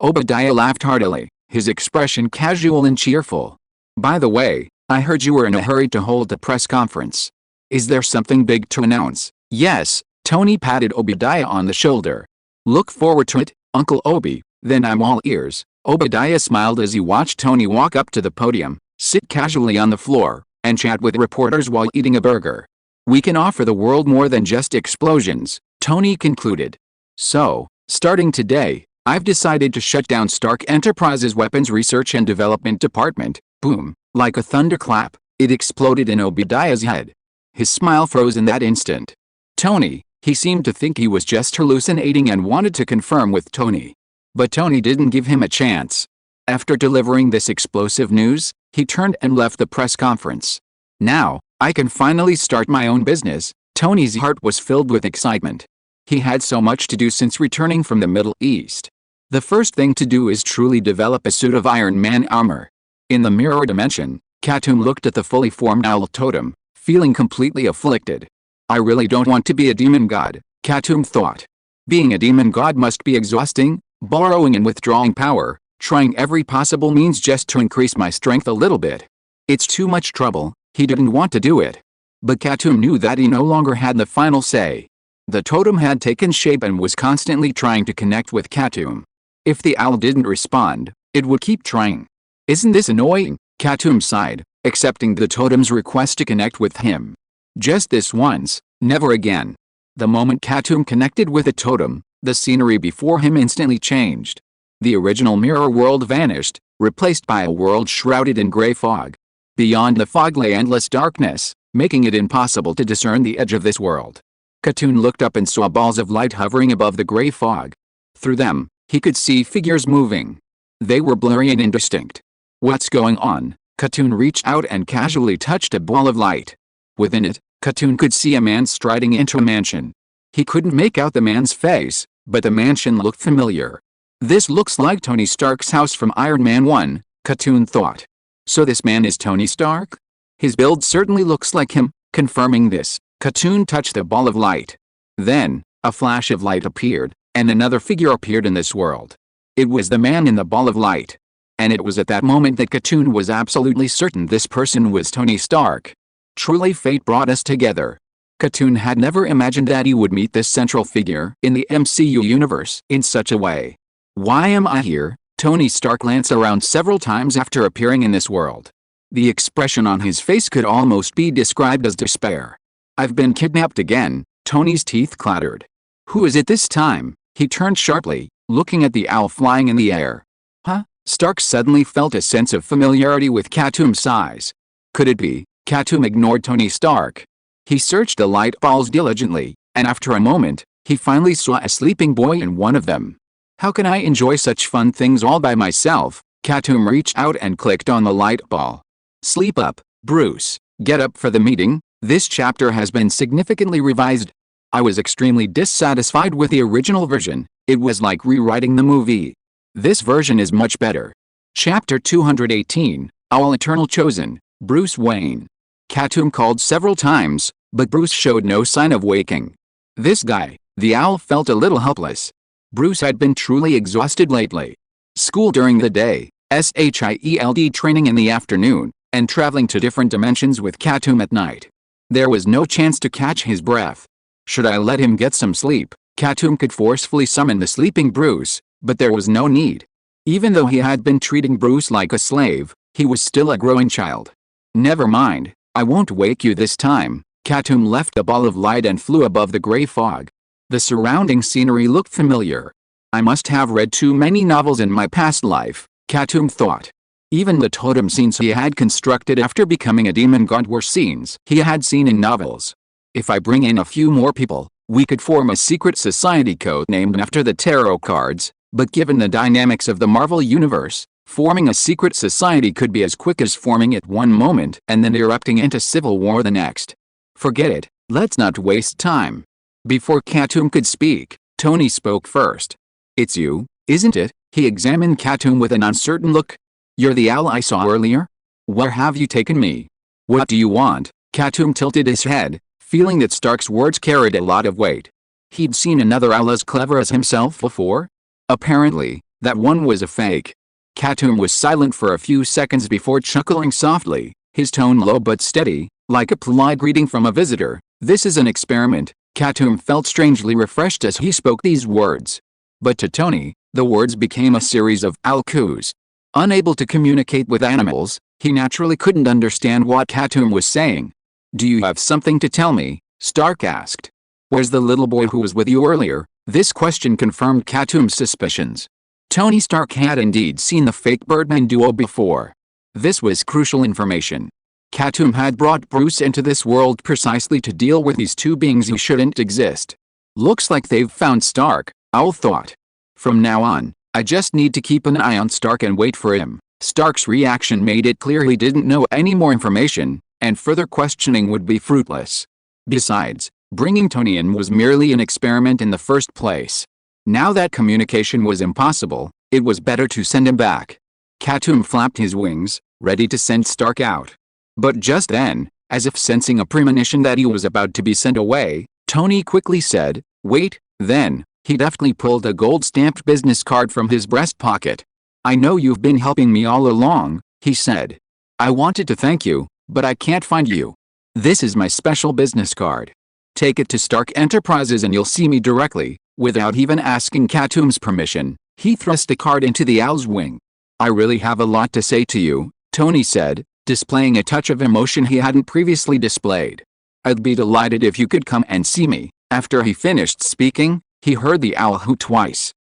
Obadiah laughed heartily, his expression casual and cheerful. "By the way, I heard you were in a hurry to hold the press conference. Is there something big to announce?" "Yes," Tony patted Obadiah on the shoulder. "Look forward to it, Uncle Obi, then I'm all ears." Obadiah smiled as he watched Tony walk up to the podium, sit casually on the floor, and chat with reporters while eating a burger. "We can offer the world more than just explosions," Tony concluded. "So, starting today, I've decided to shut down Stark Enterprises' Weapons Research and Development Department. Boom, like a thunderclap, it exploded in Obadiah's head. His smile froze in that instant. Tony, he seemed to think he was just hallucinating and wanted to confirm with Tony. But Tony didn't give him a chance. After delivering this explosive news, he turned and left the press conference. Now, I can finally start my own business. Tony's heart was filled with excitement. He had so much to do since returning from the Middle East. The first thing to do is truly develop a suit of Iron Man armor. In the mirror dimension, Katoom looked at the fully formed owl totem, feeling completely afflicted. I really don't want to be a demon god, Katoom thought. Being a demon god must be exhausting, borrowing and withdrawing power, trying every possible means just to increase my strength a little bit. It's too much trouble. He didn't want to do it. But Katoom knew that he no longer had the final say. The totem had taken shape and was constantly trying to connect with Katoom. If the owl didn't respond, it would keep trying. Isn't this annoying? Katoom sighed, accepting the totem's request to connect with him. Just this once, never again. The moment Katoom connected with the totem, the scenery before him instantly changed. The original mirror world vanished, replaced by a world shrouded in gray fog. Beyond the fog lay endless darkness, making it impossible to discern the edge of this world. Katoom looked up and saw balls of light hovering above the gray fog. Through them, he could see figures moving. They were blurry and indistinct. What's going on? Katoom reached out and casually touched a ball of light. Within it, Katoom could see a man striding into a mansion. He couldn't make out the man's face, but the mansion looked familiar. This looks like Tony Stark's house from Iron Man 1, Katoom thought. So this man is Tony Stark? His build certainly looks like him. Confirming this, Katoom touched the ball of light. Then, a flash of light appeared, and another figure appeared in this world. It was the man in the ball of light. And it was at that moment that Katoom was absolutely certain this person was Tony Stark. Truly fate brought us together. Katoom had never imagined that he would meet this central figure in the MCU universe in such a way. Why am I here? Tony Stark glanced around several times after appearing in this world. The expression on his face could almost be described as despair. I've been kidnapped again, Tony's teeth clattered. Who is it this time? He turned sharply, looking at the owl flying in the air. Huh? Stark suddenly felt a sense of familiarity with Katoom's size. Could it be? Katoom ignored Tony Stark. He searched the light balls diligently, and after a moment, he finally saw a sleeping boy in one of them. How can I enjoy such fun things all by myself? Katoom reached out and clicked on the light ball. Sleep up, Bruce. Get up for the meeting. This chapter has been significantly revised. I was extremely dissatisfied with the original version. It was like rewriting the movie. This version is much better. Chapter 218, Owl Eternal Chosen, Bruce Wayne. Katoom called several times, but Bruce showed no sign of waking. This guy, the owl, felt a little helpless. Bruce had been truly exhausted lately. School during the day, SHIELD training in the afternoon, and traveling to different dimensions with Katoom at night. There was no chance to catch his breath. Should I let him get some sleep? Katoom could forcefully summon the sleeping Bruce, but there was no need. Even though he had been treating Bruce like a slave, he was still a growing child. Never mind, I won't wake you this time. Katoom left the ball of light and flew above the gray fog. The surrounding scenery looked familiar. I must have read too many novels in my past life, Katoom thought. Even the totem scenes he had constructed after becoming a demon god were scenes he had seen in novels. If I bring in a few more people, we could form a secret society code-named after the tarot cards, but given the dynamics of the Marvel Universe, forming a secret society could be as quick as forming it one moment and then erupting into civil war the next. Forget it, let's not waste time. Before Katoom could speak, Tony spoke first. It's you, isn't it? He examined Katoom with an uncertain look. You're the owl I saw earlier? Where have you taken me? What do you want? Katoom tilted his head, feeling that Stark's words carried a lot of weight. He'd seen another owl as clever as himself before. Apparently, that one was a fake. Katoom was silent for a few seconds before chuckling softly, his tone low but steady, like a polite greeting from a visitor. This is an experiment. Katoom felt strangely refreshed as he spoke these words. But to Tony, the words became a series of owl coos. Unable to communicate with animals, he naturally couldn't understand what Katoom was saying. Do you have something to tell me? Stark asked. Where's the little boy who was with you earlier? This question confirmed Katoom's suspicions. Tony Stark had indeed seen the fake Birdman duo before. This was crucial information. Katoom had brought Bruce into this world precisely to deal with these two beings who shouldn't exist. Looks like they've found Stark, Owl thought. From now on, I just need to keep an eye on Stark and wait for him. Stark's reaction made it clear he didn't know any more information, and further questioning would be fruitless. Besides, bringing Tony in was merely an experiment in the first place. Now that communication was impossible, it was better to send him back. Katoom flapped his wings, ready to send Stark out. But just then, as if sensing a premonition that he was about to be sent away, Tony quickly said, "Wait." Then, he deftly pulled a gold-stamped business card from his breast pocket. "I know you've been helping me all along," he said. "I wanted to thank you, but I can't find you. This is my special business card. Take it to Stark Enterprises and you'll see me directly." Without even asking Katoom's permission, he thrust the card into the owl's wing. "I really have a lot to say to you," Tony said, displaying a touch of emotion he hadn't previously displayed. "I'd be delighted if you could come and see me." After he finished speaking, he heard the owl hoot twice.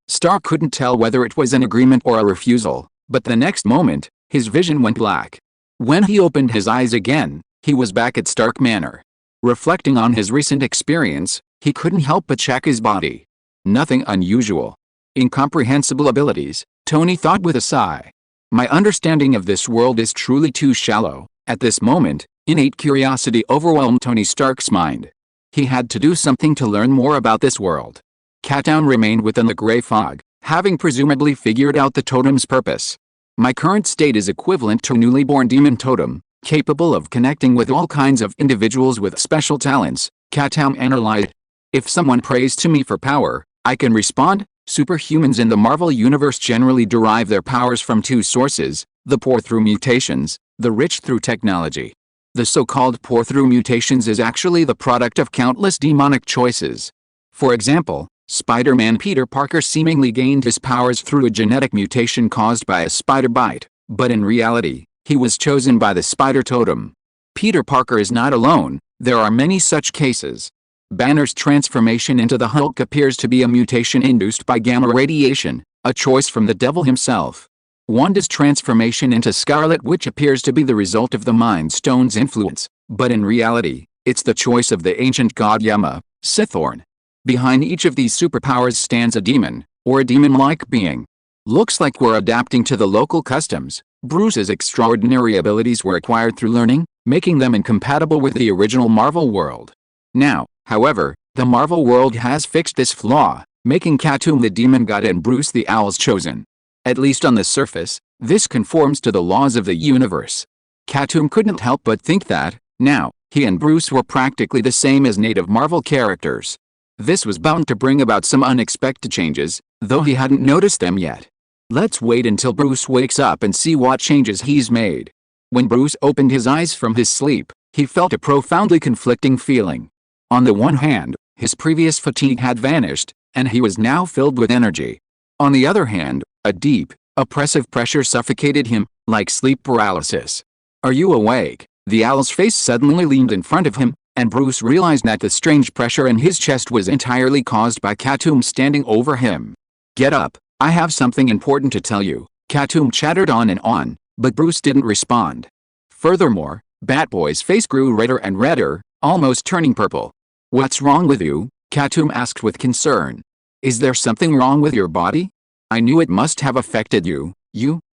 Stark couldn't tell whether it was an agreement or a refusal, but the next moment, his vision went black. When he opened his eyes again, he was back at Stark Manor. Reflecting on his recent experience, he couldn't help but check his body. Nothing unusual. Incomprehensible abilities, Tony thought with a sigh. My understanding of this world is truly too shallow. At this moment, innate curiosity overwhelmed Tony Stark's mind. He had to do something to learn more about this world. Katoom remained within the gray fog, having presumably figured out the totem's purpose. My current state is equivalent to a newly born demon totem, capable of connecting with all kinds of individuals with special talents, Katoom analyzed. If someone prays to me for power, I can respond. Superhumans in the Marvel Universe generally derive their powers from two sources, the poor through mutations, the rich through technology. The so-called poor through mutations is actually the product of countless demonic choices. For example, Spider-Man Peter Parker seemingly gained his powers through a genetic mutation caused by a spider bite, but in reality, he was chosen by the spider totem. Peter Parker is not alone, there are many such cases. Banner's transformation into the Hulk appears to be a mutation induced by gamma radiation, a choice from the devil himself. Wanda's transformation into Scarlet Witch appears to be the result of the Mind Stone's influence, but in reality, it's the choice of the ancient god Yama, Sithorn. Behind each of these superpowers stands a demon, or a demon-like being. Looks like we're adapting to the local customs. Bruce's extraordinary abilities were acquired through learning, making them incompatible with the original Marvel world. Now, however, the Marvel world has fixed this flaw, making Katoom the demon god and Bruce the owl's chosen. At least on the surface, this conforms to the laws of the universe. Katoom couldn't help but think that, now, he and Bruce were practically the same as native Marvel characters. This was bound to bring about some unexpected changes, though he hadn't noticed them yet. Let's wait until Bruce wakes up and see what changes he's made. When Bruce opened his eyes from his sleep, he felt a profoundly conflicting feeling. On the one hand, his previous fatigue had vanished, and he was now filled with energy. On the other hand, a deep, oppressive pressure suffocated him, like sleep paralysis. "Are you awake?" The owl's face suddenly leaned in front of him, and Bruce realized that the strange pressure in his chest was entirely caused by Katoom standing over him. "Get up, I have something important to tell you," Katoom chattered on, but Bruce didn't respond. Furthermore, Batboy's face grew redder and redder, almost turning purple. "What's wrong with you?" Katoom asked with concern. "Is there something wrong with your body? I knew it must have affected you."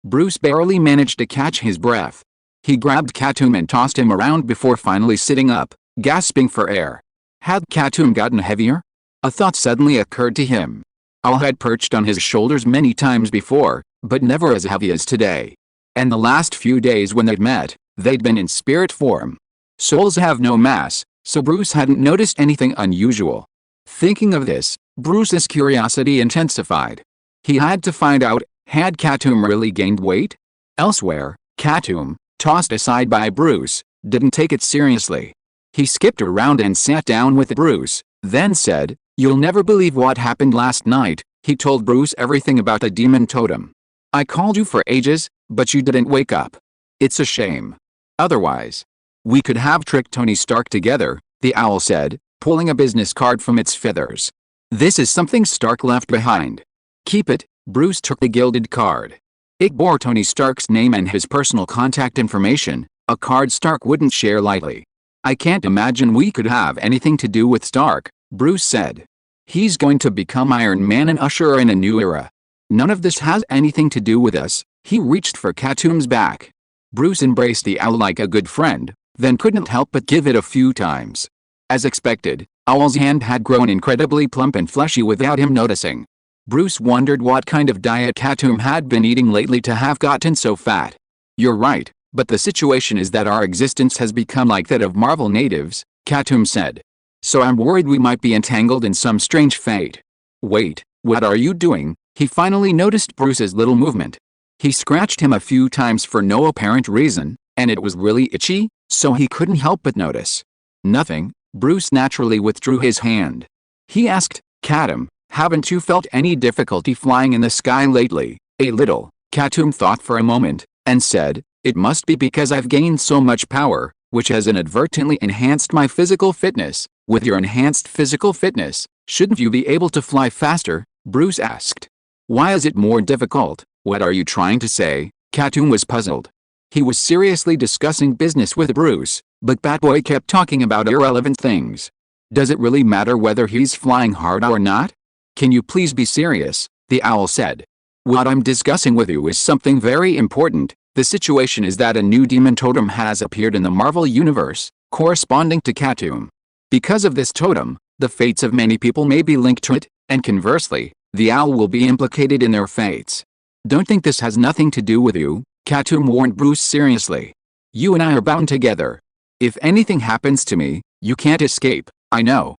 Bruce barely managed to catch his breath. He grabbed Katoom and tossed him around before finally sitting up, gasping for air. Had Katoom gotten heavier? A thought suddenly occurred to him. Owl had perched on his shoulders many times before, but never as heavy as today. And the last few days when they'd met, they'd been in spirit form. Souls have no mass, so Bruce hadn't noticed anything unusual. Thinking of this, Bruce's curiosity intensified. He had to find out, had Katoom really gained weight? Elsewhere, Katoom, tossed aside by Bruce, didn't take it seriously. He skipped around and sat down with Bruce, then said, "You'll never believe what happened last night." He told Bruce everything about the demon totem. "I called you for ages, but you didn't wake up. It's a shame. Otherwise, we could have tricked Tony Stark together," the owl said, pulling a business card from its feathers. "This is something Stark left behind. Keep it, Bruce took the gilded card. It bore Tony Stark's name and his personal contact information, a card Stark wouldn't share lightly. I can't imagine we could have anything to do with Stark, Bruce said. He's going to become Iron Man and usher in a new era. None of this has anything to do with us. He reached for Katoom's back. Bruce embraced the owl like a good friend, then couldn't help but give it a few times. As expected, Owl's hand had grown incredibly plump and fleshy without him noticing. Bruce wondered what kind of diet Katoom had been eating lately to have gotten so fat. You're right, but the situation is that our existence has become like that of Marvel natives, Katoom said. So I'm worried we might be entangled in some strange fate. Wait, what are you doing? He finally noticed Bruce's little movement. He scratched him a few times for no apparent reason, and it was really itchy, so he couldn't help but notice. Nothing. Bruce naturally withdrew his hand. He asked, Katoom, haven't you felt any difficulty flying in the sky lately? A little. Katoom thought for a moment, and said, it must be because I've gained so much power, which has inadvertently enhanced my physical fitness. With your enhanced physical fitness, shouldn't you be able to fly faster? Bruce asked. Why is it more difficult? What are you trying to say? Katoom was puzzled. He was seriously discussing business with Bruce, but Batboy kept talking about irrelevant things. Does it really matter whether he's flying hard or not? Can you please be serious? The owl said. What I'm discussing with you is something very important. The situation is that a new demon totem has appeared in the Marvel Universe, corresponding to Katoom. Because of this totem, the fates of many people may be linked to it, and conversely, the owl will be implicated in their fates. Don't think this has nothing to do with you, Katoom warned Bruce seriously. You and I are bound together. If anything happens to me, you can't escape. I know.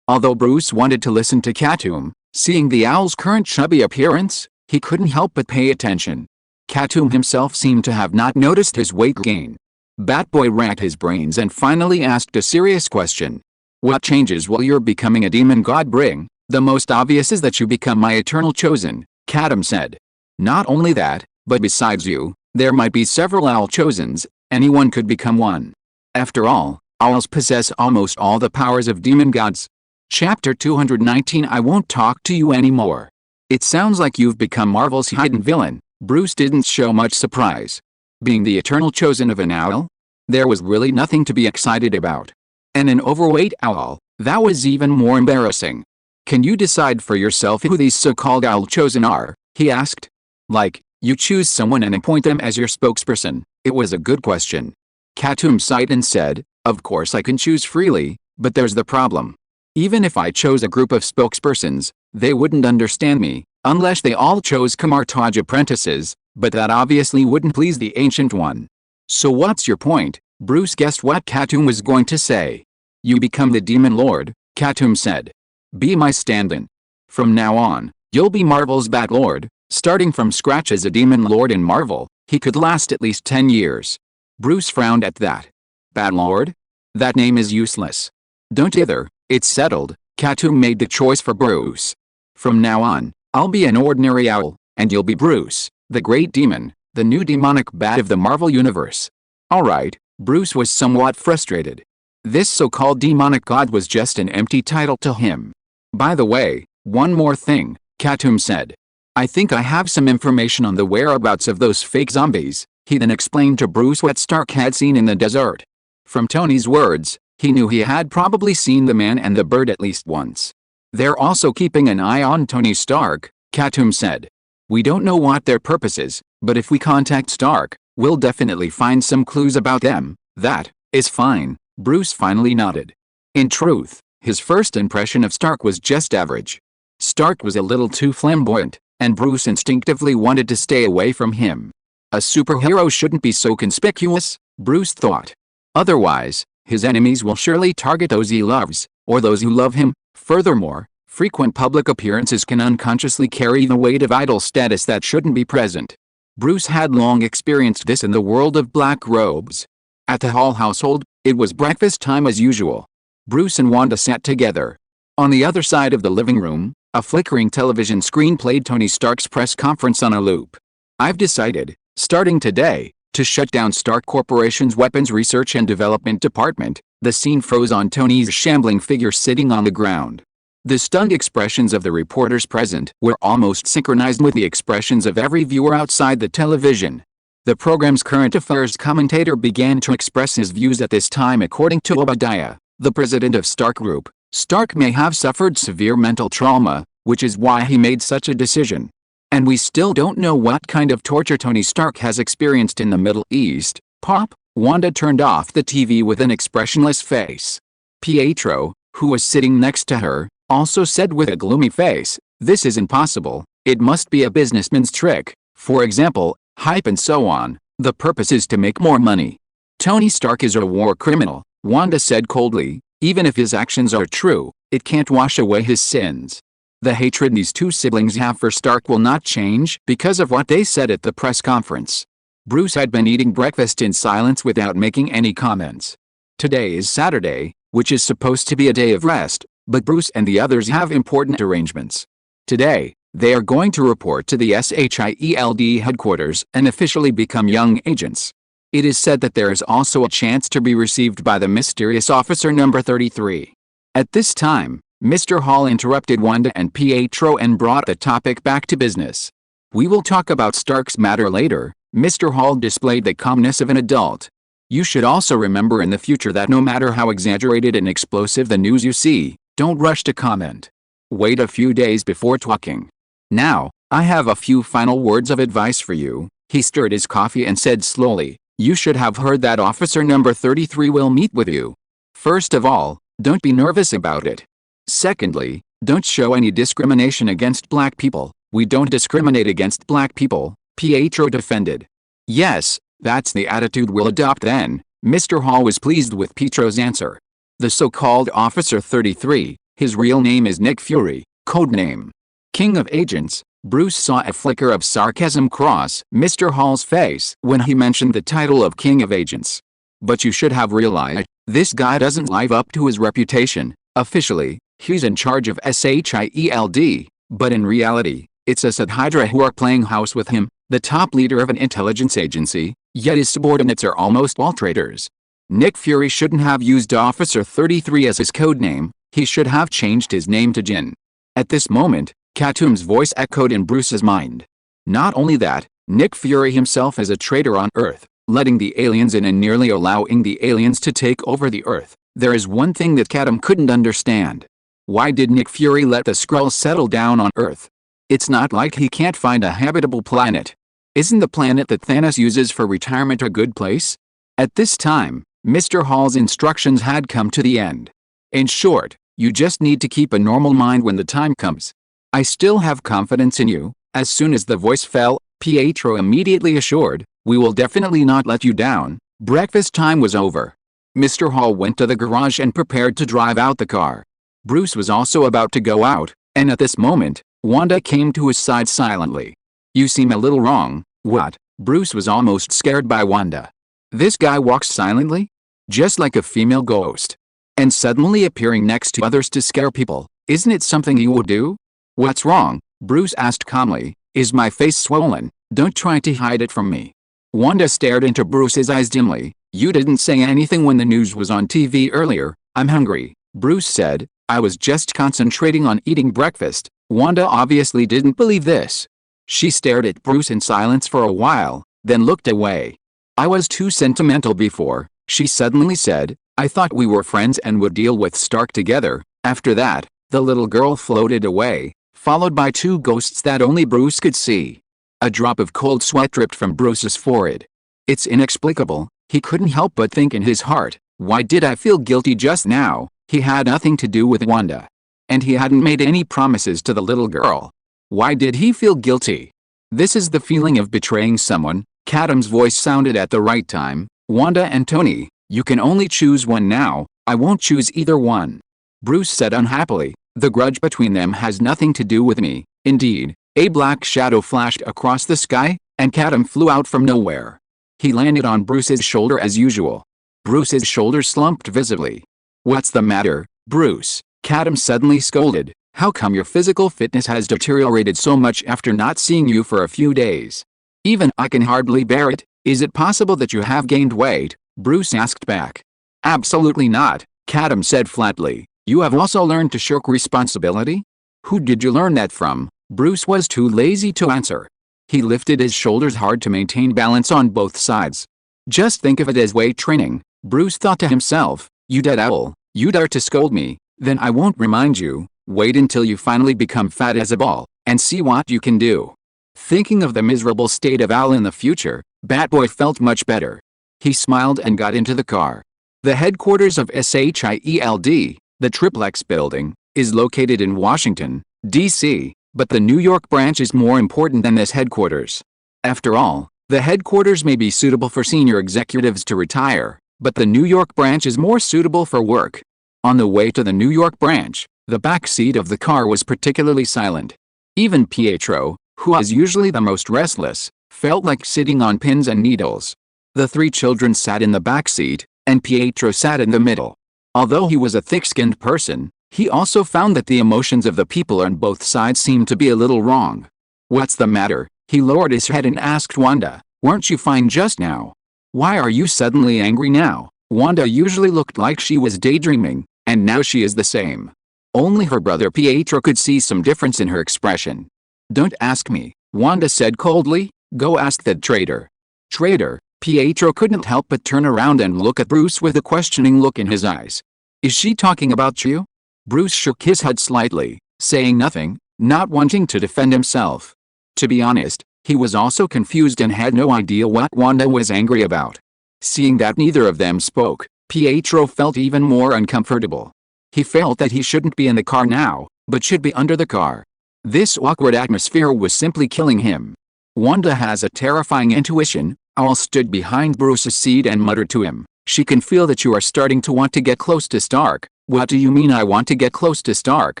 Although Bruce wanted to listen to Katoom, seeing the owl's current chubby appearance, he couldn't help but pay attention. Katoom himself seemed to have not noticed his weight gain. Batboy racked his brains and finally asked a serious question. What changes will your becoming a demon god bring? The most obvious is that you become my eternal chosen, Katoom said. Not only that, but besides you, there might be several owl chosens. Anyone could become one. After all, owls possess almost all the powers of demon gods. Chapter 219 I won't talk to you anymore. It sounds like you've become Marvel's hidden villain. Bruce didn't show much surprise. Being the eternal chosen of an owl? There was really nothing to be excited about. And an overweight owl, that was even more embarrassing. Can you decide for yourself who these so-called owl chosen are? He asked. Like, you choose someone and appoint them as your spokesperson. It was a good question. Katoom sighed and said, of course I can choose freely, but there's the problem. Even if I chose a group of spokespersons, they wouldn't understand me, unless they all chose Kamartaj apprentices, but that obviously wouldn't please the Ancient One. So what's your point? Bruce guessed what Katoom was going to say. You become the Demon Lord, Katoom said. Be my stand-in. From now on, you'll be Marvel's Bat Lord. Starting from scratch as a Demon Lord in Marvel, he could last at least 10 years. Bruce frowned at that. Bat Lord? That name is useless. Don't either. It's settled. Katoom made the choice for Bruce. From now on, I'll be an ordinary owl, and you'll be Bruce, the great demon, the new demonic bat of the Marvel Universe. Alright, Bruce was somewhat frustrated. This so-called demonic god was just an empty title to him. By the way, one more thing, Katoom said. I think I have some information on the whereabouts of those fake zombies. He then explained to Bruce what Stark had seen in the desert. From Tony's words, he knew he had probably seen the man and the bird at least once. They're also keeping an eye on Tony Stark, Katoom said. We don't know what their purpose is, but if we contact Stark, we'll definitely find some clues about them. That is fine, Bruce finally nodded. In truth, his first impression of Stark was just average. Stark was a little too flamboyant, and Bruce instinctively wanted to stay away from him. A superhero shouldn't be so conspicuous, Bruce thought. Otherwise, his enemies will surely target those he loves, or those who love him. Furthermore, frequent public appearances can unconsciously carry the weight of idol status that shouldn't be present. Bruce had long experienced this in the world of black robes. At the Hall household, it was breakfast time as usual. Bruce and Wanda sat together. On the other side of the living room, a flickering television screen played Tony Stark's press conference on a loop. I've decided, starting today, to shut down Stark Corporation's Weapons Research and Development Department. The scene froze on Tony's shambling figure sitting on the ground. The stunned expressions of the reporters present were almost synchronized with the expressions of every viewer outside the television. The program's current affairs commentator began to express his views at this time. According to Obadiah, the president of Stark Group, Stark may have suffered severe mental trauma, which is why he made such a decision. And we still don't know what kind of torture Tony Stark has experienced in the Middle East. Pop. Wanda turned off the TV with an expressionless face. Pietro, who was sitting next to her, also said with a gloomy face, "This is impossible, it must be a businessman's trick, for example, hype and so on. The purpose is to make more money." Tony Stark is a war criminal, Wanda said coldly. Even if his actions are true, it can't wash away his sins. The hatred these two siblings have for Stark will not change because of what they said at the press conference. Bruce had been eating breakfast in silence without making any comments. Today is Saturday, which is supposed to be a day of rest, but Bruce and the others have important arrangements. Today, they are going to report to the SHIELD headquarters and officially become young agents. It is said that there is also a chance to be received by the mysterious officer number 33. At this time, Mr. Hall interrupted Wanda and Pietro and brought the topic back to business. "We will talk about Stark's matter later." Mr. Hall displayed the calmness of an adult. "You should also remember in the future that no matter how exaggerated and explosive the news you see, don't rush to comment. Wait a few days before talking. Now, I have a few final words of advice for you." He stirred his coffee and said slowly, "You should have heard that officer number 33 will meet with you. First of all, don't be nervous about it. Secondly, don't show any discrimination against black people." "We don't discriminate against black people," Pietro defended. "Yes, that's the attitude we'll adopt then." Mr. Hall was pleased with Pietro's answer. The so-called Officer 33, his real name is Nick Fury, codename King of Agents. Bruce saw a flicker of sarcasm cross Mr. Hall's face when he mentioned the title of King of Agents. "But you should have realized, this guy doesn't live up to his reputation. Officially, he's in charge of SHIELD, but in reality, it's us at Hydra who are playing house with him, the top leader of an intelligence agency, yet his subordinates are almost all traitors. Nick Fury shouldn't have used Officer 33 as his codename, he should have changed his name to Jin." At this moment, Katoom's voice echoed in Bruce's mind. Not only that, Nick Fury himself is a traitor on Earth, letting the aliens in and nearly allowing the aliens to take over the Earth. There is one thing that Katoom couldn't understand. Why did Nick Fury let the Skrulls settle down on Earth? It's not like he can't find a habitable planet. Isn't the planet that Thanos uses for retirement a good place? At this time, Mr. Hall's instructions had come to the end. "In short, you just need to keep a normal mind when the time comes. I still have confidence in you." As soon as the voice fell, Pietro immediately assured, "We will definitely not let you down." Breakfast time was over. Mr. Hall went to the garage and prepared to drive out the car. Bruce was also about to go out, and at this moment, Wanda came to his side silently. "You seem a little wrong." "What?" Bruce was almost scared by Wanda. "This guy walks silently? Just like a female ghost. And suddenly appearing next to others to scare people. Isn't it something you would do?" "What's wrong?" Bruce asked calmly. "Is my face swollen? Don't try to hide it from me." Wanda stared into Bruce's eyes dimly. "You didn't say anything when the news was on TV earlier." "I'm hungry," Bruce said. "I was just concentrating on eating breakfast." Wanda obviously didn't believe this. She stared at Bruce in silence for a while, then looked away. "I was too sentimental before," she suddenly said. "I thought we were friends and would deal with Stark together." After that, the little girl floated away, followed by two ghosts that only Bruce could see. A drop of cold sweat dripped from Bruce's forehead. It's inexplicable, he couldn't help but think in his heart. Why did I feel guilty just now? He had nothing to do with Wanda. And he hadn't made any promises to the little girl. Why did he feel guilty? This is the feeling of betraying someone. Katoom's voice sounded at the right time. "Wanda and Tony, you can only choose one now. I won't choose either one," Bruce said unhappily. "The grudge between them has nothing to do with me." Indeed, a black shadow flashed across the sky, and Katoom flew out from nowhere. He landed on Bruce's shoulder as usual. Bruce's shoulders slumped visibly. "What's the matter, Bruce?" Katoom suddenly scolded. "How come your physical fitness has deteriorated so much after not seeing you for a few days? Even I can hardly bear it." "Is it possible that you have gained weight?" Bruce asked back. "Absolutely not," Katoom said flatly. You have also learned to shirk responsibility? Who did you learn that from? Bruce was too lazy to answer. He lifted his shoulders hard to maintain balance on both sides. Just think of it as weight training, Bruce thought to himself. You dead owl, you dare to scold me, then I won't remind you. Wait until you finally become fat as a ball, and see what you can do. Thinking of the miserable state of Owl in the future, Batboy felt much better. He smiled and got into the car. The headquarters of SYNOPSIS, the triplex building, is located in Washington, D.C., but the New York branch is more important than this headquarters. After all, the headquarters may be suitable for senior executives to retire, but the New York branch is more suitable for work. On the way to the New York branch, the back seat of the car was particularly silent. Even Pietro, who was usually the most restless, felt like sitting on pins and needles. The three children sat in the back seat, and Pietro sat in the middle. Although he was a thick-skinned person, he also found that the emotions of the people on both sides seemed to be a little wrong. What's the matter? He lowered his head and asked Wanda. Weren't you fine just now? Why are you suddenly angry now? Wanda usually looked like she was daydreaming, and now she is the same. Only her brother Pietro could see some difference in her expression. Don't ask me, Wanda said coldly. Go ask that traitor. Traitor? Pietro couldn't help but turn around and look at Bruce with a questioning look in his eyes. Is she talking about you? Bruce shook his head slightly, saying nothing, not wanting to defend himself. To be honest, he was also confused and had no idea what Wanda was angry about. Seeing that neither of them spoke, Pietro felt even more uncomfortable. He felt that he shouldn't be in the car now, but should be under the car. This awkward atmosphere was simply killing him. Wanda has a terrifying intuition. Owl stood behind Bruce's seat and muttered to him. She can feel that you are starting to want to get close to Stark. What do you mean I want to get close to Stark?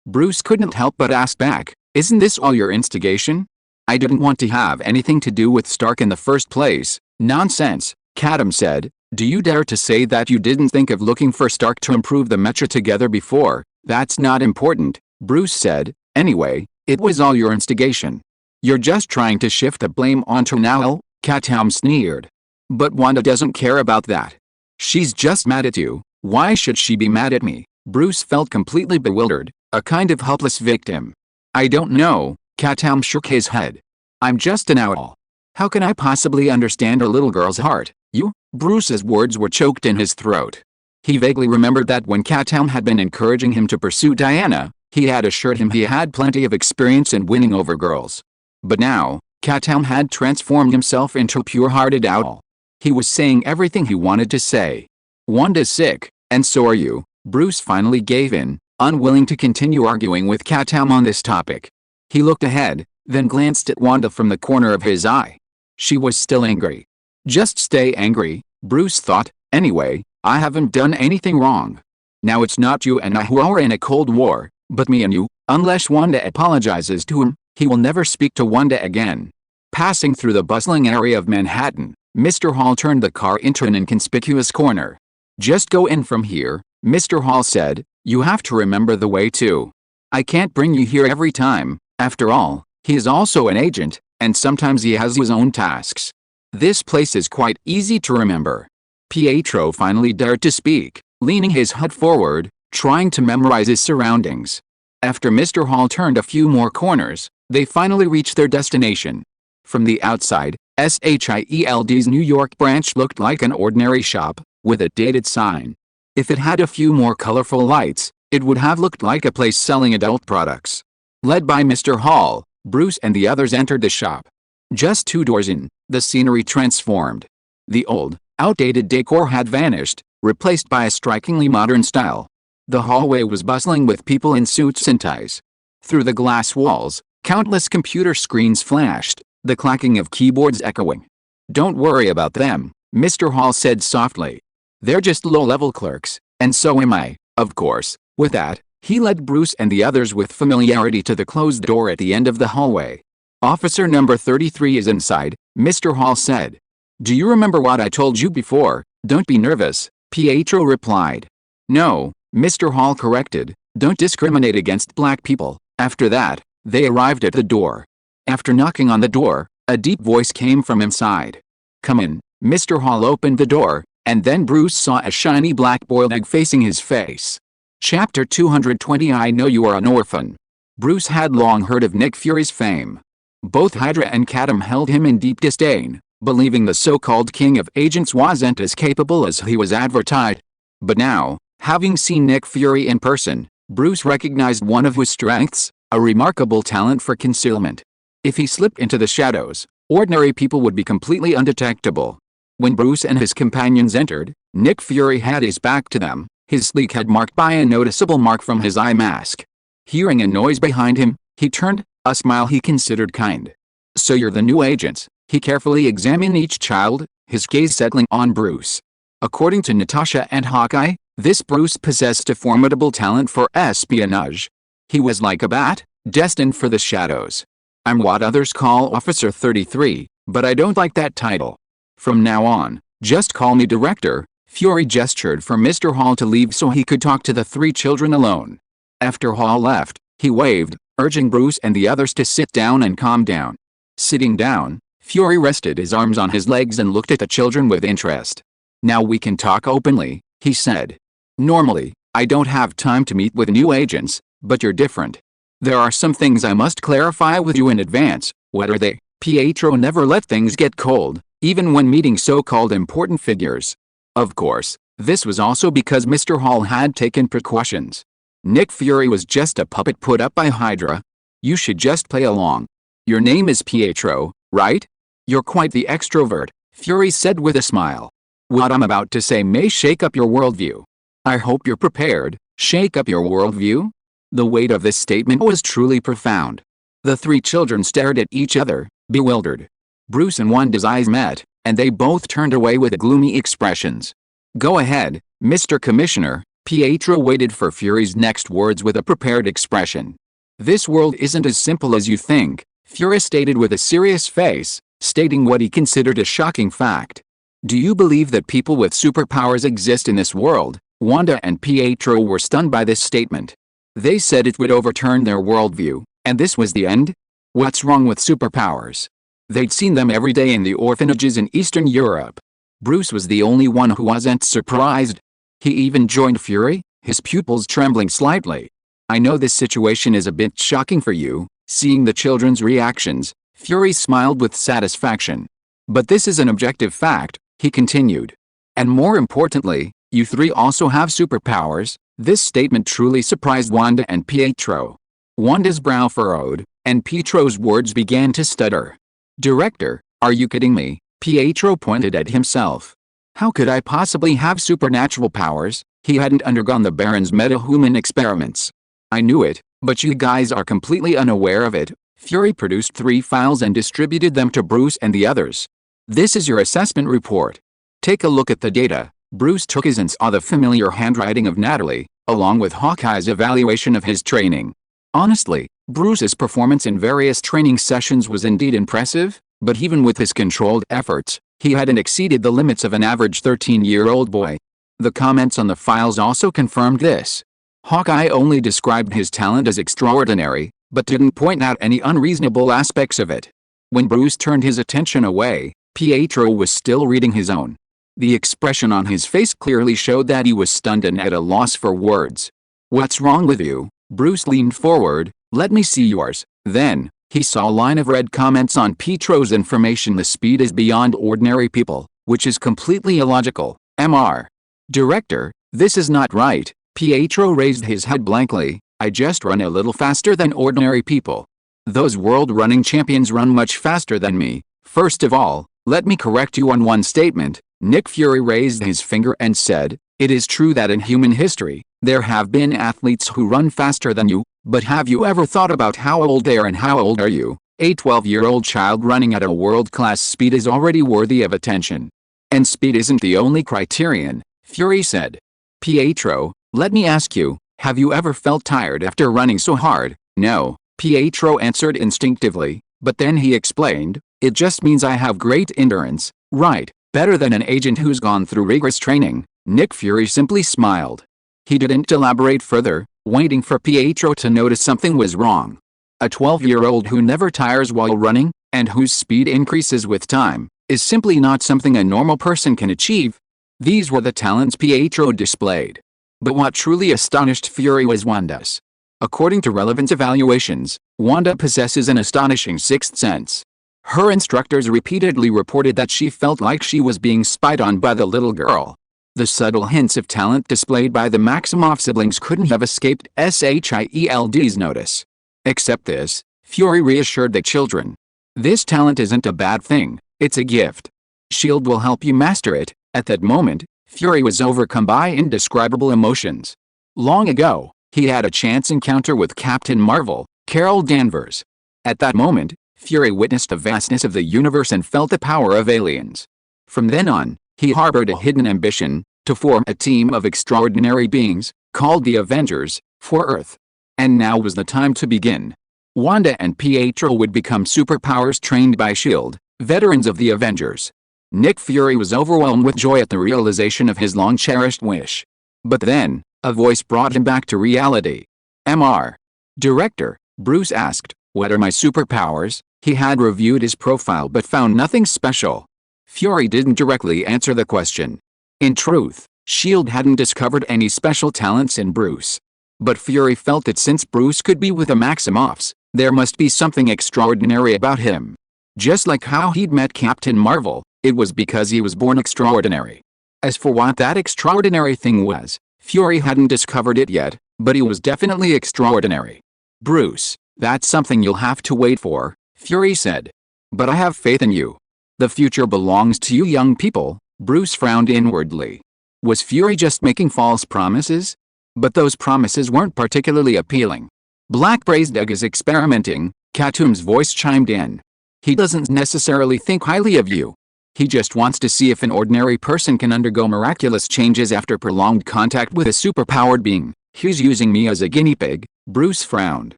Bruce couldn't help but ask back. Isn't this all your instigation? I didn't want to have anything to do with Stark in the first place. Nonsense, Katoom said. Do you dare to say that you didn't think of looking for Stark to improve the mecha together before? That's not important, Bruce said. Anyway, it was all your instigation. You're just trying to shift the blame onto Owl, Katoom sneered. But Wanda doesn't care about that. She's just mad at you. Why should she be mad at me? Bruce felt completely bewildered, a kind of helpless victim. I don't know, Katoom shook his head. I'm just an owl. How can I possibly understand a little girl's heart? You? Bruce's words were choked in his throat. He vaguely remembered that when Katoom had been encouraging him to pursue Diana, he had assured him he had plenty of experience in winning over girls. But now, Katoom had transformed himself into a pure-hearted owl. He was saying everything he wanted to say. Wanda's sick, and so are you. Bruce finally gave in, unwilling to continue arguing with Katoom on this topic. He looked ahead, then glanced at Wanda from the corner of his eye. She was still angry. Just stay angry, Bruce thought. Anyway, I haven't done anything wrong. Now it's not you and I who are in a cold war, but me and you. Unless Wanda apologizes to him, he will never speak to Wanda again. Passing through the bustling area of Manhattan, Mr. Hall turned the car into an inconspicuous corner. Just go in from here, Mr. Hall said. You have to remember the way too. I can't bring you here every time. After all, he is also an agent, and sometimes he has his own tasks. This place is quite easy to remember. Pietro finally dared to speak, leaning his head forward, trying to memorize his surroundings. After Mr. Hall turned a few more corners, they finally reached their destination. From the outside, SYNOPSIS New York branch looked like an ordinary shop, with a dated sign. If it had a few more colorful lights, it would have looked like a place selling adult products. Led by Mr. Hall, Bruce and the others entered the shop. Just 2 doors in, the scenery transformed. The old, outdated decor had vanished, replaced by a strikingly modern style. The hallway was bustling with people in suits and ties. Through the glass walls, countless computer screens flashed, the clacking of keyboards echoing. Don't worry about them, Mr. Hall said softly. They're just low-level clerks, and so am I, of course. With that, he led Bruce and the others with familiarity to the closed door at the end of the hallway. Officer number 33 is inside, Mr. Hall said. Do you remember what I told you before? Don't be nervous, Pietro replied. No, Mr. Hall corrected, don't discriminate against black people. After that, they arrived at the door. After knocking on the door, a deep voice came from inside. Come in. Mr. Hall opened the door, and then Bruce saw a shiny black boiled egg facing his face. Chapter 220. I know you are an orphan. Bruce had long heard of Nick Fury's fame. Both Hydra and Katoom held him in deep disdain, believing the so-called king of agents wasn't as capable as he was advertised. But now, having seen Nick Fury in person, Bruce recognized one of his strengths, a remarkable talent for concealment. If he slipped into the shadows, ordinary people would be completely undetectable. When Bruce and his companions entered, Nick Fury had his back to them, his sleek head marked by a noticeable mark from his eye mask. Hearing a noise behind him, he turned, a smile he considered kind. So you're the new agents. He carefully examined each child, his gaze settling on Bruce. According to Natasha and Hawkeye, this Bruce possessed a formidable talent for espionage. He was like a bat, destined for the shadows. I'm what others call Officer 33, but I don't like that title. From now on, just call me Director. Fury gestured for Mr. Hall to leave so he could talk to the three children alone. After Hall left, he waved, urging Bruce and the others to sit down and calm down. Sitting down, Fury rested his arms on his legs and looked at the children with interest. Now we can talk openly, he said. Normally, I don't have time to meet with new agents, but you're different. There are some things I must clarify with you in advance. What are they? Pietro never let things get cold, even when meeting so-called important figures. Of course, this was also because Mr. Hall had taken precautions. Nick Fury was just a puppet put up by Hydra. You should just play along. Your name is Pietro, right? You're quite the extrovert, Fury said with a smile. What I'm about to say may shake up your worldview. I hope you're prepared. Shake up your worldview? The weight of this statement was truly profound. The three children stared at each other, bewildered. Bruce and Wanda's eyes met, and they both turned away with gloomy expressions. Go ahead, Mr. Commissioner. Pietro waited for Fury's next words with a prepared expression. This world isn't as simple as you think, Fury stated with a serious face, stating what he considered a shocking fact. Do you believe that people with superpowers exist in this world? Wanda and Pietro were stunned by this statement. They said it would overturn their worldview, and this was the end? What's wrong with superpowers? They'd seen them every day in the orphanages in Eastern Europe. Bruce was the only one who wasn't surprised. He even joined Fury, his pupils trembling slightly. I know this situation is a bit shocking for you. Seeing the children's reactions, Fury smiled with satisfaction. But this is an objective fact, he continued. And more importantly, you three also have superpowers. This statement truly surprised Wanda and Pietro. Wanda's brow furrowed, and Pietro's words began to stutter. Director, are you kidding me? Pietro pointed at himself. How could I possibly have supernatural powers? He hadn't undergone the Baron's metahuman experiments. I knew it, but you guys are completely unaware of it. Fury produced 3 files and distributed them to Bruce and the others. This is your assessment report. Take a look at the data. Bruce took his and saw the familiar handwriting of Natalie, along with Hawkeye's evaluation of his training. Honestly, Bruce's performance in various training sessions was indeed impressive, but even with his controlled efforts, he hadn't exceeded the limits of an average 13-year-old boy. The comments on the files also confirmed this. Hawkeye only described his talent as extraordinary, but didn't point out any unreasonable aspects of it. When Bruce turned his attention away, Pietro was still reading his own. The expression on his face clearly showed that he was stunned and at a loss for words. What's wrong with you? Bruce leaned forward. Let me see yours. Then, he saw a line of red comments on Pietro's information. The speed is beyond ordinary people, which is completely illogical. Mr. Director, this is not right. Pietro raised his head blankly. I just run a little faster than ordinary people. Those world running champions run much faster than me. First of all, let me correct you on one statement. Nick Fury raised his finger and said, it is true that in human history, there have been athletes who run faster than you, but have you ever thought about how old they are and how old are you? A 12-year-old child running at a world-class speed is already worthy of attention. And speed isn't the only criterion, Fury said. Pietro, let me ask you, have you ever felt tired after running so hard? No, Pietro answered instinctively, but then he explained, it just means I have great endurance, right, better than an agent who's gone through rigorous training. Nick Fury simply smiled. He didn't elaborate further, waiting for Pietro to notice something was wrong. A 12-year-old who never tires while running, and whose speed increases with time, is simply not something a normal person can achieve. These were the talents Pietro displayed. But what truly astonished Fury was Wanda's. According to relevance evaluations, Wanda possesses an astonishing sixth sense. Her instructors repeatedly reported that she felt like she was being spied on by the little girl. The subtle hints of talent displayed by the Maximoff siblings couldn't have escaped SHIELD's notice. Except this, Fury reassured the children. This talent isn't a bad thing, it's a gift. SHIELD will help you master it. At that moment, Fury was overcome by indescribable emotions. Long ago, he had a chance encounter with Captain Marvel, Carol Danvers. At that moment, Fury witnessed the vastness of the universe and felt the power of aliens. From then on, he harbored a hidden ambition to form a team of extraordinary beings, called the Avengers, for Earth. And now was the time to begin. Wanda and Pietro would become superpowers trained by SHIELD, veterans of the Avengers. Nick Fury was overwhelmed with joy at the realization of his long-cherished wish. But then, a voice brought him back to reality. Mr. Director, Bruce asked, "What are my superpowers?" He had reviewed his profile but found nothing special. Fury didn't directly answer the question. In truth, SHIELD hadn't discovered any special talents in Bruce. But Fury felt that since Bruce could be with the Maximoffs, there must be something extraordinary about him. Just like how he'd met Captain Marvel, it was because he was born extraordinary. As for what that extraordinary thing was, Fury hadn't discovered it yet, but he was definitely extraordinary. "Bruce, that's something you'll have to wait for," Fury said. "But I have faith in you. The future belongs to you young people." Bruce frowned inwardly. Was Fury just making false promises? But those promises weren't particularly appealing. "Black Braised Egg is experimenting," Katoom's voice chimed in. "He doesn't necessarily think highly of you. He just wants to see if an ordinary person can undergo miraculous changes after prolonged contact with a superpowered being. He's using me as a guinea pig." Bruce frowned.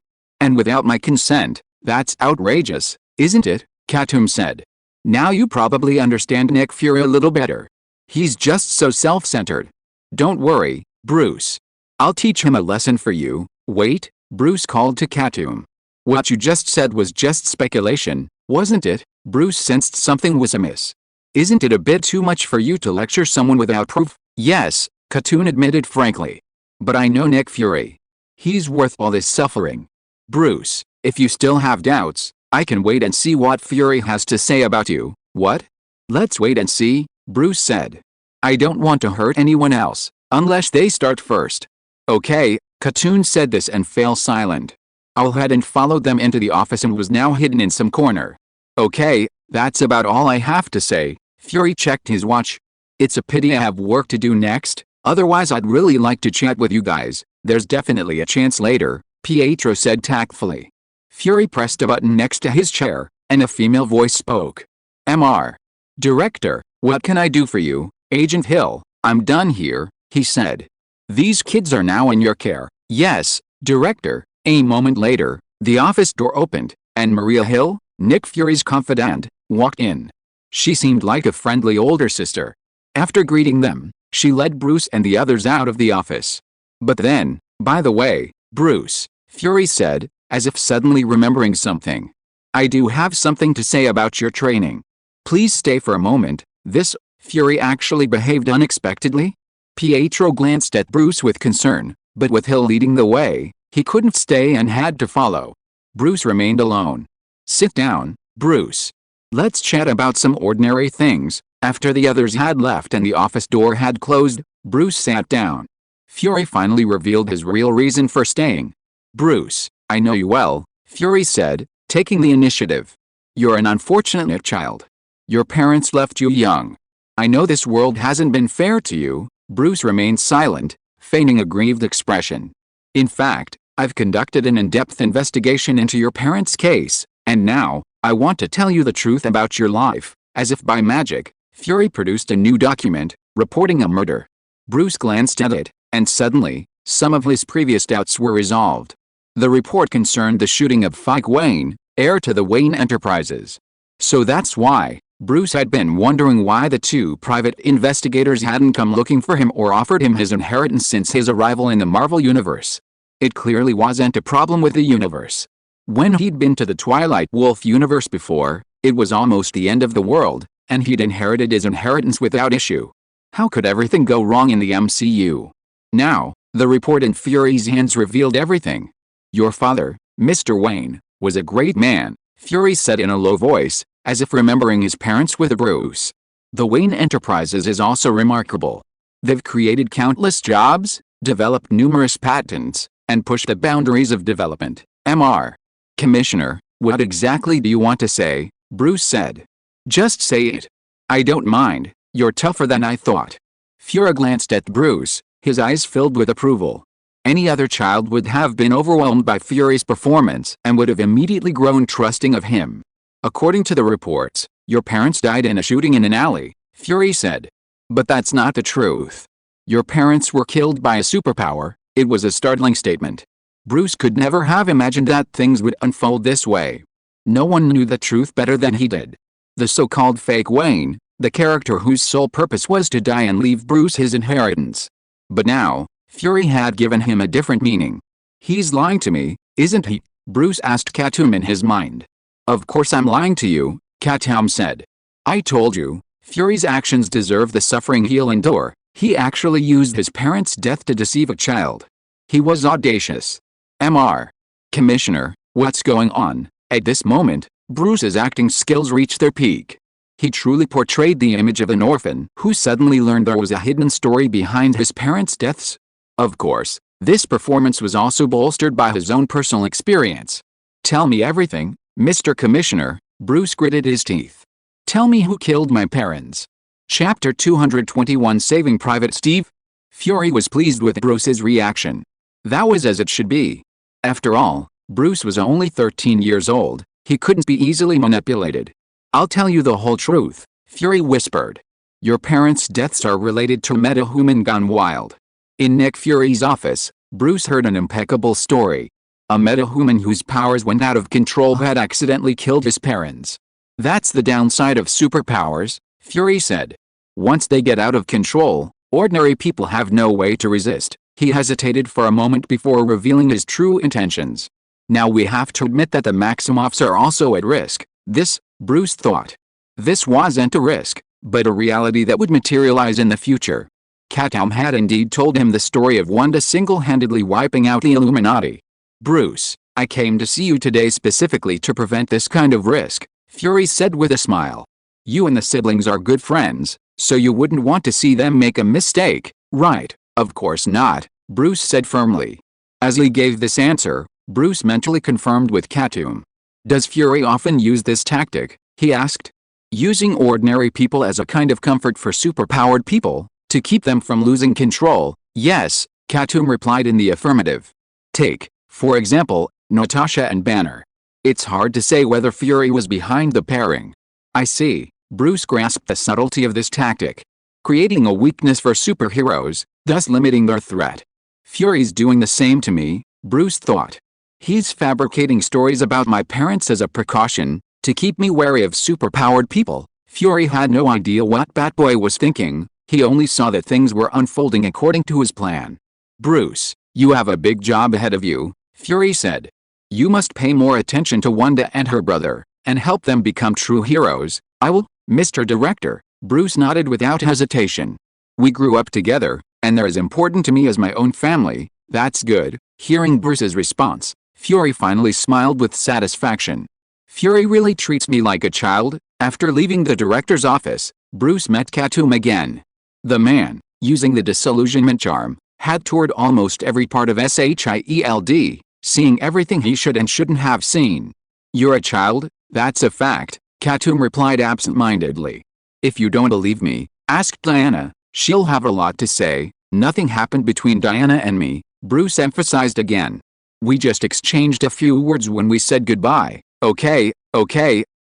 "And without my consent, that's outrageous, isn't it?" Katoom said. "Now you probably understand Nick Fury a little better. He's just so self-centered. Don't worry, Bruce. I'll teach him a lesson for you." "Wait," Bruce called to Katoom. "What you just said was just speculation, wasn't it?" Bruce sensed something was amiss. "Isn't it a bit too much for you to lecture someone without proof?" "Yes," Katoom admitted frankly. "But I know Nick Fury. He's worth all this suffering." "Bruce, if you still have doubts, I can wait and see what Fury has to say about you." "What?" "Let's wait and see," Bruce said. "I don't want to hurt anyone else, unless they start first." "Okay," Katoom said this and fell silent. Owl hadn't followed them into the office and was now hidden in some corner. "Okay, that's about all I have to say." Fury checked his watch. "It's a pity I have work to do next, otherwise I'd really like to chat with you guys. There's definitely a chance later," Pietro said tactfully. Fury pressed a button next to his chair, and a female voice spoke. "Mr. Director, what can I do for you?" "Agent Hill, I'm done here," he said. "These kids are now in your care." "Yes, Director." A moment later, the office door opened, and Maria Hill, Nick Fury's confidant, walked in. She seemed like a friendly older sister. After greeting them, she led Bruce and the others out of the office. "But then, by the way, Bruce," Fury said, as if suddenly remembering something. "I do have something to say about your training. Please stay for a moment." This, Fury actually behaved unexpectedly. Pietro glanced at Bruce with concern, but with Hill leading the way, he couldn't stay and had to follow. Bruce remained alone. "Sit down, Bruce. Let's chat about some ordinary things." After the others had left and the office door had closed, Bruce sat down. Fury finally revealed his real reason for staying. "Bruce, I know you well," Fury said, taking the initiative. "You're an unfortunate child. Your parents left you young. I know this world hasn't been fair to you." Bruce remained silent, feigning a grieved expression. "In fact, I've conducted an in-depth investigation into your parents' case, and now, I want to tell you the truth about your life." As if by magic, Fury produced a new document, reporting a murder. Bruce glanced at it, and suddenly, some of his previous doubts were resolved. The report concerned the shooting of Fike Wayne, heir to the Wayne Enterprises. So that's why, Bruce had been wondering why the two private investigators hadn't come looking for him or offered him his inheritance since his arrival in the Marvel Universe. It clearly wasn't a problem with the universe. When he'd been to the Twilight Wolf universe before, it was almost the end of the world, and he'd inherited his inheritance without issue. How could everything go wrong in the MCU? Now, the report in Fury's hands revealed everything. Your father, Mr. Wayne, was a great man, Fury said in a low voice, as if remembering his parents with Bruce. The Wayne Enterprises is also remarkable. They've created countless jobs, developed numerous patents, and pushed the boundaries of development. Mr. Commissioner, what exactly do you want to say? Bruce said. Just say it. I don't mind, you're tougher than I thought. Fury glanced at Bruce, his eyes filled with approval. Any other child would have been overwhelmed by Fury's performance and would have immediately grown trusting of him. According to the reports, your parents died in a shooting in an alley, Fury said. But that's not the truth. Your parents were killed by a superpower. It was a startling statement. Bruce could never have imagined that things would unfold this way. No one knew the truth better than he did. The so-called fake Wayne, the character whose sole purpose was to die and leave Bruce his inheritance. But now, Fury had given him a different meaning. He's lying to me, isn't he? Bruce asked Katoom in his mind. Of course I'm lying to you, Katoom said. I told you, Fury's actions deserve the suffering he'll endure. He actually used his parents' death to deceive a child. He was audacious. Mr. Commissioner, what's going on? At this moment, Bruce's acting skills reached their peak. He truly portrayed the image of an orphan who suddenly learned there was a hidden story behind his parents' deaths. Of course, this performance was also bolstered by his own personal experience. Tell me everything, Mr. Commissioner, Bruce gritted his teeth. Tell me who killed my parents. Chapter 221 Saving Private Steve? Fury was pleased with Bruce's reaction. That was as it should be. After all, Bruce was only 13 years old. He couldn't be easily manipulated. I'll tell you the whole truth, Fury whispered. Your parents' deaths are related to a metahuman gone wild. In Nick Fury's office, Bruce heard an impeccable story. A metahuman whose powers went out of control had accidentally killed his parents. That's the downside of superpowers, Fury said. Once they get out of control, ordinary people have no way to resist. He hesitated for a moment before revealing his true intentions. Now we have to admit that the Maximoffs are also at risk. This, Bruce thought. This wasn't a risk, but a reality that would materialize in the future. Katoom had indeed told him the story of Wanda single-handedly wiping out the Illuminati. Bruce, I came to see you today specifically to prevent this kind of risk, Fury said with a smile. You and the siblings are good friends, so you wouldn't want to see them make a mistake, right? Of course not, Bruce said firmly. As he gave this answer, Bruce mentally confirmed with Katoom. Does Fury often use this tactic? He asked. Using ordinary people as a kind of comfort for superpowered people, to keep them from losing control, yes, Katoom replied in the affirmative. Take, for example, Natasha and Banner. It's hard to say whether Fury was behind the pairing. I see, Bruce grasped the subtlety of this tactic. Creating a weakness for superheroes, thus limiting their threat. Fury's doing the same to me, Bruce thought. He's fabricating stories about my parents as a precaution, to keep me wary of superpowered people. Fury had no idea what Batboy was thinking, he only saw that things were unfolding according to his plan. Bruce, you have a big job ahead of you, Fury said. You must pay more attention to Wanda and her brother, and help them become true heroes. I will, Mr. Director, Bruce nodded without hesitation. We grew up together, and they're as important to me as my own family. That's good. Hearing Bruce's response, Fury finally smiled with satisfaction. Fury really treats me like a child. After leaving the director's office, Bruce met Katoom again. The man, using the disillusionment charm, had toured almost every part of SHIELD, seeing everything he should and shouldn't have seen. You're a child, that's a fact, Katoom replied absent-mindedly. If you don't believe me, ask Diana, she'll have a lot to say. Nothing happened between Diana and me, Bruce emphasized again. We just exchanged a few words when we said goodbye. Okay,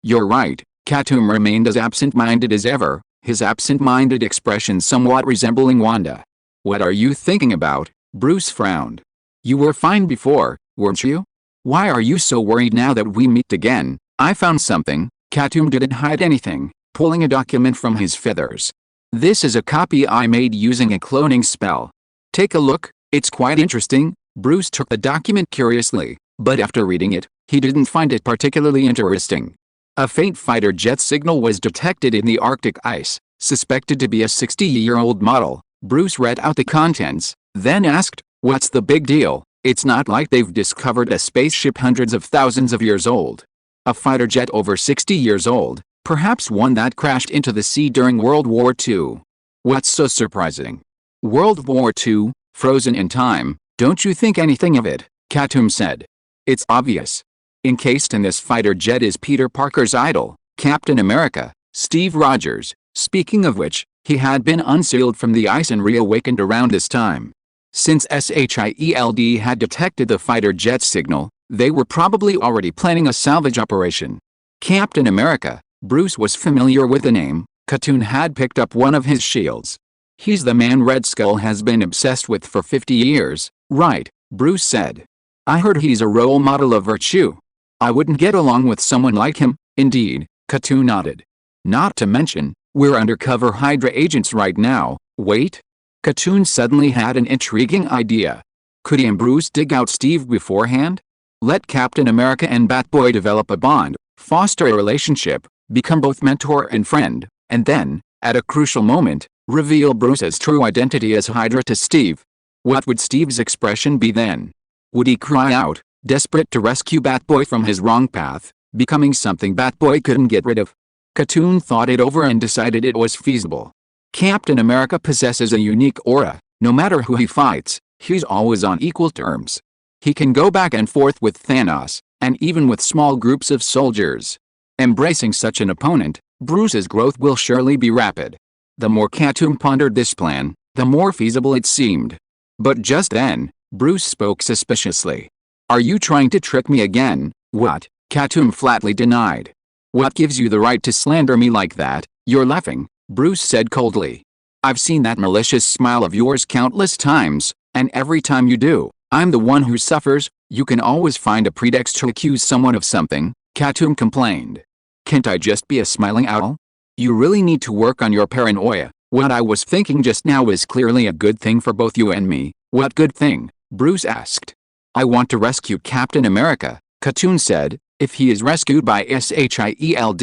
you're right. Katoom remained as absent-minded as ever, his absent-minded expression somewhat resembling Wanda. What are you thinking about? Bruce frowned. You were fine before, weren't you? Why are you so worried now that we meet again? I found something. Katoom didn't hide anything, pulling a document from his feathers. This is a copy I made using a cloning spell. Take a look, it's quite interesting. Bruce took the document curiously, but after reading it, he didn't find it particularly interesting. A faint fighter jet signal was detected in the Arctic ice, suspected to be a 60-year-old model. Bruce read out the contents. Then asked, "What's the big deal? It's not like they've discovered a spaceship hundreds of thousands of years old. A fighter jet over 60 years old, perhaps one that crashed into the sea during World War II. What's so surprising? World War II, frozen in time, don't you think anything of it?" Katoom said. "It's obvious. Encased in this fighter jet is Peter Parker's idol, Captain America, Steve Rogers. Speaking of which, he had been unsealed from the ice and reawakened around this time. Since SHIELD had detected the fighter jet signal, they were probably already planning a salvage operation. Captain America, Bruce was familiar with the name. Katoom had picked up one of his shields. "He's the man Red Skull has been obsessed with for 50 years, right?" Bruce said. "I heard he's a role model of virtue. I wouldn't get along with someone like him." "Indeed," Katoom nodded. "Not to mention, we're undercover Hydra agents right now." "Wait." Katoom suddenly had an intriguing idea. Could he and Bruce dig out Steve beforehand? Let Captain America and Batboy develop a bond, foster a relationship, become both mentor and friend, and then, at a crucial moment, reveal Bruce's true identity as Hydra to Steve. What would Steve's expression be then? Would he cry out, desperate to rescue Batboy from his wrong path, becoming something Batboy couldn't get rid of? Katoom thought it over and decided it was feasible. Captain America possesses a unique aura. No matter who he fights, he's always on equal terms. He can go back and forth with Thanos, and even with small groups of soldiers. Embracing such an opponent, Bruce's growth will surely be rapid. The more Katoom pondered this plan, the more feasible it seemed. But just then, Bruce spoke suspiciously. "Are you trying to trick me again?" "What?" Katoom flatly denied. "What gives you the right to slander me like that?" "You're laughing," Bruce said coldly. "I've seen that malicious smile of yours countless times, and every time you do, I'm the one who suffers." "You can always find a pretext to accuse someone of something," Katoom complained. "Can't I just be a smiling owl? You really need to work on your paranoia. What I was thinking just now is clearly a good thing for both you and me." "What good thing?" Bruce asked. "I want to rescue Captain America," Katoom said. "If he is rescued by SHIELD,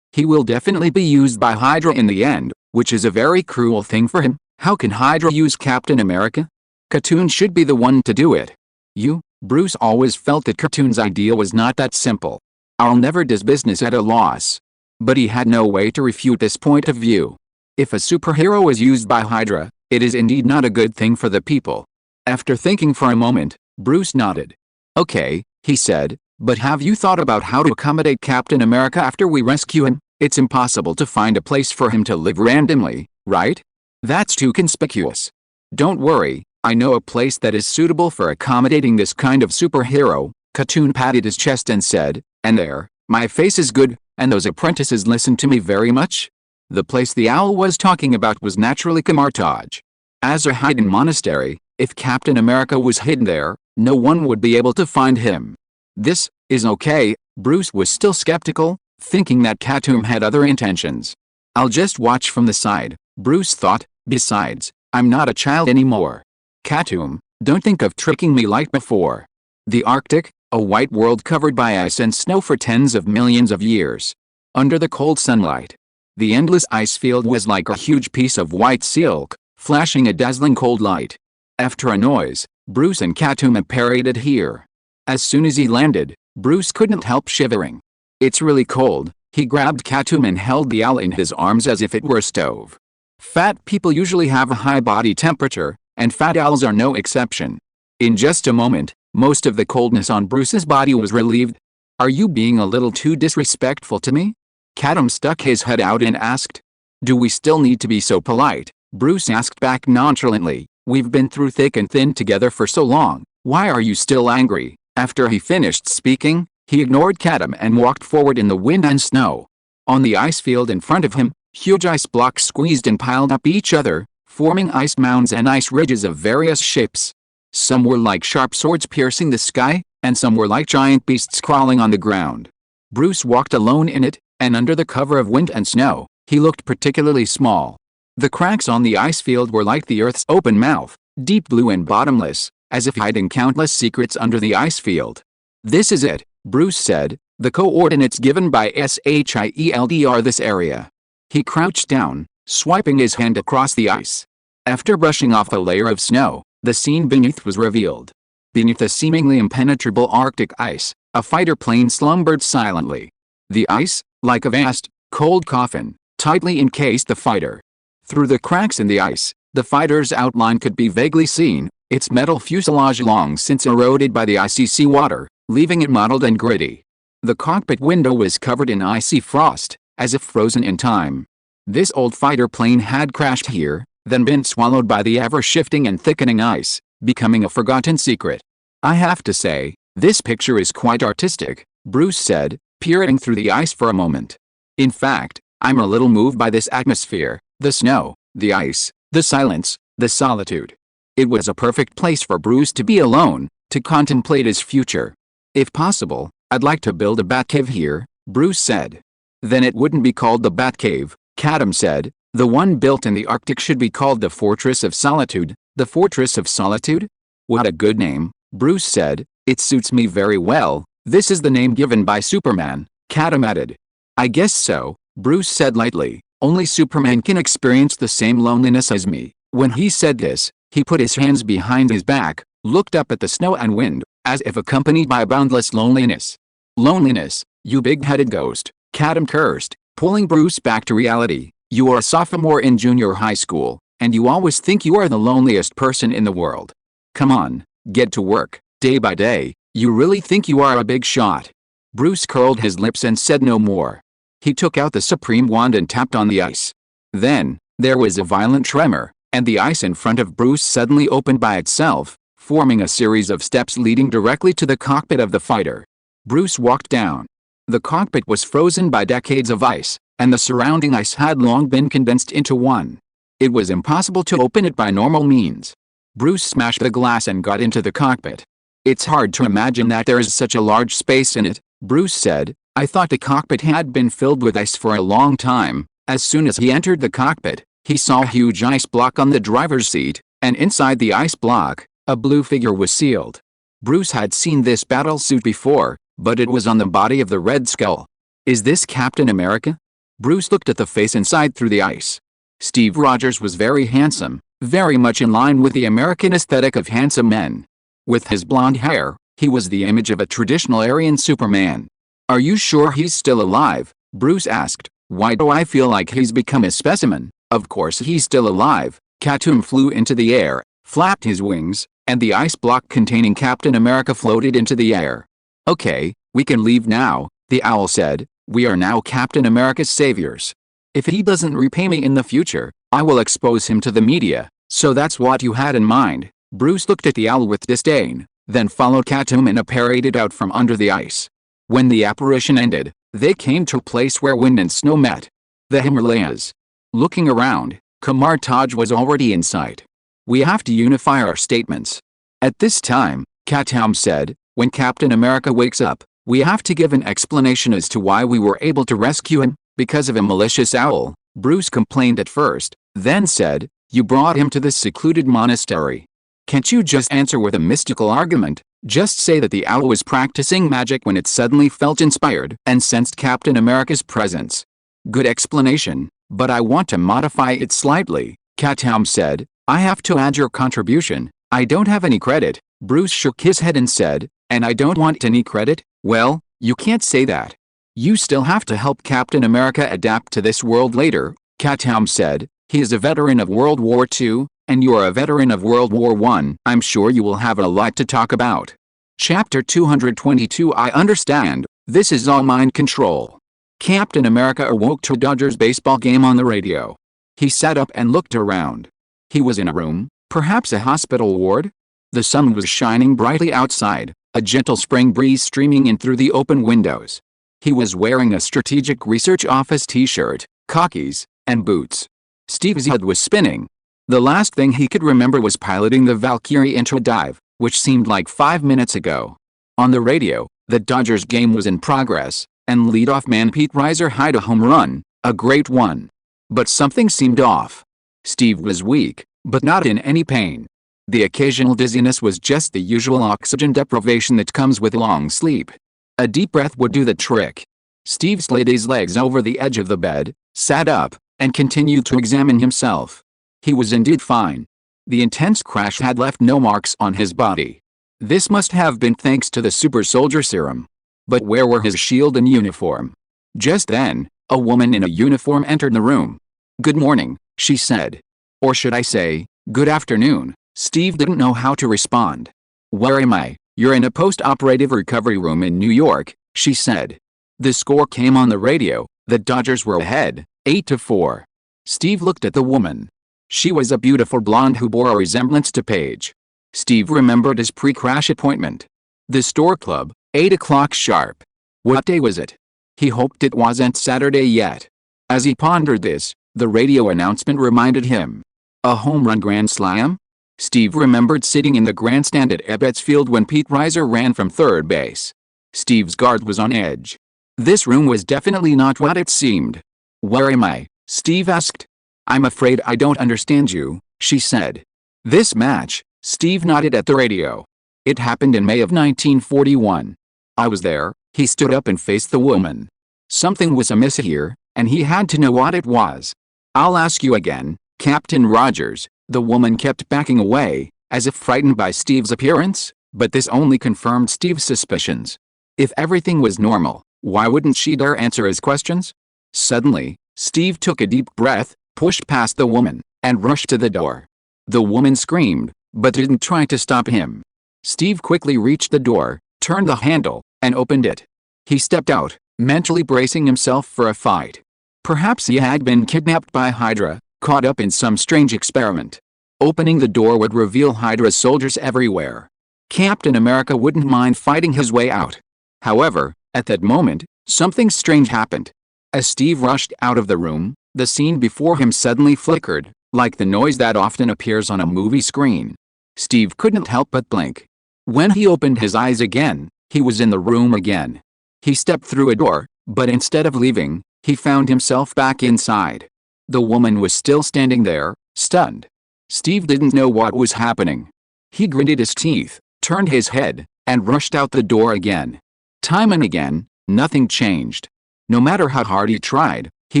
he will definitely be used by Hydra in the end, which is a very cruel thing for him." "How can Hydra use Captain America?" "Katoom should be the one to do it." "You?" Bruce always felt that Katoom's idea was not that simple. Owl never does business at a loss. But he had no way to refute this point of view. If a superhero is used by Hydra, it is indeed not a good thing for the people. After thinking for a moment, Bruce nodded. "Okay," he said, "but have you thought about how to accommodate Captain America after we rescue him? It's impossible to find a place for him to live randomly, right? That's too conspicuous." "Don't worry, I know a place that is suitable for accommodating this kind of superhero." Katoom patted his chest and said, "And there, my face is good, and those apprentices listen to me very much." The place the owl was talking about was naturally Camartage. As a hidden monastery, if Captain America was hidden there, no one would be able to find him. "This is okay." Bruce was still skeptical, thinking that Katoom had other intentions. "I'll just watch from the side," Bruce thought. "Besides, I'm not a child anymore." "Katoom, don't think of tricking me like before." The Arctic, a white world covered by ice and snow for tens of millions of years. Under the cold sunlight, the endless ice field was like a huge piece of white silk, flashing a dazzling cold light. After a noise, Bruce and Katoom paraded here. As soon as he landed, Bruce couldn't help shivering. "It's really cold." He grabbed Katoom and held the owl in his arms as if it were a stove. Fat people usually have a high body temperature, and fat owls are no exception. In just a moment, most of the coldness on Bruce's body was relieved. "Are you being a little too disrespectful to me?" Katoom stuck his head out and asked. "Do we still need to be so polite?" Bruce asked back nonchalantly. "We've been through thick and thin together for so long, why are you still angry?" After he finished speaking, he ignored Katoom and walked forward in the wind and snow. On the ice field in front of him, huge ice blocks squeezed and piled up each other, forming ice mounds and ice ridges of various shapes. Some were like sharp swords piercing the sky, and some were like giant beasts crawling on the ground. Bruce walked alone in it, and under the cover of wind and snow, he looked particularly small. The cracks on the ice field were like the Earth's open mouth, deep blue and bottomless, as if hiding countless secrets under the ice field. "This is it," Bruce said. "The coordinates given by SHIELD are this area." He crouched down, swiping his hand across the ice. After brushing off a layer of snow, The scene beneath was revealed. Beneath the seemingly impenetrable Arctic ice, a fighter plane slumbered silently. The ice, like a vast, cold coffin, tightly encased the fighter. Through the cracks in the ice, the fighter's outline could be vaguely seen, its metal fuselage long since eroded by the icy seawater, leaving it mottled and gritty. The cockpit window was covered in icy frost, as if frozen in time. This old fighter plane had crashed here, then been swallowed by the ever-shifting and thickening ice, becoming a forgotten secret. I have to say, this picture is quite artistic, Bruce said, peering through the ice for a moment. In fact, I'm a little moved by this atmosphere, the snow, the ice, the silence, the solitude. It was a perfect place for Bruce to be alone, to contemplate his future. If possible, I'd like to build a Batcave here, Bruce said. Then it wouldn't be called the Batcave, Katoom said. The one built in the Arctic should be called the Fortress of Solitude. The Fortress of Solitude? What a good name, Bruce said. It suits me very well. This is the name given by Superman, Katoom added. I guess so, Bruce said lightly. Only Superman can experience the same loneliness as me. When he said this, he put his hands behind his back, looked up at the snow and wind, as if accompanied by boundless loneliness. Loneliness, you big-headed ghost, Katoom cursed, pulling Bruce back to reality. You are a sophomore in junior high school, and you always think you are the loneliest person in the world. Come on, get to work, day by day, you really think you are a big shot. Bruce curled his lips and said no more. He took out the supreme wand and tapped on the ice. Then, there was a violent tremor, and the ice in front of Bruce suddenly opened by itself, forming a series of steps leading directly to the cockpit of the fighter. Bruce walked down. The cockpit was frozen by decades of ice, and the surrounding ice had long been condensed into one. It was impossible to open it by normal means. Bruce smashed the glass and got into the cockpit. It's hard to imagine that there is such a large space in it, Bruce said. I thought the cockpit had been filled with ice for a long time. As soon as he entered the cockpit, he saw a huge ice block on the driver's seat, and inside the ice block, a blue figure was sealed. Bruce had seen this battle suit before, but it was on the body of the Red Skull. Is this Captain America? Bruce looked at the face inside through the ice. Steve Rogers was very handsome, very much in line with the American aesthetic of handsome men. With his blonde hair, he was the image of a traditional Aryan Superman. Are you sure he's still alive? Bruce asked. Why do I feel like he's become a specimen? Of course he's still alive. Katoom flew into the air, flapped his wings, and the ice block containing Captain America floated into the air. Okay, we can leave now, the owl said. We are now Captain America's saviors. If he doesn't repay me in the future, I will expose him to the media. So that's what you had in mind. Bruce looked at the owl with disdain, then followed Katoom and paraded out from under the ice. When the apparition ended, they came to a place where wind and snow met. The Himalayas. Looking around, Kumar Taj was already in sight. We have to unify our statements. At this time, Katoom said, when Captain America wakes up, we have to give an explanation as to why we were able to rescue him, because of a malicious owl, Bruce complained at first, then said, you brought him to this secluded monastery. Can't you just answer with a mystical argument? Just say that the owl was practicing magic when it suddenly felt inspired and sensed Captain America's presence. Good explanation, but I want to modify it slightly, Katoom said. I have to add your contribution. I don't have any credit. Bruce shook his head and said, and I don't want any credit? Well, you can't say that. You still have to help Captain America adapt to this world later, Katoom said. He is a veteran of World War II, and you are a veteran of World War I. I'm sure you will have a lot to talk about. Chapter 222. I understand, this is all mind control. Captain America awoke to a Dodgers baseball game on the radio. He sat up and looked around. He was in a room, perhaps a hospital ward. The sun was shining brightly outside, a gentle spring breeze streaming in through the open windows. He was wearing a Strategic Research Office t-shirt, khakis, and boots. Steve's head was spinning. The last thing he could remember was piloting the Valkyrie into a dive, which seemed like 5 minutes ago. On the radio, the Dodgers game was in progress, and leadoff man Pete Reiser hit a home run, a great one. But something seemed off. Steve was weak, but not in any pain. The occasional dizziness was just the usual oxygen deprivation that comes with long sleep. A deep breath would do the trick. Steve slid his legs over the edge of the bed, sat up, and continued to examine himself. He was indeed fine. The intense crash had left no marks on his body. This must have been thanks to the super soldier serum. But where were his shield and uniform? Just then, a woman in a uniform entered the room. "Good morning," she said. Or should I say, "Good afternoon." Steve didn't know how to respond. "Where am I?" "You're in a post-operative recovery room in New York," she said. The score came on the radio. The Dodgers were ahead, 8-4. Steve looked at the woman. She was a beautiful blonde who bore a resemblance to Paige. Steve remembered his pre-crash appointment. The store club, 8 o'clock sharp. What day was it? He hoped it wasn't Saturday yet. As he pondered this, the radio announcement reminded him. A home run grand slam? Steve remembered sitting in the grandstand at Ebbets Field when Pete Reiser ran from third base. Steve's guard was on edge. This room was definitely not what it seemed. "Where am I?" Steve asked. "I'm afraid I don't understand you," she said. "This match," Steve nodded at the radio. "It happened in May of 1941. I was there." He stood up and faced the woman. Something was amiss here, and he had to know what it was. "I'll ask you again, Captain Rogers." The woman kept backing away, as if frightened by Steve's appearance, but this only confirmed Steve's suspicions. If everything was normal, why wouldn't she dare answer his questions? Suddenly, Steve took a deep breath, pushed past the woman, and rushed to the door. The woman screamed, but didn't try to stop him. Steve quickly reached the door, turned the handle, and opened it. He stepped out, mentally bracing himself for a fight. Perhaps he had been kidnapped by Hydra, caught up in some strange experiment. Opening the door would reveal Hydra's soldiers everywhere. Captain America wouldn't mind fighting his way out. However, at that moment, something strange happened. As Steve rushed out of the room, the scene before him suddenly flickered, like the noise that often appears on a movie screen. Steve couldn't help but blink. When he opened his eyes again, he was in the room again. He stepped through a door, but instead of leaving, he found himself back inside. The woman was still standing there, stunned. Steve didn't know what was happening. He gritted his teeth, turned his head, and rushed out the door again. Time and again, nothing changed. No matter how hard he tried, he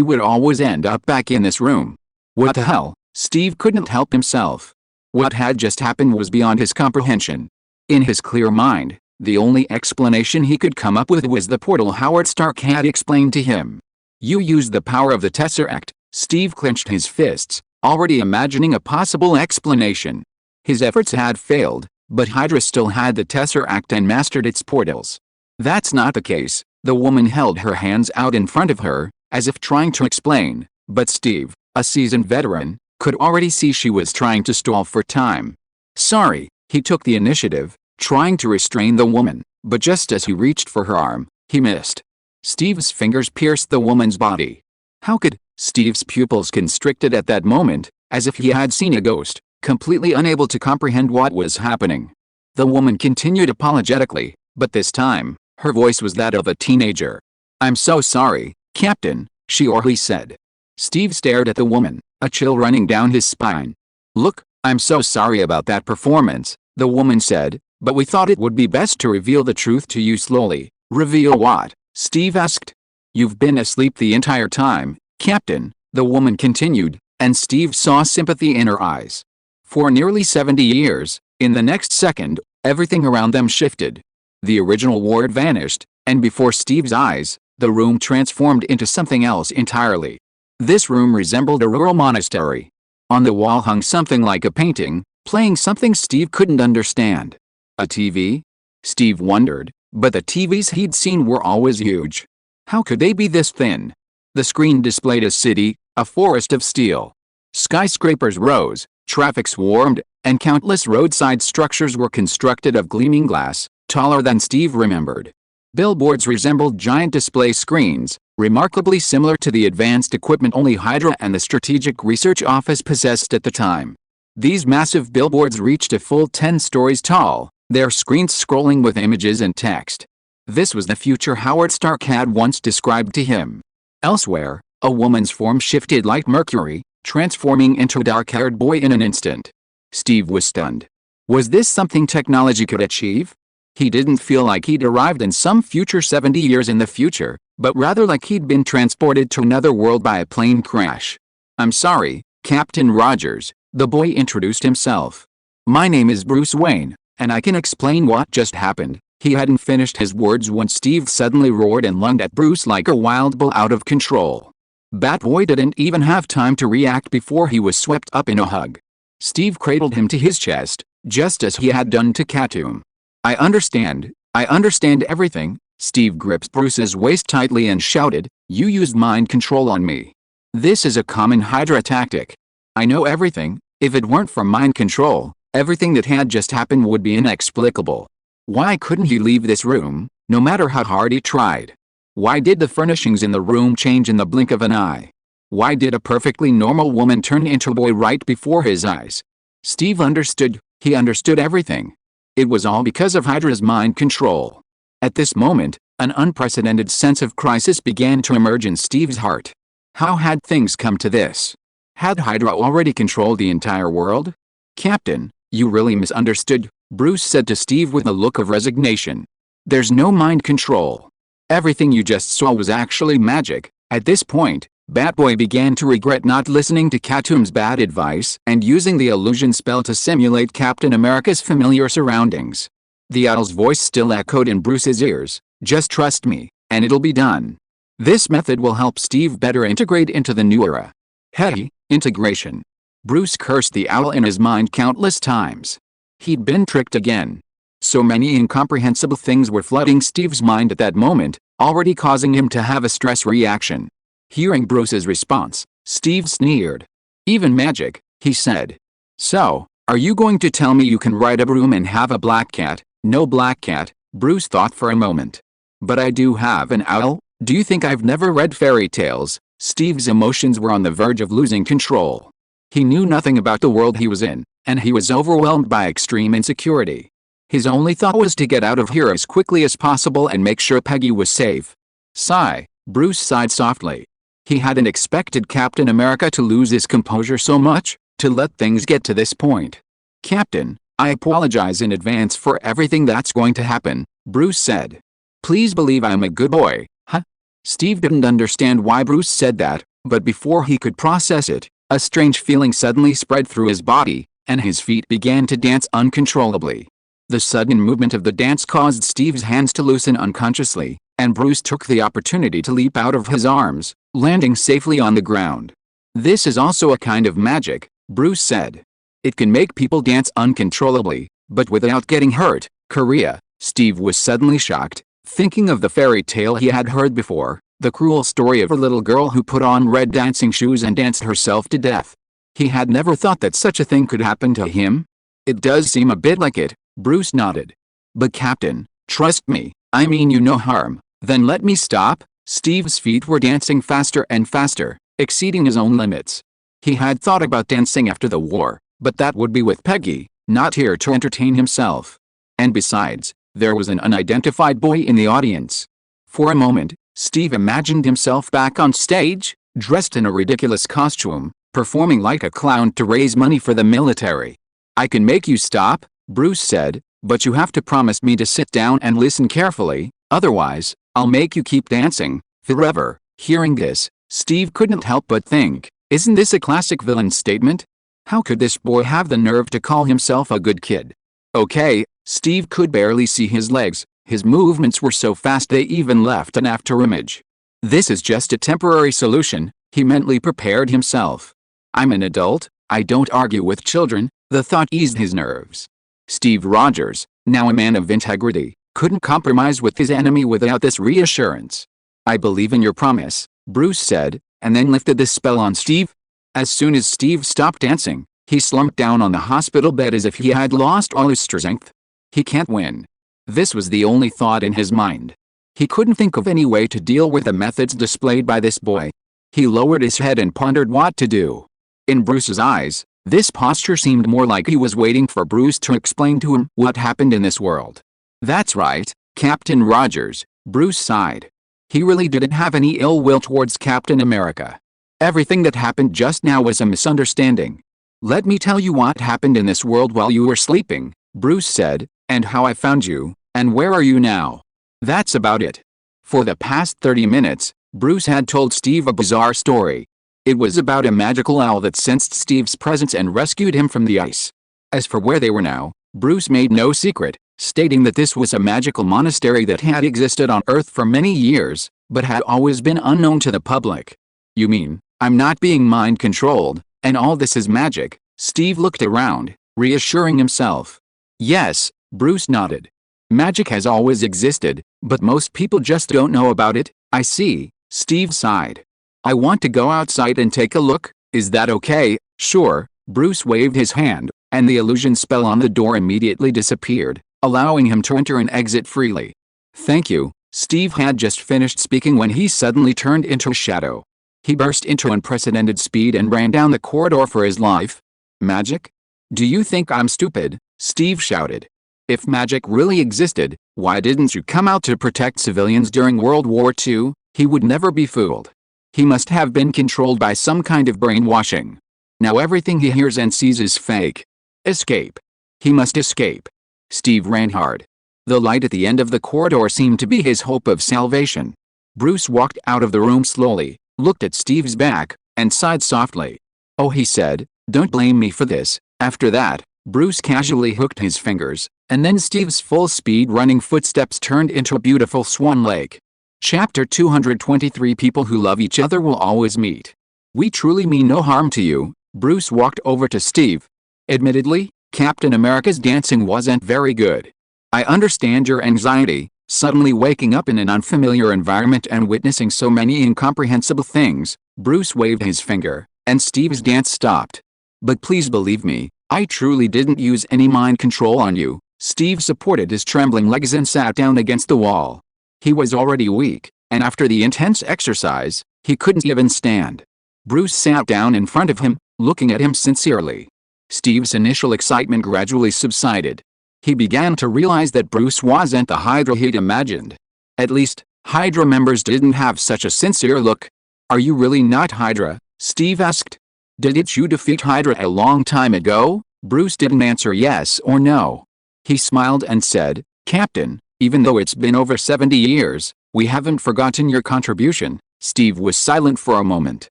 would always end up back in this room. What the hell? Steve couldn't help himself. What had just happened was beyond his comprehension. In his clear mind, the only explanation he could come up with was the portal Howard Stark had explained to him. "You used the power of the Tesseract." Steve clenched his fists, already imagining a possible explanation. His efforts had failed, but Hydra still had the Tesseract and mastered its portals. That's not the case. The woman held her hands out in front of her, as if trying to explain, but Steve, a seasoned veteran, could already see she was trying to stall for time. "Sorry," he took the initiative, trying to restrain the woman, but just as he reached for her arm, he missed. Steve's fingers pierced the woman's body. How could? Steve's pupils constricted at that moment, as if he had seen a ghost, completely unable to comprehend what was happening. The woman continued apologetically, but this time, her voice was that of a teenager. "I'm so sorry, Captain," she orally said. Steve stared at the woman, a chill running down his spine. "Look, I'm so sorry about that performance," the woman said, "but we thought it would be best to reveal the truth to you slowly." "Reveal what?" Steve asked. "You've been asleep the entire time, Captain," the woman continued, and Steve saw sympathy in her eyes. For nearly 70 years, in the next second, everything around them shifted. The original ward vanished, and before Steve's eyes, the room transformed into something else entirely. This room resembled a rural monastery. On the wall hung something like a painting, playing something Steve couldn't understand. A TV? Steve wondered, but the TVs he'd seen were always huge. How could they be this thin? The screen displayed a city, a forest of steel. Skyscrapers rose, traffic swarmed, and countless roadside structures were constructed of gleaming glass, taller than Steve remembered. Billboards resembled giant display screens, remarkably similar to the advanced equipment only Hydra and the Strategic Research Office possessed at the time. These massive billboards reached a full 10 stories tall, their screens scrolling with images and text. This was the future Howard Stark had once described to him. Elsewhere, a woman's form shifted like mercury, transforming into a dark-haired boy in an instant. Steve was stunned. Was this something technology could achieve? He didn't feel like he'd arrived in some future 70 years in the future, but rather like he'd been transported to another world by a plane crash. "I'm sorry, Captain Rogers," The boy introduced himself. "My name is Bruce Wayne, and I can explain what just happened." He hadn't finished his words when Steve suddenly roared and lunged at Bruce like a wild bull out of control. Batboy didn't even have time to react before he was swept up in a hug. Steve cradled him to his chest, just as he had done to Katoom. I understand everything." Steve gripped Bruce's waist tightly and shouted, "You used mind control on me. This is a common Hydra tactic. I know everything. If it weren't for mind control, everything that had just happened would be inexplicable. Why couldn't he leave this room, no matter how hard he tried? Why did the furnishings in the room change in the blink of an eye? Why did a perfectly normal woman turn into a boy right before his eyes?" Steve understood. He understood everything. It was all because of Hydra's mind control. At this moment, an unprecedented sense of crisis began to emerge in Steve's heart. How had things come to this? Had Hydra already controlled the entire world? "Captain, you really misunderstood," Bruce said to Steve with a look of resignation. "There's no mind control. Everything you just saw was actually magic." At this point, Batboy began to regret not listening to Katoom's bad advice and using the illusion spell to simulate Captain America's familiar surroundings. The Owl's voice still echoed in Bruce's ears, "Just trust me, and it'll be done." This method will help Steve better integrate into the new era. Hey, integration. Bruce cursed the Owl in his mind countless times. He'd been tricked again. So many incomprehensible things were flooding Steve's mind at that moment, already causing him to have a stress reaction. Hearing Bruce's response, Steve sneered. "Even magic," he said. "So, are you going to tell me you can ride a broom and have a black cat?" "No black cat," Bruce thought for a moment. "But I do have an owl. Do you think I've never read fairy tales?" Steve's emotions were on the verge of losing control. He knew nothing about the world he was in, and he was overwhelmed by extreme insecurity. His only thought was to get out of here as quickly as possible and make sure Peggy was safe. Sigh, Bruce sighed softly. He hadn't expected Captain America to lose his composure so much, to let things get to this point. "Captain, I apologize in advance for everything that's going to happen," Bruce said. "Please believe I'm a good boy." Huh? Steve didn't understand why Bruce said that, but before he could process it, a strange feeling suddenly spread through his body, and his feet began to dance uncontrollably. The sudden movement of the dance caused Steve's hands to loosen unconsciously, and Bruce took the opportunity to leap out of his arms, landing safely on the ground. "This is also a kind of magic," Bruce said. "It can make people dance uncontrollably, but without getting hurt." Korea. Steve was suddenly shocked, thinking of the fairy tale he had heard before, the cruel story of a little girl who put on red dancing shoes and danced herself to death. He had never thought that such a thing could happen to him. "It does seem a bit like it," Bruce nodded. "But Captain, trust me, I mean you no harm." "Then let me stop." Steve's feet were dancing faster and faster, exceeding his own limits. He had thought about dancing after the war, but that would be with Peggy, not here to entertain himself. And besides, there was an unidentified boy in the audience. For a moment, Steve imagined himself back on stage, dressed in a ridiculous costume, performing like a clown to raise money for the military. "I can make you stop," Bruce said, "but you have to promise me to sit down and listen carefully, otherwise, I'll make you keep dancing forever." Hearing this, Steve couldn't help but think, isn't this a classic villain statement? How could this boy have the nerve to call himself a good kid? Okay, Steve could barely see his legs, his movements were so fast they even left an afterimage. "This is just a temporary solution," he mentally prepared himself. "I'm an adult, I don't argue with children." The thought eased his nerves. Steve Rogers, now a man of integrity, couldn't compromise with his enemy without this reassurance. "I believe in your promise," Bruce said, and then lifted the spell on Steve. As soon as Steve stopped dancing, he slumped down on the hospital bed as if he had lost all his strength. He can't win. This was the only thought in his mind. He couldn't think of any way to deal with the methods displayed by this boy. He lowered his head and pondered what to do. In Bruce's eyes, this posture seemed more like he was waiting for Bruce to explain to him what happened in this world. "That's right, Captain Rogers," Bruce sighed. He really didn't have any ill will towards Captain America. Everything that happened just now was a misunderstanding. "Let me tell you what happened in this world while you were sleeping," Bruce said, "and how I found you, and where are you now?" That's about it. For the past 30 minutes, Bruce had told Steve a bizarre story. It was about a magical owl that sensed Steve's presence and rescued him from the ice. As for where they were now, Bruce made no secret, stating that this was a magical monastery that had existed on Earth for many years, but had always been unknown to the public. You mean, I'm not being mind-controlled, and all this is magic? Steve looked around, reassuring himself. Yes, Bruce nodded. Magic has always existed, but most people just don't know about it. I see, Steve sighed. I want to go outside and take a look, is that okay? Sure, Bruce waved his hand, and the illusion spell on the door immediately disappeared, allowing him to enter and exit freely. Thank you. Steve had just finished speaking when he suddenly turned into a shadow. He burst into unprecedented speed and ran down the corridor for his life. Magic? Do you think I'm stupid? Steve shouted. If magic really existed, why didn't you come out to protect civilians during World War II? He would never be fooled. He must have been controlled by some kind of brainwashing. Now everything he hears and sees is fake. Escape. He must escape. Steve ran hard. The light at the end of the corridor seemed to be his hope of salvation. Bruce walked out of the room slowly, looked at Steve's back, and sighed softly. Oh, he said, don't blame me for this. After that, Bruce casually hooked his fingers, and then Steve's full-speed running footsteps turned into a beautiful swan lake. Chapter 223 People who love each other will always meet. We truly mean no harm to you. Bruce walked over to Steve. Admittedly, Captain America's dancing wasn't very good. I understand your anxiety, suddenly waking up in an unfamiliar environment and witnessing so many incomprehensible things. Bruce waved his finger, and Steve's dance stopped. But please believe me, I truly didn't use any mind control on you. Steve supported his trembling legs and sat down against the wall. He was already weak, and after the intense exercise, he couldn't even stand. Bruce sat down in front of him, looking at him sincerely. Steve's initial excitement gradually subsided. He began to realize that Bruce wasn't the Hydra he'd imagined. At least, Hydra members didn't have such a sincere look. Are you really not Hydra? Steve asked. Didn't you defeat Hydra a long time ago? Bruce didn't answer yes or no. He smiled and said, Captain, even though it's been over 70 years, we haven't forgotten your contribution. Steve was silent for a moment.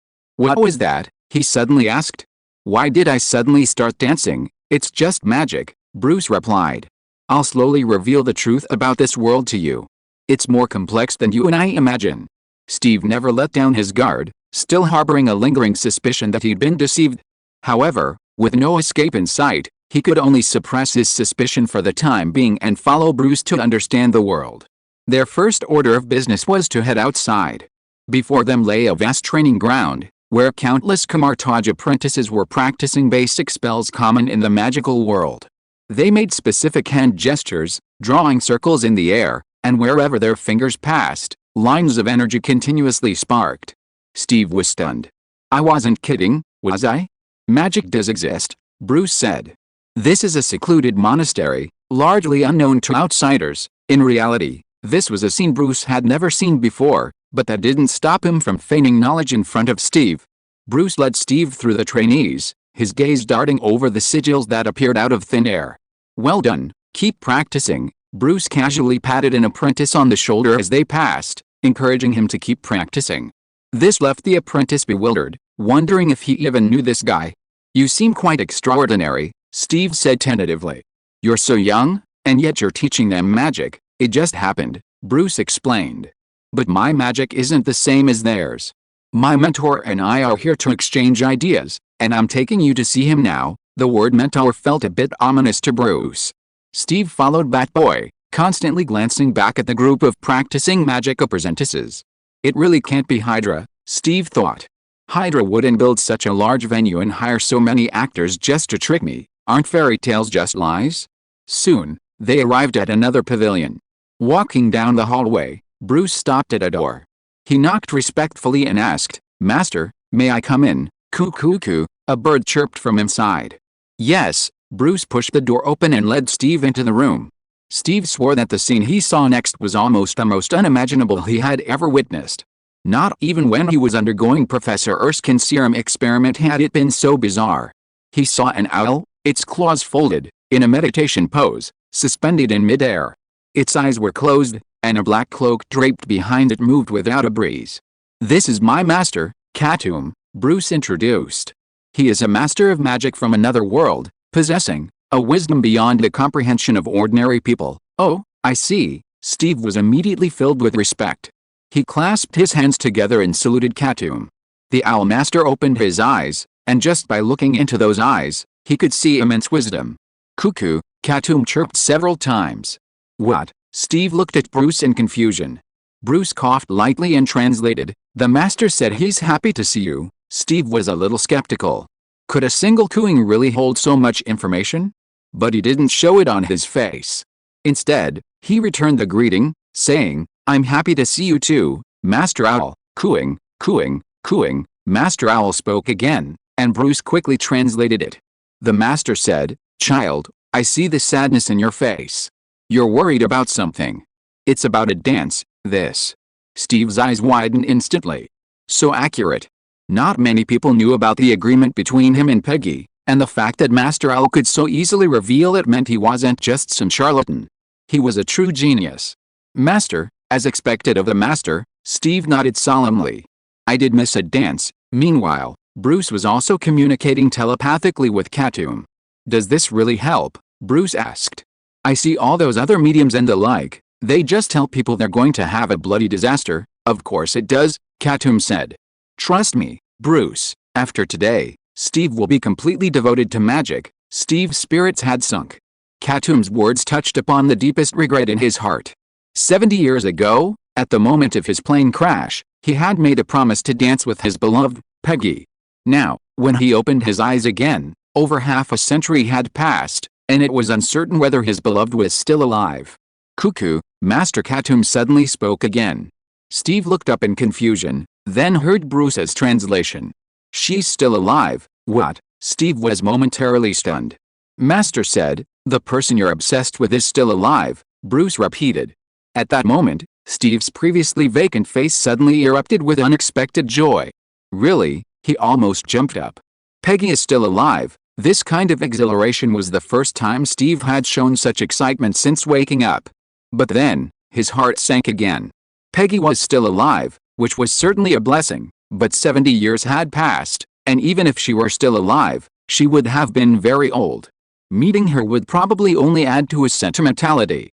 What was that? He suddenly asked. Why did I suddenly start dancing? It's just magic, Bruce replied. I'll slowly reveal the truth about this world to you. It's more complex than you and I imagine. Steve never let down his guard, still harboring a lingering suspicion that he'd been deceived. However, with no escape in sight, he could only suppress his suspicion for the time being and follow Bruce to understand the world. Their first order of business was to head outside. Before them lay a vast training ground, where countless Camartage apprentices were practicing basic spells common in the magical world. They made specific hand gestures, drawing circles in the air, and wherever their fingers passed, lines of energy continuously sparked. Steve was stunned. I wasn't kidding, was I? Magic does exist, Bruce said. This is a secluded monastery, largely unknown to outsiders. In reality, this was a scene Bruce had never seen before, but that didn't stop him from feigning knowledge in front of Steve. Bruce led Steve through the trainees, his gaze darting over the sigils that appeared out of thin air. Well done, keep practicing. Bruce casually patted an apprentice on the shoulder as they passed, encouraging him to keep practicing. This left the apprentice bewildered, wondering if he even knew this guy. You seem quite extraordinary, Steve said tentatively. You're so young, and yet you're teaching them magic. It just happened, Bruce explained. But my magic isn't the same as theirs. My mentor and I are here to exchange ideas, and I'm taking you to see him now. The word mentor felt a bit ominous to Bruce. Steve followed Batboy, constantly glancing back at the group of practicing magic apprentices. It really can't be Hydra, Steve thought. Hydra wouldn't build such a large venue and hire so many actors just to trick me. Aren't fairy tales just lies? Soon, they arrived at another pavilion. Walking down the hallway, Bruce stopped at a door. He knocked respectfully and asked, Master, may I come in? Coo coo coo, a bird chirped from inside. Yes, Bruce pushed the door open and led Steve into the room. Steve swore that the scene he saw next was almost the most unimaginable he had ever witnessed. Not even when he was undergoing Professor Erskine's serum experiment had it been so bizarre. He saw an owl, its claws folded, in a meditation pose, suspended in midair. Its eyes were closed, and a black cloak draped behind it moved without a breeze. This is my master, Katoom, Bruce introduced. He is a master of magic from another world, possessing a wisdom beyond the comprehension of ordinary people. Oh, I see. Steve was immediately filled with respect. He clasped his hands together and saluted Katoom. The Owl Master opened his eyes, and just by looking into those eyes, he could see immense wisdom. Cuckoo, Katoom chirped several times. What? Steve looked at Bruce in confusion. Bruce coughed lightly and translated. The Master said he's happy to see you. Steve was a little skeptical. Could a single cooing really hold so much information? But he didn't show it on his face. Instead, he returned the greeting, saying, I'm happy to see you too, Master Owl. Cooing, cooing, cooing. Master Owl spoke again, and Bruce quickly translated it. The Master said, Child, I see the sadness in your face. You're worried about something. It's about a dance, this. Steve's eyes widened instantly. So accurate. Not many people knew about the agreement between him and Peggy, and the fact that Master Owl could so easily reveal it meant he wasn't just some charlatan. He was a true genius. Master, as expected of the Master, Steve nodded solemnly. I did miss a dance. Meanwhile, Bruce was also communicating telepathically with Katoom. Does this really help? Bruce asked. I see all those other mediums and the like. They just tell people they're going to have a bloody disaster. Of course it does, Katoom said. Trust me, Bruce, after today, Steve will be completely devoted to magic. Steve's spirits had sunk. Katoom's words touched upon the deepest regret in his heart. 70 years ago, at the moment of his plane crash, he had made a promise to dance with his beloved, Peggy. Now, when he opened his eyes again, over half a century had passed, and it was uncertain whether his beloved was still alive. Cuckoo, Master Katoom suddenly spoke again. Steve looked up in confusion, then heard Bruce's translation. She's still alive. What? Steve was momentarily stunned. Master said, the person you're obsessed with is still alive, Bruce repeated. At that moment, Steve's previously vacant face suddenly erupted with unexpected joy. Really? He almost jumped up. Peggy is still alive. This kind of exhilaration was the first time Steve had shown such excitement since waking up. But then, his heart sank again. Peggy was still alive, which was certainly a blessing, but 70 years had passed, and even if she were still alive, she would have been very old. Meeting her would probably only add to his sentimentality.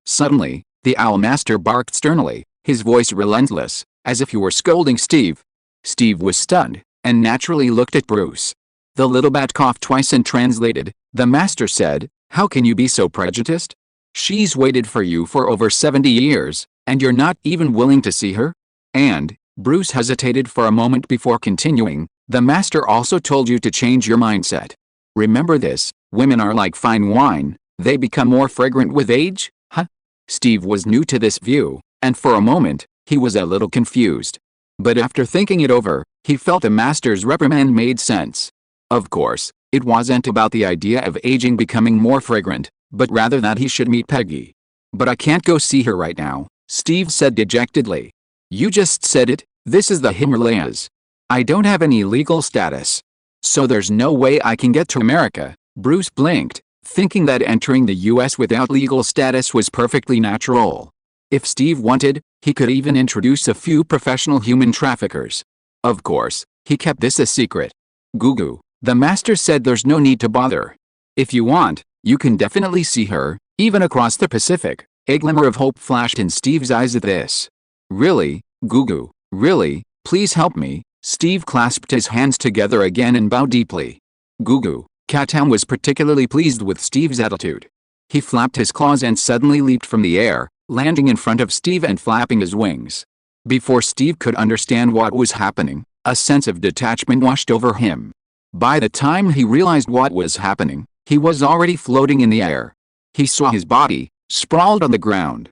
Suddenly, the Owl Master barked sternly, his voice relentless, as if he were scolding Steve. Steve was stunned, and naturally looked at Bruce. The little bat coughed twice and translated. The Master said, how can you be so prejudiced? She's waited for you for over 70 years, and you're not even willing to see her? And, Bruce hesitated for a moment before continuing, the Master also told you to change your mindset. Remember this, women are like fine wine, they become more fragrant with age? Huh? Steve was new to this view, and for a moment, he was a little confused. But after thinking it over, he felt the Master's reprimand made sense. Of course, it wasn't about the idea of aging becoming more fragrant, but rather that he should meet Peggy. But I can't go see her right now, Steve said dejectedly. You just said it, this is the Himalayas. I don't have any legal status. So there's no way I can get to America. Bruce blinked, thinking that entering the US without legal status was perfectly natural. If Steve wanted, he could even introduce a few professional human traffickers. Of course, he kept this a secret. Goo, the Master said there's no need to bother. If you want, you can definitely see her, even across the Pacific. A glimmer of hope flashed in Steve's eyes at this. Really, Goo, really, please help me. Steve clasped his hands together again and bowed deeply. Goo, Katoom was particularly pleased with Steve's attitude. He flapped his claws and suddenly leaped from the air, landing in front of Steve and flapping his wings. Before Steve could understand what was happening, a sense of detachment washed over him. By the time he realized what was happening, he was already floating in the air. He saw his body, sprawled on the ground.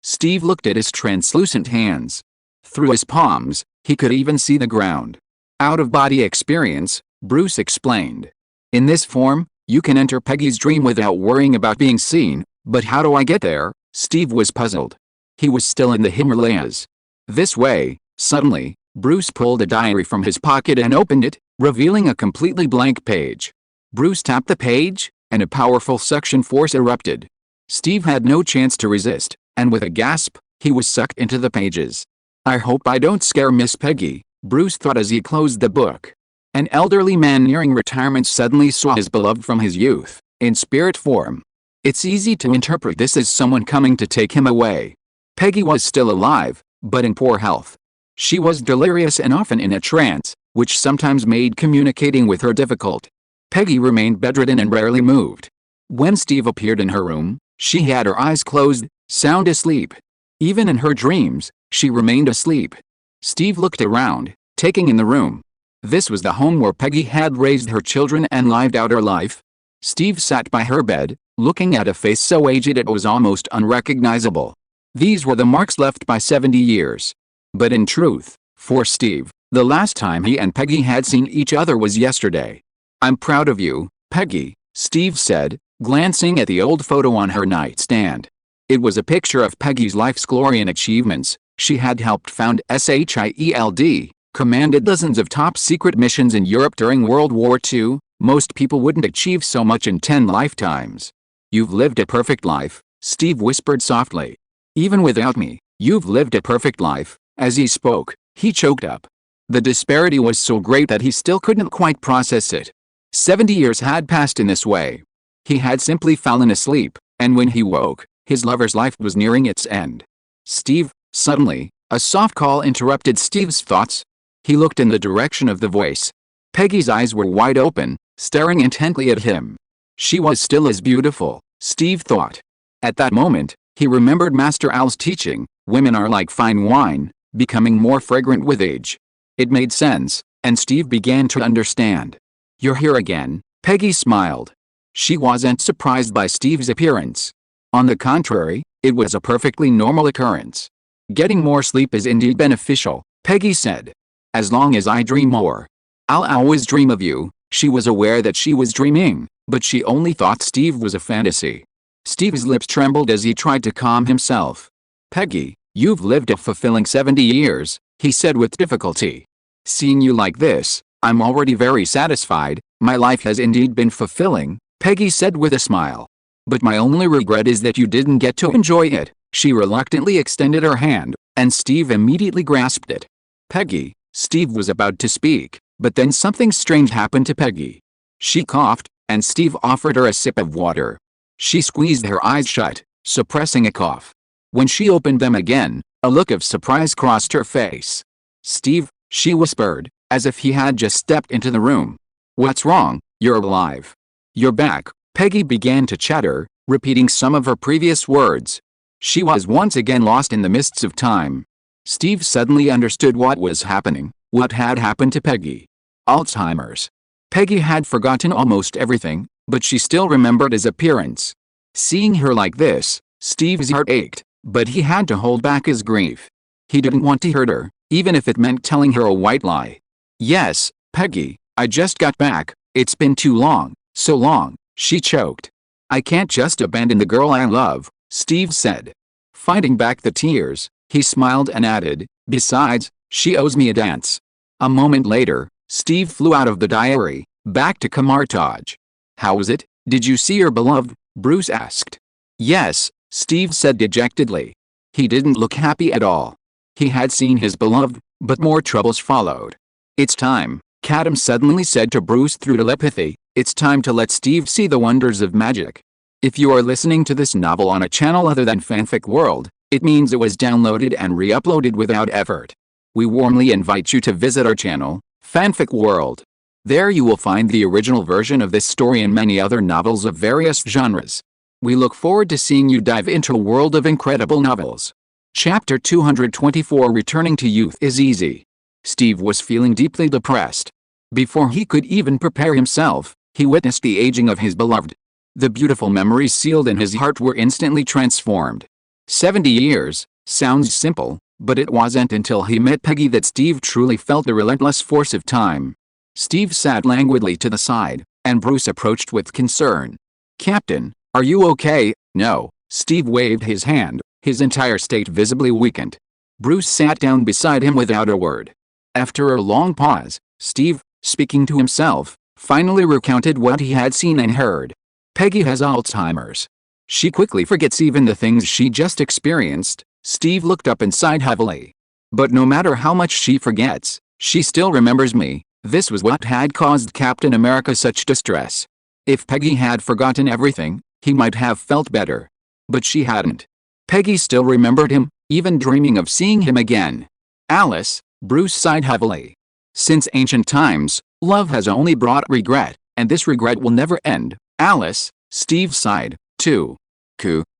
Steve looked at his translucent hands. Through his palms, he could even see the ground. Out-of-body experience, Bruce explained. In this form, you can enter Peggy's dream without worrying about being seen, but how do I get there? Steve was puzzled. He was still in the Himalayas. This way, suddenly, Bruce pulled a diary from his pocket and opened it, revealing a completely blank page. Bruce tapped the page, and a powerful suction force erupted. Steve had no chance to resist, and with a gasp, he was sucked into the pages. I hope I don't scare Miss Peggy, Bruce thought as he closed the book. An elderly man nearing retirement suddenly saw his beloved from his youth, in spirit form. It's easy to interpret this as someone coming to take him away. Peggy was still alive, but in poor health. She was delirious and often in a trance, which sometimes made communicating with her difficult. Peggy remained bedridden and rarely moved. When Steve appeared in her room, she had her eyes closed, sound asleep. Even in her dreams, she remained asleep. Steve looked around, taking in the room. This was the home where Peggy had raised her children and lived out her life. Steve sat by her bed, looking at a face so aged it was almost unrecognizable. These were the marks left by 70 years. But in truth, for Steve, the last time he and Peggy had seen each other was yesterday. "I'm proud of you, Peggy," Steve said, glancing at the old photo on her nightstand. It was a picture of Peggy's life's glory and achievements. She had helped found SHIELD, commanded dozens of top-secret missions in Europe during World War II. Most people wouldn't achieve so much in 10 lifetimes. "You've lived a perfect life," Steve whispered softly. "Even without me, you've lived a perfect life." As he spoke, he choked up. The disparity was so great that he still couldn't quite process it. 70 years had passed in this way. He had simply fallen asleep, and when he woke, his lover's life was nearing its end. "Steve," suddenly, a soft call interrupted Steve's thoughts. He looked in the direction of the voice. Peggy's eyes were wide open, staring intently at him. She was still as beautiful, Steve thought. At that moment, he remembered Master Owl's teaching, women are like fine wine, becoming more fragrant with age. It made sense, and Steve began to understand. "You're here again," Peggy smiled. She wasn't surprised by Steve's appearance. On the contrary, it was a perfectly normal occurrence. "Getting more sleep is indeed beneficial," Peggy said. "As long as I dream more. I'll always dream of you." She was aware that she was dreaming, but she only thought Steve was a fantasy. Steve's lips trembled as he tried to calm himself. "Peggy, you've lived a fulfilling 70 years, he said with difficulty. "Seeing you like this, I'm already very satisfied. My life has indeed been fulfilling," Peggy said with a smile. "But my only regret is that you didn't get to enjoy it." She reluctantly extended her hand, and Steve immediately grasped it. "Peggy," Steve was about to speak, but then something strange happened to Peggy. She coughed, and Steve offered her a sip of water. She squeezed her eyes shut, suppressing a cough. When she opened them again, a look of surprise crossed her face. "Steve," she whispered, as if he had just stepped into the room. "What's wrong? You're alive. You're back." Peggy began to chatter, repeating some of her previous words. She was once again lost in the mists of time. Steve suddenly understood what was happening, what had happened to Peggy. Alzheimer's. Peggy had forgotten almost everything, but she still remembered his appearance. Seeing her like this, Steve's heart ached, but he had to hold back his grief. He didn't want to hurt her, even if it meant telling her a white lie. "Yes, Peggy, I just got back. It's been too long, so long," she choked. "I can't just abandon the girl I love," Steve said. Fighting back the tears, he smiled and added, "Besides, she owes me a dance." A moment later, Steve flew out of the diary, back to Camartage. "How was it? Did you see your beloved?" Bruce asked. "Yes," Steve said dejectedly. He didn't look happy at all. He had seen his beloved, but more troubles followed. "It's time," Katoom suddenly said to Bruce through telepathy. "It's time to let Steve see the wonders of magic." If you are listening to this novel on a channel other than Fanfic World, it means it was downloaded and re-uploaded without effort. We warmly invite you to visit our channel, Fanfic World. There you will find the original version of this story and many other novels of various genres. We look forward to seeing you dive into a world of incredible novels. Chapter 224 Returning to Youth is Easy. Steve was feeling deeply depressed. Before he could even prepare himself, he witnessed the aging of his beloved. The beautiful memories sealed in his heart were instantly transformed. 70 years sounds simple, but it wasn't until he met Peggy that Steve truly felt the relentless force of time. Steve sat languidly to the side, and Bruce approached with concern. "Captain, are you okay?" "No." Steve waved his hand, his entire state visibly weakened. Bruce sat down beside him without a word. After a long pause, Steve, speaking to himself, finally recounted what he had seen and heard. "Peggy has Alzheimer's. She quickly forgets even the things she just experienced." Steve looked up and sighed heavily. "But no matter how much she forgets, She still remembers me. This was what had caused Captain America such distress. If Peggy had forgotten everything, he might have felt better. But she hadn't. Peggy still remembered him, even dreaming of seeing him again. Alice, Bruce sighed heavily. Since ancient times, love has only brought regret, and this regret will never end. Alice, Steve sighed, too.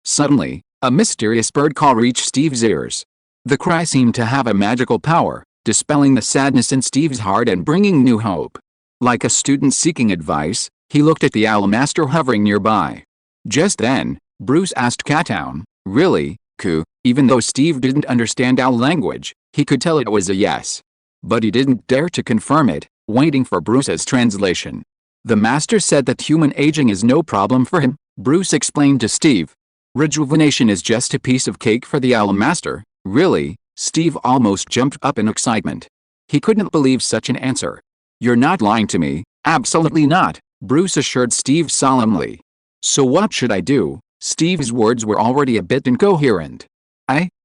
Suddenly, a mysterious bird call reached Steve's ears. The cry seemed to have a magical power, dispelling the sadness in Steve's heart and bringing new hope. Like a student seeking advice, he looked at the owl master hovering nearby. Just then, Bruce asked Katoom, "Really, Even though Steve didn't understand owl language, he could tell it was a yes. But he didn't dare to confirm it, waiting for Bruce's translation. The master said that human aging is no problem for him, Bruce explained to Steve. Rejuvenation is just a piece of cake for the owl master. Really? Steve almost jumped up in excitement. He couldn't believe such an answer. You're not lying to me. Absolutely not, Bruce assured Steve solemnly. So what should I do? Steve's words were already a bit incoherent.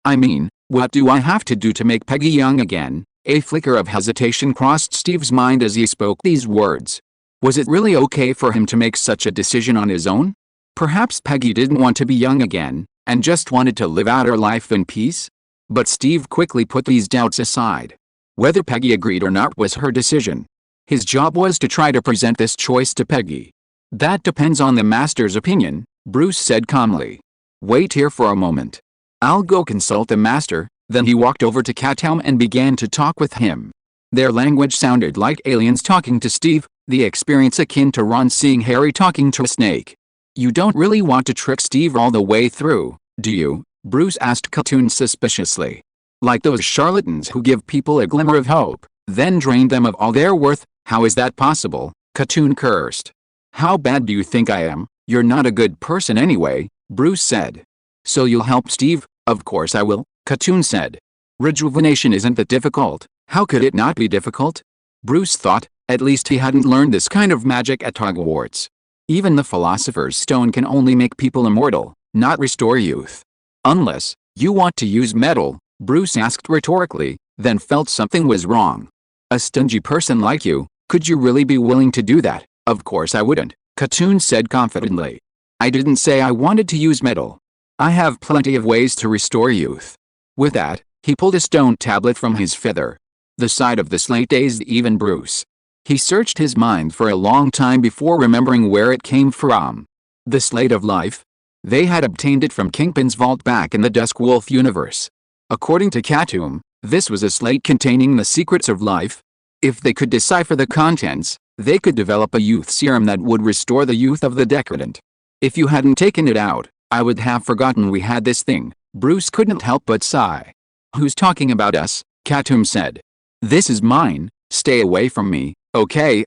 I mean, what do I have to do to make Peggy young again? A flicker of hesitation crossed Steve's mind as he spoke these words. Was it really okay for him to make such a decision on his own? Perhaps Peggy didn't want to be young again, and just wanted to live out her life in peace? But Steve quickly put these doubts aside. Whether Peggy agreed or not was her decision. His job was to try to present this choice to Peggy. That depends on the master's opinion, Bruce said calmly. Wait here for a moment. I'll go consult the master. Then he walked over to Katoom and began to talk with him. Their language sounded like aliens talking to Steve, the experience akin to Ron seeing Harry talking to a snake. You don't really want to trick Steve all the way through, do you? Bruce asked Katoom suspiciously. Like those charlatans who give people a glimmer of hope, then drain them of all their worth. How is that possible? Katoom cursed. How bad do you think I am? You're not a good person anyway, Bruce said. So you'll help Steve? Of course I will, Katoom said. Rejuvenation isn't that difficult. How could it not be difficult? Bruce thought, at least he hadn't learned this kind of magic at Hogwarts. Even the Philosopher's Stone can only make people immortal, not restore youth. Unless you want to use metal, Bruce asked rhetorically, then felt something was wrong. A stingy person like you, could you really be willing to do that? Of course I wouldn't, Katoom said confidently. I didn't say I wanted to use metal. I have plenty of ways to restore youth. With that, he pulled a stone tablet from his feather. The sight of the slate dazed even Bruce. He searched his mind for a long time before remembering where it came from. The Slate of Life? They had obtained it from Kingpin's vault back in the Dusk Wolf universe. According to Katoom, this was a slate containing the secrets of life. If they could decipher the contents, they could develop a youth serum that would restore the youth of the decadent. If you hadn't taken it out, I would have forgotten we had this thing. Bruce couldn't help but sigh. Who's talking about us? Katoom said. This is mine, stay away from me. Okay,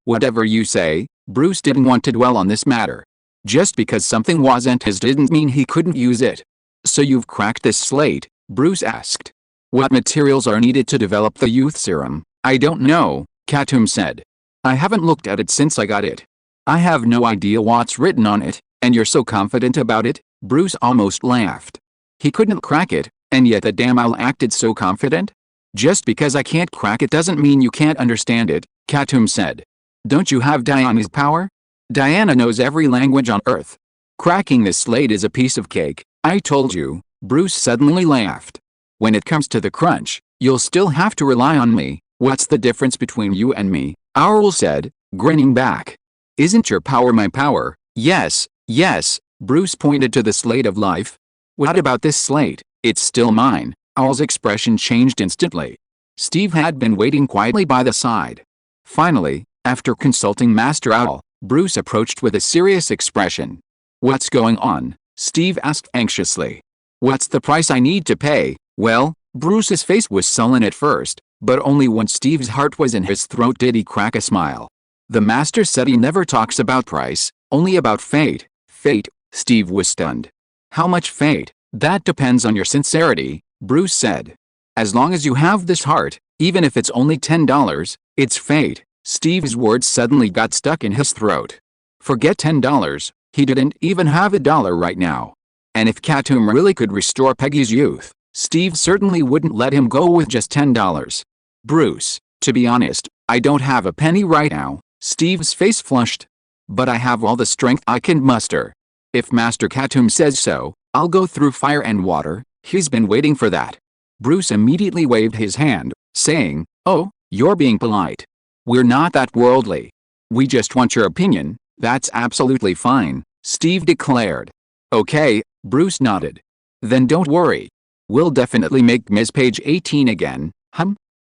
whatever you say. Bruce didn't want to dwell on this matter. Just because something wasn't his didn't mean he couldn't use it. So you've cracked this slate? Bruce asked. What materials are needed to develop the youth serum? I don't know, Katoom said. I haven't looked at it since I got it. I have no idea what's written on it, and you're so confident about it? Bruce almost laughed. He couldn't crack it, and yet the damn owl acted so confident? Just because I can't crack it doesn't mean you can't understand it, Katoom said. Don't you have Diana's power? Diana knows every language on Earth. Cracking this slate is a piece of cake, I told you, Bruce suddenly laughed. When it comes to the crunch, you'll still have to rely on me. What's the difference between you and me? Owl said, grinning back. Isn't your power my power? Yes, Bruce pointed to the Slate of Life. What about this slate? It's still mine. Owl's expression changed instantly. Steve had been waiting quietly by the side. Finally, after consulting Master Owl, Bruce approached with a serious expression. What's going on? Steve asked anxiously. What's the price I need to pay? Well, Bruce's face was sullen at first, but only when Steve's heart was in his throat did he crack a smile. The master said he never talks about price, only about fate. Fate? Steve was stunned. How much fate? That depends on your sincerity, Bruce said. As long as you have this heart, even if it's only $10, it's fate. Steve's words suddenly got stuck in his throat. Forget $10, he didn't even have $1 right now. And if Katoom really could restore Peggy's youth, Steve certainly wouldn't let him go with just $10. Bruce, to be honest, I don't have a penny right now. Steve's face flushed. But I have all the strength I can muster. If Master Katoom says so, I'll go through fire and water. He's been waiting for that. Bruce immediately waved his hand, saying, "Oh, you're being polite. We're not that worldly. We just want your opinion." "That's absolutely fine," Steve declared. "Okay," Bruce nodded. "Then don't worry. We'll definitely make Ms. Page 18 again."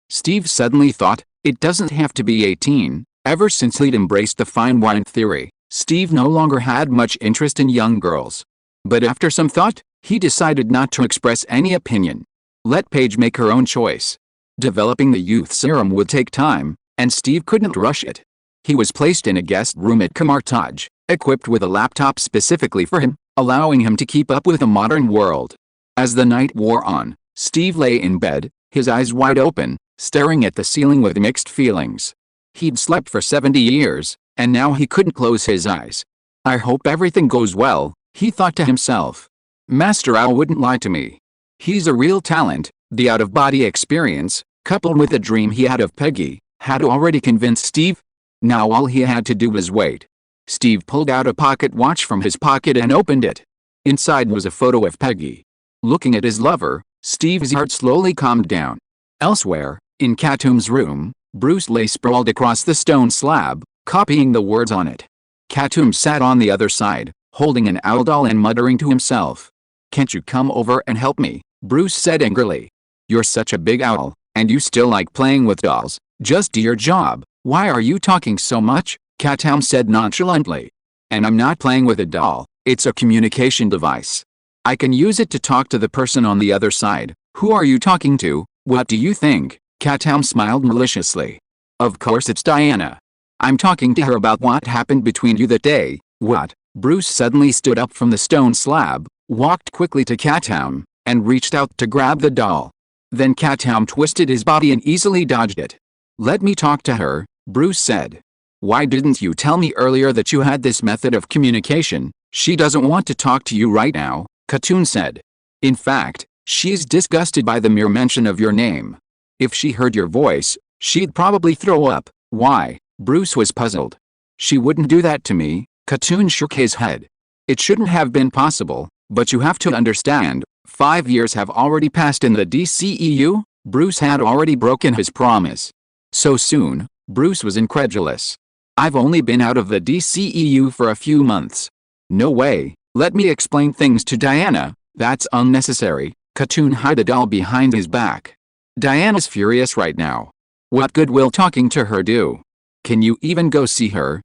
Steve suddenly thought, it doesn't have to be 18. Ever since he'd embraced the fine wine theory, Steve no longer had much interest in young girls. But after some thought, he decided not to express any opinion. Let Paige make her own choice. Developing the youth serum would take time, and Steve couldn't rush it. He was placed in a guest room at Camartage, equipped with a laptop specifically for him, allowing him to keep up with the modern world. As the night wore on, Steve lay in bed, his eyes wide open, staring at the ceiling with mixed feelings. He'd slept for 70 years, and now he couldn't close his eyes. "I hope everything goes well," he thought to himself. "Master Owl wouldn't lie to me. He's a real talent." The out-of-body experience, coupled with the dream he had of Peggy, had already convinced Steve. Now all he had to do was wait. Steve pulled out a pocket watch from his pocket and opened it. Inside was a photo of Peggy. Looking at his lover, Steve's heart slowly calmed down. Elsewhere, in Katoom's room, Bruce lay sprawled across the stone slab, copying the words on it. Katoom sat on the other side, holding an owl doll and muttering to himself. "Can't you come over and help me?" Bruce said angrily. "You're such a big owl, and you still like playing with dolls. Just do your job." "Why are you talking so much?" Katoom said nonchalantly. "And I'm not playing with a doll, it's a communication device. I can use it to talk to the person on the other side." "Who are you talking to? What do you think?" Katoom smiled maliciously. "Of course it's Diana. I'm talking to her about what happened between you that day." "What?" Bruce suddenly stood up from the stone slab, walked quickly to Katoom, and reached out to grab the doll. Then Katoom twisted his body and easily dodged it. "Let me talk to her," Bruce said. "Why didn't you tell me earlier that you had this method of communication?" "She doesn't want to talk to you right now," Katoom said. "In fact, she's disgusted by the mere mention of your name. If she heard your voice, she'd probably throw up." "Why?" Bruce was puzzled. "She wouldn't do that to me," Katoom shook his head. "It shouldn't have been possible, but you have to understand, 5 years have already passed in the DCEU. Bruce had already broken his promise. "So soon?" Bruce was incredulous. "I've only been out of the DCEU for a few months." "No way, let me explain things to Diana." "That's unnecessary." Katoom hid the doll behind his back. "Diana's furious right now. What good will talking to her do? Can you even go see her?"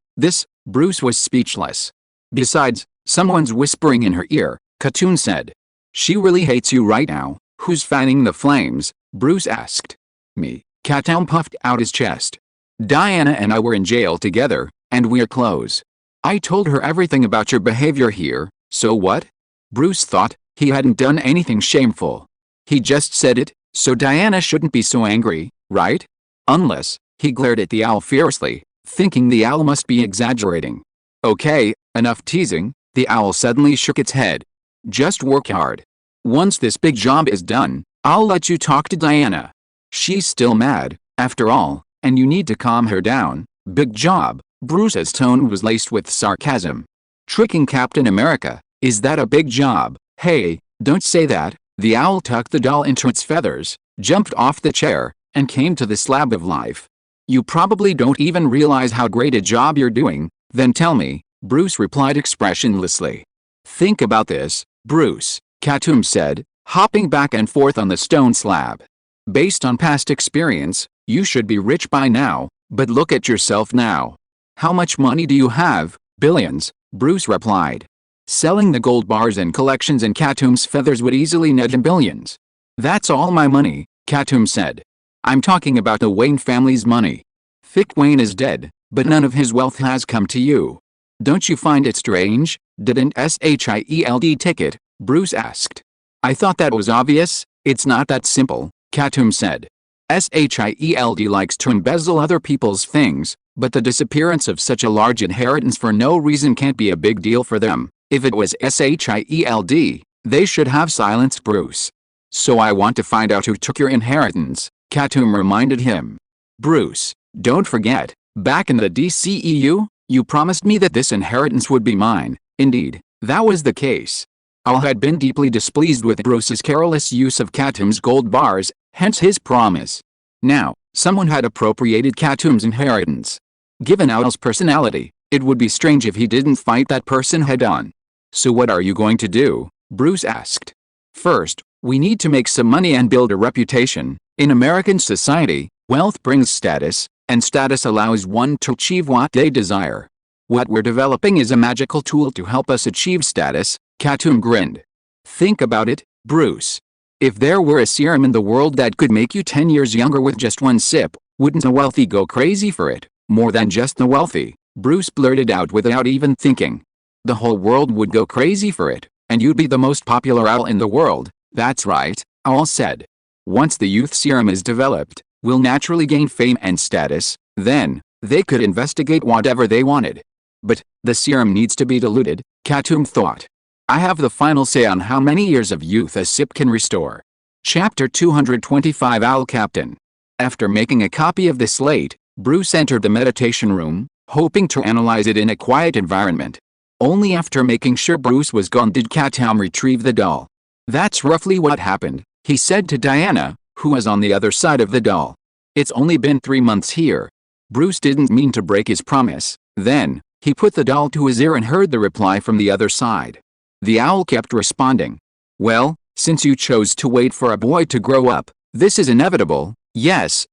Bruce was speechless. "Besides, someone's whispering in her ear," Katoom said. "She really hates you right now." "Who's fanning the flames?" Bruce asked. "Me." Katoom puffed out his chest. "Diana and I were in jail together, and we're close. I told her everything about your behavior here." "So what?" Bruce thought, he hadn't done anything shameful. He just said it, so Diana shouldn't be so angry, right? Unless, he glared at the owl fiercely, thinking the owl must be exaggerating. "Okay, enough teasing." The owl suddenly shook its head. "Just work hard. Once this big job is done, I'll let you talk to Diana. She's still mad, after all, and you need to calm her down." "Big job?" Bruce's tone was laced with sarcasm. "Tricking Captain America, is that a big job?" "Hey, don't say that." The owl tucked the doll into its feathers, jumped off the chair, and came to the slab of life. "You probably don't even realize how great a job you're doing." "Then tell me," Bruce replied expressionlessly. "Think about this, Bruce," Katoom said, hopping back and forth on the stone slab. "Based on past experience, you should be rich by now, but look at yourself now. How much money do you have?" "Billions," Bruce replied. Selling the gold bars and collections in Katoom's feathers would easily net him billions. "That's all my money," Katoom said. "I'm talking about the Wayne family's money. Thick Wayne is dead, but none of his wealth has come to you. Don't you find it strange?" "Didn't SHIELD take it?" Bruce asked. "I thought that was obvious." "It's not that simple," Katoom said. "SHIELD likes to embezzle other people's things, but the disappearance of such a large inheritance for no reason can't be a big deal for them. If it was SHIELD, they should have silenced Bruce. So I want to find out who took your inheritance." Katoom reminded him. Bruce, don't forget, back in the DCEU, you promised me that this inheritance would be mine. Indeed, that was the case. Owl had been deeply displeased with Bruce's careless use of Katoom's gold bars, hence his promise. Now, someone had appropriated Katoom's inheritance. Given Owl's personality, it would be strange if he didn't fight that person head-on. So what are you going to do? Bruce asked. First, we need to make some money and build a reputation. In American society, wealth brings status, and status allows one to achieve what they desire. What we're developing is a magical tool to help us achieve status, Katoom grinned. Think about it, Bruce. If there were a serum in the world that could make you 10 years younger with just one sip, wouldn't the wealthy go crazy for it? More than just the wealthy, Bruce blurted out without even thinking. The whole world would go crazy for it, and you'd be the most popular owl in the world. That's right, Owl said. Once the youth serum is developed, we'll naturally gain fame and status, then, they could investigate whatever they wanted. But, the serum needs to be diluted, Katoom thought. I have the final say on how many years of youth a sip can restore. Chapter 225 Owl Captain. After making a copy of the slate, Bruce entered the meditation room, hoping to analyze it in a quiet environment. Only after making sure Bruce was gone did Katoom retrieve the doll. That's roughly what happened, he said to Diana, who was on the other side of the doll. It's only been 3 months here. Bruce didn't mean to break his promise. Then, he put the doll to his ear and heard the reply from the other side. The owl kept responding. Well, since you chose to wait for a boy to grow up, this is inevitable. Yes,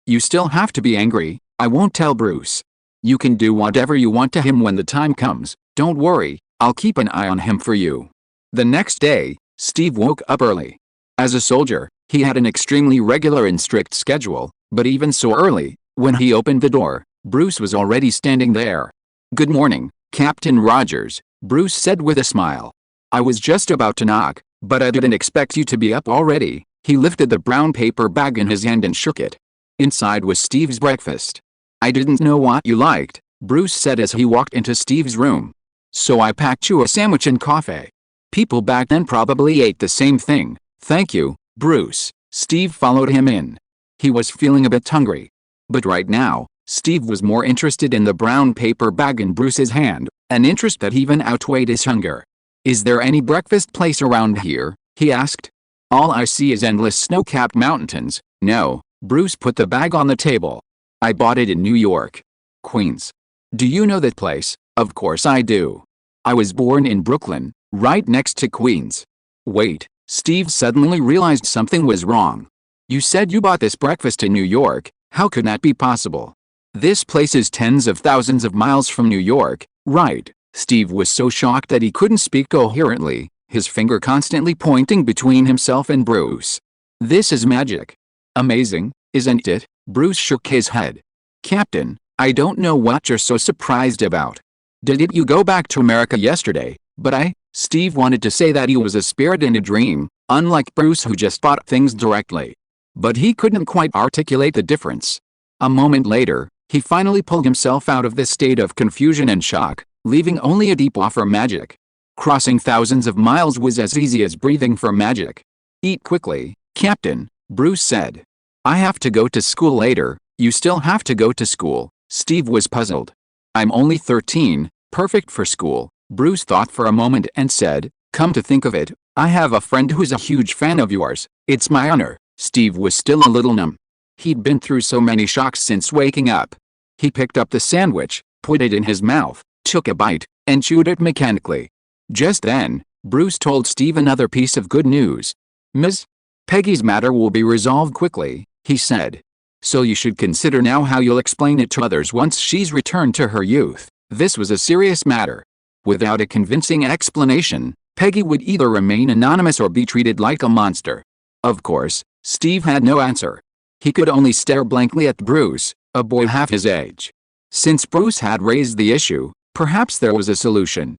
you still have to be angry. I won't tell Bruce. You can do whatever you want to him when the time comes. Don't worry, I'll keep an eye on him for you. The next day, Steve woke up early. As a soldier, he had an extremely regular and strict schedule, but even so early, when he opened the door, Bruce was already standing there. Good morning, Captain Rogers, Bruce said with a smile. I was just about to knock, but I didn't expect you to be up already. He lifted the brown paper bag in his hand and shook it. Inside was Steve's breakfast. I didn't know what you liked, Bruce said as he walked into Steve's room. So I packed you a sandwich and coffee. People back then probably ate the same thing. Thank you, Bruce. Steve followed him in. He was feeling a bit hungry. But right now, Steve was more interested in the brown paper bag in Bruce's hand, an interest that even outweighed his hunger. Is there any breakfast place around here? He asked. All I see is endless snow-capped mountains. No, Bruce put the bag on the table. I bought it in New York. Queens. Do you know that place? Of course I do. I was born in Brooklyn, right next to Queens. Wait, Steve suddenly realized something was wrong. You said you bought this breakfast in New York. How could that be possible? This place is tens of thousands of miles from New York, right? Steve was so shocked that he couldn't speak coherently, his finger constantly pointing between himself and Bruce. This is magic. Amazing, isn't it? Bruce shook his head. Captain, I don't know what you're so surprised about. Did you go back to America yesterday? But Steve wanted to say that he was a spirit in a dream, unlike Bruce who just bought things directly. But he couldn't quite articulate the difference. A moment later, he finally pulled himself out of this state of confusion and shock, leaving only a deep awe for magic. Crossing thousands of miles was as easy as breathing for magic. Eat quickly, Captain, Bruce said. I have to go to school later. You still have to go to school. Steve was puzzled. I'm only 13, perfect for school, Bruce thought for a moment and said, come to think of it, I have a friend who's a huge fan of yours. It's my honor. Steve was still a little numb. He'd been through so many shocks since waking up. He picked up the sandwich, put it in his mouth, took a bite, and chewed it mechanically. Just then, Bruce told Steve another piece of good news. Ms. Peggy's matter will be resolved quickly, he said. So you should consider now how you'll explain it to others once she's returned to her youth. This was a serious matter. Without a convincing explanation, Peggy would either remain anonymous or be treated like a monster. Of course, Steve had no answer. He could only stare blankly at Bruce, a boy half his age. Since Bruce had raised the issue, perhaps there was a solution.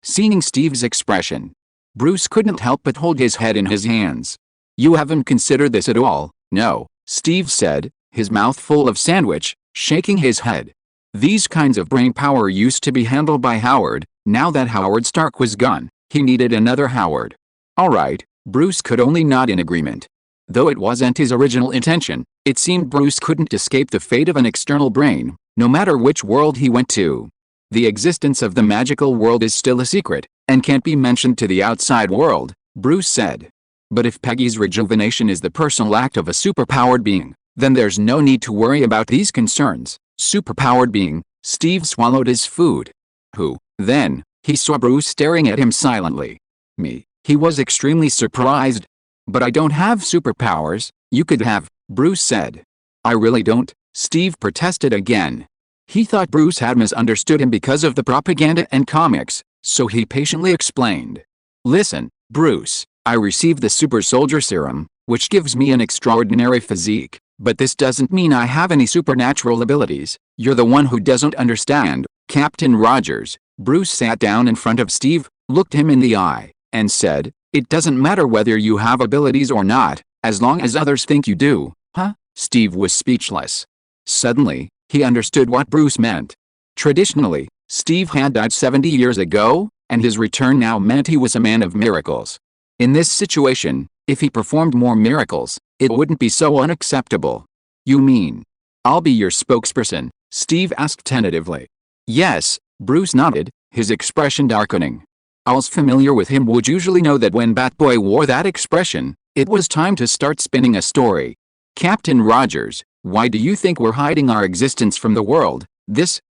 Seeing Steve's expression, Bruce couldn't help but hold his head in his hands. You haven't considered this at all, no, Steve said, his mouth full of sandwich, shaking his head. These kinds of brain power used to be handled by Howard. Now that Howard Stark was gone, he needed another Howard. All right, Bruce could only nod in agreement. Though it wasn't his original intention, it seemed Bruce couldn't escape the fate of an external brain, no matter which world he went to. The existence of the magical world is still a secret, and can't be mentioned to the outside world, Bruce said. But if Peggy's rejuvenation is the personal act of a superpowered being, then there's no need to worry about these concerns. Superpowered being, Steve swallowed his food. Who, then? He saw Bruce staring at him silently. Me. He was extremely surprised. But I don't have superpowers. You could have, Bruce said. I really don't, Steve protested again. He thought Bruce had misunderstood him because of the propaganda and comics, so he patiently explained. Listen, Bruce, I received the super soldier serum, which gives me an extraordinary physique, but this doesn't mean I have any supernatural abilities. You're the one who doesn't understand, Captain Rogers. Bruce sat down in front of Steve, looked him in the eye, and said, it doesn't matter whether you have abilities or not, as long as others think you do. Huh? Steve was speechless. Suddenly, he understood what Bruce meant. Traditionally, Steve had died 70 years ago, and his return now meant he was a man of miracles. In this situation, if he performed more miracles, it wouldn't be so unacceptable. You mean, I'll be your spokesperson? Steve asked tentatively. Yes, Bruce nodded, his expression darkening. Owls familiar with him would usually know that when Batboy wore that expression, it was time to start spinning a story. Captain Rogers, why do you think we're hiding our existence from the world?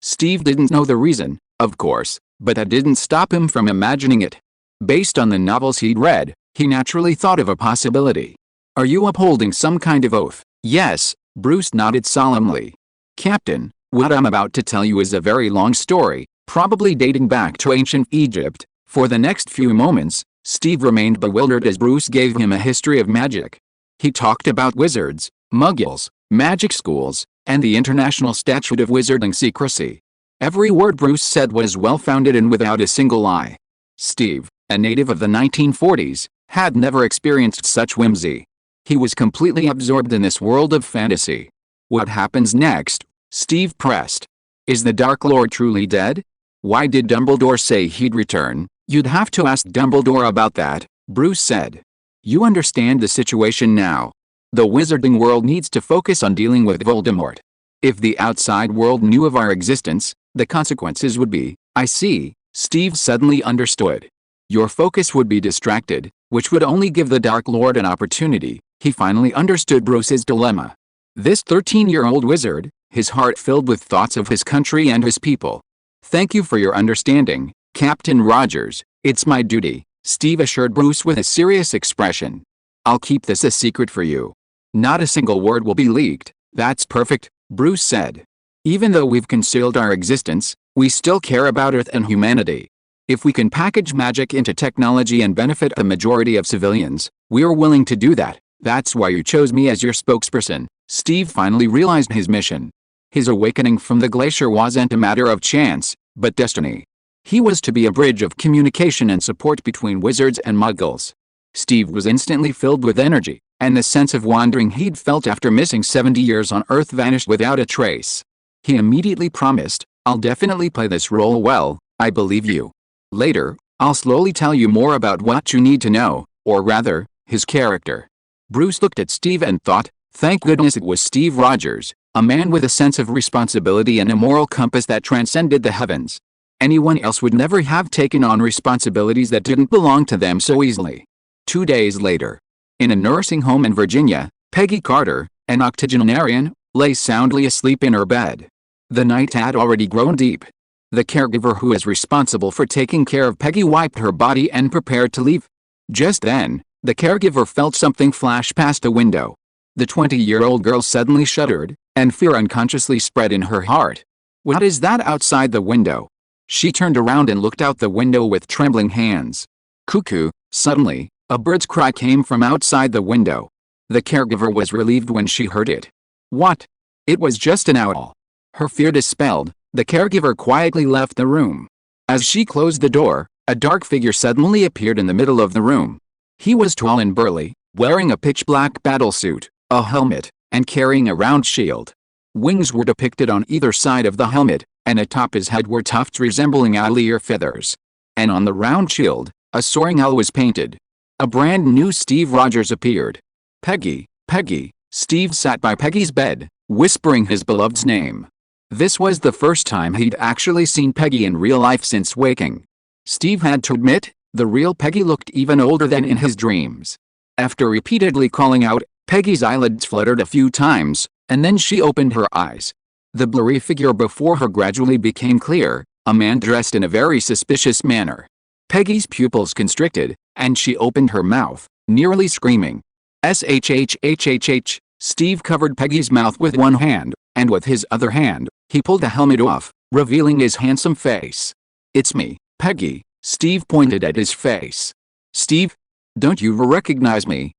Steve didn't know the reason, of course, but that didn't stop him from imagining it. Based on the novels he'd read, he naturally thought of a possibility. Are you upholding some kind of oath? Yes, Bruce nodded solemnly. Captain, what I'm about to tell you is a very long story, probably dating back to ancient Egypt. For the next few moments, Steve remained bewildered as Bruce gave him a history of magic. He talked about wizards, muggles, magic schools, and the International Statute of Wizarding Secrecy. Every word Bruce said was well-founded and without a single lie. Steve, a native of the 1940s, had never experienced such whimsy. He was completely absorbed in this world of fantasy. What happens next? Steve pressed. Is the Dark Lord truly dead? Why did Dumbledore say he'd return? You'd have to ask Dumbledore about that, Bruce said. You understand the situation now. The wizarding world needs to focus on dealing with Voldemort. If the outside world knew of our existence, the consequences would be, I see, Steve suddenly understood. Your focus would be distracted, which would only give the Dark Lord an opportunity. He finally understood Bruce's dilemma. This 13-year-old wizard, his heart filled with thoughts of his country and his people. Thank you for your understanding, Captain Rogers. It's my duty, Steve assured Bruce with a serious expression. I'll keep this a secret for you. Not a single word will be leaked. That's perfect, Bruce said. Even though we've concealed our existence, we still care about Earth and humanity. If we can package magic into technology and benefit the majority of civilians, we are willing to do that. That's why you chose me as your spokesperson. Steve finally realized his mission. His awakening from the glacier wasn't a matter of chance, but destiny. He was to be a bridge of communication and support between wizards and muggles. Steve was instantly filled with energy, and the sense of wandering he'd felt after missing 70 years on Earth vanished without a trace. He immediately promised, I'll definitely play this role well, I believe you. Later, I'll slowly tell you more about what you need to know, or rather, his character. Bruce looked at Steve and thought, thank goodness it was Steve Rogers, a man with a sense of responsibility and a moral compass that transcended the heavens. Anyone else would never have taken on responsibilities that didn't belong to them so easily. 2 days later, in a nursing home in Virginia, Peggy Carter, an octogenarian, lay soundly asleep in her bed. The night had already grown deep. The caregiver who is responsible for taking care of Peggy wiped her body and prepared to leave. Just then, the caregiver felt something flash past the window. The 20-year-old girl suddenly shuddered, and fear unconsciously spread in her heart. What is that outside the window? She turned around and looked out the window with trembling hands. Cuckoo! Suddenly, a bird's cry came from outside the window. The caregiver was relieved when she heard it. What? It was just an owl. Her fear dispelled, the caregiver quietly left the room. As she closed the door, a dark figure suddenly appeared in the middle of the room. He was tall and burly, wearing a pitch-black battlesuit, a helmet, and carrying a round shield. Wings were depicted on either side of the helmet, and atop his head were tufts resembling owl ear feathers. And on the round shield, a soaring owl was painted. A brand new Steve Rogers appeared. Peggy, Peggy. Steve sat by Peggy's bed, whispering his beloved's name. This was the first time he'd actually seen Peggy in real life since waking. Steve had to admit, the real Peggy looked even older than in his dreams. After repeatedly calling out, Peggy's eyelids fluttered a few times, and then she opened her eyes. The blurry figure before her gradually became clear, a man dressed in a very suspicious manner. Peggy's pupils constricted, and she opened her mouth, nearly screaming. SHHHHH. Steve covered Peggy's mouth with one hand, and with his other hand, he pulled the helmet off, revealing his handsome face. "It's me, Peggy." Steve pointed at his face. "Steve? Don't you recognize me?"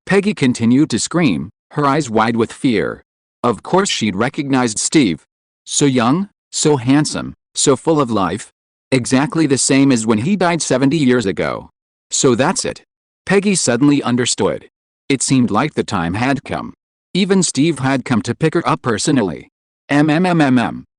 Peggy continued to scream, her eyes wide with fear. Of course she'd recognized Steve. So young, so handsome, so full of life. Exactly the same as when he died 70 years ago. So that's it. Peggy suddenly understood. It seemed like the time had come. Even Steve had come to pick her up personally.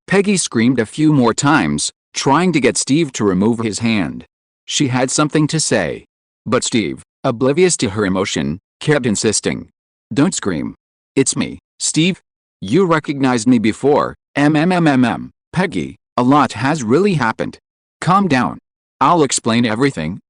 Peggy screamed a few more times, trying to get Steve to remove his hand. She had something to say. But Steve, oblivious to her emotion, kept insisting. "Don't scream. It's me, Steve. You recognized me before." Peggy, a lot has really happened. Calm down. I'll explain everything.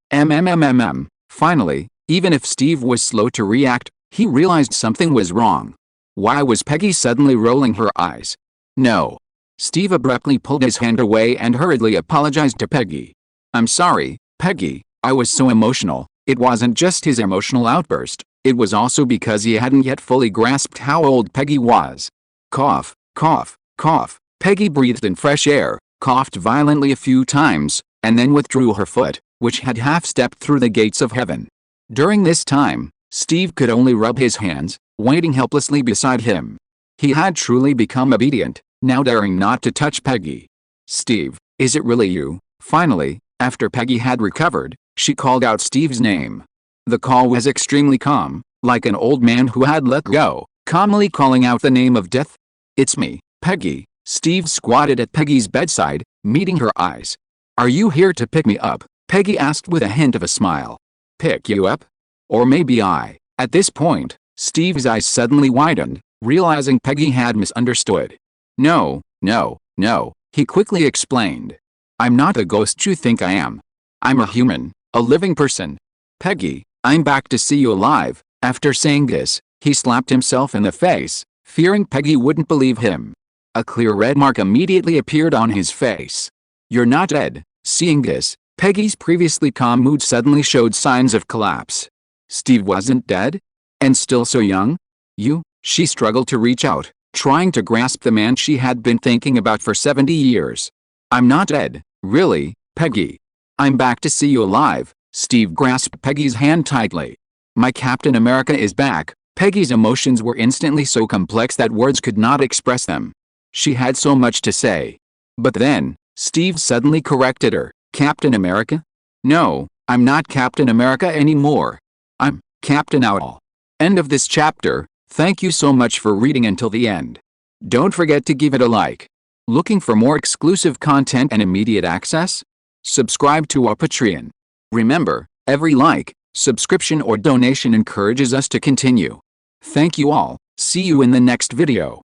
Finally, even if Steve was slow to react, he realized something was wrong. Why was Peggy suddenly rolling her eyes? No. Steve abruptly pulled his hand away and hurriedly apologized to Peggy. "I'm sorry, Peggy, I was so emotional." It wasn't just his emotional outburst, it was also because he hadn't yet fully grasped how old Peggy was. Cough, cough, cough. Peggy breathed in fresh air, coughed violently a few times, and then withdrew her foot, which had half-stepped through the gates of heaven. During this time, Steve could only rub his hands, waiting helplessly beside him. He had truly become obedient, now daring not to touch Peggy. "Steve, is it really you?" Finally, after Peggy had recovered, she called out Steve's name. The call was extremely calm, like an old man who had let go, calmly calling out the name of death. "It's me, Peggy." Steve squatted at Peggy's bedside, meeting her eyes. "Are you here to pick me up?" Peggy asked with a hint of a smile. "Pick you up? Or maybe I." At this point, Steve's eyes suddenly widened, realizing Peggy had misunderstood. No, he quickly explained. "I'm not the ghost you think I am. I'm a human, a living person. Peggy, I'm back to see you alive." After saying this, he slapped himself in the face, fearing Peggy wouldn't believe him. A clear red mark immediately appeared on his face. "You're not dead." Seeing this, Peggy's previously calm mood suddenly showed signs of collapse. Steve wasn't dead? And still so young? She struggled to reach out, trying to grasp the man she had been thinking about for 70 years. "I'm not dead, really, Peggy. I'm back to see you alive." Steve grasped Peggy's hand tightly. "My Captain America is back." Peggy's emotions were instantly so complex that words could not express them. She had so much to say. But then, Steve suddenly corrected her. "Captain America? No, I'm not Captain America anymore. I'm Captain Owl." End of this chapter. Thank you so much for reading until the end. Don't forget to give it a like. Looking for more exclusive content and immediate access? Subscribe to our Patreon. Remember, every like, subscription or donation encourages us to continue. Thank you all. See you in the next video.